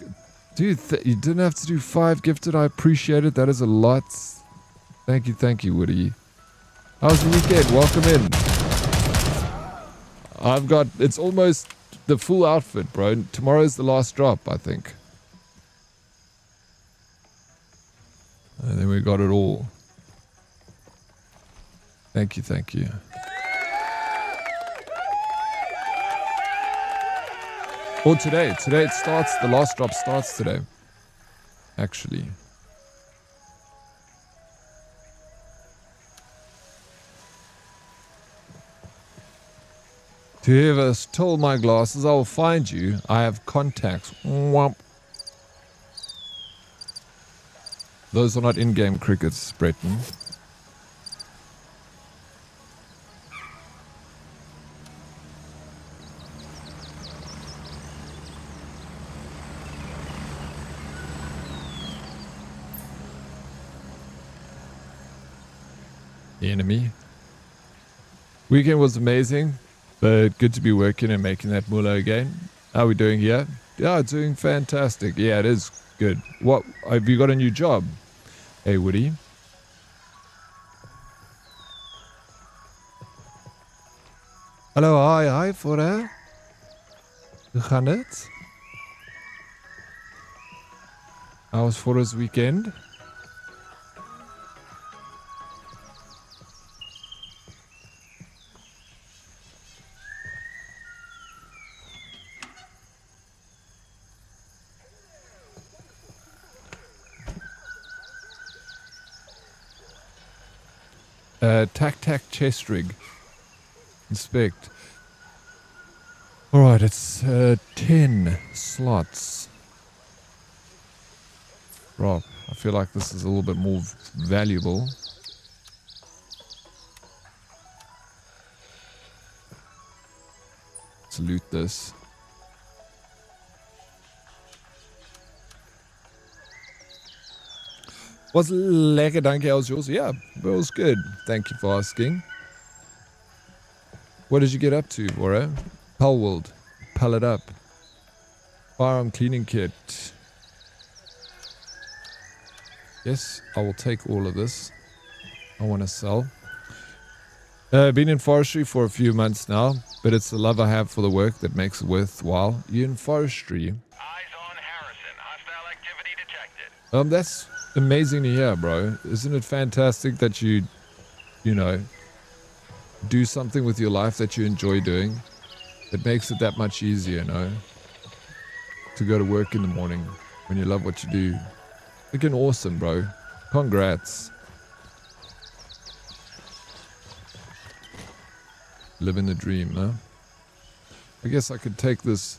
Dude, you didn't have to do 5 gifted. I appreciate it. That is a lot. Thank you, Woody. How's the weekend? Welcome in. It's almost the full outfit, bro. Tomorrow's the last drop, I think. And then we got it all. Thank you. Or today it starts, the last drop starts today. Actually. To whoever stole my glasses, I will find you. I have contacts. Womp. Those are not in-game crickets, Breton. The enemy. Weekend was amazing, but good to be working and making that moolah again. How are we doing here? Yeah, doing fantastic. Yeah, it is good. What, have you got a new job? Hey, Woody. Hallo, hi, Fora. Hoe gaan het? How was Fora's weekend? Tac chest rig. Inspect. Alright, it's 10 slots. Rob, I feel like this is a little bit more valuable. Let's loot this. Was lekker, dankie. How's yours? Yeah, it was good. Thank you for asking. What did you get up to, Vora? Pelworld. Pell it up. Firearm cleaning kit. Yes, I will take all of this. I want to sell. Been in forestry for a few months now, but it's the love I have for the work that makes it worthwhile. You in forestry? Eyes on Harrison. Hostile activity detected. That's amazing to hear, bro. Isn't it fantastic that you know, do something with your life that you enjoy doing? It makes it that much easier, you know, to go to work in the morning when you love what you do. Freaking awesome, bro. Congrats. Living the dream, huh? I guess I could take this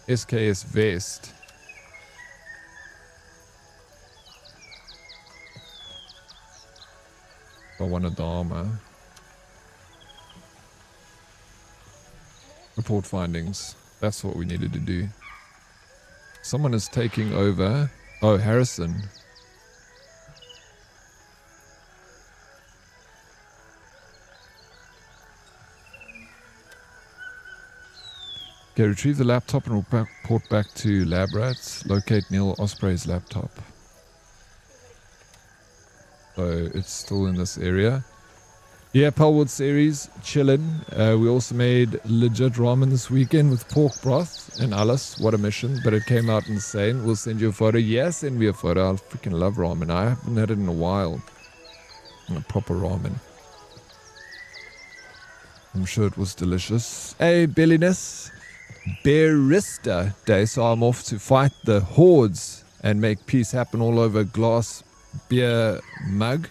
SKS vest. I wanted the armor. Report findings. That's what we needed to do. Someone is taking over. Oh, Harrison. Okay, retrieve the laptop and report back to lab rats. Locate Neil Osprey's laptop. So it's still in this area. Yeah, Pelwood series, chillin'. We also made legit ramen this weekend with pork broth and Alice. What a mission, but it came out insane. We'll send you a photo. Yeah, send me a photo. I freaking love ramen. I haven't had it in a while. A proper ramen. I'm sure it was delicious. Hey, Billiness. Barista Day, so I'm off to fight the hordes and make peace happen all over glass beer mug.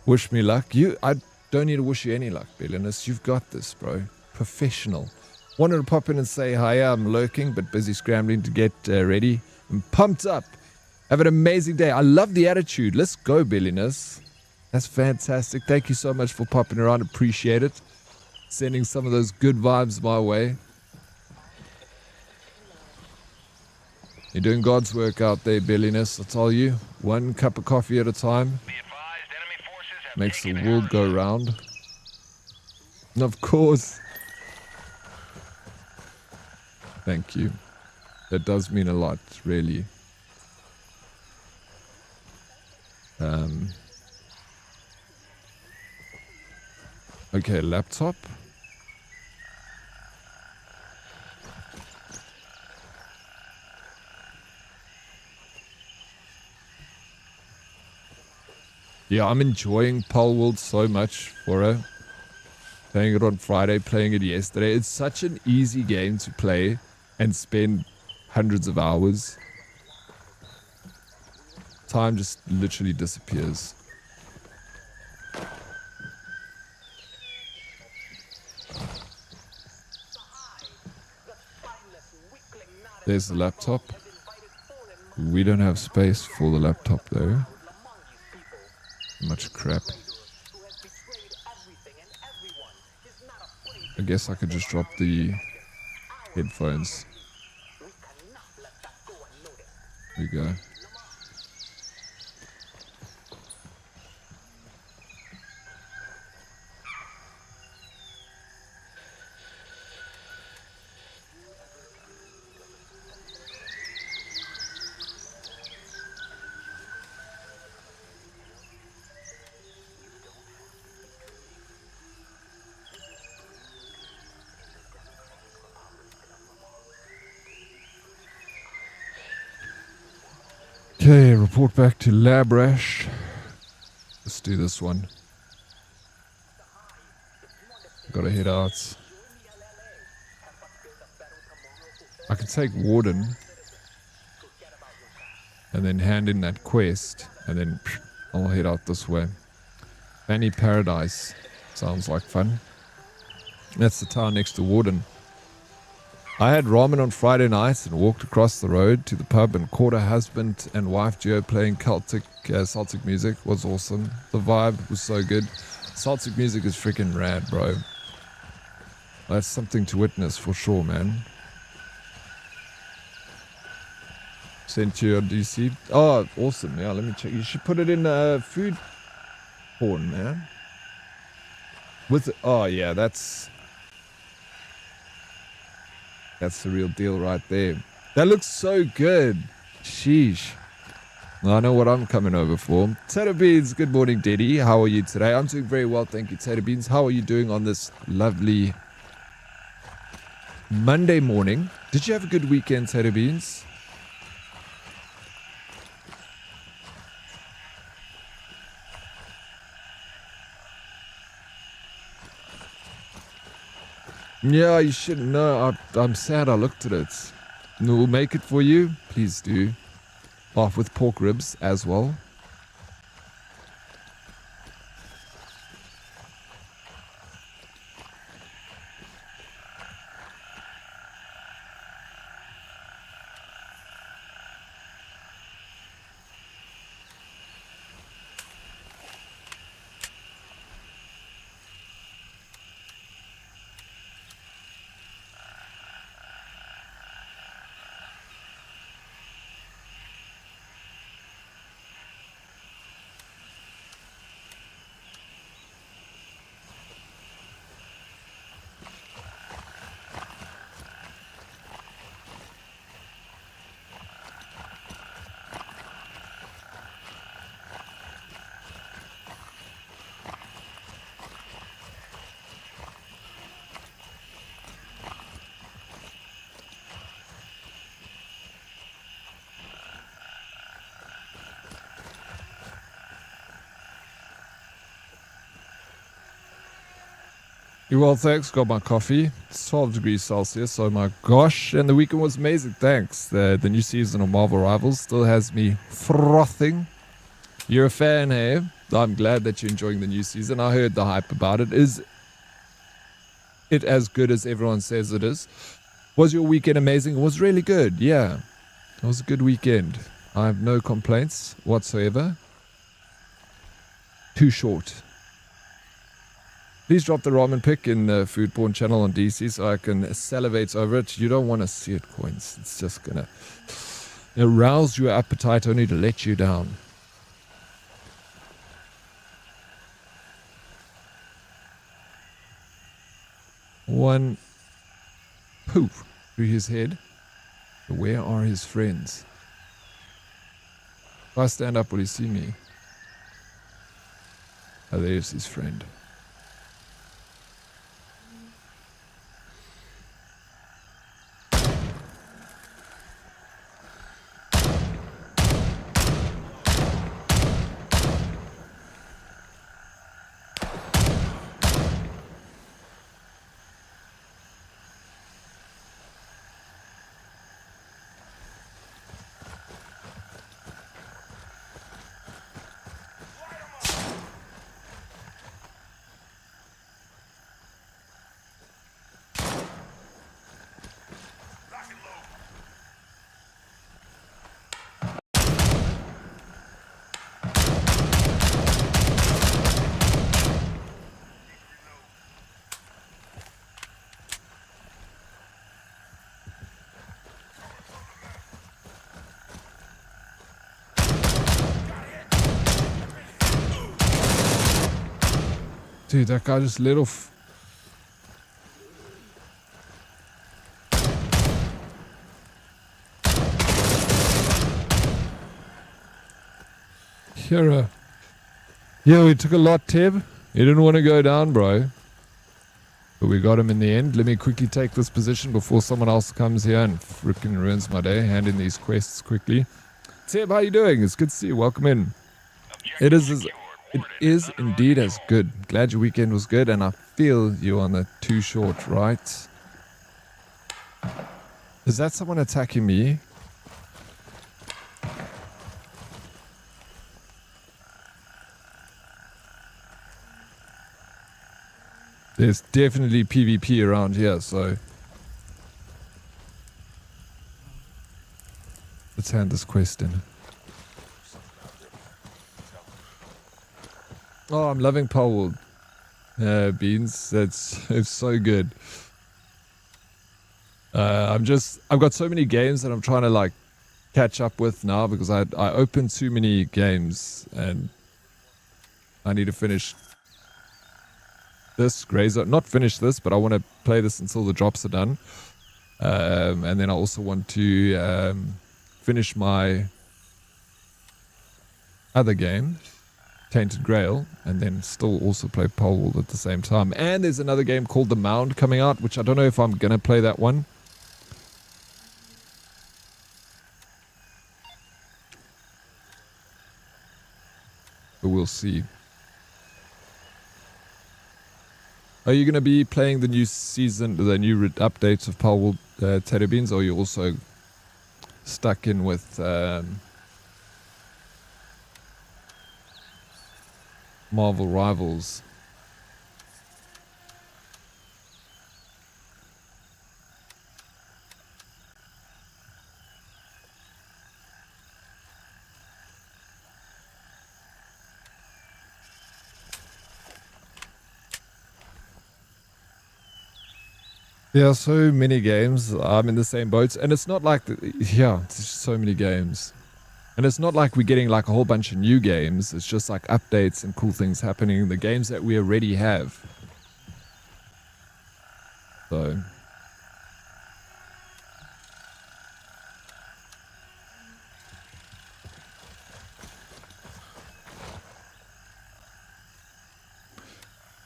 Wish me luck. I don't need to wish you any luck, Billiness. You've got this, bro. Professional. Wanted to pop in and say hi. I'm lurking, but busy scrambling to get ready. I'm pumped up. Have an amazing day. I love the attitude. Let's go, Billiness. That's fantastic. Thank you so much for popping around. Appreciate it. Sending some of those good vibes my way. You're doing God's work out there, Billiness. I tell you, one cup of coffee at a time makes the world go round. And of course, thank you. That does mean a lot, really. Okay, laptop. Yeah, I'm enjoying Pole World so much for her. Playing it on Friday, playing it yesterday. It's such an easy game to play and spend hundreds of hours. Time just literally disappears. There's the laptop. We don't have space for the laptop though. Much crap. I guess I could just drop the headphones. There we go. Okay, report back to Lab Rash. Let's do this one. Gotta head out. I could take Warden and then hand in that quest, and then I'll head out this way. Fanny Paradise sounds like fun. That's the town next to Warden. I had ramen on Friday night and walked across the road to the pub and caught a husband and wife duo playing Celtic music. Was awesome. The vibe was so good. Celtic music is freaking rad, bro. That's something to witness for sure, man. Sent you on DC. Oh, awesome. Yeah, let me check. You should put it in food porn, man. With oh yeah, that's the real deal right there. That looks so good. Sheesh. I know what I'm coming over for. Tater Beans, good morning, Diddy. How are you today? I'm doing very well, thank you, Tater Beans. How are you doing on this lovely Monday morning? Did you have a good weekend, Tater Beans? Yeah, you shouldn't know. I'm sad I looked at it. We'll make it for you. Please do. Off with pork ribs as well. You're well, thanks. Got my coffee. It's 12 degrees Celsius. Oh my gosh. And the weekend was amazing. Thanks. The new season of Marvel Rivals still has me frothing. You're a fan, hey? I'm glad that you're enjoying the new season. I heard the hype about it. it as good as everyone says it is. Was your weekend amazing? It was really good. Yeah, it was a good weekend. I have no complaints whatsoever. Too short. Please drop the ramen pic in the food porn channel on DC so I can salivate over it. You don't want to see it, Coins. It's just gonna arouse your appetite only to let you down. One poof through his head. Where are his friends? If I stand up, will he see me? Oh, there's his friend. Dude, that guy just lit off. Hera. Yeah, we took a lot, Teb. He didn't want to go down, bro. But we got him in the end. Let me quickly take this position before someone else comes here and freaking ruins my day. Hand in these quests quickly. Teb, how you doing? It's good to see you. Welcome in. It is indeed as good. Glad your weekend was good, and I feel you on the too short, right? Is that someone attacking me? There's definitely PvP around here, so let's hand this quest in. Oh, I'm loving Powell Beans. It's so good. I've got so many games that I'm trying to like catch up with now because I opened too many games and I need to finish this Grazer. Not finish this, but I want to play this until the drops are done. And then I also want to finish my other game, Tainted Grail, and then still also play Pole at the same time. And there's another game called The Mound coming out, which I don't know if I'm going to play that one. But we'll see. Are you going to be playing the new season, the new updates of Pole Tater Beans, or are you also stuck in with Marvel Rivals? There are so many games. I'm in the same boat, and it's not like yeah, it's just so many games. And it's not like we're getting like a whole bunch of new games. It's just like updates and cool things happening in the games that we already have. So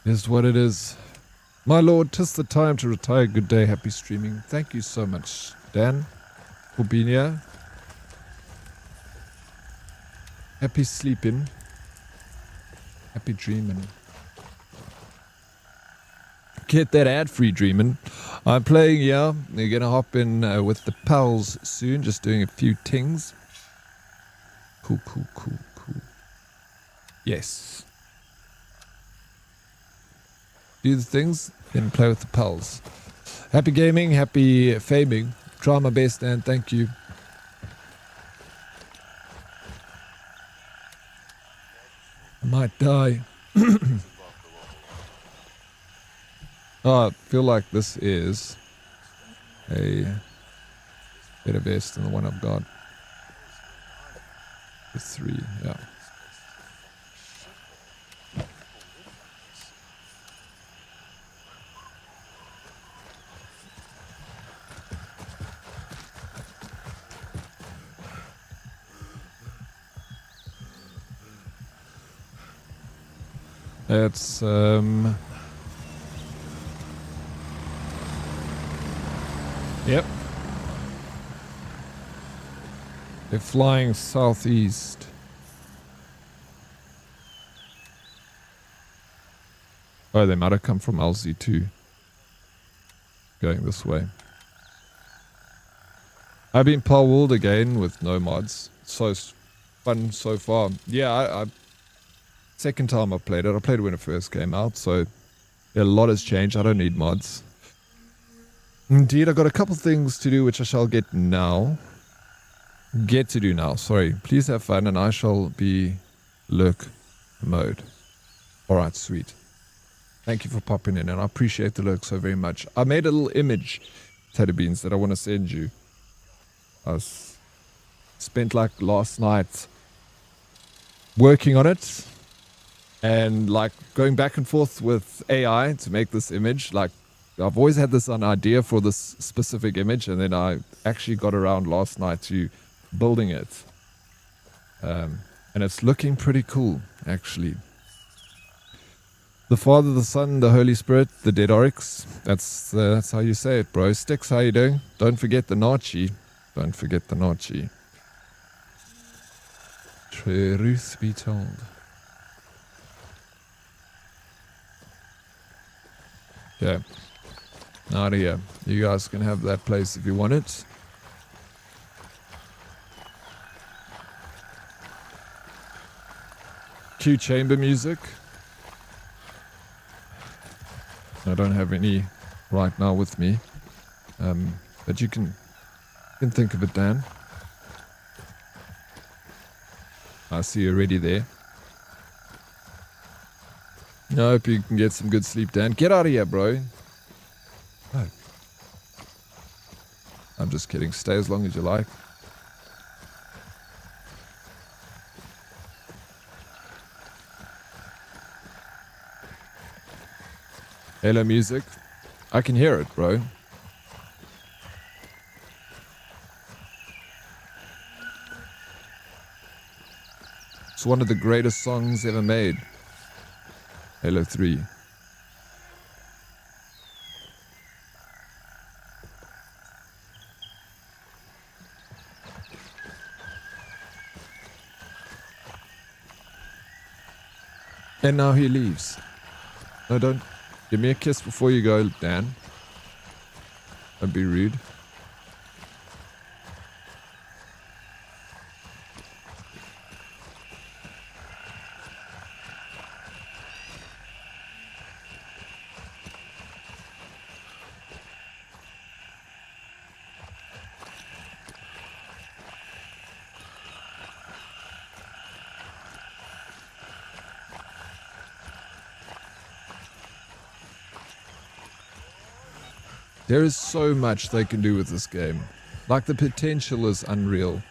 is what it is. My lord, 'tis the time to retire. Good day, happy streaming. Thank you so much, Dan, for being here. Happy sleeping. Happy dreaming. Get that ad-free dreaming. I'm playing, yeah. You're going to hop in with the pals soon. Just doing a few things. Cool. Yes. do the things, then play with the pals. Happy gaming, happy faming. Try my best, and thank you. I might die. Oh, I feel like this is a better vest than the one I've got. The 3, yeah. It's yep. They're flying southeast. Oh, they might have come from LZ2. Going this way. I've been power-walled again with no mods. So fun so far. Yeah, I second time I played it. I played it when it first came out, so yeah, a lot has changed. I don't need mods. Indeed, I've got a couple things to do, which I shall get now. Get to do now, sorry. Please have fun, and I shall be lurk mode. Alright, sweet. Thank you for popping in, and I appreciate the lurk so very much. I made a little image, Tater Beans, that I want to send you. I spent like last night working on it, and like going back and forth with AI to make this image. Like, I've always had this idea for this specific image, and then I actually got around last night to building it. And it's looking pretty cool, actually. The Father, the Son, the Holy Spirit, the dead Oryx. That's how you say it, bro. Sticks, how you doing? Don't forget the Nachi. Don't forget the Nachi. Truth be told. Okay. Out of here. You guys can have that place if you want it. Cue chamber music. I don't have any right now with me. But you can think of it, Dan. I see you already there. I hope you can get some good sleep, Dan. Get out of here, bro. Oh. I'm just kidding. Stay as long as you like. Hello, music. I can hear it, bro. It's one of the greatest songs ever made. Halo 3. And now he leaves. No, don't. Give me a kiss before you go, Dan. Don't be rude. There is so much they can do with this game. Like, the potential is unreal.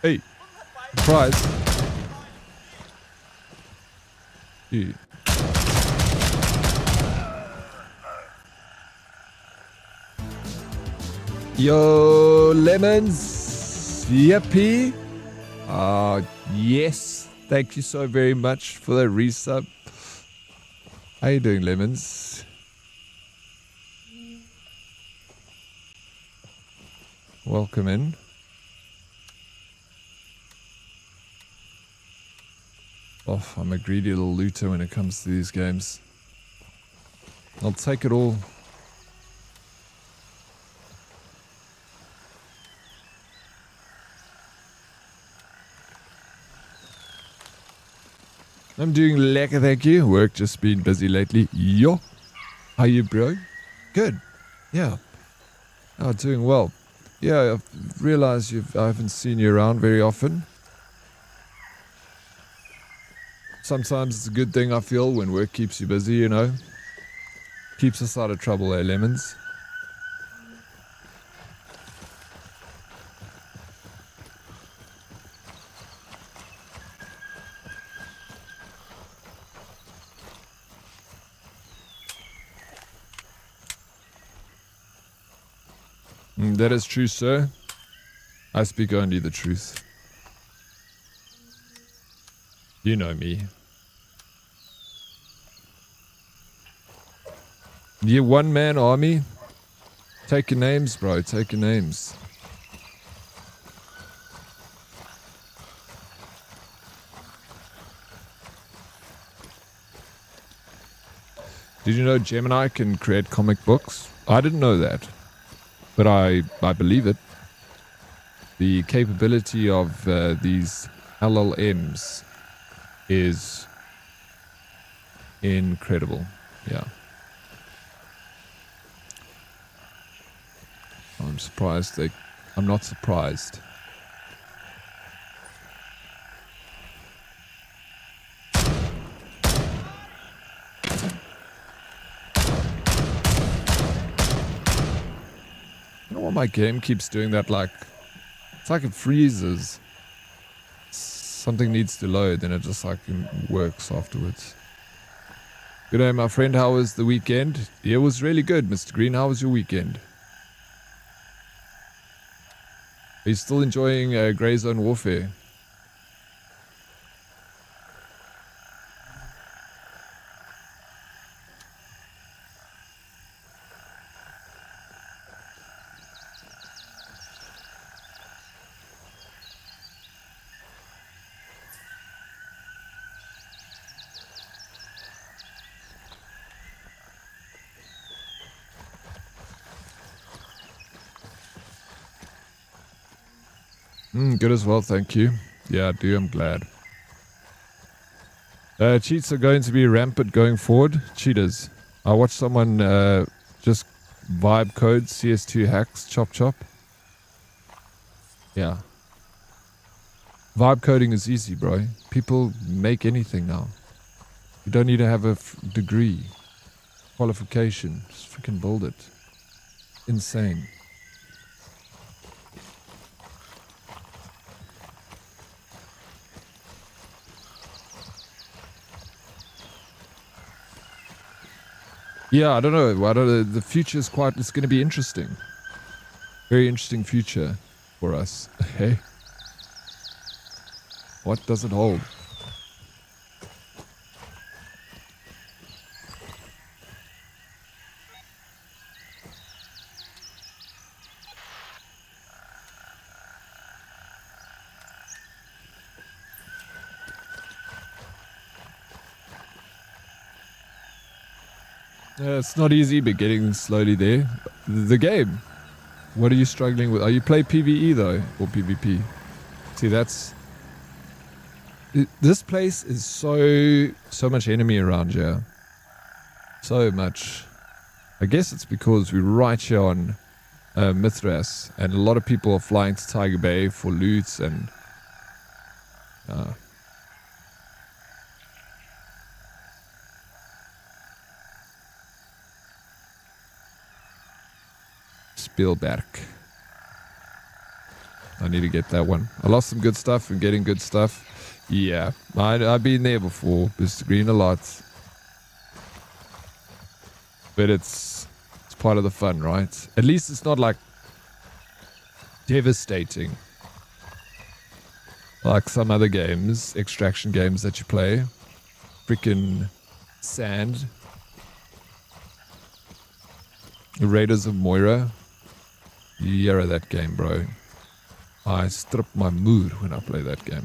Hey, prize. Yeah. Yo, Lemons. Yippee. Yes. Thank you so very much for the resub. How you doing, Lemons? Welcome in. Oh, I'm a greedy little looter when it comes to these games. I'll take it all. I'm doing lekker, thank you. Work just been busy lately. Yo. How you, bro? Good. Yeah. Oh, doing well. Yeah, I've realized I haven't seen you around very often. Sometimes it's a good thing, I feel, when work keeps you busy, you know. Keeps us out of trouble, eh, Lemons? That is true, sir. I speak only the truth. You know me. You one-man army? Take your names, bro. Take your names. Did you know Gemini can create comic books? I didn't know that. But I believe it. The capability of these LLMs is incredible. Yeah. I'm surprised I'm not surprised. I don't know why my game keeps doing that, like, it's like it freezes. Something needs to load, then it just like works afterwards. Good day, my friend. How was the weekend? Yeah, it was really good, Mr. Green. How was your weekend? Are you still enjoying Grey Zone Warfare? Good as well, thank you. Yeah, I do, I'm glad. Cheats are going to be rampant going forward. Cheaters. I watched someone just vibe code CS2 hacks, chop chop. Yeah. Vibe coding is easy, bro. People make anything now. You don't need to have a degree, qualification. Just freaking build it. Insane. Yeah, I don't know. The future is it's going to be interesting. Very interesting future for us. Hey. What does it hold? It's not easy, but getting slowly there. The game. What are you struggling with? Are you play PvE though, or PvP? See, this place is so much enemy around here. So much. I guess it's because we're right here on Mithras, and a lot of people are flying to Tiger Bay for loots and. Spielberg. I need to get that one. I lost some good stuff and getting good stuff. Yeah, I've been there before, Mr. Green, a lot. But it's part of the fun, right? At least it's not like devastating. Like some other games, extraction games that you play. Freaking sand. The Raiders of Moira. Yeah, that game, bro. I strip my mood when I play that game.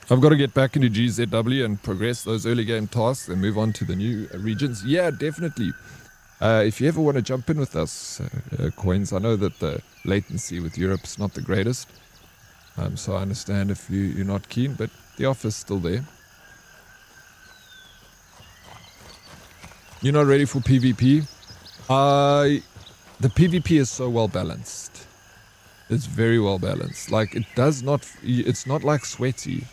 I've got to get back into GZW and progress those early game tasks and move on to the new regions. Yeah, definitely. If you ever want to jump in with us, Coins, I know that the latency with Europe is not the greatest. So I understand if you're not keen, but the offer's still there. You're not ready for PvP? The PvP is so well balanced. It's very well balanced. Like, it's not like sweaty.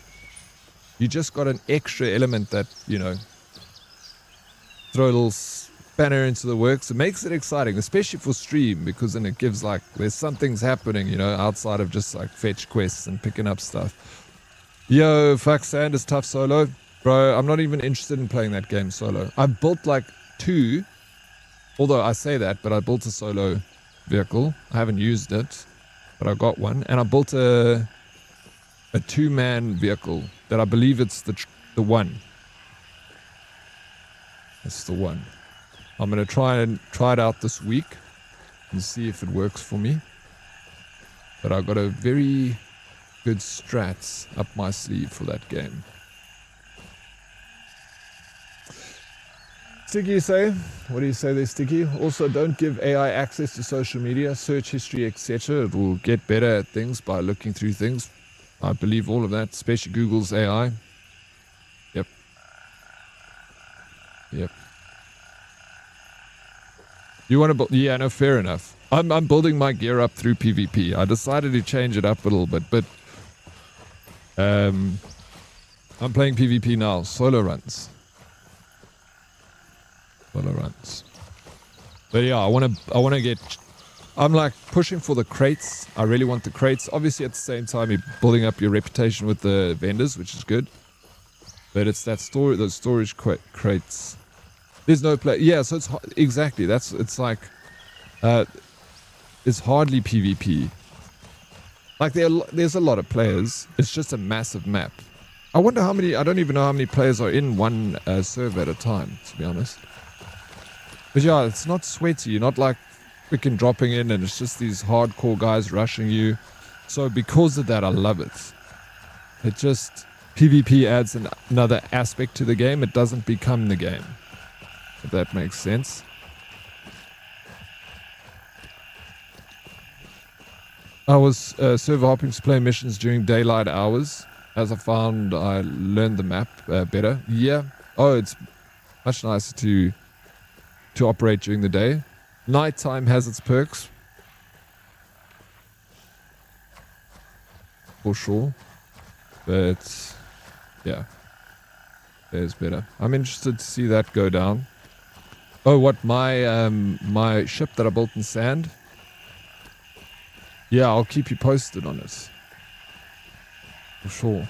You just got an extra element that, you know, throw a little spanner into the works. It makes it exciting, especially for stream, because then it gives, like, there's some things happening, you know, outside of just like fetch quests and picking up stuff. Yo, fuck, sand is tough solo. Bro, I'm not even interested in playing that game solo. I've built like 2, although I say that, but I built a solo vehicle. I haven't used it, but I got one. And I built a 2-man vehicle that I believe it's the one. It's the one. I'm going to try it out this week and see if it works for me. But I've got a very good strats up my sleeve for that game. Sticky, you say? What do you say there, Sticky? Also, don't give AI access to social media, search history, etc. It will get better at things by looking through things. I believe all of that, especially Google's AI. Yep. Yep. You want to build? Yeah, no, fair enough. I'm building my gear up through PvP. I decided to change it up a little bit, but I'm playing PvP now. Solo runs. But yeah, I want to get. I'm like pushing for the crates. I really want the crates. Obviously, at the same time, you're building up your reputation with the vendors, which is good. But it's that those storage crates. There's no play. Yeah, so it's exactly it's like it's hardly PvP. Like there's a lot of players. It's just a massive map. I wonder how many. I don't even know how many players are in one server at a time, to be honest. But yeah, it's not sweaty. You're not like freaking dropping in and it's just these hardcore guys rushing you. So because of that, I love it. It just, PvP adds another aspect to the game. It doesn't become the game. If that makes sense. I was server hopping to play missions during daylight hours. As I found, I learned the map better. Yeah. Oh, it's much nicer to operate during the day. Nighttime has its perks. For sure. But yeah. There's better. I'm interested to see that go down. Oh, what, my ship that I built in sand? Yeah, I'll keep you posted on it. For sure.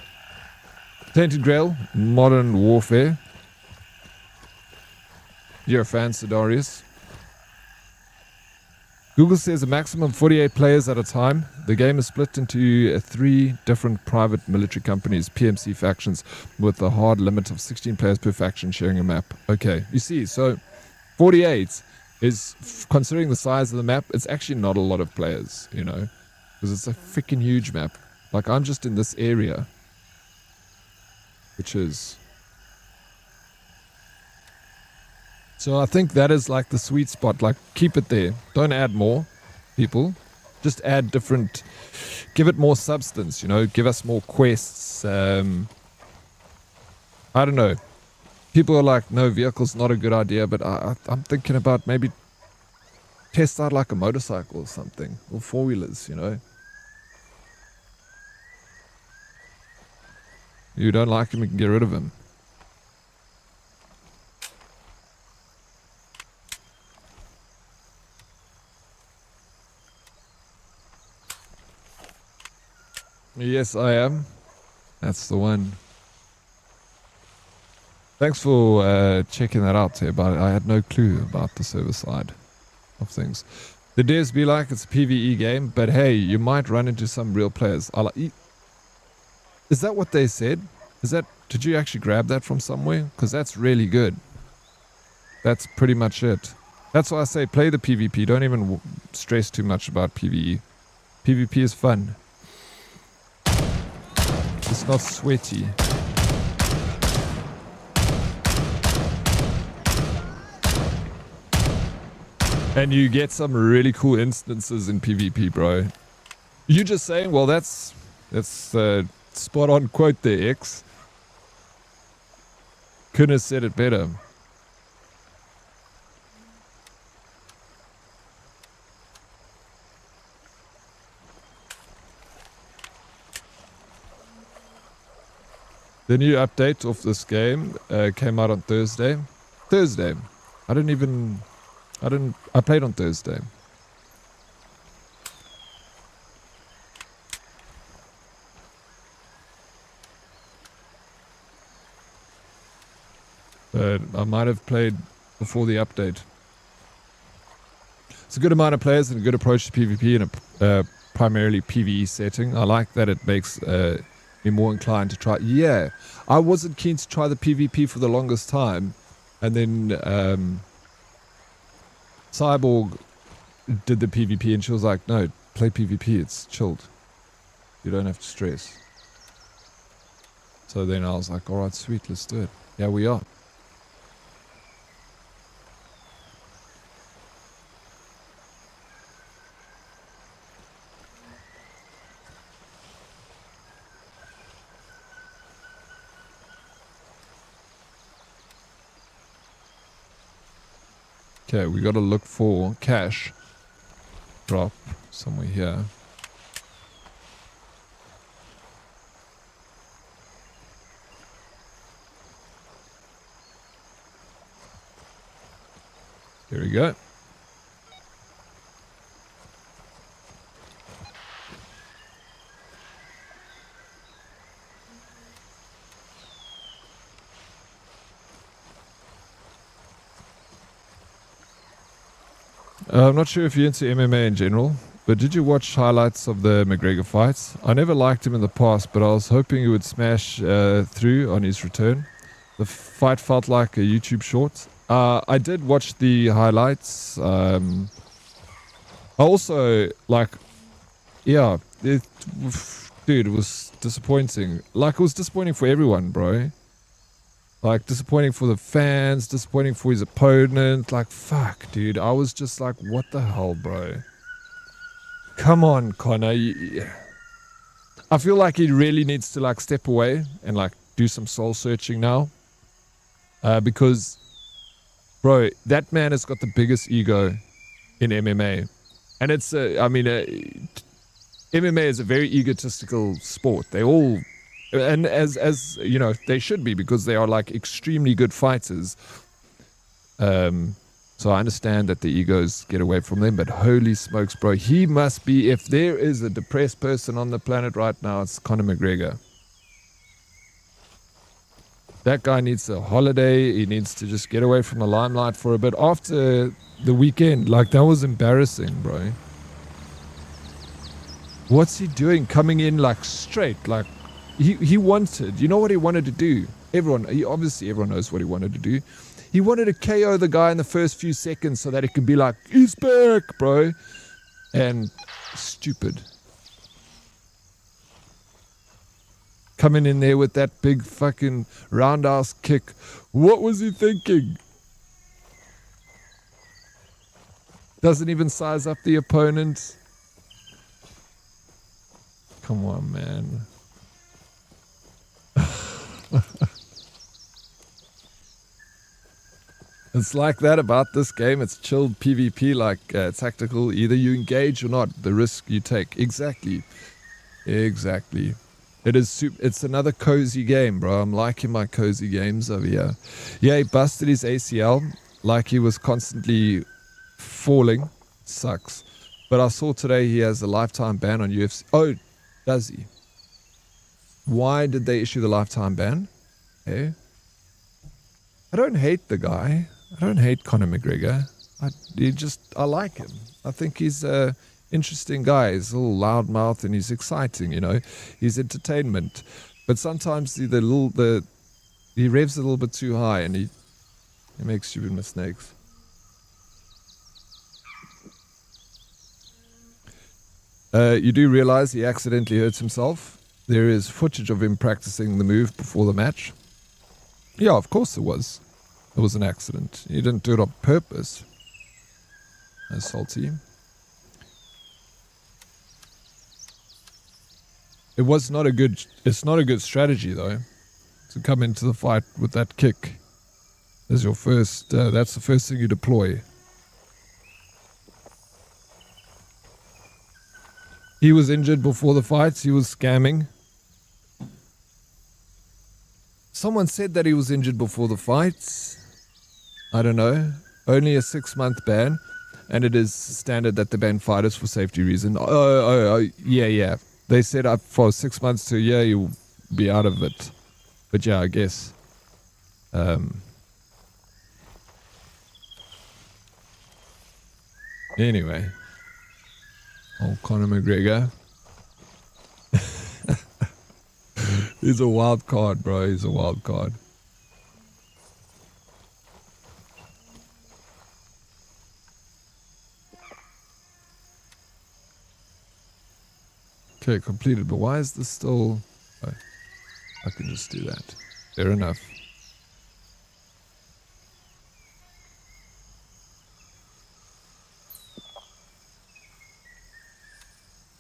Tainted Grail, Modern Warfare. You're a fan, Sidarius. Google says a maximum 48 players at a time. The game is split into 3 different private military companies, PMC factions, with a hard limit of 16 players per faction sharing a map. Okay, you see, so 48 is, considering the size of the map, it's actually not a lot of players, you know, because it's a freaking huge map. Like, I'm just in this area, which is... So I think that is like the sweet spot. Like, keep it there. Don't add more people. Just add different... Give it more substance, you know. Give us more quests. I don't know. People are like, no, vehicle's not a good idea. But I'm thinking about maybe test out like a motorcycle or something. Or 4-wheelers, you know. You don't like him, you can get rid of him. Yes, I am. That's the one. Thanks for checking that out here, but I had no clue about the server side of things. The devs be like, it's a PvE game, but hey, you might run into some real players. Is that what they said? Did you actually grab that from somewhere? Because that's really good. That's pretty much it. That's why I say play the PvP. Don't even stress too much about PvE. PvP is fun. It's not sweaty. And you get some really cool instances in PvP, bro. You just saying, well, that's That's spot on quote there, X. Couldn't have said it better. The new update of this game came out on Thursday. I played on Thursday. But I might have played before the update. It's a good amount of players and a good approach to PvP in a primarily PvE setting. I like that it makes me more inclined to try. Yeah, I wasn't keen to try the PvP for the longest time. And then Cyborg did the PvP and she was like, no, play PvP, it's chilled. You don't have to stress. So then I was like, alright, sweet, let's do it. Yeah, we are. Okay, we gotta look for cash drop somewhere here. Here we go. I'm not sure if you're into MMA in general, but did you watch highlights of the McGregor fights? I never liked him in the past, but I was hoping he would smash through on his return. The fight felt like a YouTube short. I did watch the highlights. I also, like, yeah, dude, it was disappointing. Like, it was disappointing for everyone, bro. Like, disappointing for the fans, disappointing for his opponent. Like, fuck, dude. I was just like, what the hell, bro? Come on, Connor. I feel like he really needs to, like, step away and, like, do some soul searching now. Because, bro, that man has got the biggest ego in MMA. And it's, I mean, MMA is a very egotistical sport. They all... And as you know, they should be, because they are like extremely good fighters. So I understand that the egos get away from them, but holy smokes, bro, he must be, if there is a depressed person on the planet right now, it's Conor McGregor. That guy needs a holiday. He needs to just get away from the limelight for a bit. After the weekend, like, that was embarrassing, bro. What's he doing? Coming in like straight, like, He wanted, you know what he wanted to do? Obviously everyone knows what he wanted to do. He wanted to KO the guy in the first few seconds so that it could be like, he's back, bro. And stupid. Coming in there with that big fucking roundhouse kick. What was he thinking? Doesn't even size up the opponent. Come on, man. It's like that about this game. It's chilled PvP, like tactical. Either you engage or not. The risk you take. Exactly. Exactly. It's another cozy game, bro. I'm liking my cozy games over here. Yeah, he busted his ACL. Like he was constantly falling. Sucks. But I saw today he has a lifetime ban on UFC. Oh, does he? Why did they issue the lifetime ban? Hey, I don't hate the guy. I don't hate Conor McGregor. I like him. I think he's a interesting guy. He's a little loudmouth and he's exciting, you know. He's entertainment. But sometimes he revs a little bit too high and he makes stupid mistakes. You do realize he accidentally hurts himself? There is footage of him practicing the move before the match. Yeah, of course it was. It was an accident. He didn't do it on purpose. That's salty. It was not a good. It's not a good strategy though, to come into the fight with that kick as your first. That's the first thing you deploy. He was injured before the fights. He was scamming. Someone said that he was injured before the fights. I don't know. Only a 6-month ban, and it is standard that they ban fighters for safety reasons. Yeah. They said up for 6 months to a year you'll be out of it. But yeah, I guess. Anyway. Old Conor McGregor. He's a wild card, bro. He's a wild card. Okay, completed. But why is this still... Oh, I can just do that. Fair enough.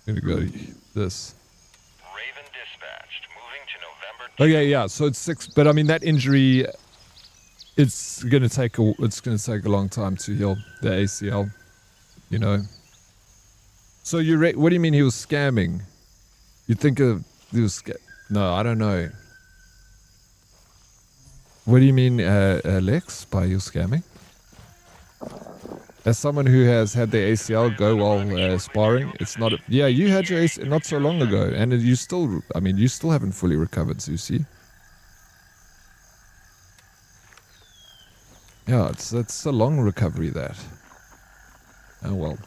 I'm gonna go to this. Raven dispatched, moving to November. Okay, yeah. So it's 6, but I mean that injury, it's gonna take a long time to heal the ACL. You know. So what do you mean he was scamming? You think he was No, I don't know. What do you mean, Lex, by you scamming? As someone who has had their ACL go while sparring, it's not... Yeah, you had your ACL not so long ago, and you still... I mean, you still haven't fully recovered, so you see. Yeah, it's a long recovery, that. Oh, well.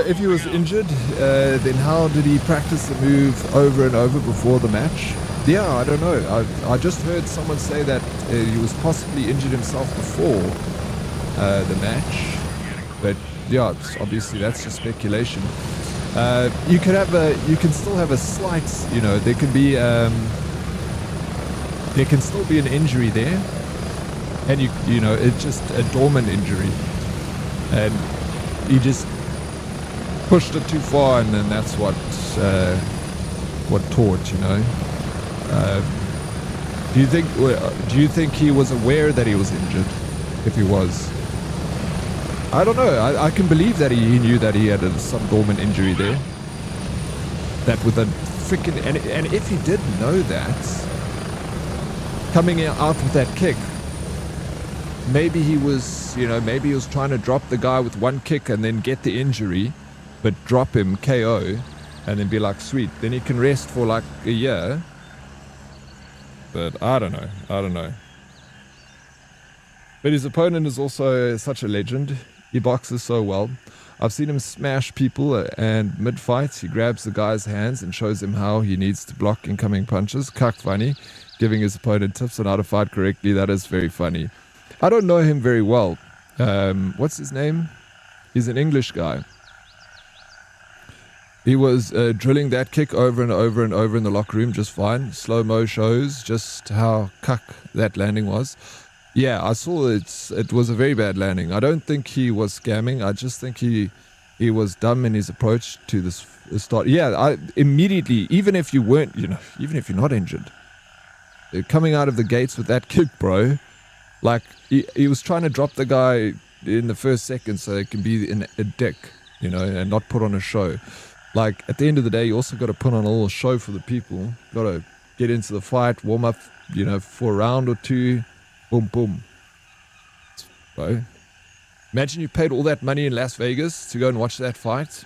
If he was injured, then how did he practice the move over and over before the match? Yeah, I don't know. I just heard someone say that he was possibly injured himself before the match. But yeah, obviously that's just speculation. You can still have a slight, you know, there can still be an injury there, and you know, it's just a dormant injury, and you just pushed it too far, and then that's what taught, you know. Do you think he was aware that he was injured? If he was, I don't know. I can believe that he knew that he had some dormant injury there. That with a freaking and if he did know that, coming out with that kick, maybe he was, you know, maybe he was trying to drop the guy with one kick and then get the injury, but drop him KO, and then be like, sweet, then he can rest for like a year. But I don't know. But his opponent is also such a legend. He boxes so well. I've seen him smash people, and mid-fight he grabs the guy's hands and shows him how he needs to block incoming punches. Cuck funny, giving his opponent tips on how to fight correctly. That is very funny. I don't know him very well. What's his name? He's an English guy. He was drilling that kick over and over and over in the locker room just fine. Slow-mo shows just how cuck that landing was. Yeah, I saw it. It was a very bad landing. I don't think he was scamming. I just think he was dumb in his approach to this start. Yeah, immediately, even if you weren't, you know, even if you're not injured, coming out of the gates with that kick, bro, like he was trying to drop the guy in the first second so it can be a dick, you know, and not put on a show. Like, at the end of the day, you also got to put on a little show for the people. Got to get into the fight, warm up, you know, for a round or two. Boom, boom. Bro. Imagine you paid all that money in Las Vegas to go and watch that fight.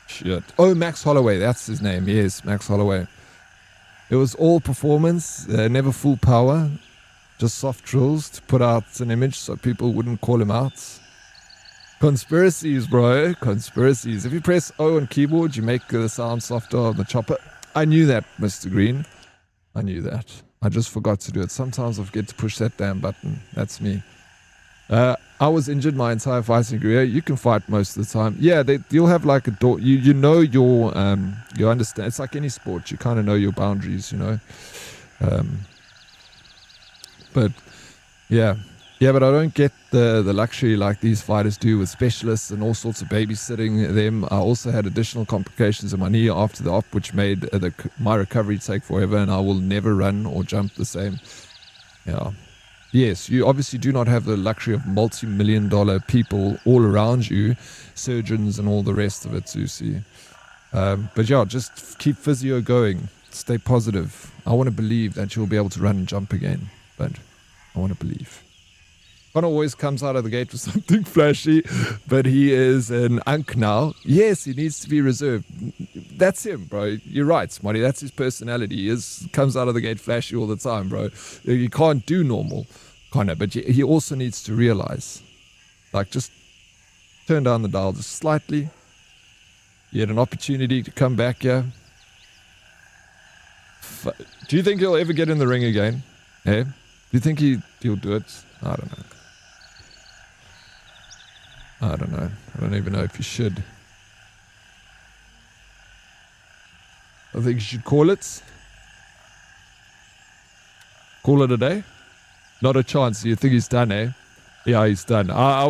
Shit. Oh, Max Holloway. That's his name. Yes, Max Holloway. It was all performance, never full power. Just soft drills to put out an image so people wouldn't call him out. Conspiracies, bro. Conspiracies. If you press O on keyboard, you make the sound softer on the chopper. I knew that, Mr. Green. I knew that. I just forgot to do it. Sometimes I forget to push that damn button. That's me. I was injured my entire fighting career. You can fight most of the time. Yeah, you'll have like a door. You know your you understand. It's like any sport. You kind of know your boundaries. You know. But yeah. Yeah, but I don't get the luxury like these fighters do with specialists and all sorts of babysitting them. I also had additional complications in my knee after the op, which made my recovery take forever, and I will never run or jump the same. Yeah. Yes, you obviously do not have the luxury of multi-million-dollar people all around you, surgeons and all the rest of it, Susie. But yeah, just keep physio going. Stay positive. I want to believe that you'll be able to run and jump again, but I want to believe. Connor always comes out of the gate with something flashy, but he is an unk now. Yes, he needs to be reserved. That's him, bro. You're right, Smarty. That's his personality. He comes out of the gate flashy all the time, bro. You can't do normal, Connor, but he also needs to realize, like, just turn down the dial just slightly. You had an opportunity to come back here. Do you think he'll ever get in the ring again? Eh? Do you think he'll do it? I don't know. I don't even know if you should. I think you should call it. Call it a day. Not a chance. You think he's done, eh? Yeah, he's done. I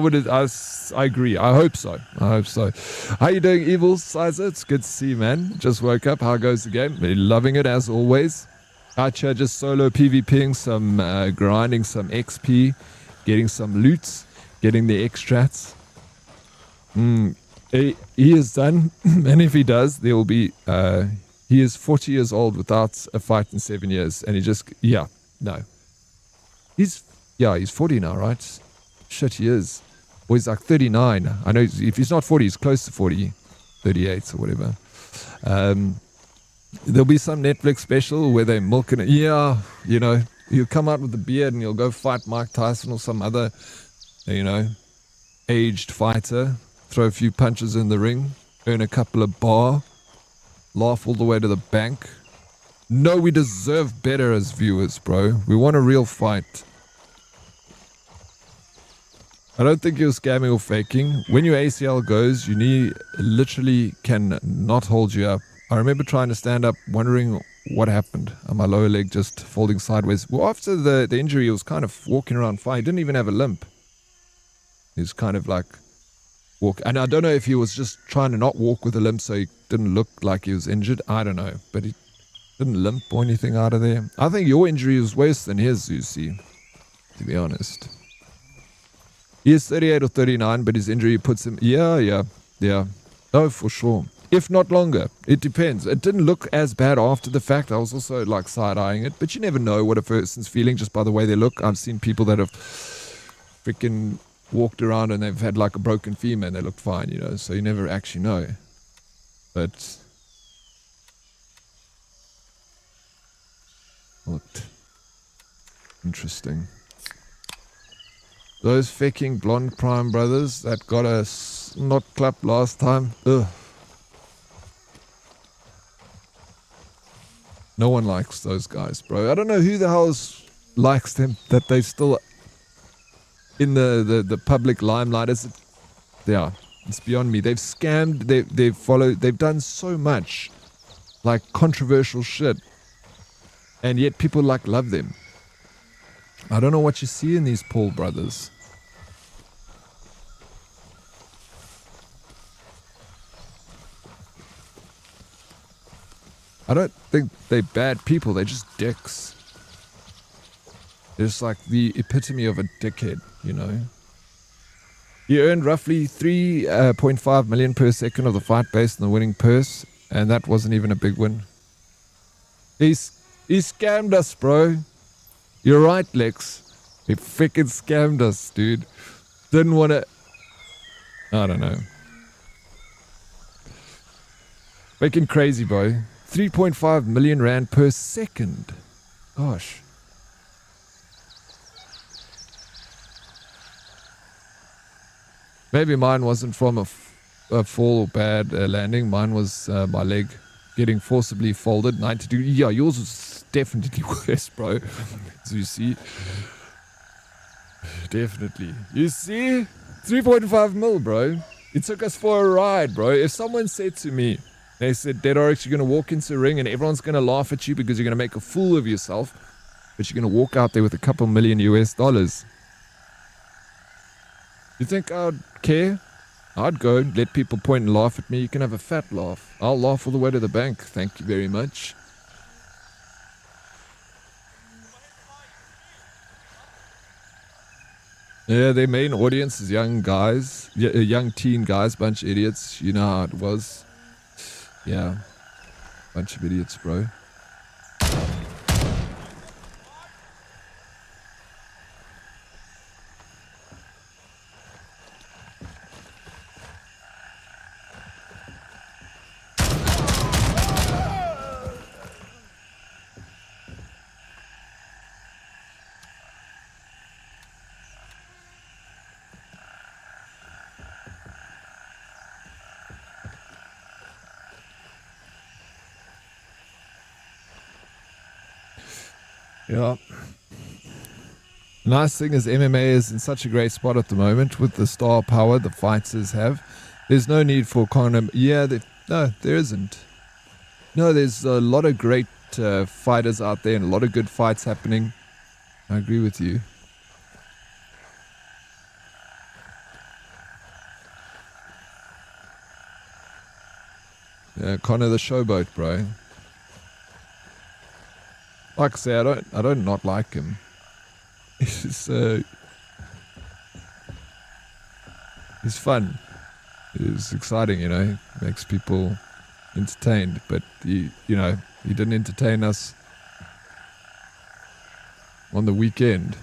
agree. I hope so. How you doing, Evil Sizer? It's good to see you, man. Just woke up. How goes the game? Been loving it as always. Archer just solo PvPing some, grinding some XP, getting some loot, getting the extracts. He is done, and if he does, there will be. He is 40 years old without a fight in 7 years, and he's 40 now, right? Shit, he is. Or he's like 39. I know if he's not 40, he's close to 40, 38 or whatever. There'll be some Netflix special where they're milking it. Yeah, you know, he'll come out with a beard and he'll go fight Mike Tyson or some other, you know, aged fighter. Throw a few punches in the ring, earn a couple of bar, laugh all the way to the bank. No, we deserve better as viewers, bro. We want a real fight. I don't think you're scamming or faking. When your ACL goes, your knee literally can not hold you up. I remember trying to stand up, wondering what happened. My lower leg just folding sideways. Well, after the injury, he was kind of walking around fine. He didn't even have a limp. He was kind of like walk. And I don't know if he was just trying to not walk with a limp so he didn't look like he was injured. I don't know. But he didn't limp or anything out of there. I think your injury was worse than his, you see. To be honest. He is 38 or 39, but his injury puts him... Yeah. Oh, for sure. If not longer. It depends. It didn't look as bad after the fact. I was also like side-eyeing it. But you never know what a person's feeling just by the way they look. I've seen people that have freaking walked around and they've had like a broken femur and they look fine, you know. So you never actually know. But... looked interesting. Those faking blonde prime brothers that got a snot clap last time. Ugh. No one likes those guys, bro. I don't know who the hell likes them, that they still in the public limelight. Is it? Yeah, it's beyond me. They've scammed, they've followed, they've done so much like controversial shit. And yet people like love them. I don't know what you see in these Paul brothers. I don't think they're bad people, they're just dicks. They're just like the epitome of a dickhead, you know. He earned roughly 3.5 million per second of the fight based on the winning purse, and that wasn't even a big win. He scammed us, bro. You're right, Lex. He freaking scammed us, dude. Didn't want to... I don't know. Freaking crazy, bro. 3.5 million rand per second. Gosh. Maybe mine wasn't from a fall or bad landing. Mine was my leg getting forcibly folded 90 degrees. Yeah, yours was definitely worse, bro. As you see. Definitely. You see? 3.5 mil, bro. It took us for a ride, bro. If someone said to me, they said, Dead Oryx, you're going to walk into a ring and everyone's going to laugh at you because you're going to make a fool of yourself, but you're going to walk out there with a couple million US dollars. You think I'd care? I'd go and let people point and laugh at me. You can have a fat laugh. I'll laugh all the way to the bank. Thank you very much. Yeah, their main audience is young guys, young teen guys, bunch of idiots. You know how it was. Yeah, bunch of idiots, bro. Yeah. Nice thing is MMA is in such a great spot at the moment with the star power the fighters have. There's no need for yeah, no, there isn't. No, there's a lot of great fighters out there and a lot of good fights happening. I agree with you. Yeah, Connor the Showboat, bro. Like I say, I don't not like him. He's fun. He's exciting, you know. Makes people entertained. But he didn't entertain us on the weekend.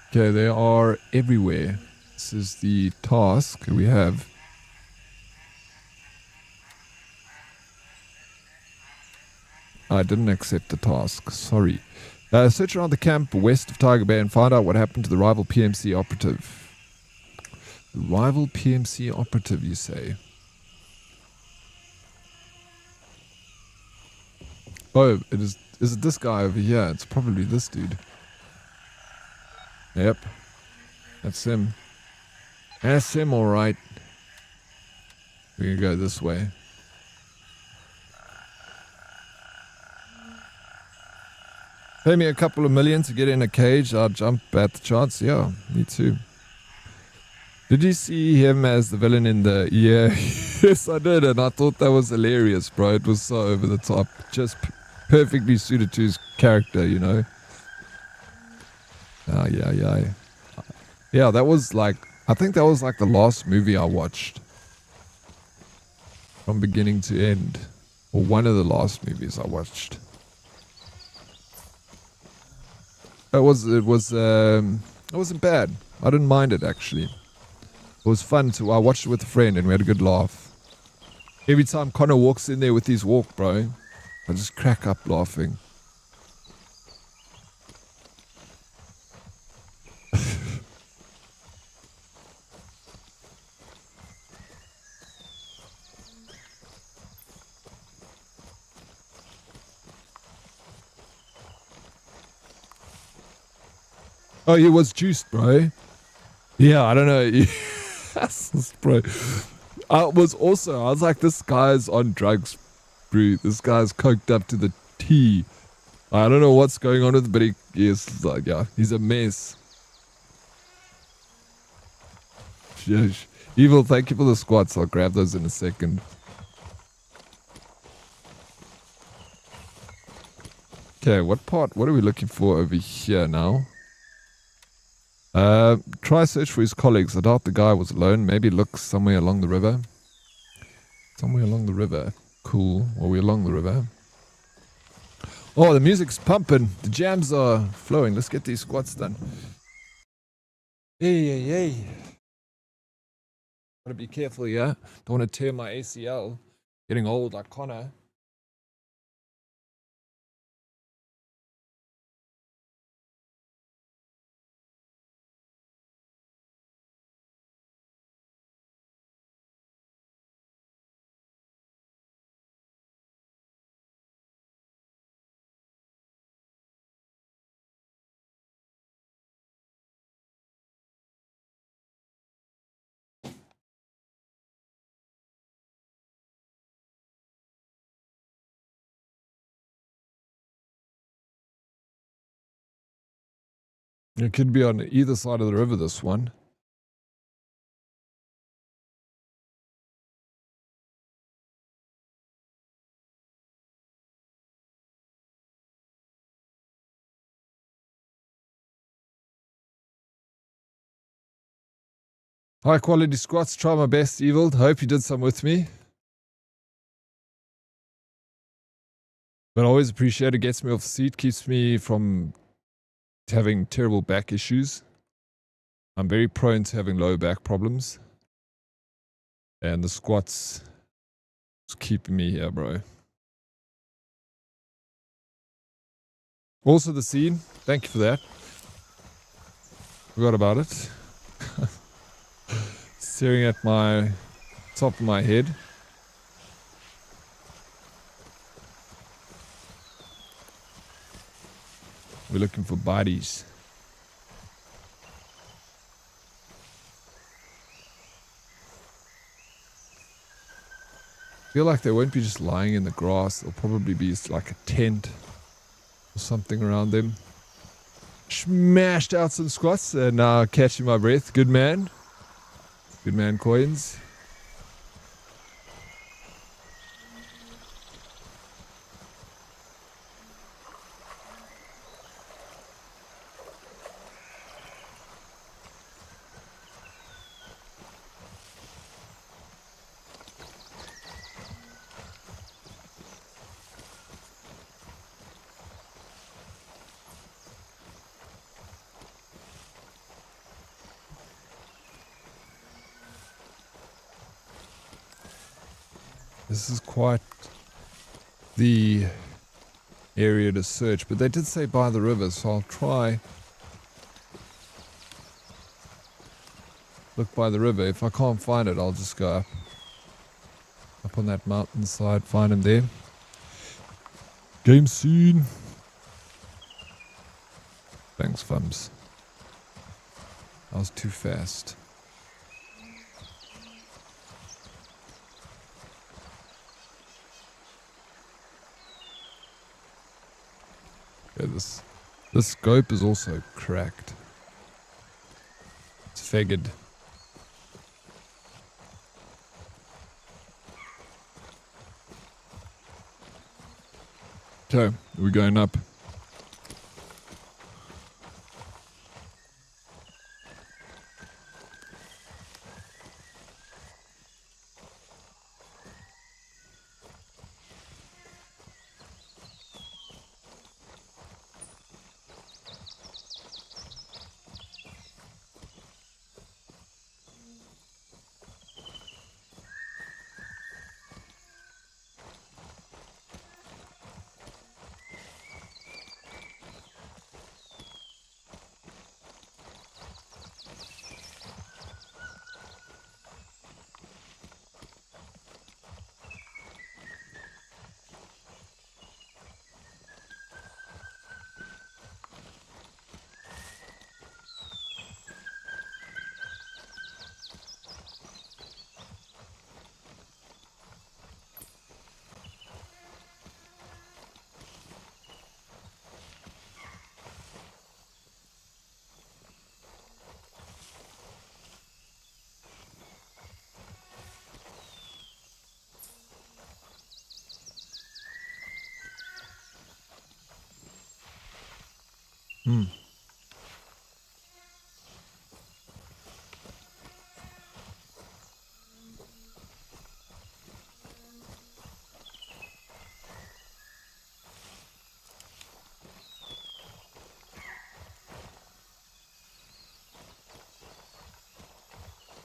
Okay, they are everywhere. This is the task we have. I didn't accept the task, sorry. Search around the camp west of Tiger Bay and find out what happened to the rival PMC operative. The rival PMC operative, you say? Oh, is it this guy over here? It's probably this dude. Yep. That's him. That's him, alright. We're gonna go this way. Pay me a couple of million to get in a cage, I'll jump at the chance. Yeah, me too. Did you see him as the villain in the... Yeah, yes I did, and I thought that was hilarious, bro. It was so over the top. Just perfectly suited to his character, you know. Yeah, that was like... I think that was like the last movie I watched. From beginning to end. Or one of the last movies I watched. It wasn't bad. I didn't mind it actually. It was fun too. I watched it with a friend and we had a good laugh. Every time Connor walks in there with his walk, bro, I just crack up laughing. Oh, he was juiced, bro. Yeah, I don't know. Yes, bro. I was like, this guy's on drugs, bro. This guy's coked up to the T. I don't know what's going on with him, but he is like, yeah, he's a mess. Evil, thank you for the squats. I'll grab those in a second. Okay, what are we looking for over here now? Try search for his colleagues. I doubt the guy was alone. Maybe look somewhere along the river. Somewhere along the river. Cool. Are we along the river? Oh, the music's pumping. The jams are flowing. Let's get these squats done. Hey. Gotta be careful, yeah? Don't want to tear my ACL. Getting old like Connor. It could be on either side of the river, this one. High quality squats, try my best, Evil. Hope you did some with me. But I always appreciate it. Gets me off the seat, keeps me from having terrible back issues. I'm very prone to having low back problems. And the squats is keeping me here, bro. Also the scene. Thank you for that. Forgot about it. Staring at my top of my head. We're looking for bodies. I feel like they won't be just lying in the grass. There'll probably be like a tent or something around them. Smashed out some squats and now catching my breath. Good man. Good man, Coins. This is quite the area to search, but they did say by the river, so I'll try look by the river. If I can't find it, I'll just go up on that mountainside, find him there. Game scene. Thanks, Fums. I was too fast. Yeah, this scope is also cracked. It's figured. Okay, we're going up.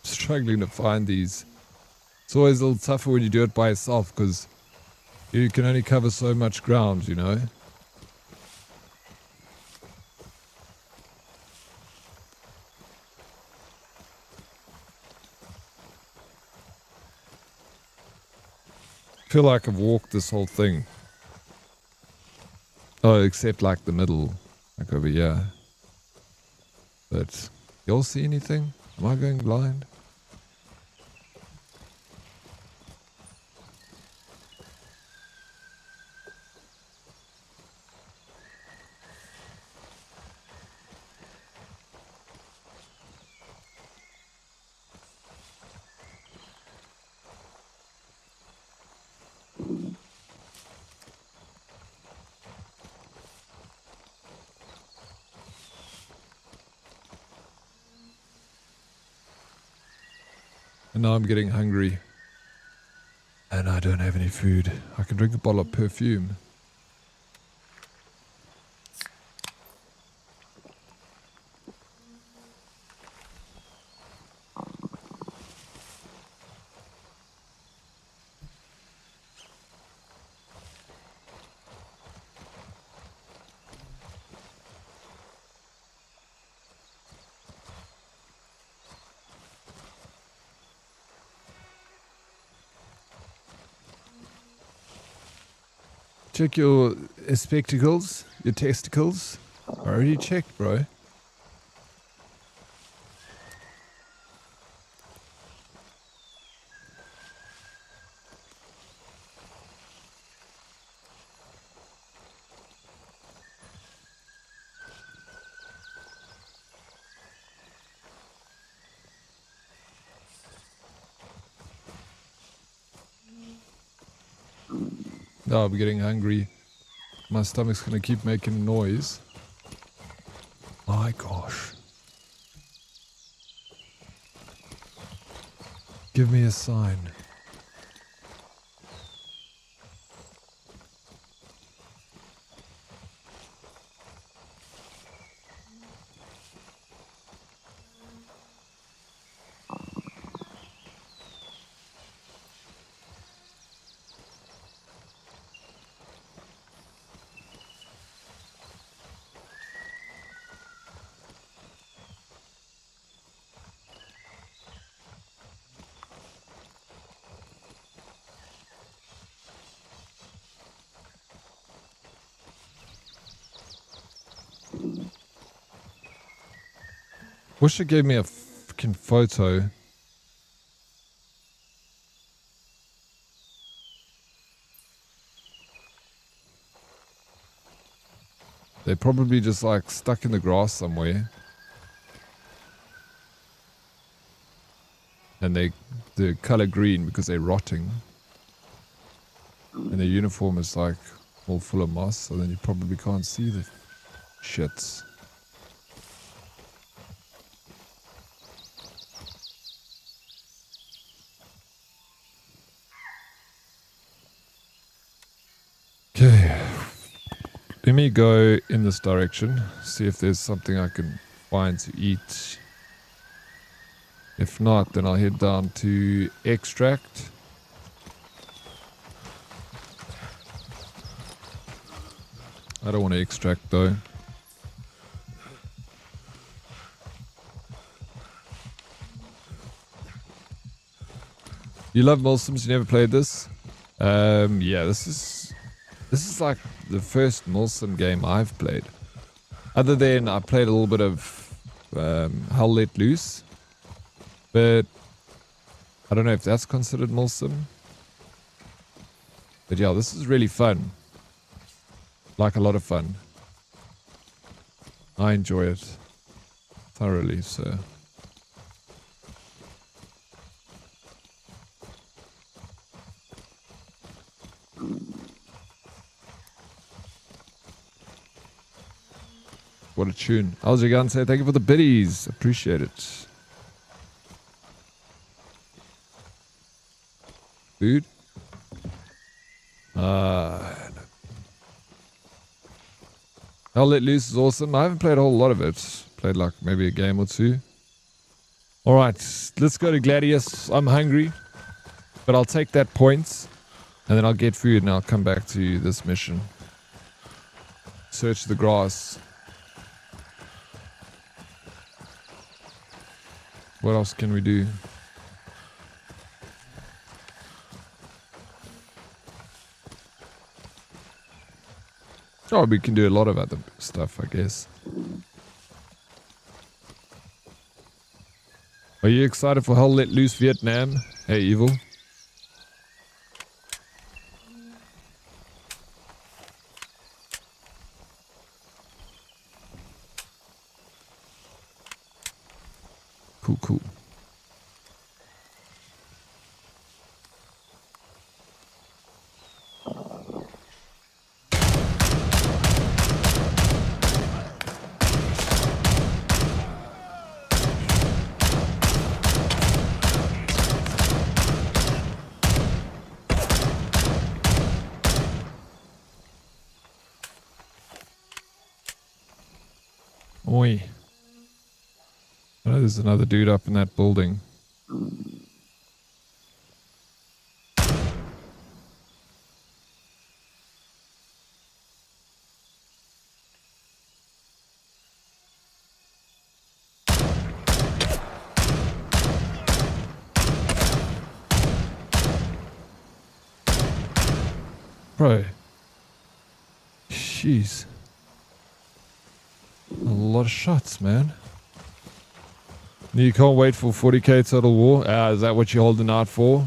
Struggling to find these It's always a little tougher when you do it by yourself because you can only cover so much ground, you know. I feel like I've walked this whole thing. Oh, except like the middle, like over here. But y'all see anything? Am I going blind? And now I'm getting hungry. And I don't have any food. I can drink a bottle of perfume. Check your spectacles, your testicles. I already checked, bro. No, I'm getting hungry. My stomach's gonna keep making noise. My gosh. Give me a sign. Wish it gave me a fucking photo. They're probably just like stuck in the grass somewhere. And they're color green because they're rotting. And their uniform is like all full of moss, so then you probably can't see the shits. Okay, let me go in this direction, see if there's something I can find to eat. If not, then I'll head down to extract. I don't want to extract though. You love Milsims, you never played this? Yeah, this is like the first Milsim game I've played. Other than I played a little bit of Hell Let Loose. But I don't know if that's considered Milsim. But yeah, this is really fun. Like a lot of fun. I enjoy it thoroughly, so. What a tune. How's your gun say? Thank you for the biddies. Appreciate it. Food? Hell Let Loose is awesome. I haven't played a whole lot of it. Played like maybe a game or two. Alright, let's go to Gladius. I'm hungry. But I'll take that points, and then I'll get food, and I'll come back to this mission. Search the grass. What else can we do? Oh, we can do a lot of other stuff, I guess. Are you excited for Hell Let Loose Vietnam? Hey, Evil. Cool, cool. Oi. Oh, there's another dude up in that building. Bro. Jeez. A lot of shots, man. You can't wait for 40k Total War? Is that what you're holding out for?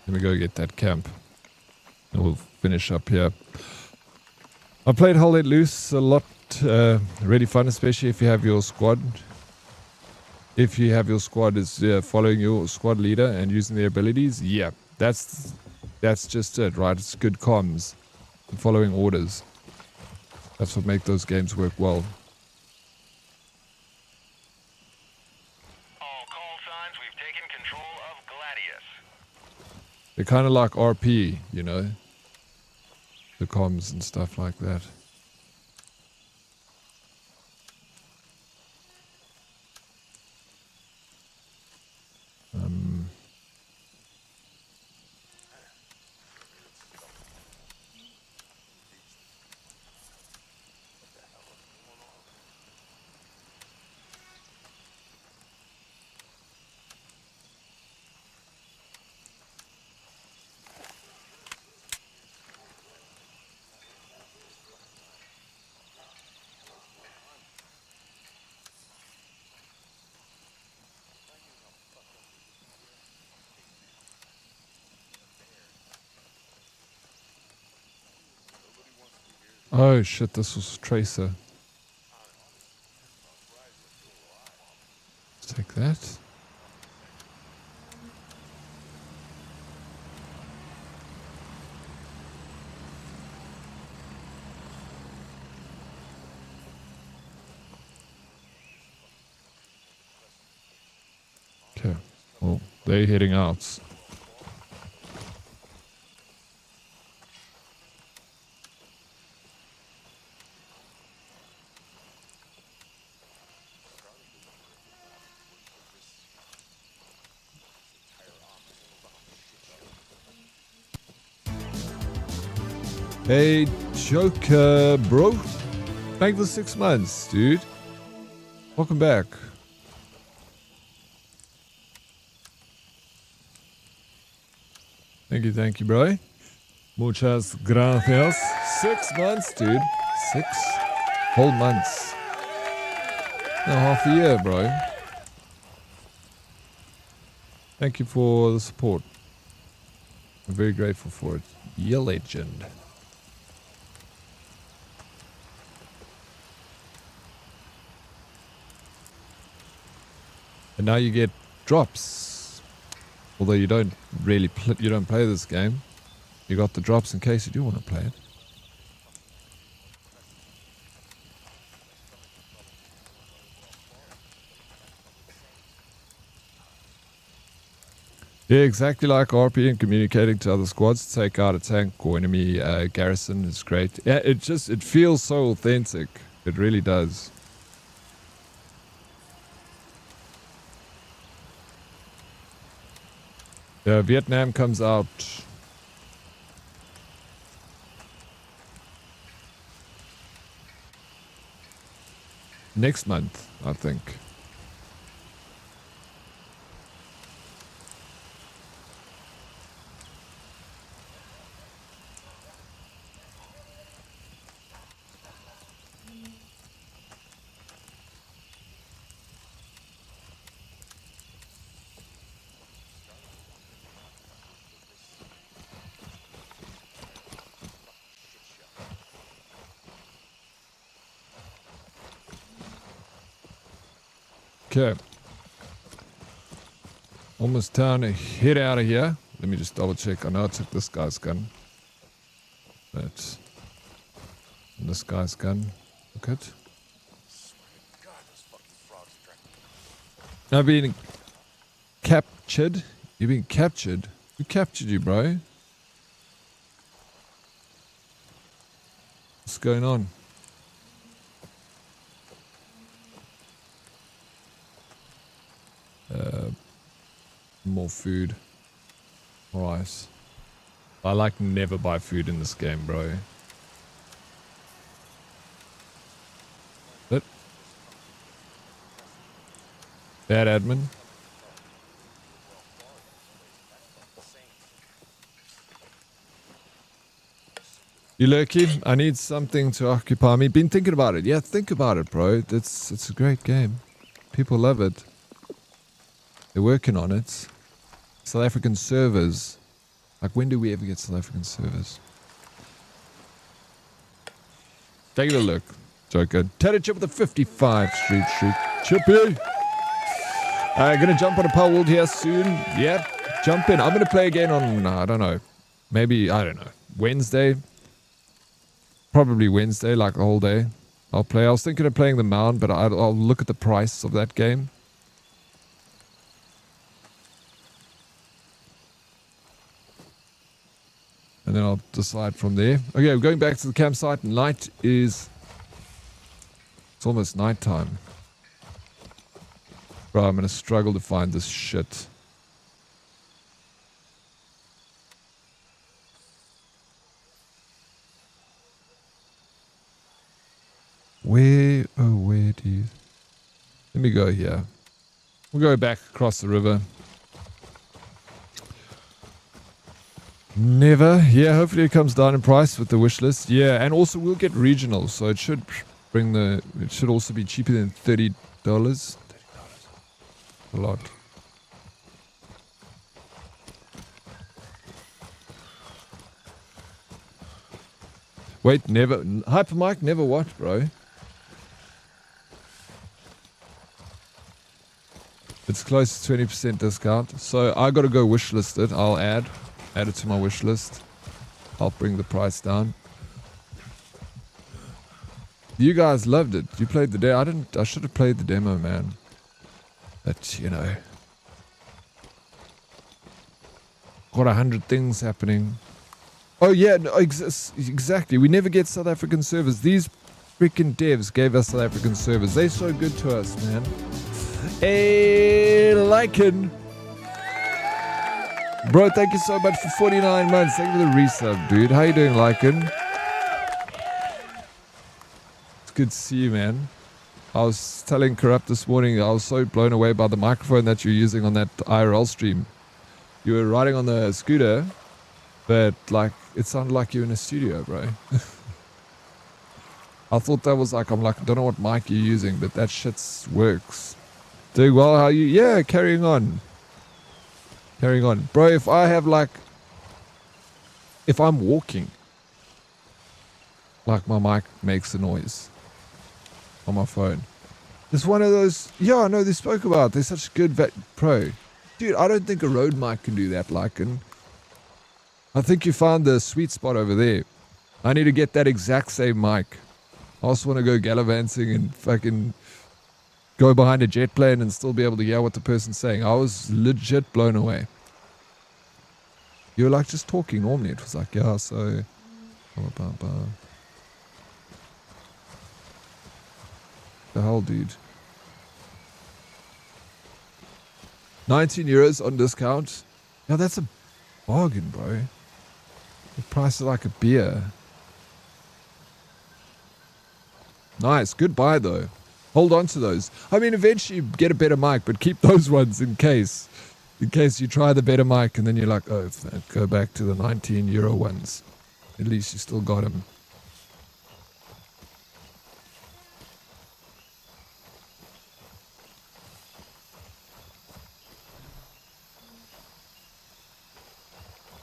Let me go get that camp. And we'll finish up here. I played Hell Let Loose a lot. Really fun, especially if you have your squad. If you have your squad is following your squad leader and using their abilities. Yeah, that's just it, right? It's good comms. And following orders. That's what makes those games work well. All call signs, we've taken control of Gladius. They're kind of like RP, you know? The comms and stuff like that. Oh shit, this was Tracer. Let's take that. Okay, well, they're heading out. Hey, Joker, bro. Thank you for 6 months, dude. Welcome back. Thank you, bro. Muchas gracias. 6 months, dude. 6 whole months. No, half a year, bro. Thank you for the support. I'm very grateful for it. You legend. And now you get drops. Although you don't really play this game. You got the drops in case you do want to play it. Yeah, exactly like RP and communicating to other squads to take out a tank or enemy garrison is great. Yeah, it feels so authentic. It really does. Yeah, Vietnam comes out next month, I think. Okay. Almost time to head out of here. Let me just double check. I know I took this guy's gun. But this guy's gun. Look at. I've been captured. You've been captured. Who captured you, bro? What's going on? More food. Alright. I like never buy food in this game, bro. But bad admin. You lurky? I need something to occupy me. Been thinking about it. Yeah, think about it, bro. It's a great game. People love it. They're working on it. South African servers. Like, when do we ever get South African servers? Take a look. Joker. Tatted Chip with a 55 street. Chippy! Gonna jump on a Power World here soon. Yeah, jump in. I'm gonna play again on, I don't know. Maybe, I don't know. Wednesday. Probably Wednesday, like the whole day. I'll play. I was thinking of playing the Mound, but I'll look at the price of that game. And then I'll decide from there. Okay, we're going back to the campsite. Night is... It's almost night time. Bro, I'm going to struggle to find this shit. Where do you... Let me go here. We'll go back across the river. Never. Yeah, hopefully it comes down in price with the wish list. Yeah, and also we'll get regional, so it should bring the... It should also be cheaper than $30. A lot. Wait, never... Hypermic, never what, bro? It's close to 20% discount. So I gotta go wish list it. I'll add it to my wish list. I'll bring the price down. You guys loved it. You played the demo. I should have played the demo, man. But, you know. Got 100 things happening. Oh yeah, no, exactly. We never get South African servers. These freaking devs gave us South African servers. They're so good to us, man. Hey, Lycan. Bro, thank you so much for 49 months. Thank you for the resub, dude. How you doing, Lycan? It's good to see you, man. I was telling Corrupt this morning, I was so blown away by the microphone that you're using on that IRL stream. You were riding on the scooter, but like it sounded like you're in a studio, bro. I thought that was like, I'm like, I don't know what mic you're using, but that shit works. Doing well, how you? Yeah, carrying on. Carrying on. Bro, if I have like, if I'm walking, like my mic makes a noise on my phone. It's one of those, yeah, I know they spoke about. They're such good pro. Dude, I don't think a Rode mic can do that, like, and I think you found the sweet spot over there. I need to get that exact same mic. I also want to go gallivanting and fucking go behind a jet plane and still be able to hear what the person's saying. I was legit blown away. You were like just talking normally. It was like, yeah, so... The hell, dude. 19 euros on discount. Yeah, that's a bargain, bro. The price is like a beer. Nice. Good buy, though. Hold on to those. I mean, eventually you get a better mic, but keep those ones in case. In case you try the better mic and then you're like, oh, go back to the 19 euro ones. At least you still got them.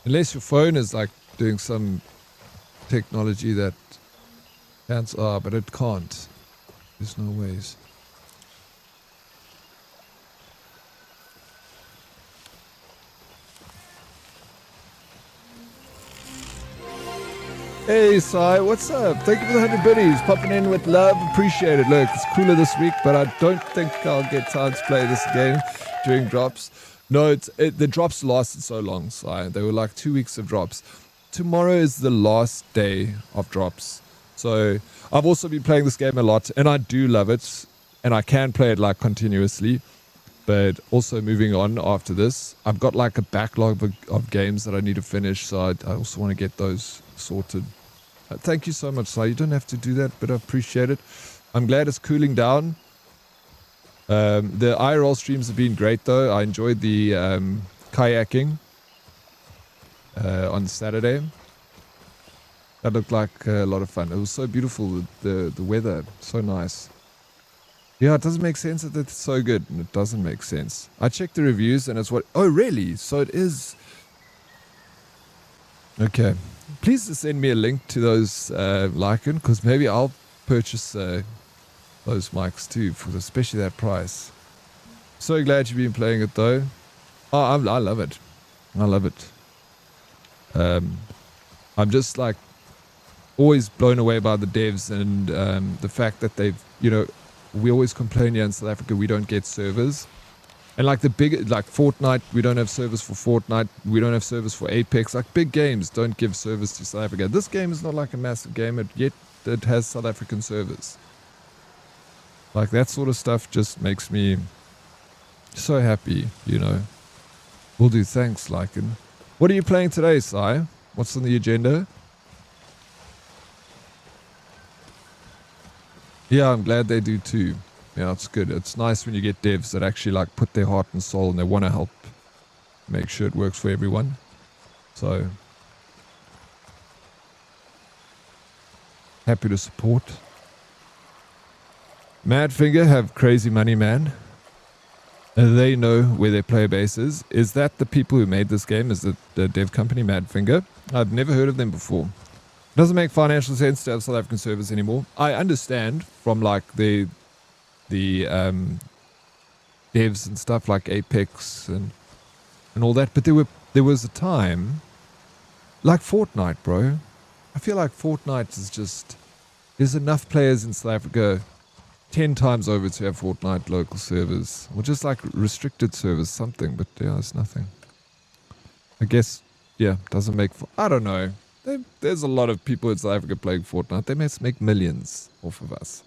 Unless your phone is like doing some technology that can't, but it can't. There's no ways. Hey, Sai, what's up? Thank you for the 100 biddies. Popping in with love. Appreciate it. Look, it's cooler this week, but I don't think I'll get time to play this game during drops. No, the drops lasted so long, Sai. They were like 2 weeks of drops. Tomorrow is the last day of drops. So I've also been playing this game a lot, and I do love it. And I can play it like continuously. But also moving on after this, I've got like a backlog of games that I need to finish. So I also want to get those sorted. Thank you so much, Sai. You don't have to do that, but I appreciate it. I'm glad it's cooling down. The IRL streams have been great, though. I enjoyed the kayaking on Saturday. That looked like a lot of fun. It was so beautiful, the weather, so nice. Yeah, it doesn't make sense that it's so good, and it doesn't make sense. I checked the reviews, and it's what... Oh, really? So it is... Okay. Please send me a link to those Lycan, because maybe I'll purchase those mics too, for especially that price. So glad you've been playing it, though. Oh, I love it. I love it. I'm just like always blown away by the devs and the fact that they've, you know, we always complain here in South Africa we don't get servers. And like like Fortnite, we don't have service for Fortnite. We don't have service for Apex. Like big games don't give service to South Africa. This game is not like a massive game, yet it has South African servers. Like that sort of stuff just makes me so happy, you know. Will do. Thanks, Lycan. What are you playing today, Sai? What's on the agenda? Yeah, I'm glad they do too. Yeah, it's good. It's nice when you get devs that actually like put their heart and soul and they want to help make sure it works for everyone. So happy to support. Madfinger have crazy money, man. They know where their player base is. Is that the people who made this game? Is it the dev company Madfinger? I've never heard of them before. It doesn't make financial sense to have South African servers anymore. I understand from like the devs and stuff like Apex and all that, but there was a time like Fortnite, bro. I feel like Fortnite is just, there's enough players in South Africa 10 times over to have Fortnite local servers, or just like restricted servers, something, but yeah, it's nothing. I guess, yeah, doesn't make, I don't know. There's a lot of people in South Africa playing Fortnite. They must make millions off of us.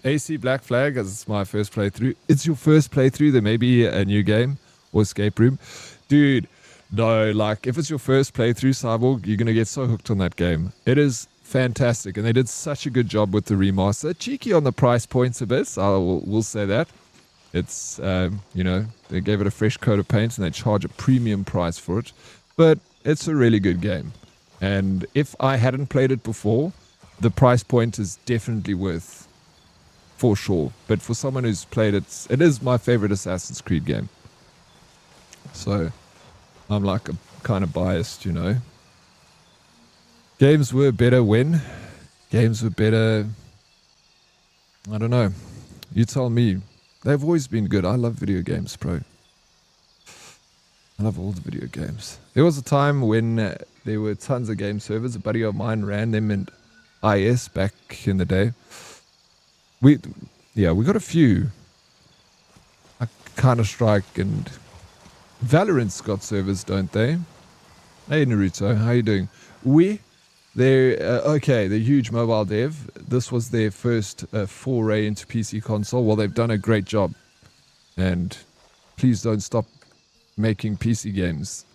AC Black Flag, as it's my first playthrough. It's your first playthrough, there may be a new game or escape room. Dude, no, like if it's your first playthrough, Cyborg, you're going to get so hooked on that game. It is fantastic, and they did such a good job with the remaster. Cheeky on the price points a bit, we'll say that. It's, you know, they gave it a fresh coat of paint and they charge a premium price for it. But it's a really good game. And if I hadn't played it before, the price point is definitely worth, for sure. But for someone who's played it, it is my favorite Assassin's Creed game. So I'm like kind of biased, you know. Games were better when? Games were better, I don't know. You tell me. They've always been good. I love video games, bro. I love all the video games. There was a time when there were tons of game servers. A buddy of mine ran them in IS back in the day. We got a few. Like Counter-Strike and Valorant's got servers, don't they? Hey Naruto, how you doing? They're huge mobile dev. This was their first foray into PC console. Well, they've done a great job. And please don't stop making PC games.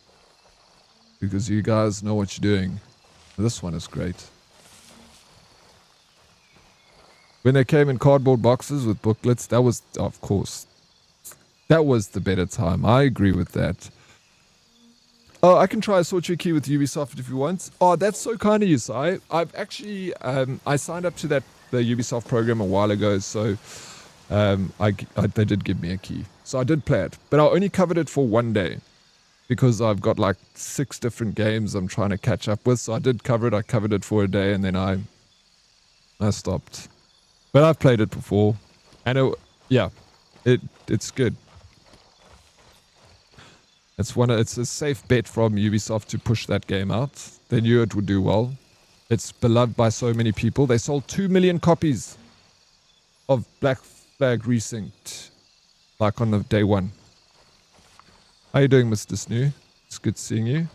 Because you guys know what you're doing. This one is great. When they came in cardboard boxes with booklets, that was, of course, that was the better time. I agree with that. Oh, I can try a sort your key with Ubisoft if you want. Oh, that's so kind of you, Si. I've actually, I signed up to the Ubisoft program a while ago, so they did give me a key. So I did play it, but I only covered it for one day because I've got like 6 different games I'm trying to catch up with. So I did cover it. I covered it for a day and then I stopped. But I've played it before, and it's good. It's a safe bet from Ubisoft to push that game out. They knew it would do well. It's beloved by so many people. They sold 2 million copies of Black Flag Resynced, like on the day one. How you doing, Mr. Snoo? It's good seeing you.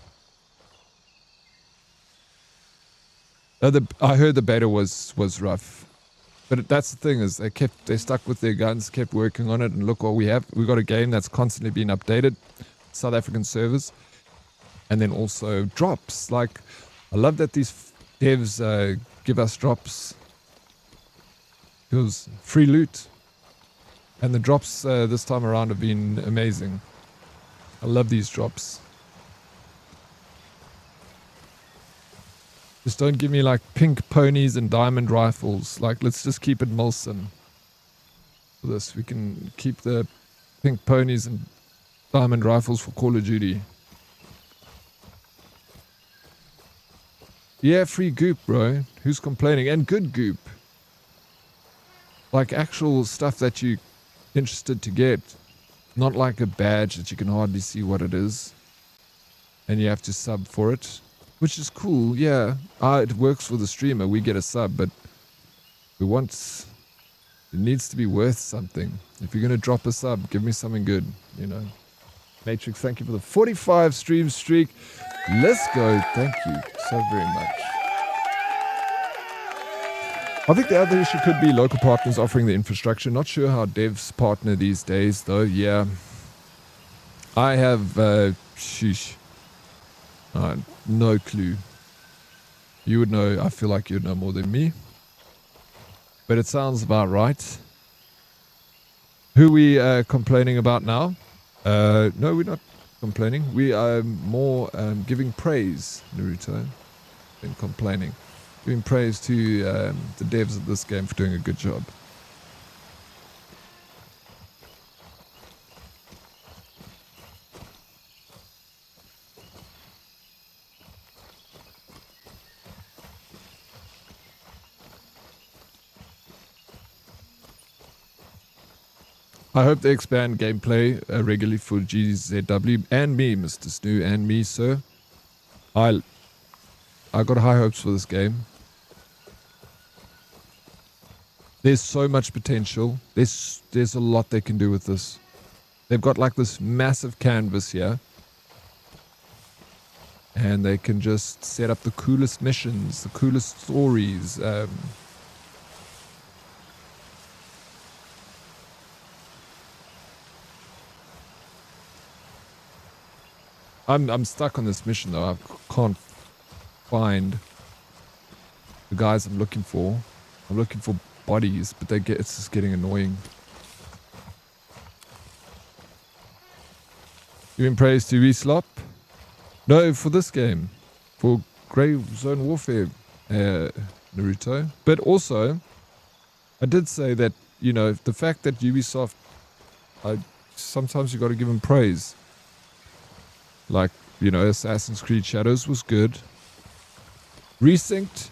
I heard the beta was rough. But that's the thing, is they stuck with their guns, kept working on it, and look what we have. We've got a game that's constantly being updated. South African servers. And then also drops. Like, I love that these devs give us drops. It was free loot. And the drops this time around have been amazing. I love these drops. Just don't give me like pink ponies and diamond rifles. Like, let's just keep it Milson. For this, we can keep the pink ponies and diamond rifles for Call of Duty. Yeah, free goop, bro. Who's complaining? And good goop. Like actual stuff that you're interested to get. Not like a badge that you can hardly see what it is. And you have to sub for it. Which is cool, yeah. It works for the streamer. We get a sub, but it needs to be worth something. If you're going to drop a sub, give me something good, you know. Matrix, thank you for the 45 stream streak. Let's go. Thank you so very much. I think the other issue could be local partners offering the infrastructure. Not sure how devs partner these days, though. Yeah. I have, no clue. You would know, I feel like you'd know more than me. But it sounds about right. Who we complaining about now? No, we're not complaining. We are more giving praise, Naruto, than complaining. Giving praise to the devs of this game for doing a good job. I hope they expand gameplay regularly for GZW and me, Mr. Snoo, and me, sir. I got high hopes for this game. There's so much potential. There's a lot they can do with this. They've got like this massive canvas here. And they can just set up the coolest missions, the coolest stories. I'm stuck on this mission though. I can't find the guys I'm looking for. I'm looking for bodies, but it's just getting annoying. Giving praise to Reslop? No, for this game. For Grey Zone Warfare, Naruto. But also, I did say that, you know, the fact that Ubisoft, sometimes you got to give them praise. Like, you know, Assassin's Creed Shadows was good. Resynced,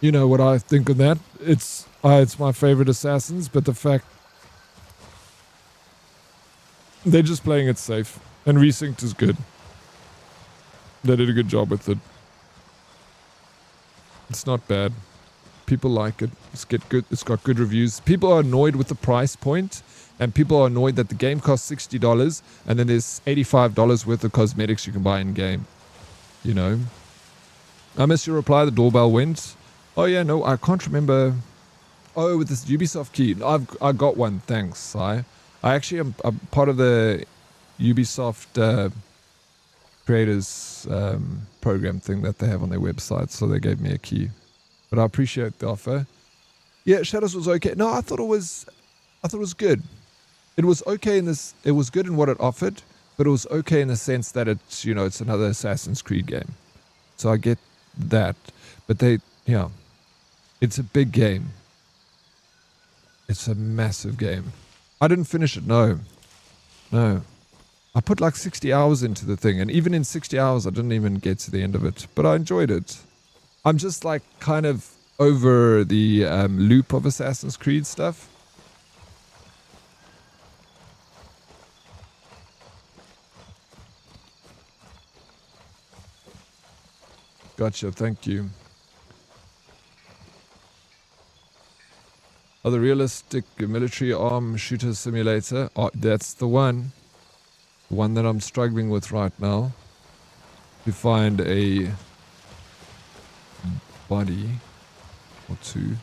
you know what I think of that. It's my favorite Assassins, but the fact they're just playing it safe. And Resynced is good. They did a good job with it. It's not bad. People like it. It's got good reviews. People are annoyed with the price point. And people are annoyed that the game costs $60 and then there's $85 worth of cosmetics you can buy in game. You know. I missed your reply. The doorbell went. Oh yeah, no, I can't remember. Oh, with this Ubisoft key. I got one. Thanks, Si. I actually am I'm part of the Ubisoft creators program thing that they have on their website, so they gave me a key. But I appreciate the offer. Yeah, Shadows was okay. No, I thought it was good. It was okay in this. It was good in what it offered, but it was okay in the sense that it's, you know, it's another Assassin's Creed game. So I get that, but it's a big game. It's a massive game. I didn't finish it. No. I put like 60 hours into the thing, and even in 60 hours, I didn't even get to the end of it. But I enjoyed it. I'm just like kind of over the loop of Assassin's Creed stuff. Gotcha, thank you. Oh, the realistic military arm shooter simulator. Oh, that's the one. The one that I'm struggling with right now. To find a body or two.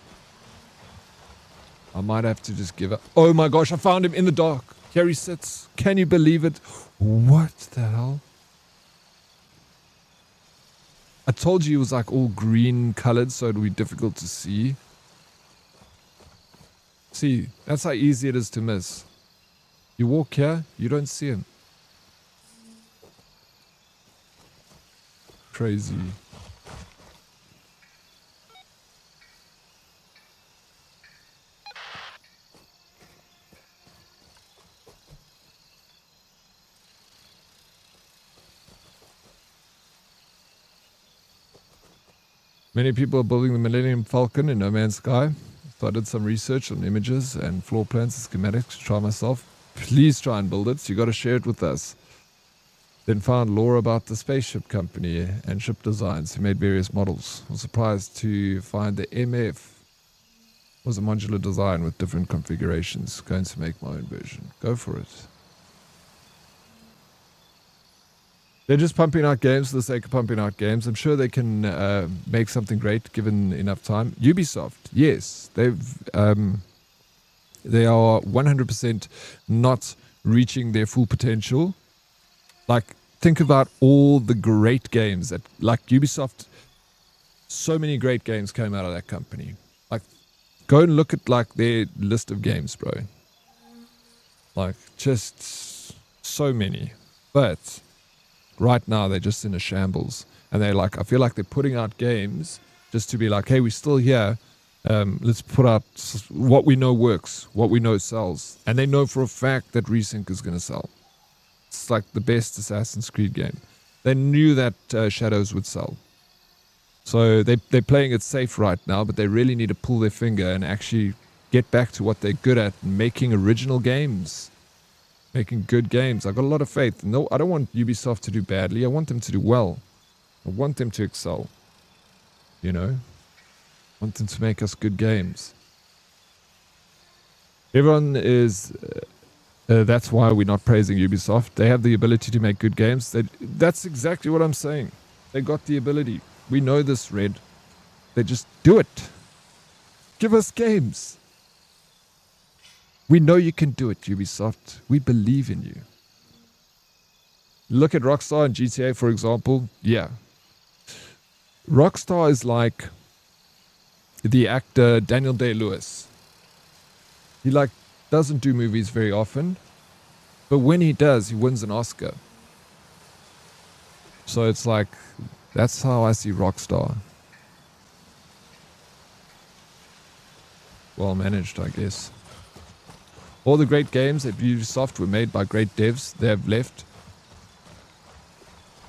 I might have to just give up. Oh my gosh, I found him in the dark. Here he sits. Can you believe it? What the hell? I told you it was like all green colored, so it'd be difficult to see. See, that's how easy it is to miss. You walk here, you don't see him. Crazy. Many people are building the Millennium Falcon in No Man's Sky. So I did some research on images and floor plans and schematics to try myself. Please try and build it. So you got to share it with us. Then found lore about the spaceship company and ship designs who made various models. I was surprised to find the MF was a modular design with different configurations. Going to make my own version. Go for it. They're just pumping out games for the sake of pumping out games. I'm sure they can make something great given enough time. Ubisoft, yes, they are 100% not reaching their full potential. Like, think about all the great games that, like Ubisoft, so many great games came out of that company. Like, go and look at like their list of games, bro. Like, just so many. But right now, they're just in a shambles. And they're like, I feel like they're putting out games just to be like, hey, we're still here. Let's put out what we know works, what we know sells. And they know for a fact that Resync is going to sell. It's like the best Assassin's Creed game. They knew that Shadows would sell. So they're playing it safe right now, but they really need to pull their finger and actually get back to what they're good at, making original games. Making good games. I've got a lot of faith. No, I don't want Ubisoft to do badly. I want them to do well. I want them to excel. You know? I want them to make us good games. Everyone is... that's why we're not praising Ubisoft. They have the ability to make good games. That's exactly what I'm saying. They got the ability. We know this, Red. They just do it. Give us games. We know you can do it, Ubisoft. We believe in you. Look at Rockstar and GTA, for example. Yeah. Rockstar is like the actor Daniel Day-Lewis. He like doesn't do movies very often, but when he does, he wins an Oscar. So it's like, that's how I see Rockstar. Well managed, I guess. All the great games at Ubisoft were made by great devs. They have left.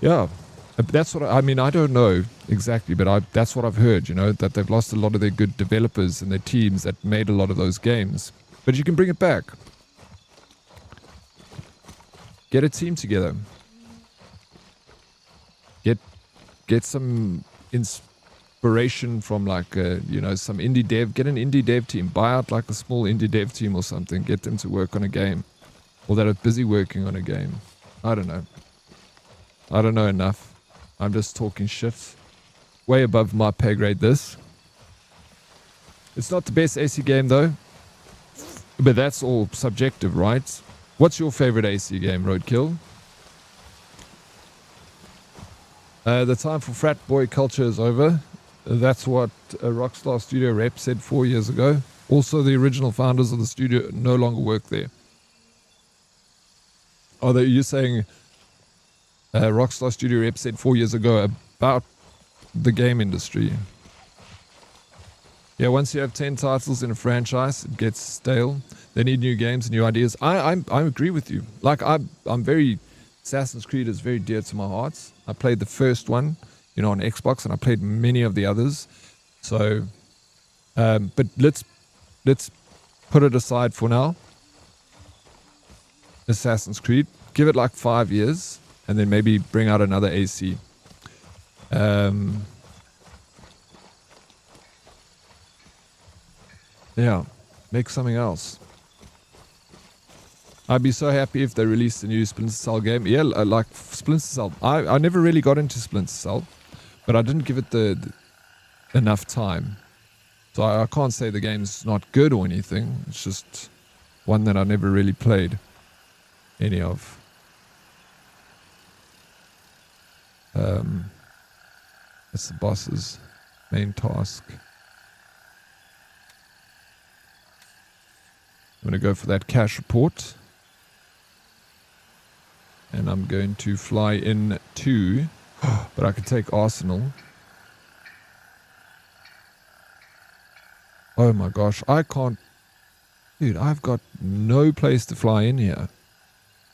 Yeah, that's what I mean. I don't know exactly, but that's what I've heard, you know, that they've lost a lot of their good developers and their teams that made a lot of those games. But you can bring it back. Get a team together. Get some inspiration from like, you know, some indie dev. Get an indie dev team. Buy out like a small indie dev team or something. Get them to work on a game. Or that are busy working on a game. I don't know. I don't know enough. I'm just talking shit. Way above my pay grade this. It's not the best AC game though. But that's all subjective, right? What's your favorite AC game, Roadkill? The time for frat boy culture is over. That's what a Rockstar Studio rep said 4 years ago. Also, the original founders of the studio no longer work there. Are you saying Rockstar Studio rep said 4 years ago about the game industry? Yeah, once you have 10 titles in a franchise, it gets stale. They need new games, new ideas. I agree with you. Like, I'm very... Assassin's Creed is very dear to my heart. I played the first one, you know, on Xbox, and I played many of the others. So, but let's put it aside for now. Assassin's Creed, give it like 5 years, and then maybe bring out another AC. Yeah, make something else. I'd be so happy if they released a new Splinter Cell game. Yeah, like Splinter Cell. I never really got into Splinter Cell, but I didn't give it the enough time. So I can't say the game's not good or anything. It's just one that I never really played any of. That's the boss's main task. I'm going to go for that cash report. And I'm going to fly in too. But I can take Arsenal. Oh my gosh, I can't... Dude, I've got no place to fly in here.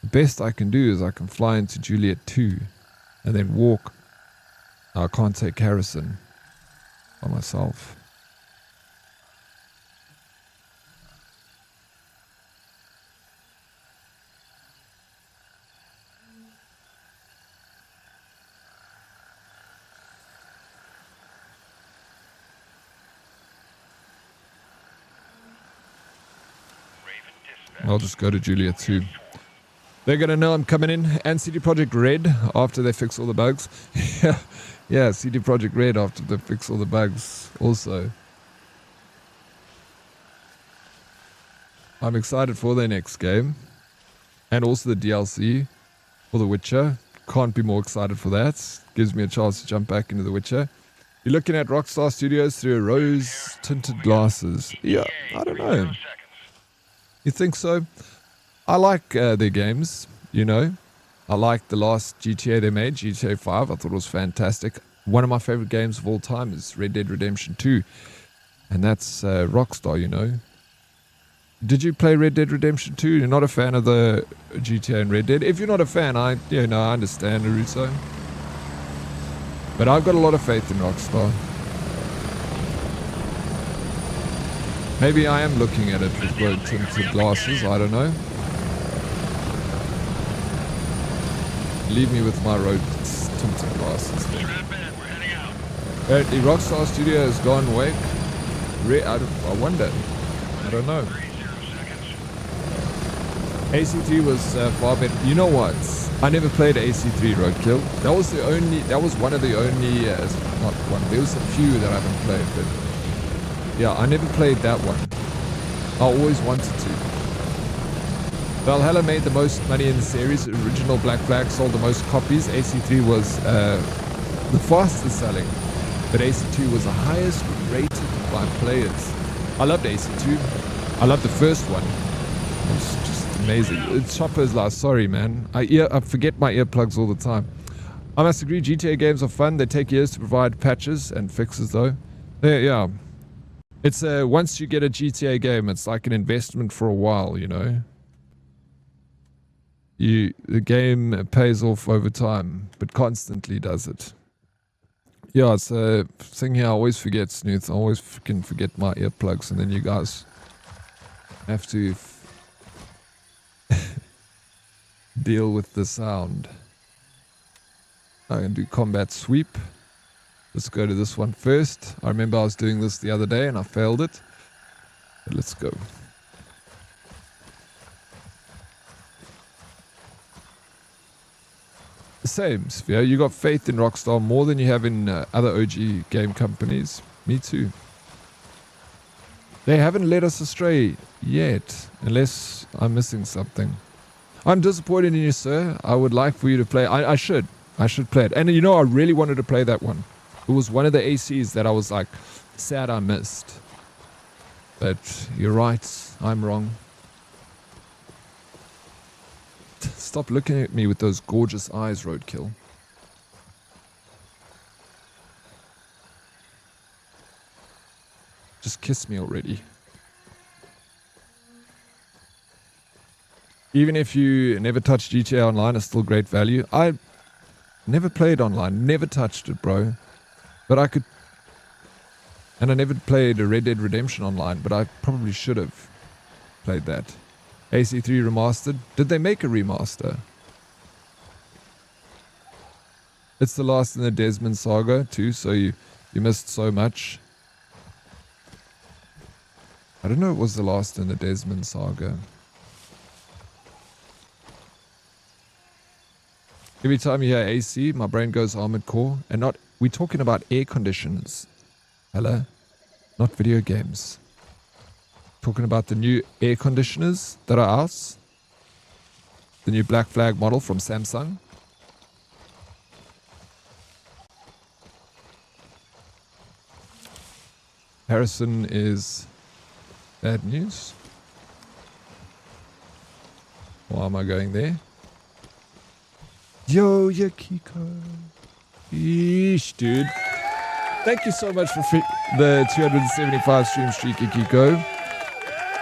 The best I can do is I can fly into Juliet 2. And then walk. I can't take Harrison by myself. I'll just go to Juliet 2. They're going to know I'm coming in. And CD Projekt Red after they fix all the bugs. Yeah, CD Projekt Red after they fix all the bugs also. I'm excited for their next game. And also the DLC for The Witcher. Can't be more excited for that. Gives me a chance to jump back into The Witcher. You're looking at Rockstar Studios through rose-tinted glasses. Yeah, I don't know. You think so? I like their games, you know. I like the last GTA they made, GTA 5. I thought it was fantastic. One of my favorite games of all time is Red Dead Redemption 2. And that's Rockstar, you know. Did you play Red Dead Redemption 2? You're not a fan of the GTA and Red Dead? If you're not a fan, I understand, Naruto. But I've got a lot of faith in Rockstar. Maybe I am looking at it with rose-tinted glasses, I don't know. Leave me with my rose-tinted glasses then. Apparently Rockstar Studio has gone wake. I wonder. I don't know. AC3 was far better. You know what? I never played AC3 Roadkill. That was one of the only, not one, there was a few that I haven't played, but yeah, I never played that one. I always wanted to. Valhalla made the most money in the series. Original Black Flag sold the most copies. AC3 was the fastest selling, but AC2 was the highest rated by players. I loved AC2. I loved the first one. It was just amazing. Chopper's last. Sorry, man. I forget my earplugs all the time. I must agree, GTA games are fun. They take years to provide patches and fixes, though. Yeah. It's once you get a GTA game, it's like an investment for a while, you know. The game pays off over time, but constantly does it. Yeah, it's a thing here I always forget, Snooth. I always can forget my earplugs, and then you guys have to deal with the sound. I can do combat sweep. Let's go to this one first. I remember I was doing this the other day and I failed it. But let's go. Same, Sphere. You got faith in Rockstar more than you have in other OG game companies. Me too. They haven't led us astray yet, unless I'm missing something. I'm disappointed in you, sir. I would like for you to play. I should play it. And you know, I really wanted to play that one. It was one of the ACs that I was like sad I missed. But you're right. I'm wrong. Stop looking at me with those gorgeous eyes, Roadkill. Just kiss me already. Even if you never touched GTA Online, it's still great value. I never played online, never touched it, bro. But I could... And I never played a Red Dead Redemption Online, but I probably should have played that. AC3 Remastered. Did they make a remaster? It's the last in the Desmond saga too, so you missed so much. I don't know if it was the last in the Desmond saga. Every time you hear AC, my brain goes Armored Core, and not... We're talking about air conditioners. Hello? Not video games. Talking about the new air conditioners that are out. The new Black Flag model from Samsung. Harrison is bad news. Why am I going there? Yo, Yakiko. Yeesh, dude. Thank you so much for the 275 stream streak, Yakiko.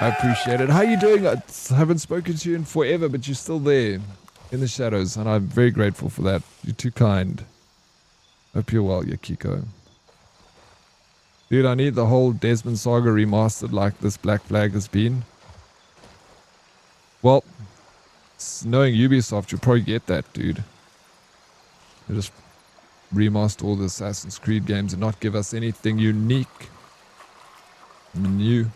I appreciate it. How you doing? I haven't spoken to you in forever, but you're still there in the shadows, and I'm very grateful for that. You're too kind. Hope you're well, Yakiko. Dude, I need the whole Desmond Saga remastered like this Black Flag has been. Well, knowing Ubisoft, you'll probably get that, dude. They just remaster all the Assassin's Creed games and not give us anything unique and new.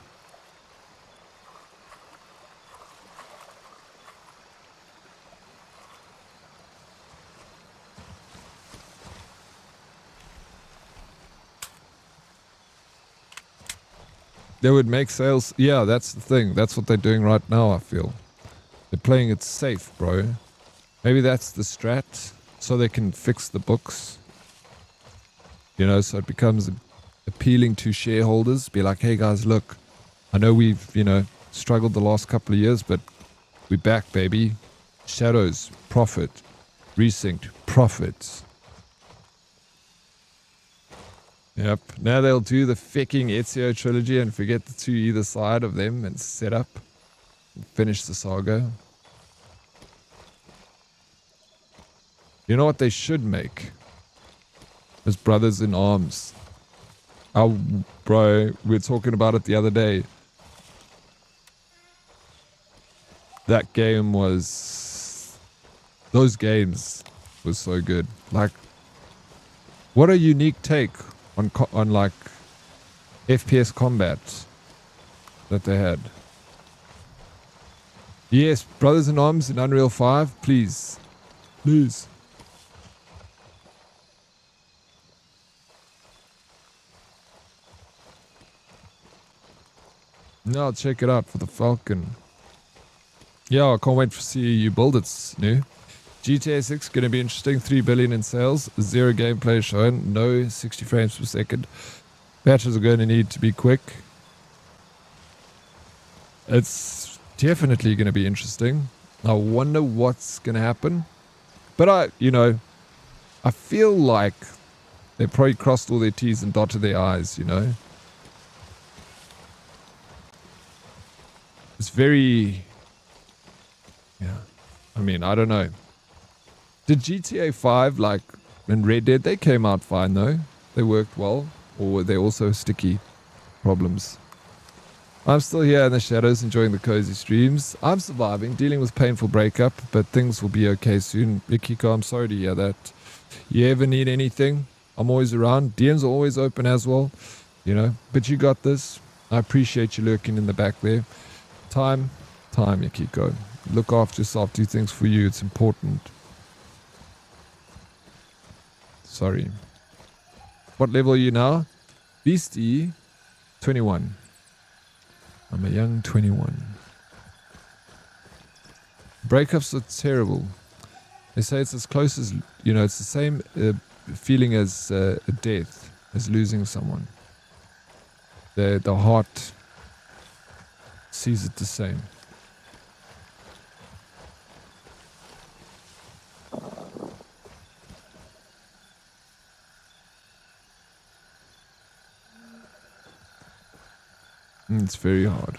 They would make sales. Yeah, that's the thing. That's what they're doing right now, I feel. They're playing it safe, bro. Maybe that's the strat, so they can fix the books. You know, so it becomes appealing to shareholders. Be like, hey guys, look, I know we've, you know, struggled the last couple of years, but we're back, baby. Shadows, profit. Resynced, profits. Yep. Now they'll do the fucking Ezio trilogy and forget the two either side of them and set up and finish the saga. You know what they should make? As Brothers in Arms. Oh, bro, we were talking about it the other day. That game was... Those games were so good. Like, what a unique take on like FPS combat that they had. Yes, Brothers in Arms in Unreal 5, please. Please. No, I'll check it out for the Falcon. Yeah, I can't wait to see you build it, Snoo. GTA 6 going to be interesting. 3 billion in sales. 0 gameplay shown. No 60 frames per second. Patches are going to need to be quick. It's definitely going to be interesting. I wonder what's going to happen. But I feel like they probably crossed all their T's and dotted their I's, you know. It's very... Yeah. I mean, I don't know. Did GTA 5, like, and Red Dead, they came out fine, though? They worked well? Or were they also sticky problems? I'm still here in the shadows, enjoying the cozy streams. I'm surviving, dealing with painful breakup, but things will be okay soon. Mikiko, I'm sorry to hear that. You ever need anything? I'm always around. DMs are always open as well, you know. But you got this. I appreciate you lurking in the back there. Time, Mikiko. Look after yourself, do things for you. It's important. Sorry. What level are you now? Beastie, 21. I'm a young 21. Breakups are terrible. They say it's as close as, you know, it's the same feeling as a death, as losing someone. The heart sees it the same. It's very hard.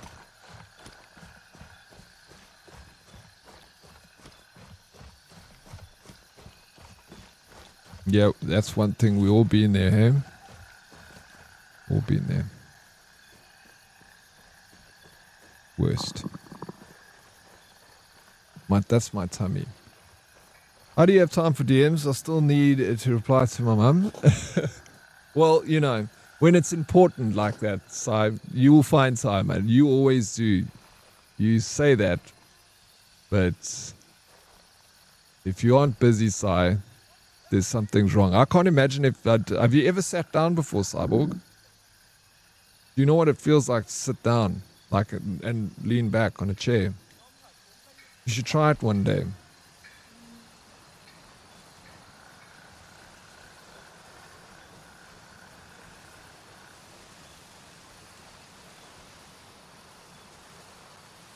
Yeah, that's one thing. We all been there, hey? All been there. Worst. That's my tummy. How do you have time for DMs? I still need to reply to my mum. Well, you know, when it's important like that, Si, you will find time, and you always do. You say that, but if you aren't busy, Si, there's something's wrong. I can't imagine if have you ever sat down before, Cyborg? Do you know what it feels like to sit down, like, and lean back on a chair? You should try it one day.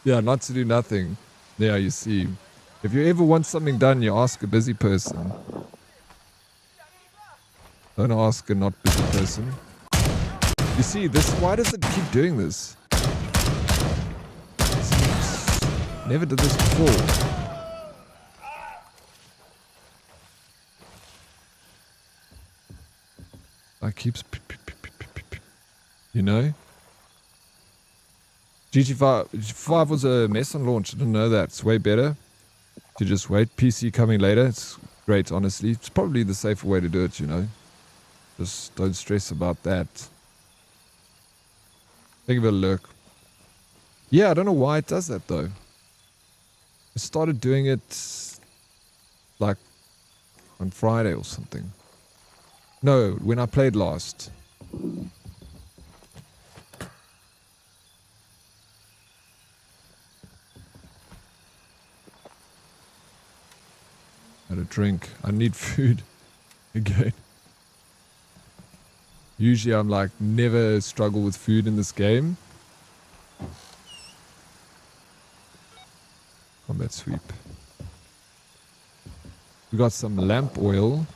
Yeah, not to do nothing. There, you see. If you ever want something done, you ask a busy person. Don't ask a not busy person. You see, this, why does it keep doing this? Never did this before. It keeps, you know? GT5 was a mess on launch. I didn't know that. It's way better to just wait. PC coming later. It's great, honestly. It's probably the safer way to do it, you know. Just don't stress about that. Give it a look. Yeah, I don't know why it does that though. I started doing it like on Friday or something. No, when I played last. Had a drink. I need food again. Usually I'm like never struggle with food in this game. Combat sweep. We got some lamp oil.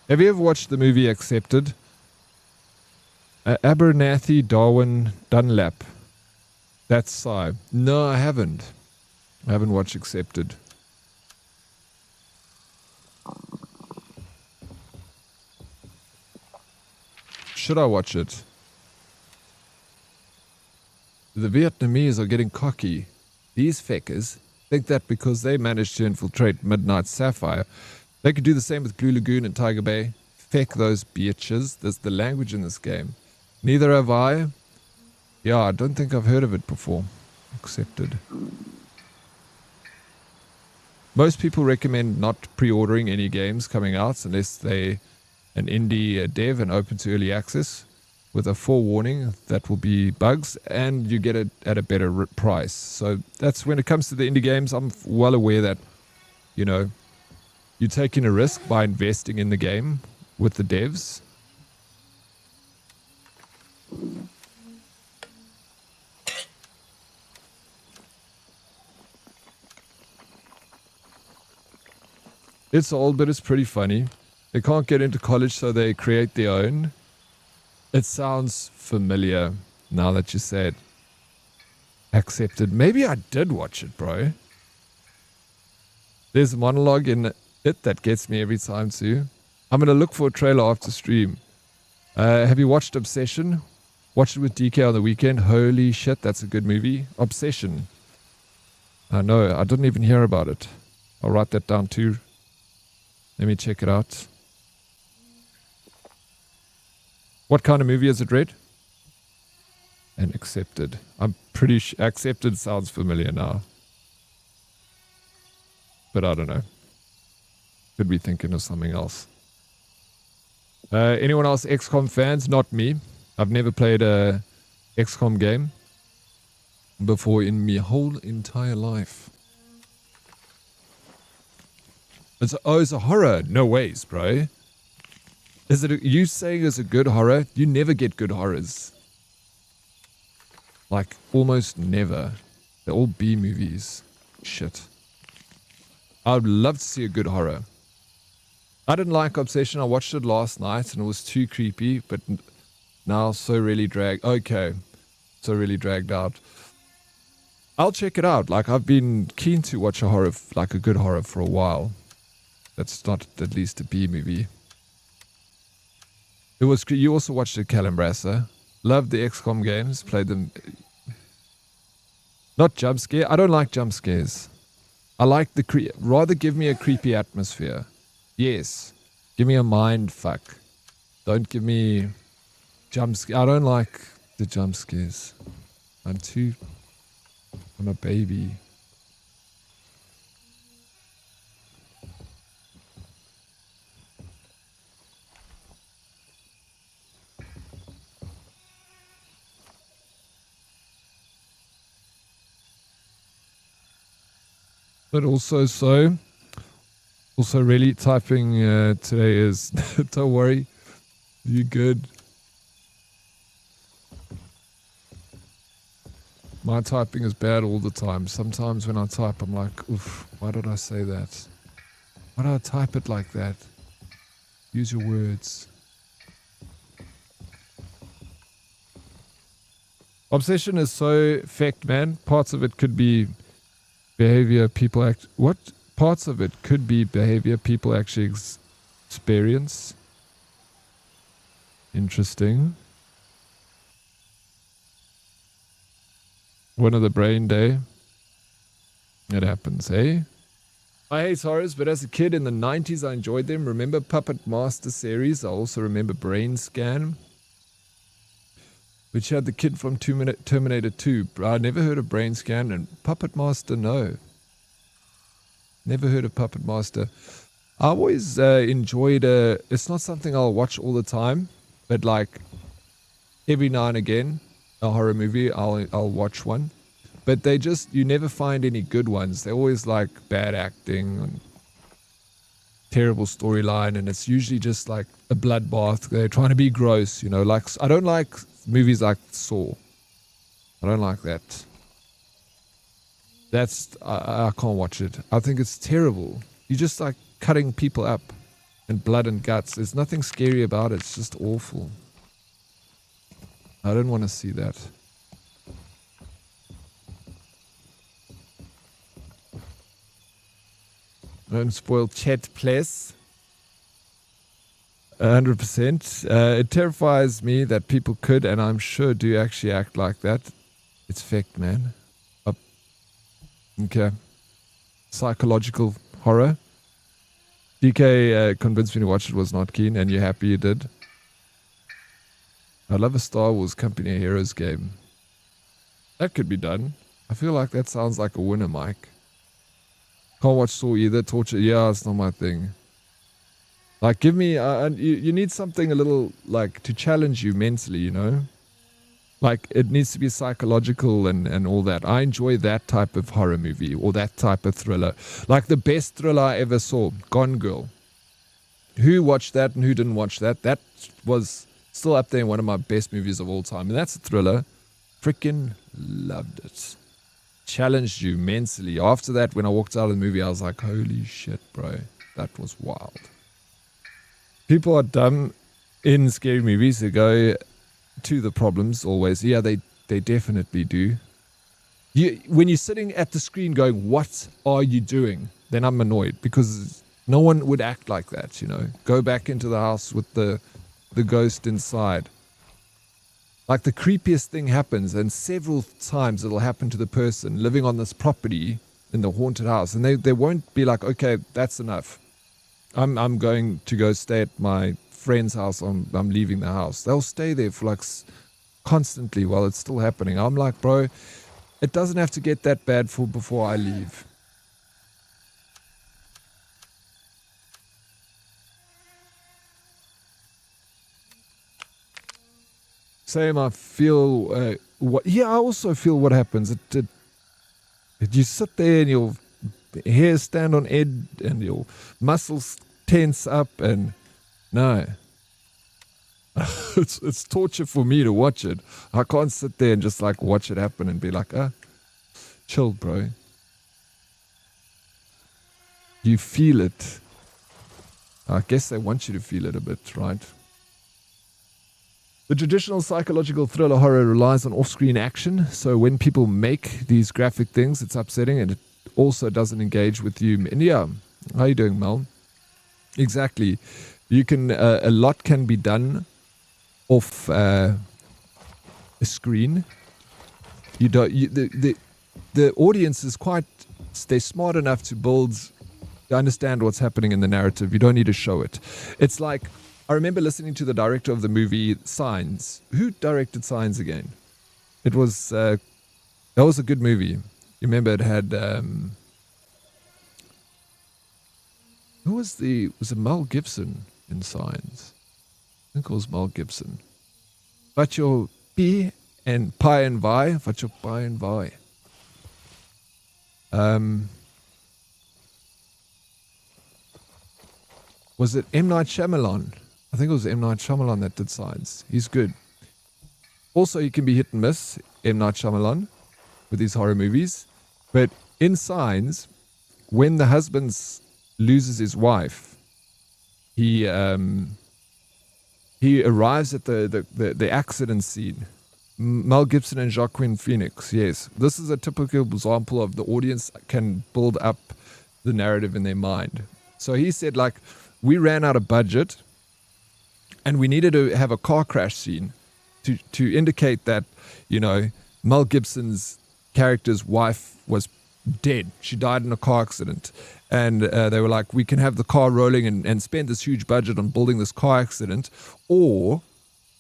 Have you ever watched the movie Accepted? Abernathy Darwin Dunlap. That's Si. No, I haven't. I haven't watched Accepted. Should I watch it? The Vietnamese are getting cocky. These feckers think that because they managed to infiltrate Midnight Sapphire, they could do the same with Blue Lagoon and Tiger Bay. Feck those bitches. There's the language in this game. Neither have I. Yeah, I don't think I've heard of it before. Accepted. Most people recommend not pre-ordering any games coming out unless they an indie dev and open to early access with a forewarning that will be bugs and you get it at a better price. So that's when it comes to the indie games, I'm well aware that, you know, you're taking a risk by investing in the game with the devs. It's old, but it's pretty funny. They can't get into college, so they create their own. It sounds familiar now that you said Accepted. Maybe I did watch it, bro. There's a monologue in it that gets me every time too. I'm going to look for a trailer after stream. Have you watched Obsession? Watched it with DK on the weekend. Holy shit, that's a good movie. Obsession. No, I didn't even hear about it. I'll write that down too. Let me check it out. What kind of movie is it, Red? And Accepted. I'm pretty sure Accepted sounds familiar now. But I don't know. Could be thinking of something else. Anyone else XCOM fans? Not me. I've never played a XCOM game before in my whole entire life. It's a horror. No ways, bro. Is it you saying it's a good horror? You never get good horrors. Like, almost never. They're all B movies. Shit. I'd love to see a good horror. I didn't like Obsession. I watched it last night and it was too creepy, but now so really dragged. Okay. So really dragged out. I'll check it out. Like, I've been keen to watch a horror, like a good horror for a while. That's not at least a B movie. It was. You also watched the Calambrasa. Loved the XCOM games. Played them. Not jump scare. I don't like jump scares. I like the rather give me a creepy atmosphere. Yes. Give me a mind fuck. Don't give me jump scare. I don't like the jump scares. I'm a baby. But also really typing today is, don't worry, you good. My typing is bad all the time. Sometimes when I type, I'm like, oof, why did I say that? Why did I type it like that? Use your words. Obsession is so fecked, man. Parts of it could be behavior people act. What parts of it could be behavior people actually experience? Interesting. One of the brain day. It happens, eh? I hate horrors, but as a kid in the 90s, I enjoyed them. Remember Puppet Master series? I also remember Brain Scan, which had the kid from Terminator 2. I never heard of Brain Scan, and Puppet Master, no. Never heard of Puppet Master. I always enjoyed it's not something I'll watch all the time, but like every now and again, a horror movie, I'll watch one. But you never find any good ones. They're always like bad acting and terrible storyline, and it's usually just like a bloodbath. They're trying to be gross, you know. Like, I don't like movies like Saw. I don't like that. I can't watch it. I think it's terrible. You're just like cutting people up and blood and guts. There's nothing scary about it. It's just awful. I don't want to see that. Don't spoil chat, please. 100%. It terrifies me that people could, and I'm sure do actually act like that. It's fact, man. Okay. Psychological horror. DK convinced me to watch it, was not keen, and you're happy you did. I love a Star Wars Company of Heroes game. That could be done. I feel like that sounds like a winner, Mike. Can't watch Saw either. Torture, yeah, it's not my thing. Like, give me, you need something a little, like, to challenge you mentally, you know? Like, it needs to be psychological and all that. I enjoy that type of horror movie or that type of thriller. Like, the best thriller I ever saw, Gone Girl. Who watched that and who didn't watch that? That was still up there in one of my best movies of all time. And that's a thriller. Freaking loved it. Challenged you mentally. After that, when I walked out of the movie, I was like, holy shit, bro. That was wild. People are dumb in scary movies. They go to the problems always. Yeah, they definitely do. When you're sitting at the screen going, what are you doing? Then I'm annoyed because no one would act like that, you know. Go back into the house with the ghost inside. Like, the creepiest thing happens, and several times it'll happen to the person living on this property in the haunted house, and they won't be like, okay, that's enough. I'm going to go stay at my friend's house. I'm leaving the house. They'll stay there for like constantly while it's still happening. I'm like, bro, it doesn't have to get that bad before I leave. Same, I feel what. Yeah, I also feel what happens. You sit there and your hair stand on edge and your muscles tense up, and no, it's torture for me to watch it. I can't sit there and just like watch it happen and be like, chill, bro. You feel it. I guess they want you to feel it a bit, right? The traditional psychological thriller horror relies on off-screen action, so when people make these graphic things, it's upsetting, and it also doesn't engage with you. And yeah, how you doing, Mel? Exactly. You can a lot can be done off a screen. You don't. The audience is quite. They're smart enough to understand what's happening in the narrative. You don't need to show it. It's like, I remember listening to the director of the movie Signs. Who directed Signs again? It was that was a good movie. You remember it had who was it Mel Gibson in Signs? I think it was Mel Gibson. Wat jou pie and pie and vi, wat jou pie and vi. Was it M. Night Shyamalan? I think it was M. Night Shyamalan that did Signs. He's good. Also, he can be hit and miss, M. Night Shyamalan, with his horror movies. But in Signs, when the husband loses his wife, he arrives at the accident scene. Mel Gibson and Joaquin Phoenix, yes. This is a typical example of the audience can build up the narrative in their mind. So he said, like, we ran out of budget and we needed to have a car crash scene to indicate that, you know, Mel Gibson's character's wife was dead. She died in a car accident. And they were like, we can have the car rolling and spend this huge budget on building this car accident, or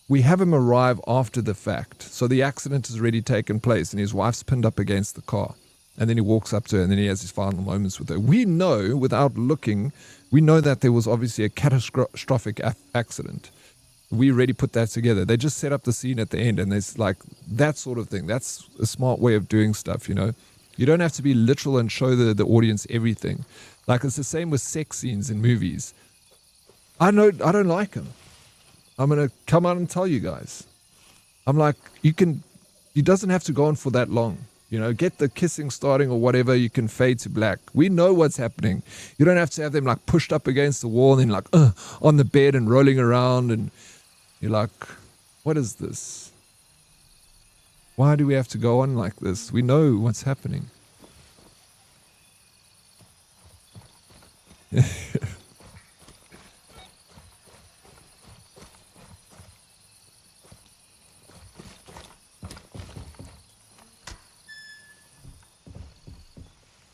we have him arrive after the fact. So the accident has already taken place and his wife's pinned up against the car. And then he walks up to her and then he has his final moments with her. We know, without looking, we know that there was obviously a catastrophic accident. We already put that together. They just set up the scene at the end, and there's like that sort of thing. That's a smart way of doing stuff, you know. You don't have to be literal and show the audience everything. Like, it's the same with sex scenes in movies. I don't like them. I'm going to come out and tell you guys. I'm like, it doesn't have to go on for that long. You know, get the kissing starting or whatever, you can fade to black. We know what's happening. You don't have to have them like pushed up against the wall and then like on the bed and rolling around, and you're like, what is this? Why do we have to go on like this? We know what's happening.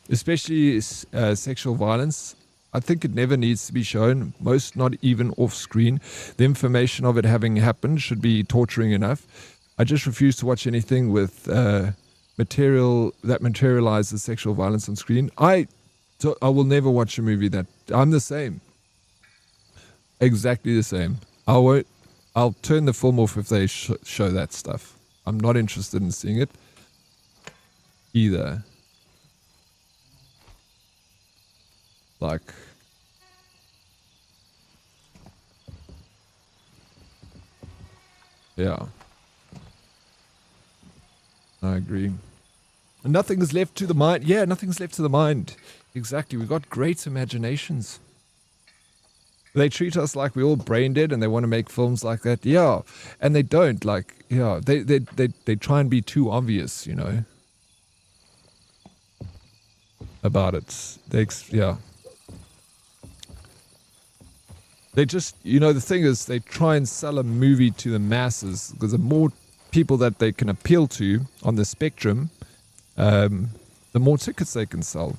Especially sexual violence. I think it never needs to be shown, most not even off screen. The information of it having happened should be torturing enough. I just refuse to watch anything with material that materializes sexual violence on screen. I will never watch a movie that... I'm the same. Exactly the same. I'll turn the film off if they show that stuff. I'm not interested in seeing it either. Like, yeah, I agree. And nothing is left to the mind. Yeah, nothing's left to the mind. Exactly. We've got great imaginations. They treat us like we're all brain dead and they want to make films like that. Yeah. And they don't. Like, yeah, they try and be too obvious, you know, about it. Yeah. They just, you know, the thing is, they try and sell a movie to the masses because the more people that they can appeal to on the spectrum, the more tickets they can sell.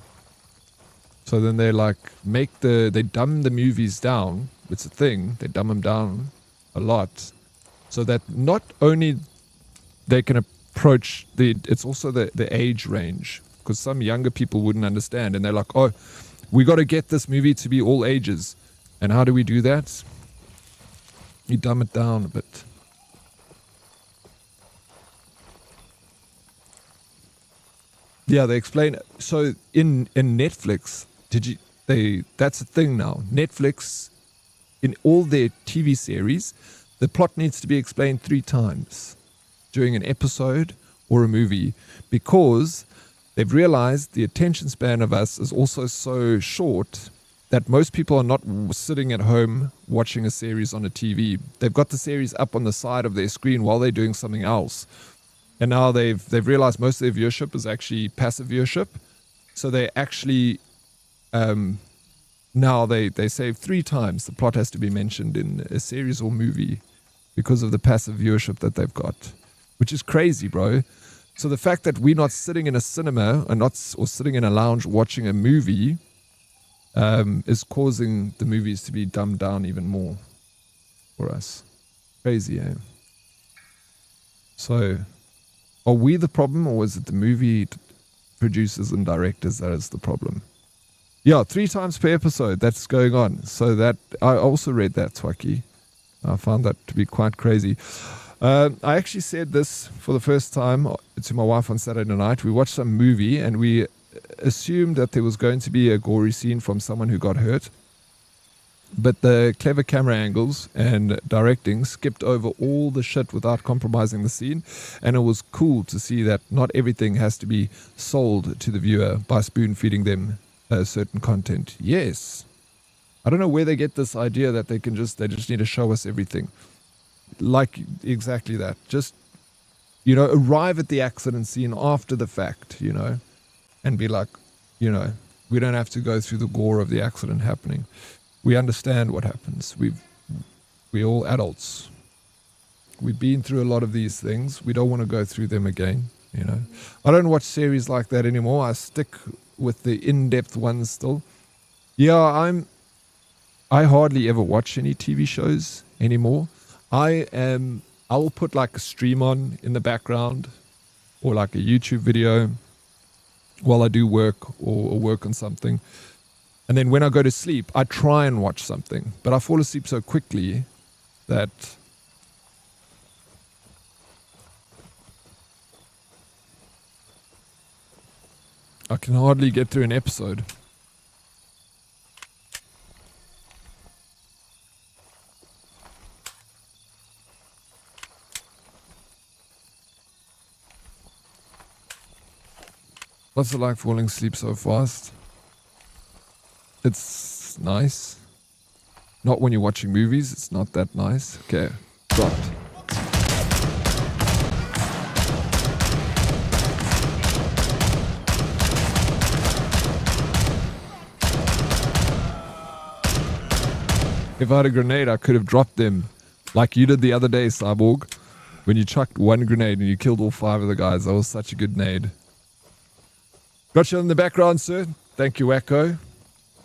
So then they like they dumb the movies down. It's a thing. They dumb them down a lot so that not only they can approach it's also the age range, because some younger people wouldn't understand. And they're like, oh, we got to get this movie to be all ages. And how do we do that? You dumb it down a bit. Yeah, they explain it. So in Netflix, that's a thing now. Netflix, in all their TV series, the plot needs to be explained 3 times during an episode or a movie, because they've realized the attention span of us is also so short that most people are not sitting at home watching a series on a TV. They've got the series up on the side of their screen while they're doing something else. And now they've realized most of their viewership is actually passive viewership. So they actually, now they save 3 times the plot has to be mentioned in a series or movie because of the passive viewership that they've got, which is crazy, bro. So the fact that we're not sitting in a cinema or sitting in a lounge watching a movie is causing the movies to be dumbed down even more for us. Crazy, eh? So, are we the problem, or is it the movie producers and directors that is the problem? Yeah, 3 times per episode that's going on. So that I also read that, Twaki. I found that to be quite crazy. I actually said this for the first time to my wife on Saturday night. We watched some movie and we assumed that there was going to be a gory scene from someone who got hurt. But the clever camera angles and directing skipped over all the shit without compromising the scene. And it was cool to see that not everything has to be sold to the viewer by spoon feeding them certain content. Yes. I don't know where they get this idea that they just need to show us everything. Like exactly that. Just, arrive at the accident scene after the fact, and be like, we don't have to go through the gore of the accident happening. We understand what happens. We're all adults. We've been through a lot of these things. We don't want to go through them again, I don't watch series like that anymore. I stick with the in-depth ones still. Yeah, I hardly ever watch any TV shows anymore. I will put like a stream on in the background or like a YouTube video while I do work or work on something. And then when I go to sleep, I try and watch something, but I fall asleep so quickly that I can hardly get through an episode. What's it like falling asleep so fast? It's nice. Not when you're watching movies, it's not that nice. Okay, dropped. If I had a grenade, I could have dropped them like you did the other day, Cyborg, when you chucked 1 grenade and you killed all 5 of the guys. That was such a good nade. Got you in the background, sir. Thank you, Wacko.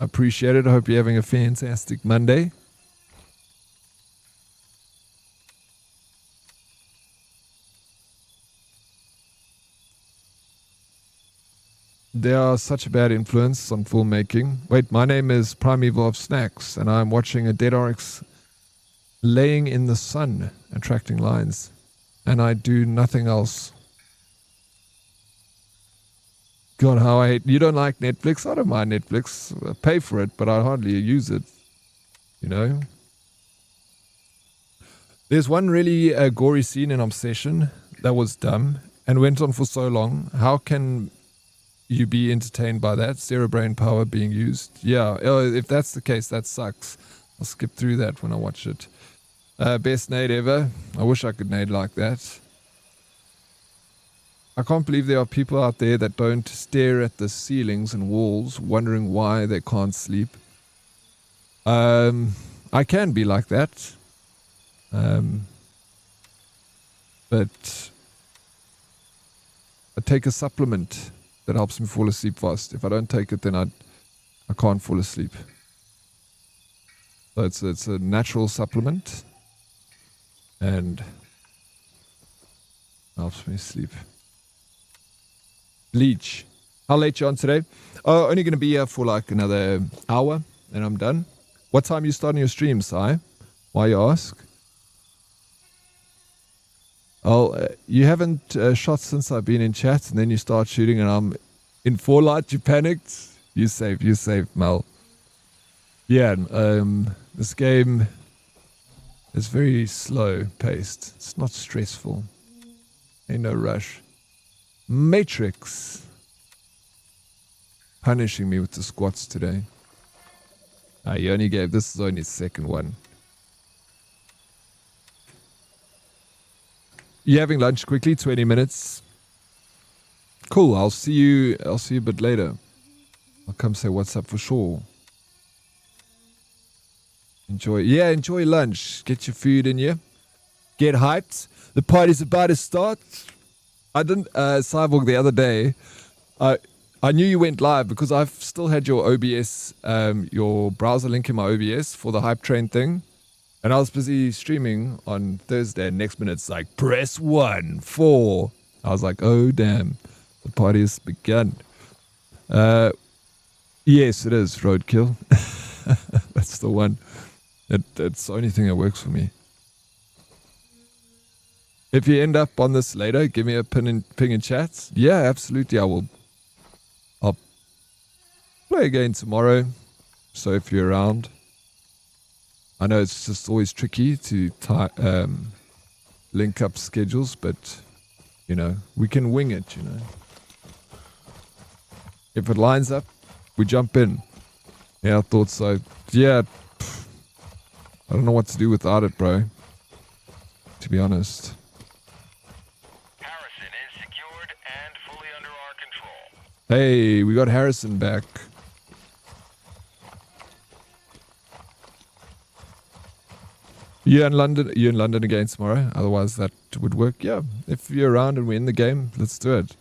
I appreciate it. I hope you're having a fantastic Monday. They are such a bad influence on filmmaking. Wait, my name is Primeval of Snacks, and I'm watching a dead Oryx laying in the sun, attracting lions. And I do nothing else. God, how I hate... You don't like Netflix? I don't mind Netflix. I pay for it, but I hardly use it. There's one really gory scene in Obsession that was dumb and went on for so long. How can you be entertained by that? Zero brain power being used. Yeah, if that's the case, that sucks. I'll skip through that when I watch it. Best nade ever. I wish I could nade like that. I can't believe there are people out there that don't stare at the ceilings and walls wondering why they can't sleep. I can be like that. But I take a supplement that helps me fall asleep fast. If I don't take it, then I can't fall asleep. So it's a natural supplement and helps me sleep. Bleach. How late you on today? Oh, only going to be here for like another hour and I'm done. What time are you starting your stream, Si? Why you ask? Oh, you haven't shot since I've been in chat, and then you start shooting and I'm In Fallout, you panicked. You safe, Mel. Yeah, this game is very slow paced. It's not stressful. Ain't no rush. Matrix. Punishing me with the squats today. You only gave, this is only his second one. You having lunch quickly? 20 minutes. Cool. I'll see you a bit later. I'll come say what's up for sure. Enjoy lunch. Get your food in here. Get hyped. The party's about to start. I didn't, Cyborg, the other day, I knew you went live because I've still had your OBS, your browser link in my OBS for the hype train thing. And I was busy streaming on Thursday, and next minute it's like, press 1, 4. I was like, oh damn, the party has begun. Yes, it is Roadkill. That's the one. It's the only thing that works for me. If you end up on this later, give me a ping in chats. Yeah, absolutely, I will. I'll play again tomorrow, so if you're around. I know it's just always tricky to link up schedules, but, you know, we can wing it, you know. If it lines up, we jump in. Yeah, I thought so. Yeah, I don't know what to do without it, bro. To be honest. Harrison is secured and fully under our control. Hey, we got Harrison back. You're in London again tomorrow. Otherwise, that would work. Yeah, if you're around and we're in the game, let's do it.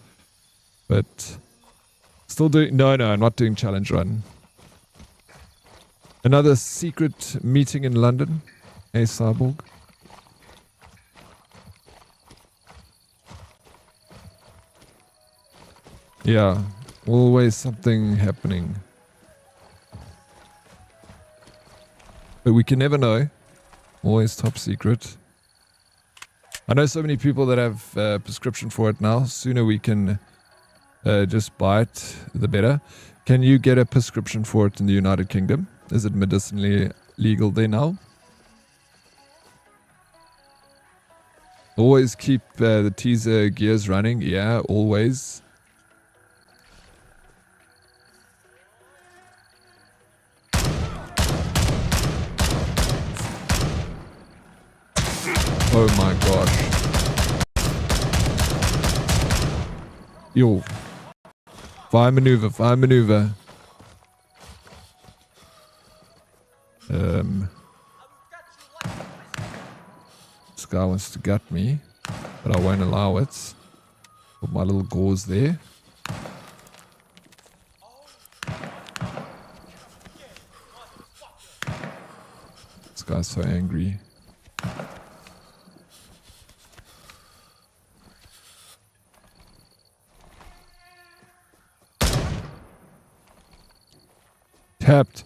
But still doing... No, I'm not doing challenge run. Another secret meeting in London. Hey, Cyborg. Yeah, always something happening. But we can never know. Always top secret. I know so many people that have a prescription for it now. Sooner we can just buy it, the better. Can you get a prescription for it in the United Kingdom? Is it medicinally legal there now? Always keep the teaser gears running. Yeah, always. Oh my gosh. Yo. Fire maneuver. This guy wants to gut me, but I won't allow it. Put my little gauze there. This guy's so angry. Tapped.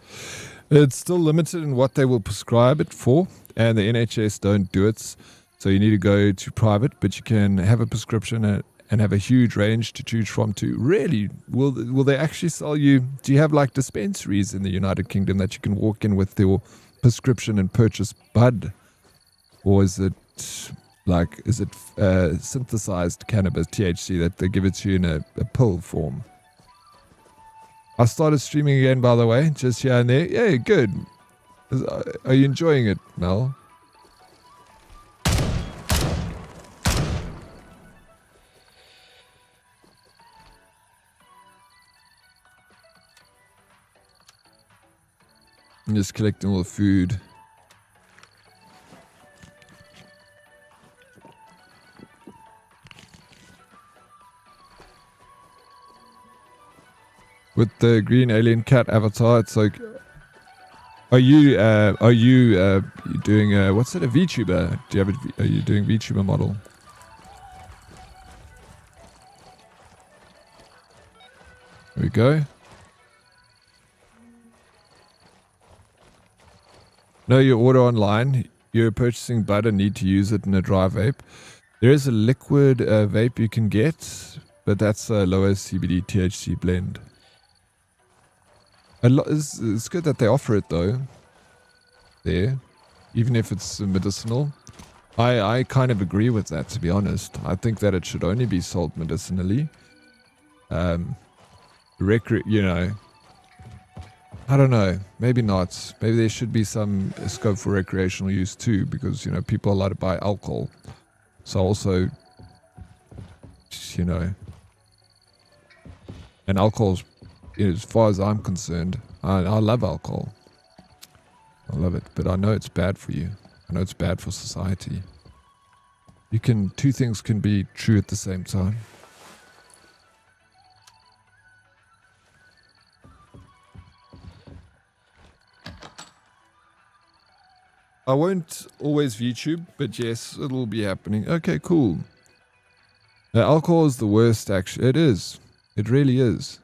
It's still limited in what they will prescribe it for, and the NHS don't do it, so you need to go to private, but you can have a prescription and have a huge range to choose from too. Really? Will they actually sell you? Do you have like dispensaries in the United Kingdom that you can walk in with your prescription and purchase bud? Or is it synthesized cannabis, THC, that they give it to you in a pill form? I started streaming again, by the way, just here and there. Yeah, good. Are you enjoying it, Mel? I'm just collecting all the food. With the green alien cat avatar, it's like, are you doing what's it, a VTuber? Are you doing VTuber model? There we go. No, you order online. You're purchasing bud and need to use it in a dry vape. There is a liquid vape you can get, but that's a lower CBD THC blend. It's good that they offer it though. There, even if it's medicinal. I kind of agree with that, to be honest. I think that it should only be sold medicinally. You know, I don't know. Maybe not. Maybe there should be some scope for recreational use too, because, you know, people are allowed to buy alcohol. So also, you know, and alcohol's, as far as I'm concerned, I love alcohol. I love it, but I know it's bad for you. I know it's bad for society. Two things can be true at the same time. I won't always YouTube, but yes, it'll be happening. Okay, cool. Alcohol is the worst, actually. It is. It really is.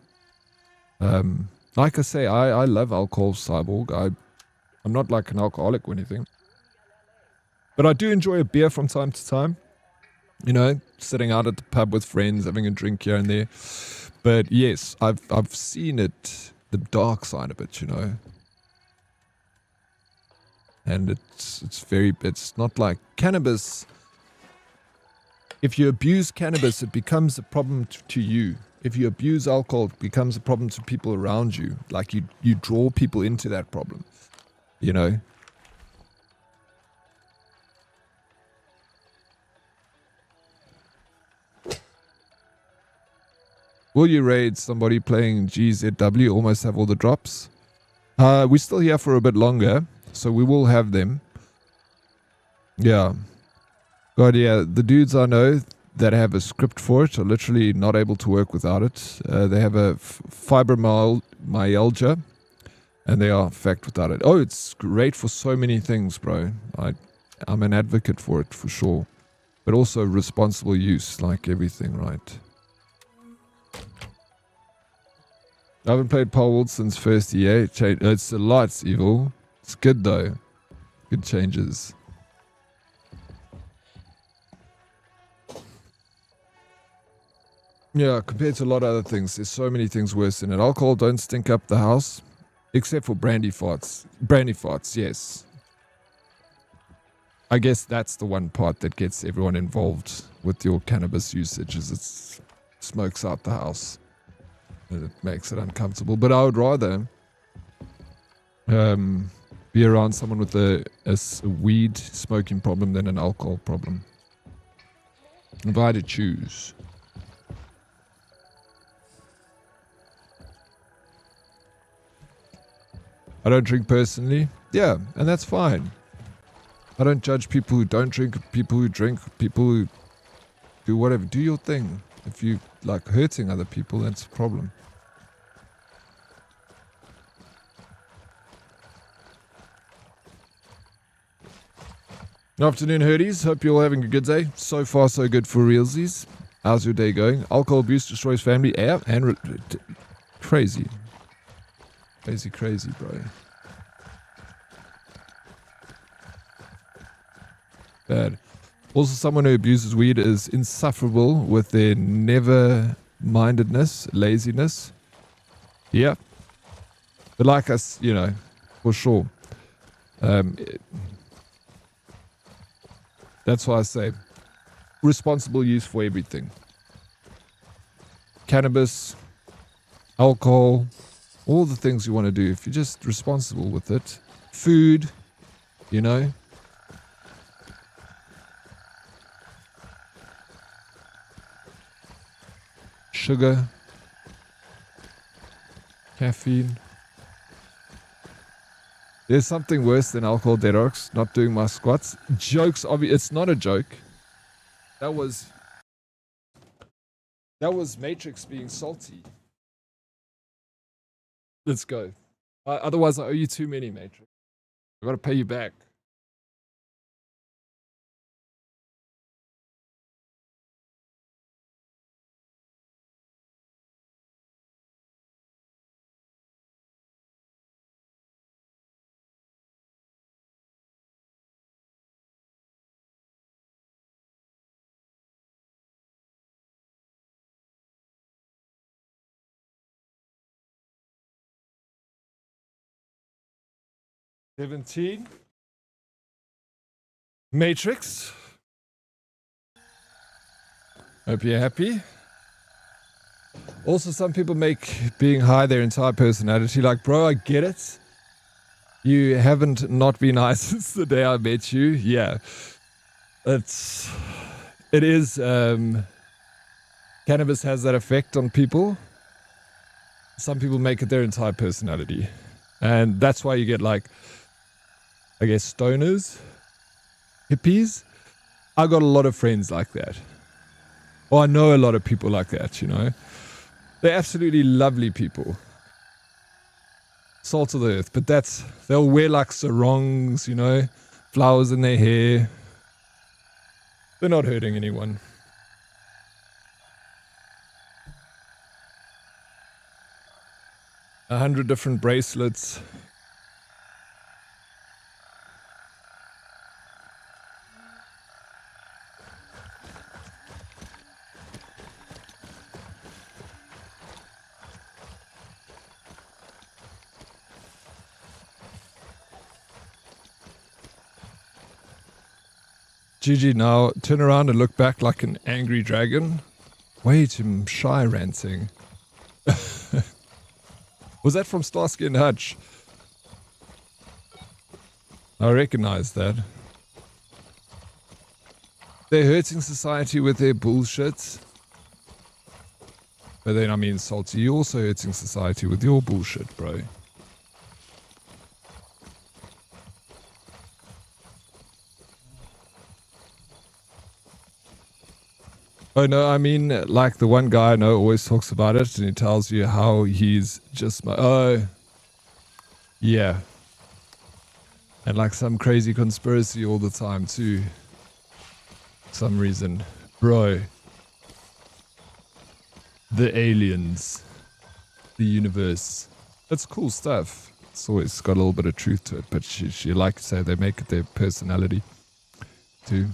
Like I say, I love alcohol, Cyborg. I'm not like an alcoholic or anything. But I do enjoy a beer from time to time. You know, sitting out at the pub with friends, having a drink here and there. But yes, I've seen it, the dark side of it, you know. And it's not like cannabis. If you abuse cannabis, it becomes a problem to you. If you abuse alcohol, it becomes a problem to people around you. Like you draw people into that problem, you know. Will you raid somebody playing GZW? Almost have all the drops. We're still here for a bit longer, so we will have them. Yeah. God, yeah, the dudes I know that have a script for it are literally not able to work without it. They have a fibromyalgia, and they are fucked without it. Oh, it's great for so many things, bro. I'm an advocate for it, for sure. But also responsible use, like everything, right? I haven't played Pole since first EA. It's a lot, Evil. It's good, though. Good changes. Yeah, compared to a lot of other things, there's so many things worse than it. Alcohol don't stink up the house, except for brandy farts. Brandy farts, yes. I guess that's the one part that gets everyone involved with your cannabis usage, is it smokes out the house. And it makes it uncomfortable. But I would rather be around someone with a weed smoking problem than an alcohol problem. If I had to choose. I don't drink personally. Yeah, and that's fine. I don't judge people who don't drink, people who drink, people who do whatever. Do your thing. If you like hurting other people, that's a problem. Afternoon, Herdies. Hope you're all having a good day. So far, so good for realsies. How's your day going? Alcohol abuse destroys family. Yeah, and crazy. Crazy, bro. Bad. Also, someone who abuses weed is insufferable with their never-mindedness, laziness. Yeah. But like us, you know, for sure. That's why I say responsible use for everything. Cannabis, alcohol, all the things you want to do. If you're just responsible with it. Food, you know. Sugar. Caffeine. There's something worse than alcohol, Derox. Not doing my squats. Jokes, obviously. It's not a joke. That was Matrix being salty. Let's go. Otherwise, I owe you too many, Matrix. I've got to pay you back. 17. Matrix. Hope you're happy. Also, some people make being high their entire personality. Like, bro, I get it. You haven't not been high since the day I met you. Yeah. It is, cannabis has that effect on people. Some people make it their entire personality. And that's why you get, like, I guess, stoners, hippies. I got a lot of friends like that. Or I know a lot of people like that, you know. They're absolutely lovely people. Salt of the earth. But they'll wear like sarongs, you know, flowers in their hair. They're not hurting anyone. A 100 different bracelets. GG now, turn around and look back like an angry dragon. Wait, I'm shy ranting. Was that from Starsky and Hutch? I recognize that. They're hurting society with their bullshit. But then, I mean, Salty, you're also hurting society with your bullshit, bro. Oh no, I mean, like the one guy I know always talks about it and he tells you how he's just oh, yeah. And like some crazy conspiracy all the time too. Some reason. Bro. The aliens. The universe. It's cool stuff. It's always got a little bit of truth to it, but she like to say they make it their personality too.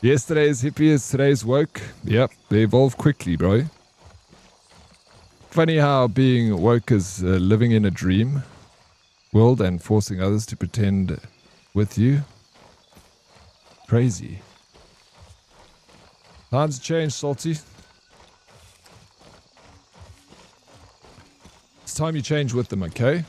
Yesterday's hippie is today's woke. Yep, they evolve quickly, bro. Funny how being woke is living in a dream world and forcing others to pretend with you. Crazy. Times change, Salty. It's time you change with them, okay?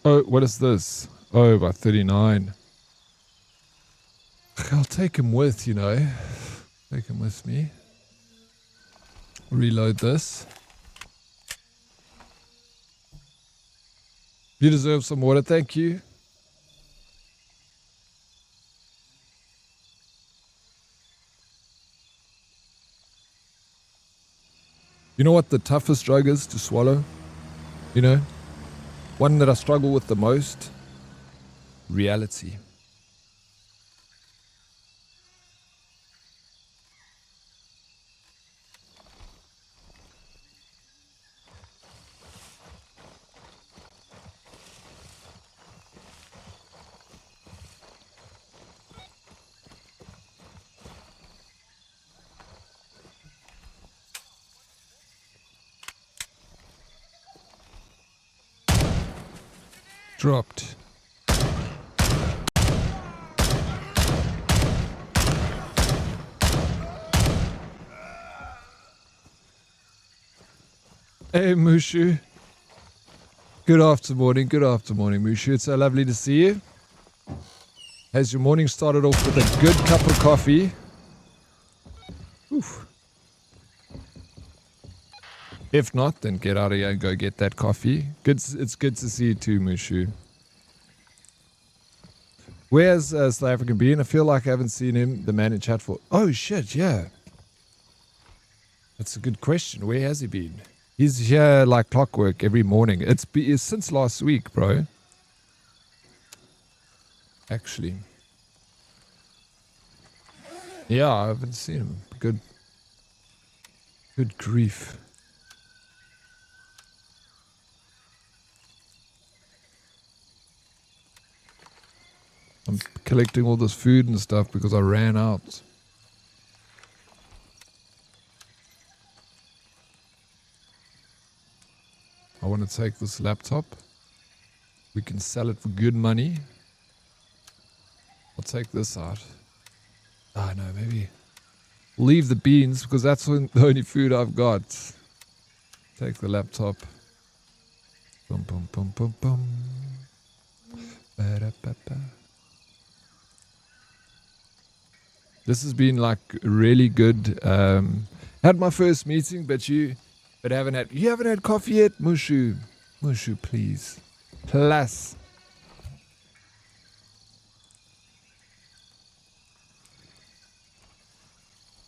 Oh, what is this? Oh, by 39. I'll take him with, you know. Take him with me. Reload this. You deserve some water, thank you. You know what the toughest drug is to swallow? You know? One that I struggle with the most? Reality. Dropped. Hey Mushu. Good afternoon, Mushu. It's so lovely to see you. Has your morning started off with a good cup of coffee? Oof. If not, then get out of here and go get that coffee. It's good to see you too, Mushu. Where's South African been? I feel like I haven't seen him, the man in chat for... Oh shit, yeah. That's a good question. Where has he been? He's here like clockwork every morning. It's since last week, bro. Actually. Yeah, I haven't seen him. Good grief. I'm collecting all this food and stuff because I ran out. I want to take this laptop. We can sell it for good money. I'll take this out. Ah, no, maybe leave the beans because that's the only food I've got. Take the laptop. Bum, bum, bum, bum, bum. Ba-da-ba-ba. This has been like really good. Had my first meeting, but haven't had coffee yet, Mushu. Mushu, please. Plus.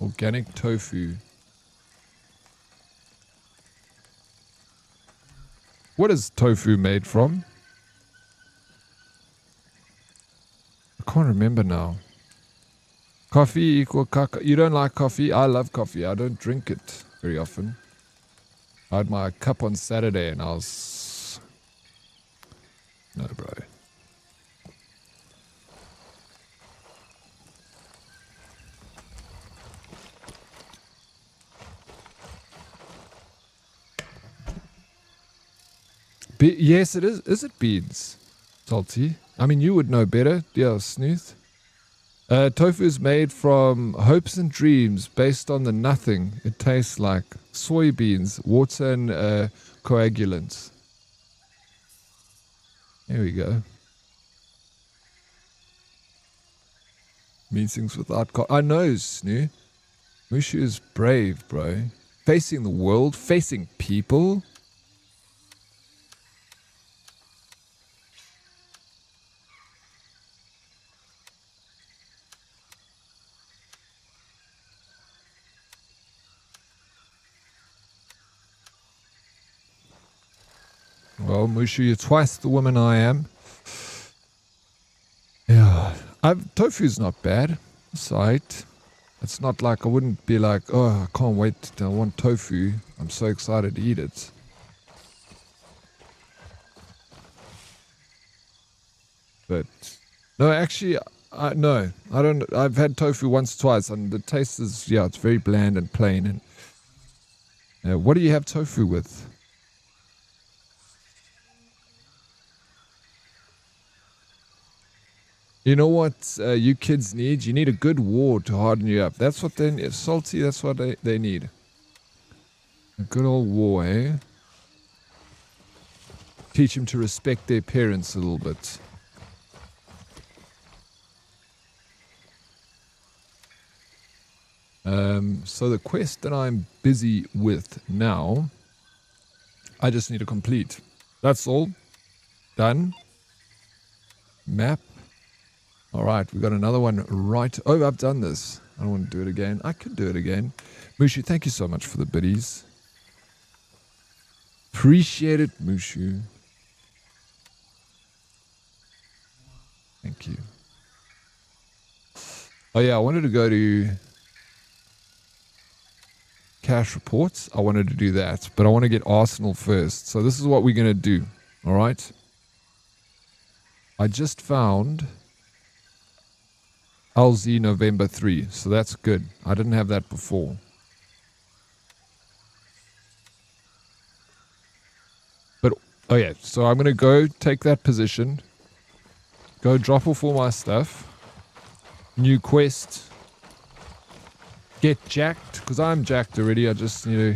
Organic tofu. What is tofu made from? I can't remember now. Coffee equal caca. You don't like coffee? I love coffee. I don't drink it very often. I had my cup on Saturday and I was... No, bro. Yes, it is. Is it beans? Salty. I mean, you would know better. Yeah, Snooth. Tofu is made from hopes and dreams based on the nothing it tastes like. Soybeans, water and coagulants. There we go. Meetings without... I know, Snoo. Mushu is brave, bro. Facing the world, facing people... Well, Mushu, you're twice the woman I am. Yeah, tofu's not bad. It's alright. It's not like I wouldn't be like, oh, I can't wait. I want tofu. I'm so excited to eat it. But no, actually, no, I don't. I've had tofu once, twice, and the taste is it's very bland and plain. And what do you have tofu with? You know what you kids need? You need a good war to harden you up. That's what they need. Salty, that's what they need. A good old war, eh? Teach them to respect their parents a little bit. So the quest that I'm busy with now, I just need to complete. That's all. Done. Map. Alright, we got another one right... Oh, I've done this. I don't want to do it again. I could do it again. Mushu, thank you so much for the biddies. Appreciate it, Mushu. Thank you. Oh yeah, I wanted to go to... cash reports. I wanted to do that, but I want to get Arsenal first. So this is what we're going to do. Alright? I just found... LZ November 3, so that's good. I didn't have that before. But, oh yeah, so I'm going to go take that position. Go drop off all my stuff. New quest. Get jacked, because I'm jacked already. I just need to...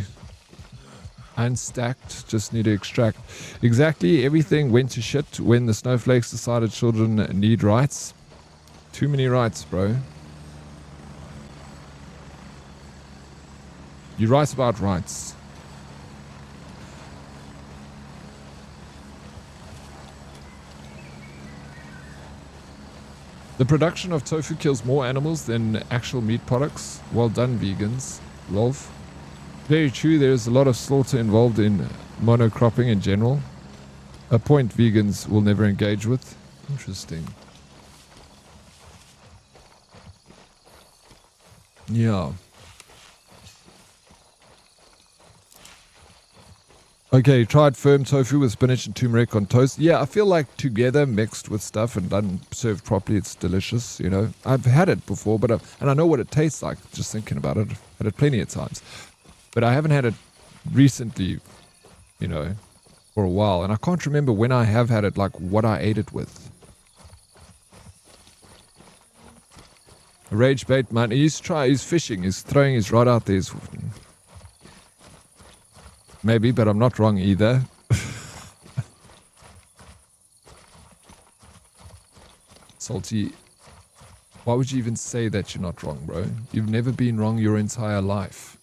Unstacked, just need to extract. Exactly, everything went to shit when the snowflakes decided children need rights. Too many rights, bro. You write about rights. The production of tofu kills more animals than actual meat products. Well done, vegans. Love. Very true, there is a lot of slaughter involved in monocropping in general. A point vegans will never engage with. Interesting. Yeah. Okay, tried firm tofu with spinach and turmeric on toast. Yeah, I feel like together, mixed with stuff and done served properly, it's delicious, you know. I've had it before, but and I know what it tastes like, just thinking about it. I've had it plenty of times. But I haven't had it recently, you know, for a while. And I can't remember when I have had it, like what I ate it with. Rage bait, man. He's fishing. He's throwing his rod out there. Maybe, but I'm not wrong either. Salty. Why would you even say that you're not wrong, bro? You've never been wrong your entire life.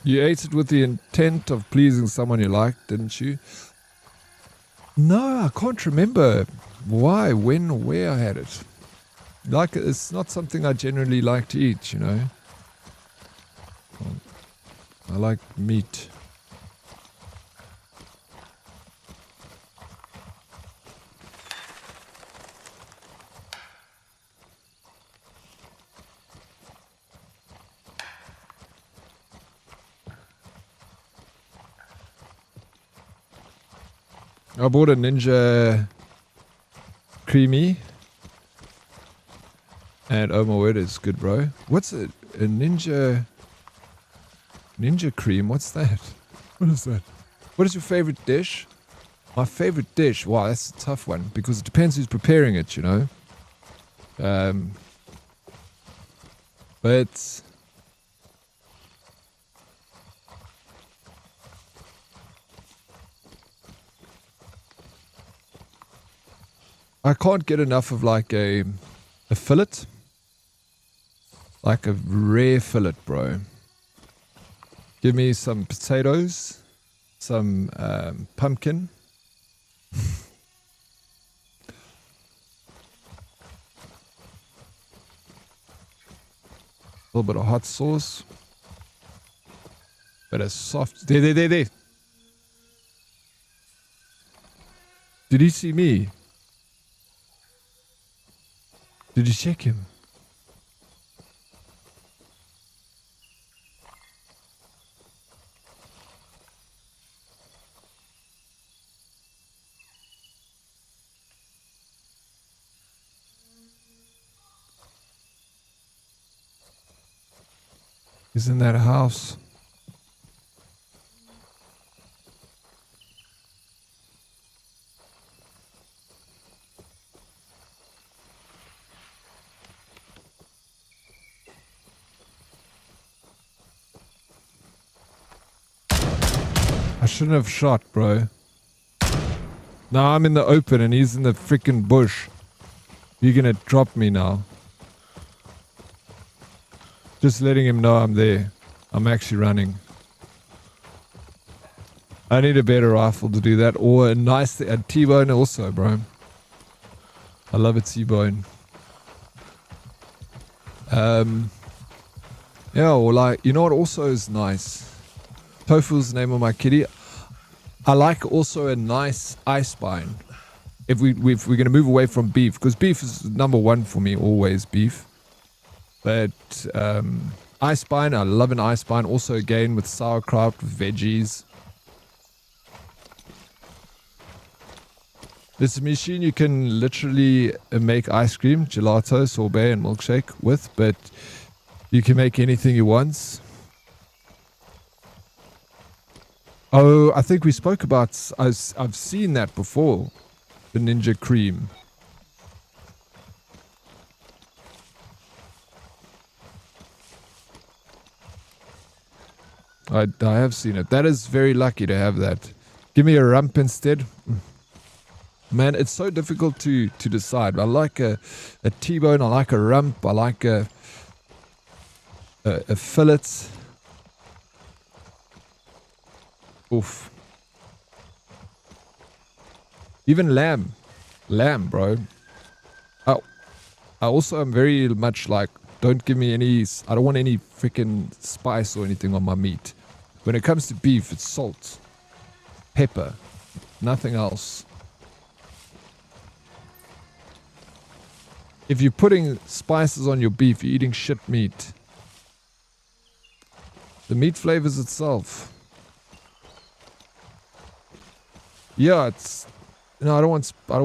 You ate it with the intent of pleasing someone you liked, didn't you? No, I can't remember why, when, or where I had it. Like, it's not something I generally like to eat, you know. I like meat. I bought a Ninja Creamy. And oh my word, it's good, bro. What's it? A Ninja Cream? What's that? What is that? What is your favorite dish? My favorite dish? Wow, that's a tough one. Because it depends who's preparing it, you know. But... I can't get enough of like a fillet. Like a rare fillet, bro. Give me some potatoes, some pumpkin. A little bit of hot sauce. But a soft... There. Did he see me? Did you check him? He's in that house. I shouldn't have shot, bro. Now I'm in the open and he's in the freaking bush. You're gonna drop me now. Just letting him know I'm there. I'm actually running. I need a better rifle to do that. Or a nice a T-bone also, bro. I love a T-bone. Yeah, or like, you know what also is nice? Tofu's the name of my kitty. I like also a nice ice spine. If we're going to move away from beef, because beef is number one for me, always beef. But ice spine, I love an ice spine. Also again with sauerkraut, with veggies. This machine you can literally make ice cream, gelato, sorbet, and milkshake with, but you can make anything you want. Oh, I think we spoke about, I've seen that before, the Ninja Cream. I have seen it. That is very lucky to have that. Give me a rump instead. Man, it's so difficult to decide. I like a T-bone, I like a rump, I like a... a fillet. Oof. Even lamb, bro. I also am very much like, don't give me any. I don't want any freaking spice or anything on my meat. When it comes to beef, it's salt, pepper, nothing else. If you're putting spices on your beef, you're eating shit meat. The meat flavors itself. Yeah, it's no. I don't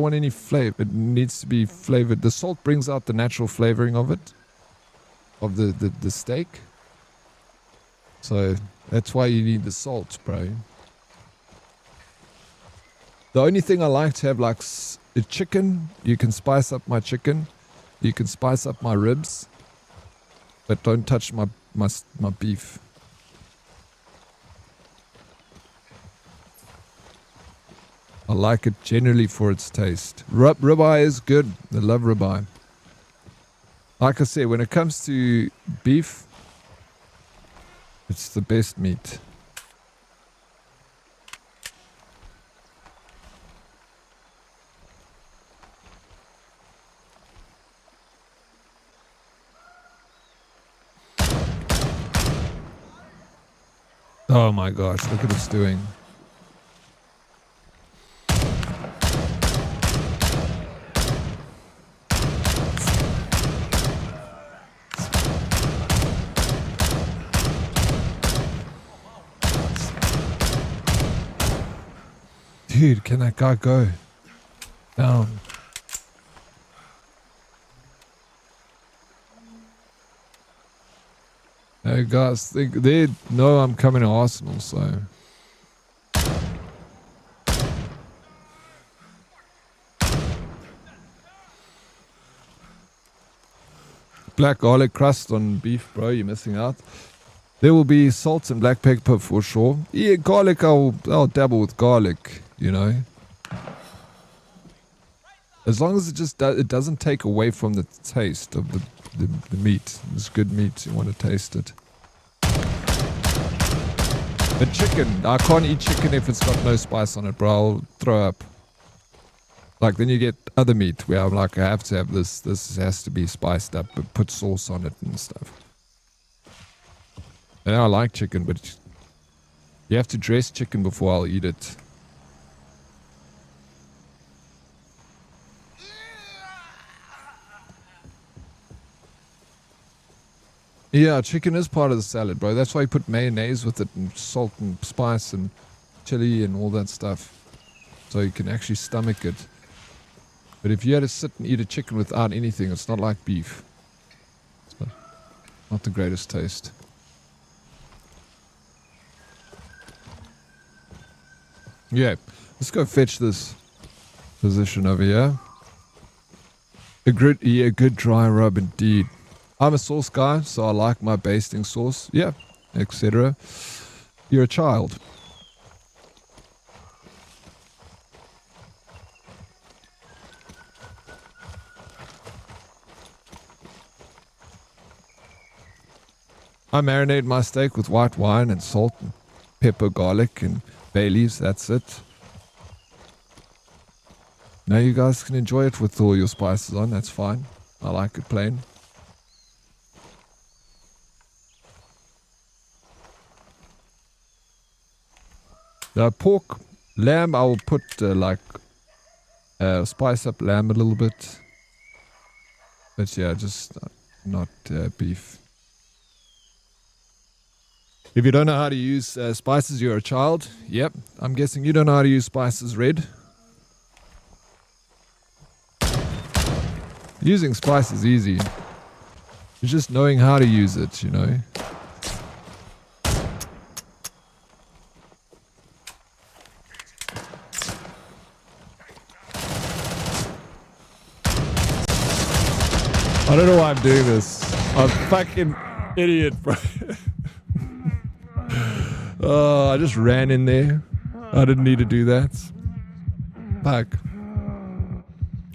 want any flavor. It needs to be flavored. The salt brings out the natural flavoring of it, of the steak. So that's why you need the salt, bro. The only thing I like to have, like a chicken, you can spice up my chicken. You can spice up my ribs, but don't touch my beef. I like it generally for its taste. Ribeye is good. I love ribeye. Like I said, when it comes to beef, it's the best meat. Oh my gosh, look at it's doing. Dude, can that guy go down? Hey guys, they know I'm coming to Arsenal, so. Black garlic crust on beef, bro, you're missing out. There will be salt and black pepper for sure. Yeah, garlic, I'll dabble with garlic, you know. As long as it doesn't take away from the taste of the meat. It's good meat, you want to taste it. But chicken, I can't eat chicken if it's got no spice on it, bro. I'll throw up. Like, then you get other meat where I'm like, I have to have this. This has to be spiced up, but put sauce on it and stuff. And I like chicken, but you have to dress chicken before I'll eat it. Yeah, chicken is part of the salad, bro. That's why you put mayonnaise with it and salt and spice and chili and all that stuff. So you can actually stomach it. But if you had to sit and eat a chicken without anything, it's not like beef. It's not the greatest taste. Yeah, let's go fetch this position over here. A good dry rub indeed. I'm a sauce guy, so I like my basting sauce. Yeah, etc. You're a child. I marinate my steak with white wine and salt and pepper, garlic and bay leaves. That's it. Now you guys can enjoy it with all your spices on. That's fine. I like it plain. Pork, lamb, I will put spice up lamb a little bit. But yeah, just not beef. If you don't know how to use spices, you're a child. Yep, I'm guessing you don't know how to use spices, Red. Using spice is easy. It's just knowing how to use it, you know. I don't know why I'm doing this. I'm a fucking idiot, bro. Oh, I just ran in there. I didn't need to do that. Fuck.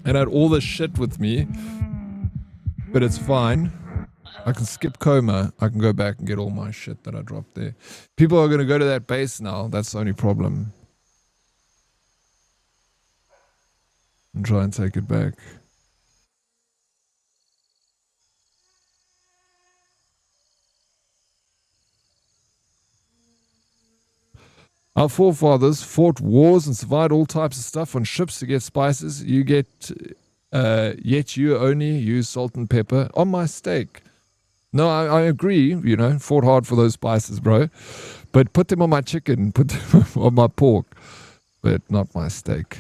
And I had all this shit with me. But it's fine. I can skip coma. I can go back and get all my shit that I dropped there. People are going to go to that base now. That's the only problem. And try and take it back. Our forefathers fought wars and survived all types of stuff on ships to get spices. Yet you only use salt and pepper on my steak. No, I agree, you know, fought hard for those spices, bro. But put them on my chicken, put them on my pork, but not my steak.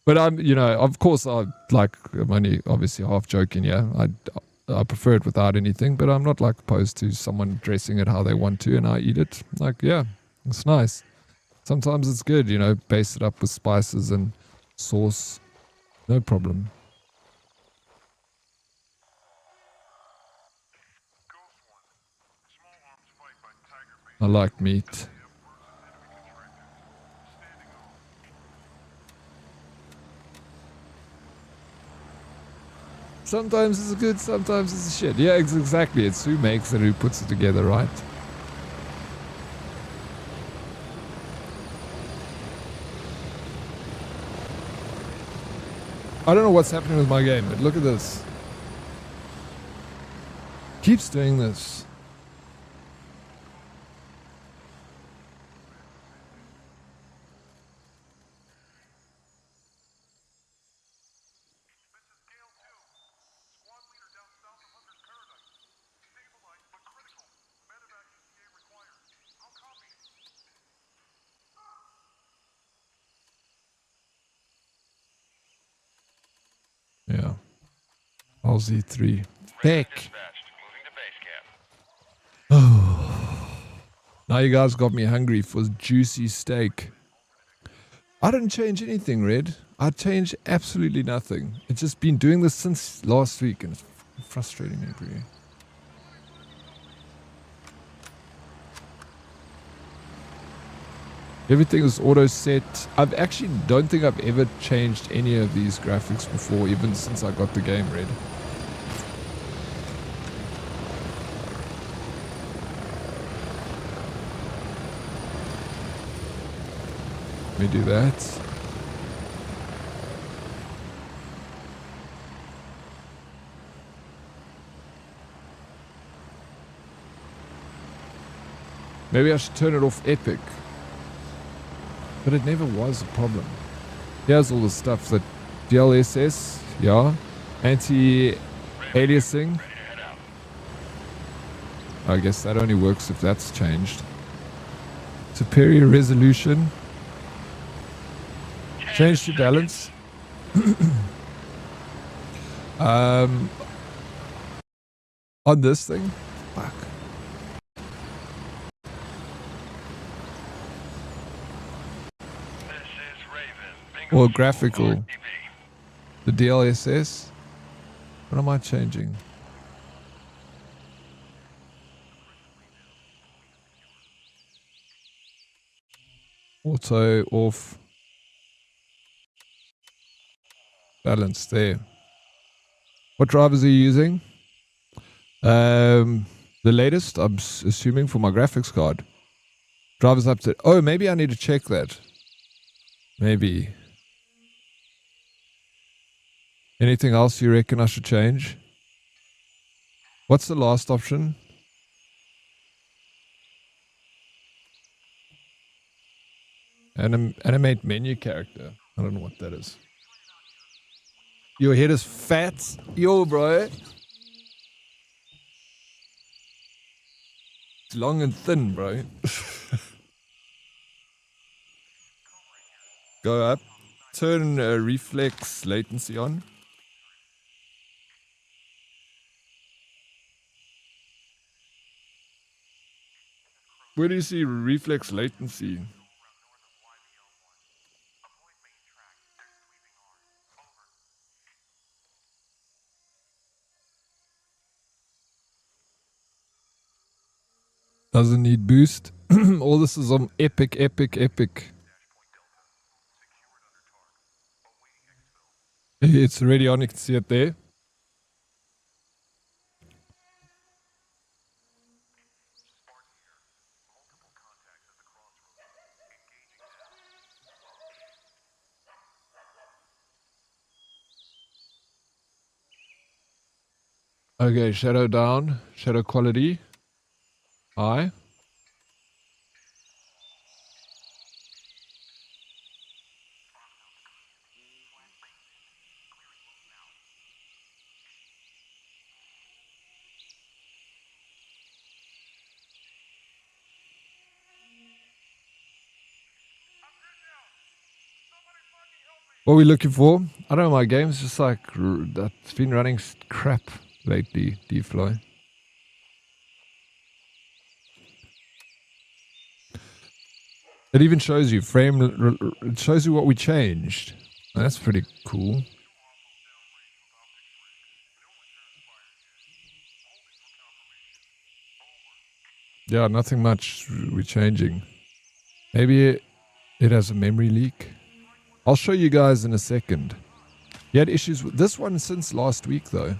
But I'm, you know, of course, I'm only obviously half joking, yeah. I prefer it without anything, but I'm not like opposed to someone dressing it how they want to, and I eat it. Like, yeah, it's nice. Sometimes it's good, you know, base it up with spices and sauce. No problem. I like meat. Sometimes it's good, sometimes it's shit. Yeah, exactly. It's who makes it, who puts it together, right? I don't know what's happening with my game, but look at this. Keeps doing this. Yeah. LZ3. Thick. Oh. Now you guys got me hungry for juicy steak. I didn't change anything, Red. I changed absolutely nothing. It's just been doing this since last week, and it's frustrating me, really. Everything is auto set. I've actually don't think I've ever changed any of these graphics before, even since I got the game, Red. Let me do that. Maybe I should turn it off epic. But it never was a problem. Here's all the stuff that DLSS, yeah. Anti-aliasing. I guess that only works if that's changed. Superior resolution. Change to balance. On this thing. Fuck. Or graphical. The DLSS. What am I changing? Auto off. Balance there. What drivers are you using? The latest, I'm assuming, for my graphics card. Drivers up to... Oh, maybe I need to check that. Maybe. Anything else you reckon I should change? What's the last option? Animate menu character. I don't know what that is. Your head is fat. Yo, bro. It's long and thin, bro. Go up. Turn reflex latency on. Where do you see reflex latency? Doesn't need boost. All this is on epic. It's already on, you can see it there. Okay, shadow down, shadow quality high. What are we looking for? I don't know, my game's just like, that's been running crap lately, D-Fly. It even shows you it shows you what we changed. That's pretty cool. Yeah, nothing much we're changing. Maybe it has a memory leak. I'll show you guys in a second. You had issues with this one since last week though.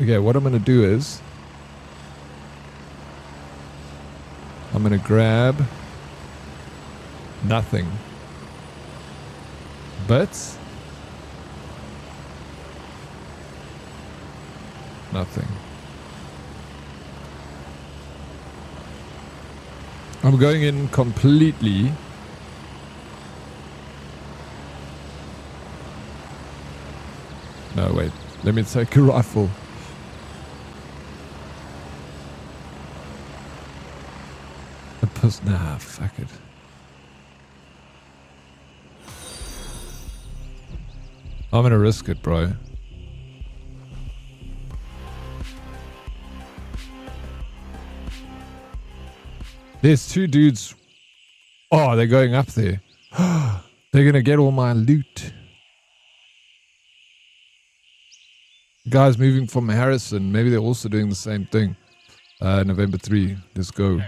Okay, what I'm going to do is I'm going to grab nothing but nothing. I'm going in completely. No, wait. Let me take a rifle. Nah, fuck it. I'm gonna risk it, bro. There's two dudes. Oh, they're going up there. They're gonna get all my loot. Guys moving from Harrison. Maybe they're also doing the same thing. November 3. Let's go.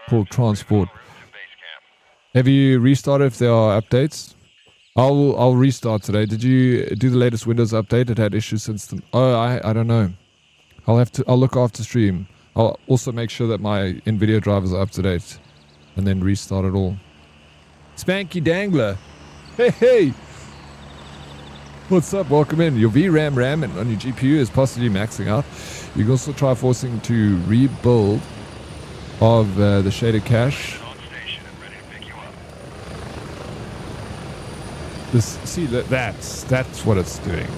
Full transport. Have you restarted if there are updates? I'll restart today. Did you do the latest Windows update? It had issues since the... Oh, I don't know. I'll look after stream. I'll also make sure that my NVIDIA drivers are up to date. And then restart it all. Spanky Dangler. Hey, hey. What's up? Welcome in. Your VRAM RAM on your GPU is possibly maxing out. You can also try forcing to rebuild of the shaded cache. That's what it's doing.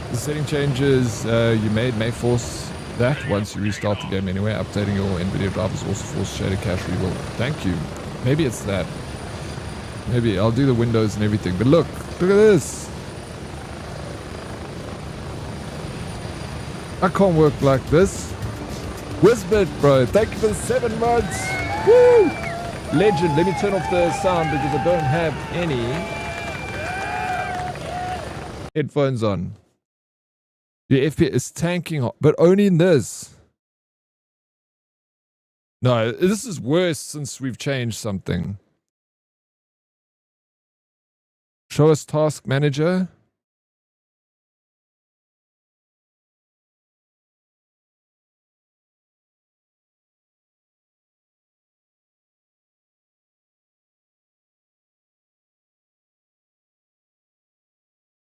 The setting changes you made may force that once you restart the game anyway. Updating your NVIDIA drivers also force shaded cache rebuild. Thank you. Maybe it's that. Maybe I'll do the windows and everything. But look at this. I can't work like this. Whispered, bro. Thank you for the 7 months. Woo! Legend. Let me turn off the sound because I don't have any headphones on. Your FPS is tanking, but only in this. No, this is worse since we've changed something. Show us task manager.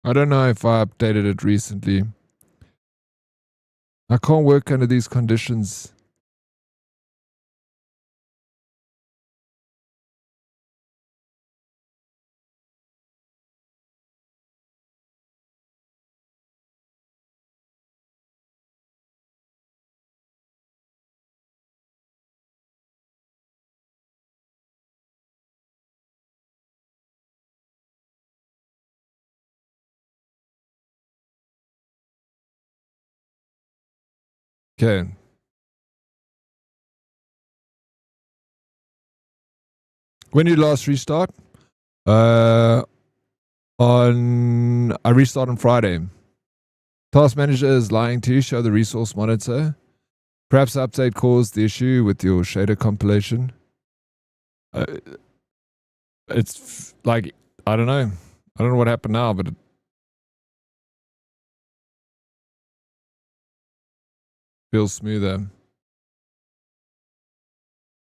I don't know if I updated it recently. I can't work under these conditions. Okay. When did you last restart? I restart on Friday. Task manager is lying to you. Show the resource monitor. Perhaps the update caused the issue with your shader compilation. It's like, I don't know. I don't know what happened now, but it feels smoother.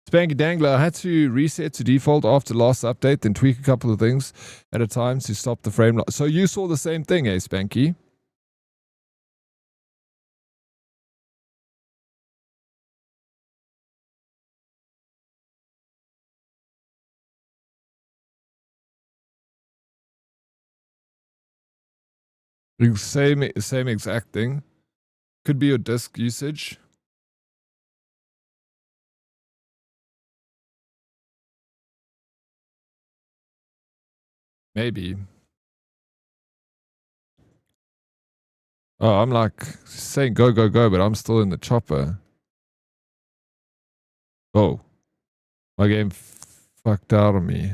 Spanky Dangler, I had to reset to default after last update, then tweak a couple of things at a time to stop the frame loss. So you saw the same thing, eh, Spanky? Same exact thing. Could be your disk usage. Maybe. Oh, I'm like saying go, go, go, but I'm still in the chopper. Oh. My game fucked out on me.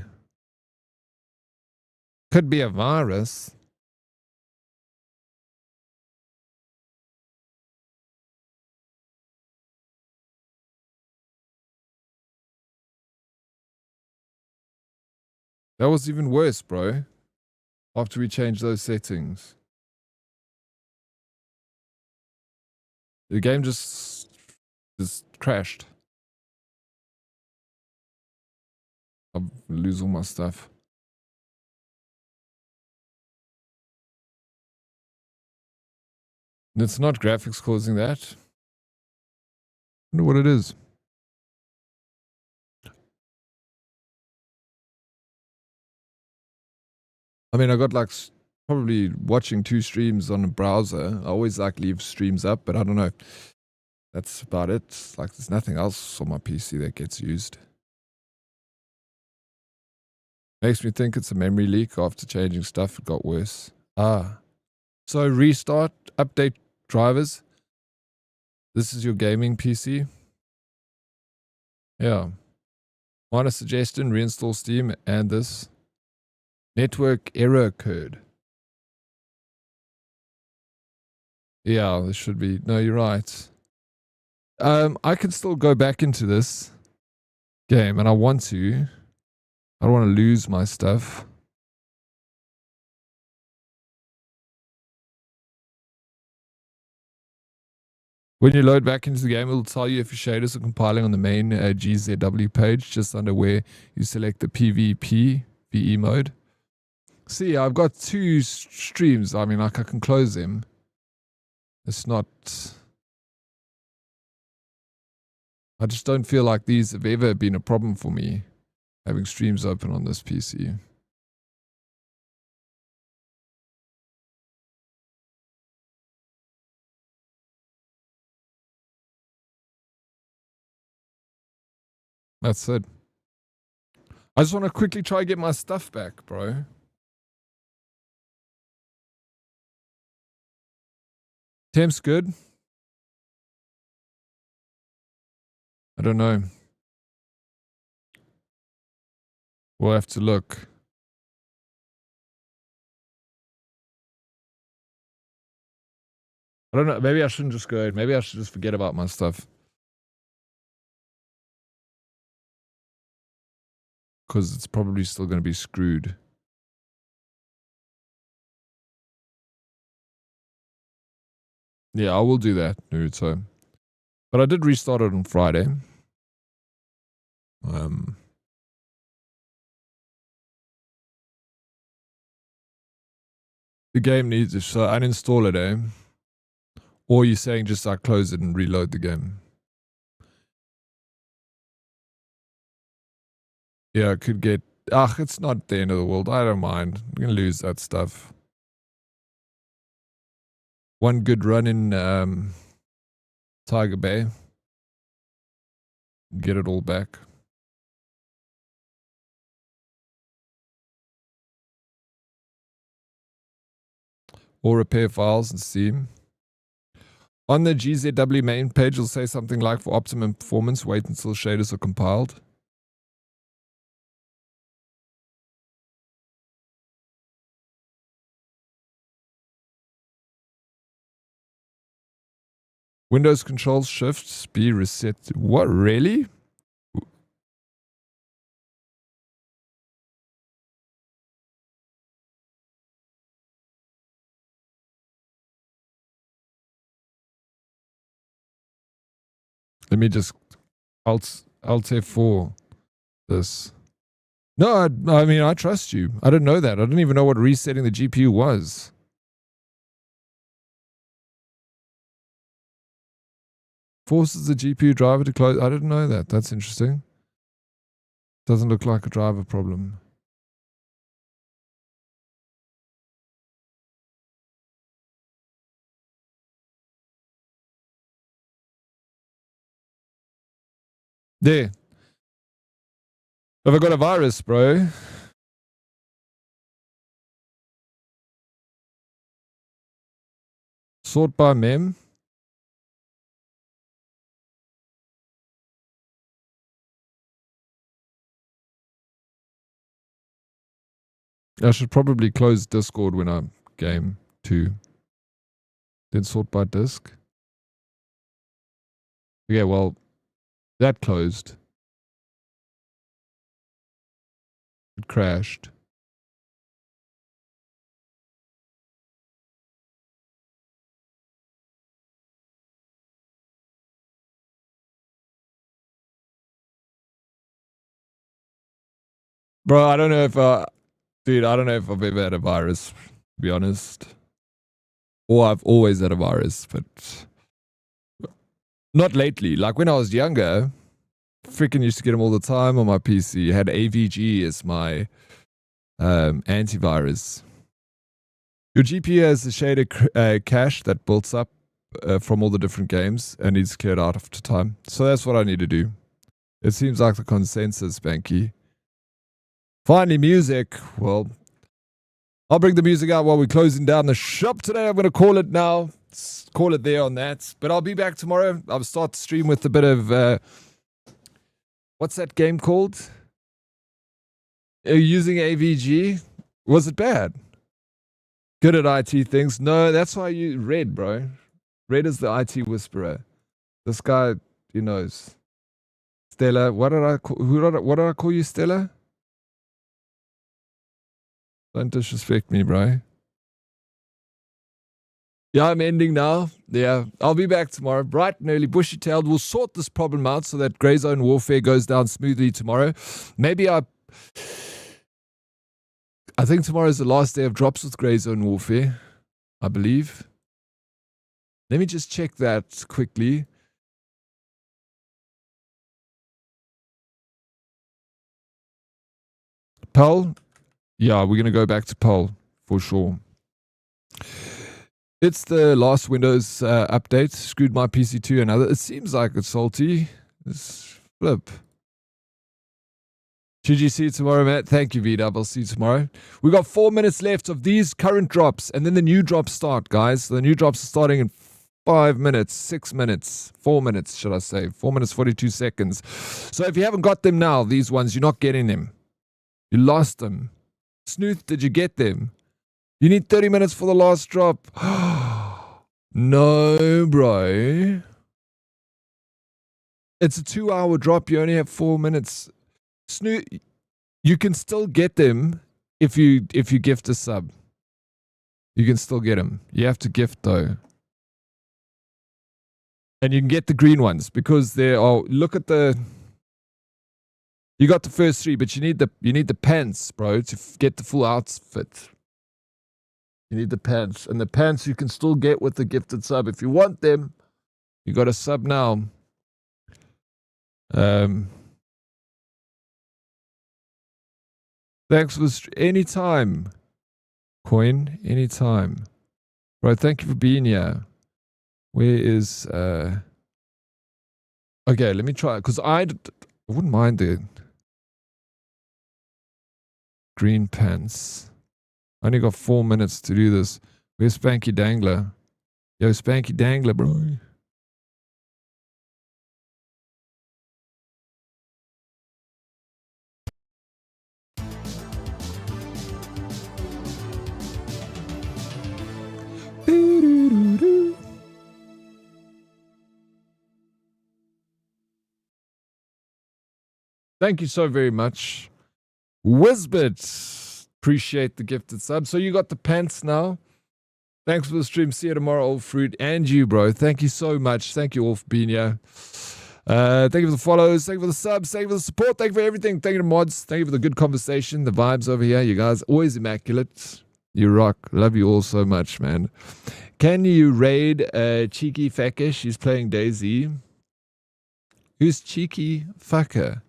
Could be a virus. That was even worse, bro. After we changed those settings. The game just crashed. I'll lose all my stuff. And it's not graphics causing that. I wonder what it is. I mean, I got like probably watching 2 streams on a browser. I always like leave streams up, but I don't know. That's about it. Like there's nothing else on my PC that gets used. Makes me think it's a memory leak. After changing stuff, it got worse. So restart, update drivers. This is your gaming PC. Yeah. Minor suggestion, reinstall Steam and this. Network error occurred. Yeah, this should be. No, you're right. I can still go back into this game, and I want to. I don't want to lose my stuff. When you load back into the game, it'll tell you if your shaders are compiling on the main GZW page, just under where you select the PvP VE mode. See, I've got 2 streams. I mean, like I can close them. It's not... I just don't feel like these have ever been a problem for me, having streams open on this PC. That's it. I just want to quickly try and get my stuff back, bro. Temp's good. I don't know. We'll have to look. I don't know. Maybe I shouldn't just go. Maybe I should just forget about my stuff. Because it's probably still going to be screwed. Yeah, I will do that, Naruto. But I did restart it on Friday. The game needs it, so uninstall it, eh? Or you're saying just like close it and reload the game? Yeah, it could get... it's not the end of the world. I don't mind. I'm going to lose that stuff. One good run in Tiger Bay. Get it all back. Or repair files in Steam. On the GZW main page, it'll say something like, for optimum performance, wait until shaders are compiled. Windows Control Shift B reset. What, really? Let me just Alt F4 this. No, I mean, I trust you. I didn't know that. I didn't even know what resetting the GPU was. Forces the GPU driver to close. I didn't know that. That's interesting. Doesn't look like a driver problem. There. Have I got a virus, bro? Sort by mem. I should probably close Discord when I game too. Then sort by disk. Okay, well, that closed. It crashed. Bro, I don't know if dude, I don't know if I've ever had a virus, to be honest. Or I've always had a virus, but not lately. Like when I was younger, freaking used to get them all the time on my PC. I had AVG as my antivirus. Your GPU has a shader cache that builds up from all the different games and needs cleared out after time. So that's what I need to do. It seems like the consensus, Banky. Finally, music. Well, I'll bring the music out while we're closing down the shop today. I'm going to call it now. Call it there on that. But I'll be back tomorrow. I'll start the stream with a bit of... what's that game called? Using AVG. Was it bad? Good at IT things. No, that's why you... Red, bro. Red is the IT whisperer. This guy, he knows. Stella. What did I call you, Stella? Don't disrespect me, bro. Yeah, I'm ending now. Yeah, I'll be back tomorrow. Bright and early, bushy-tailed. We'll sort this problem out so that Grey Zone Warfare goes down smoothly tomorrow. Maybe I think tomorrow is the last day of drops with Grey Zone Warfare. I believe. Let me just check that quickly. Pal? Yeah, we're going to go back to Pal for sure. It's the last Windows update. Screwed my PC to another. It seems like it's salty. It's flip. GGC tomorrow, Matt. Thank you, VW. I'll see you tomorrow. We got 4 minutes left of these current drops, and then the new drops start, guys. The new drops are starting in 5 minutes, 6 minutes, 4 minutes, should I say. 4 minutes, 42 seconds. So if you haven't got them now, these ones, you're not getting them. You lost them. Snooth, did you get them? You need 30 minutes for the last drop. No, bro. It's a 2-hour drop. You only have 4 minutes. Snooth, you can still get them if you gift a sub. You can still get them. You have to gift though. And you can get the green ones because they are. Look at the. You got the first 3, but you need the pants, bro, to get the full outfit. You need the pants, and the pants you can still get with the gifted sub. If you want them, you got a sub now. Thanks for anytime, Coin, anytime, bro. Thank you for being here. Where is Okay, let me try because I wouldn't mind the green pants. I only got 4 minutes to do this. Where's Spanky Dangler? Yo, Spanky Dangler, bro. Thank you so very much. Wizbit, appreciate the gifted sub. So you got the pants now. Thanks for the stream. See you tomorrow, Old Fruit. And you, bro. Thank you so much. Thank you all for being here. Thank you for the follows. Thank you for the subs. Thank you for the support. Thank you for everything. Thank you to mods. Thank you for the good conversation. The vibes over here. You guys always immaculate. You rock. Love you all so much, man. Can you raid Cheeky Fucker? She's playing Daisy. Who's Cheeky Fucker?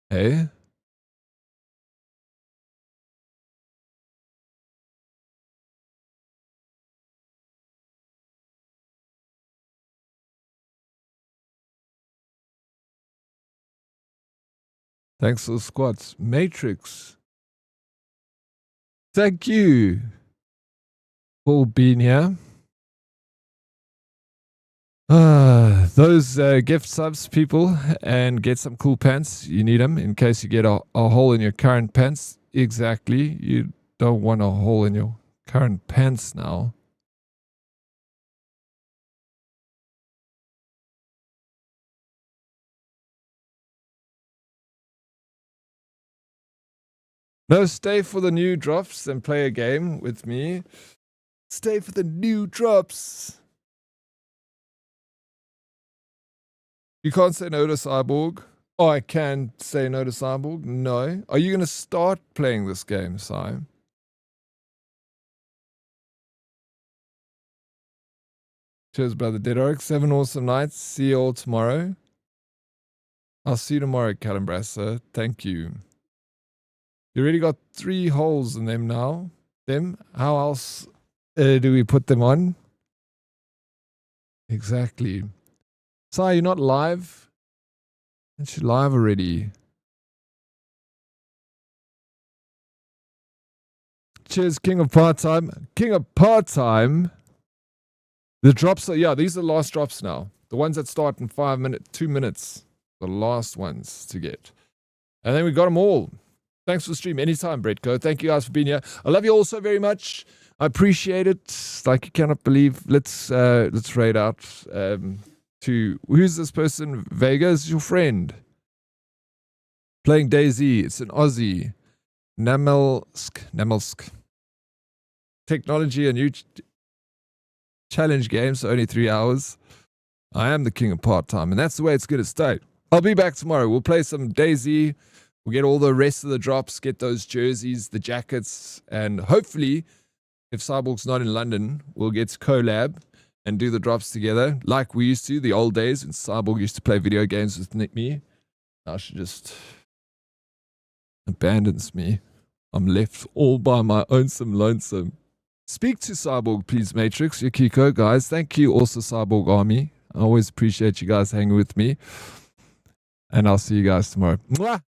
Hey? Thanks for the squats. Matrix. Thank you for being here. Those gift subs, people, and get some cool pants. You need them in case you get a hole in your current pants. Exactly. You don't want a hole in your current pants now. No, stay for the new drops and play a game with me. Stay for the new drops. You can't say no to Cyborg. Oh, I can say no to Cyborg? No. Are you going to start playing this game, Cy? Cheers, brother. Dead Oryx. 7 awesome nights. See you all tomorrow. I'll see you tomorrow, Calambrasa. Thank you. You already got 3 holes in them now. How else do we put them on? Exactly. Sai, you're not live? Aren't you live already? Cheers, King of Part-Time. King of Part-Time. The drops are, yeah, these are the last drops now. The ones that start in 5 minutes, 2 minutes. The last ones to get. And then we got them all. Thanks for the stream. Anytime, Bretko. Thank you guys for being here. I love you all so very much. I appreciate it. Like you cannot believe. Let's raid out to who's this person? Vega is your friend. Playing Daisy. It's an Aussie. Namelsk. Technology and new challenge games. So only 3 hours. I am the king of part-time, and that's the way it's going to stay. I'll be back tomorrow. We'll play some Daisy. We'll get all the rest of the drops, get those jerseys, the jackets, and hopefully, if Cyborg's not in London, we'll get to collab and do the drops together like we used to, the old days when Cyborg used to play video games with me. Now she just abandons me. I'm left all by my lonesome. Speak to Cyborg, please, Matrix, Yukiko, guys. Thank you also, Cyborg Army. I always appreciate you guys hanging with me. And I'll see you guys tomorrow. Mwah!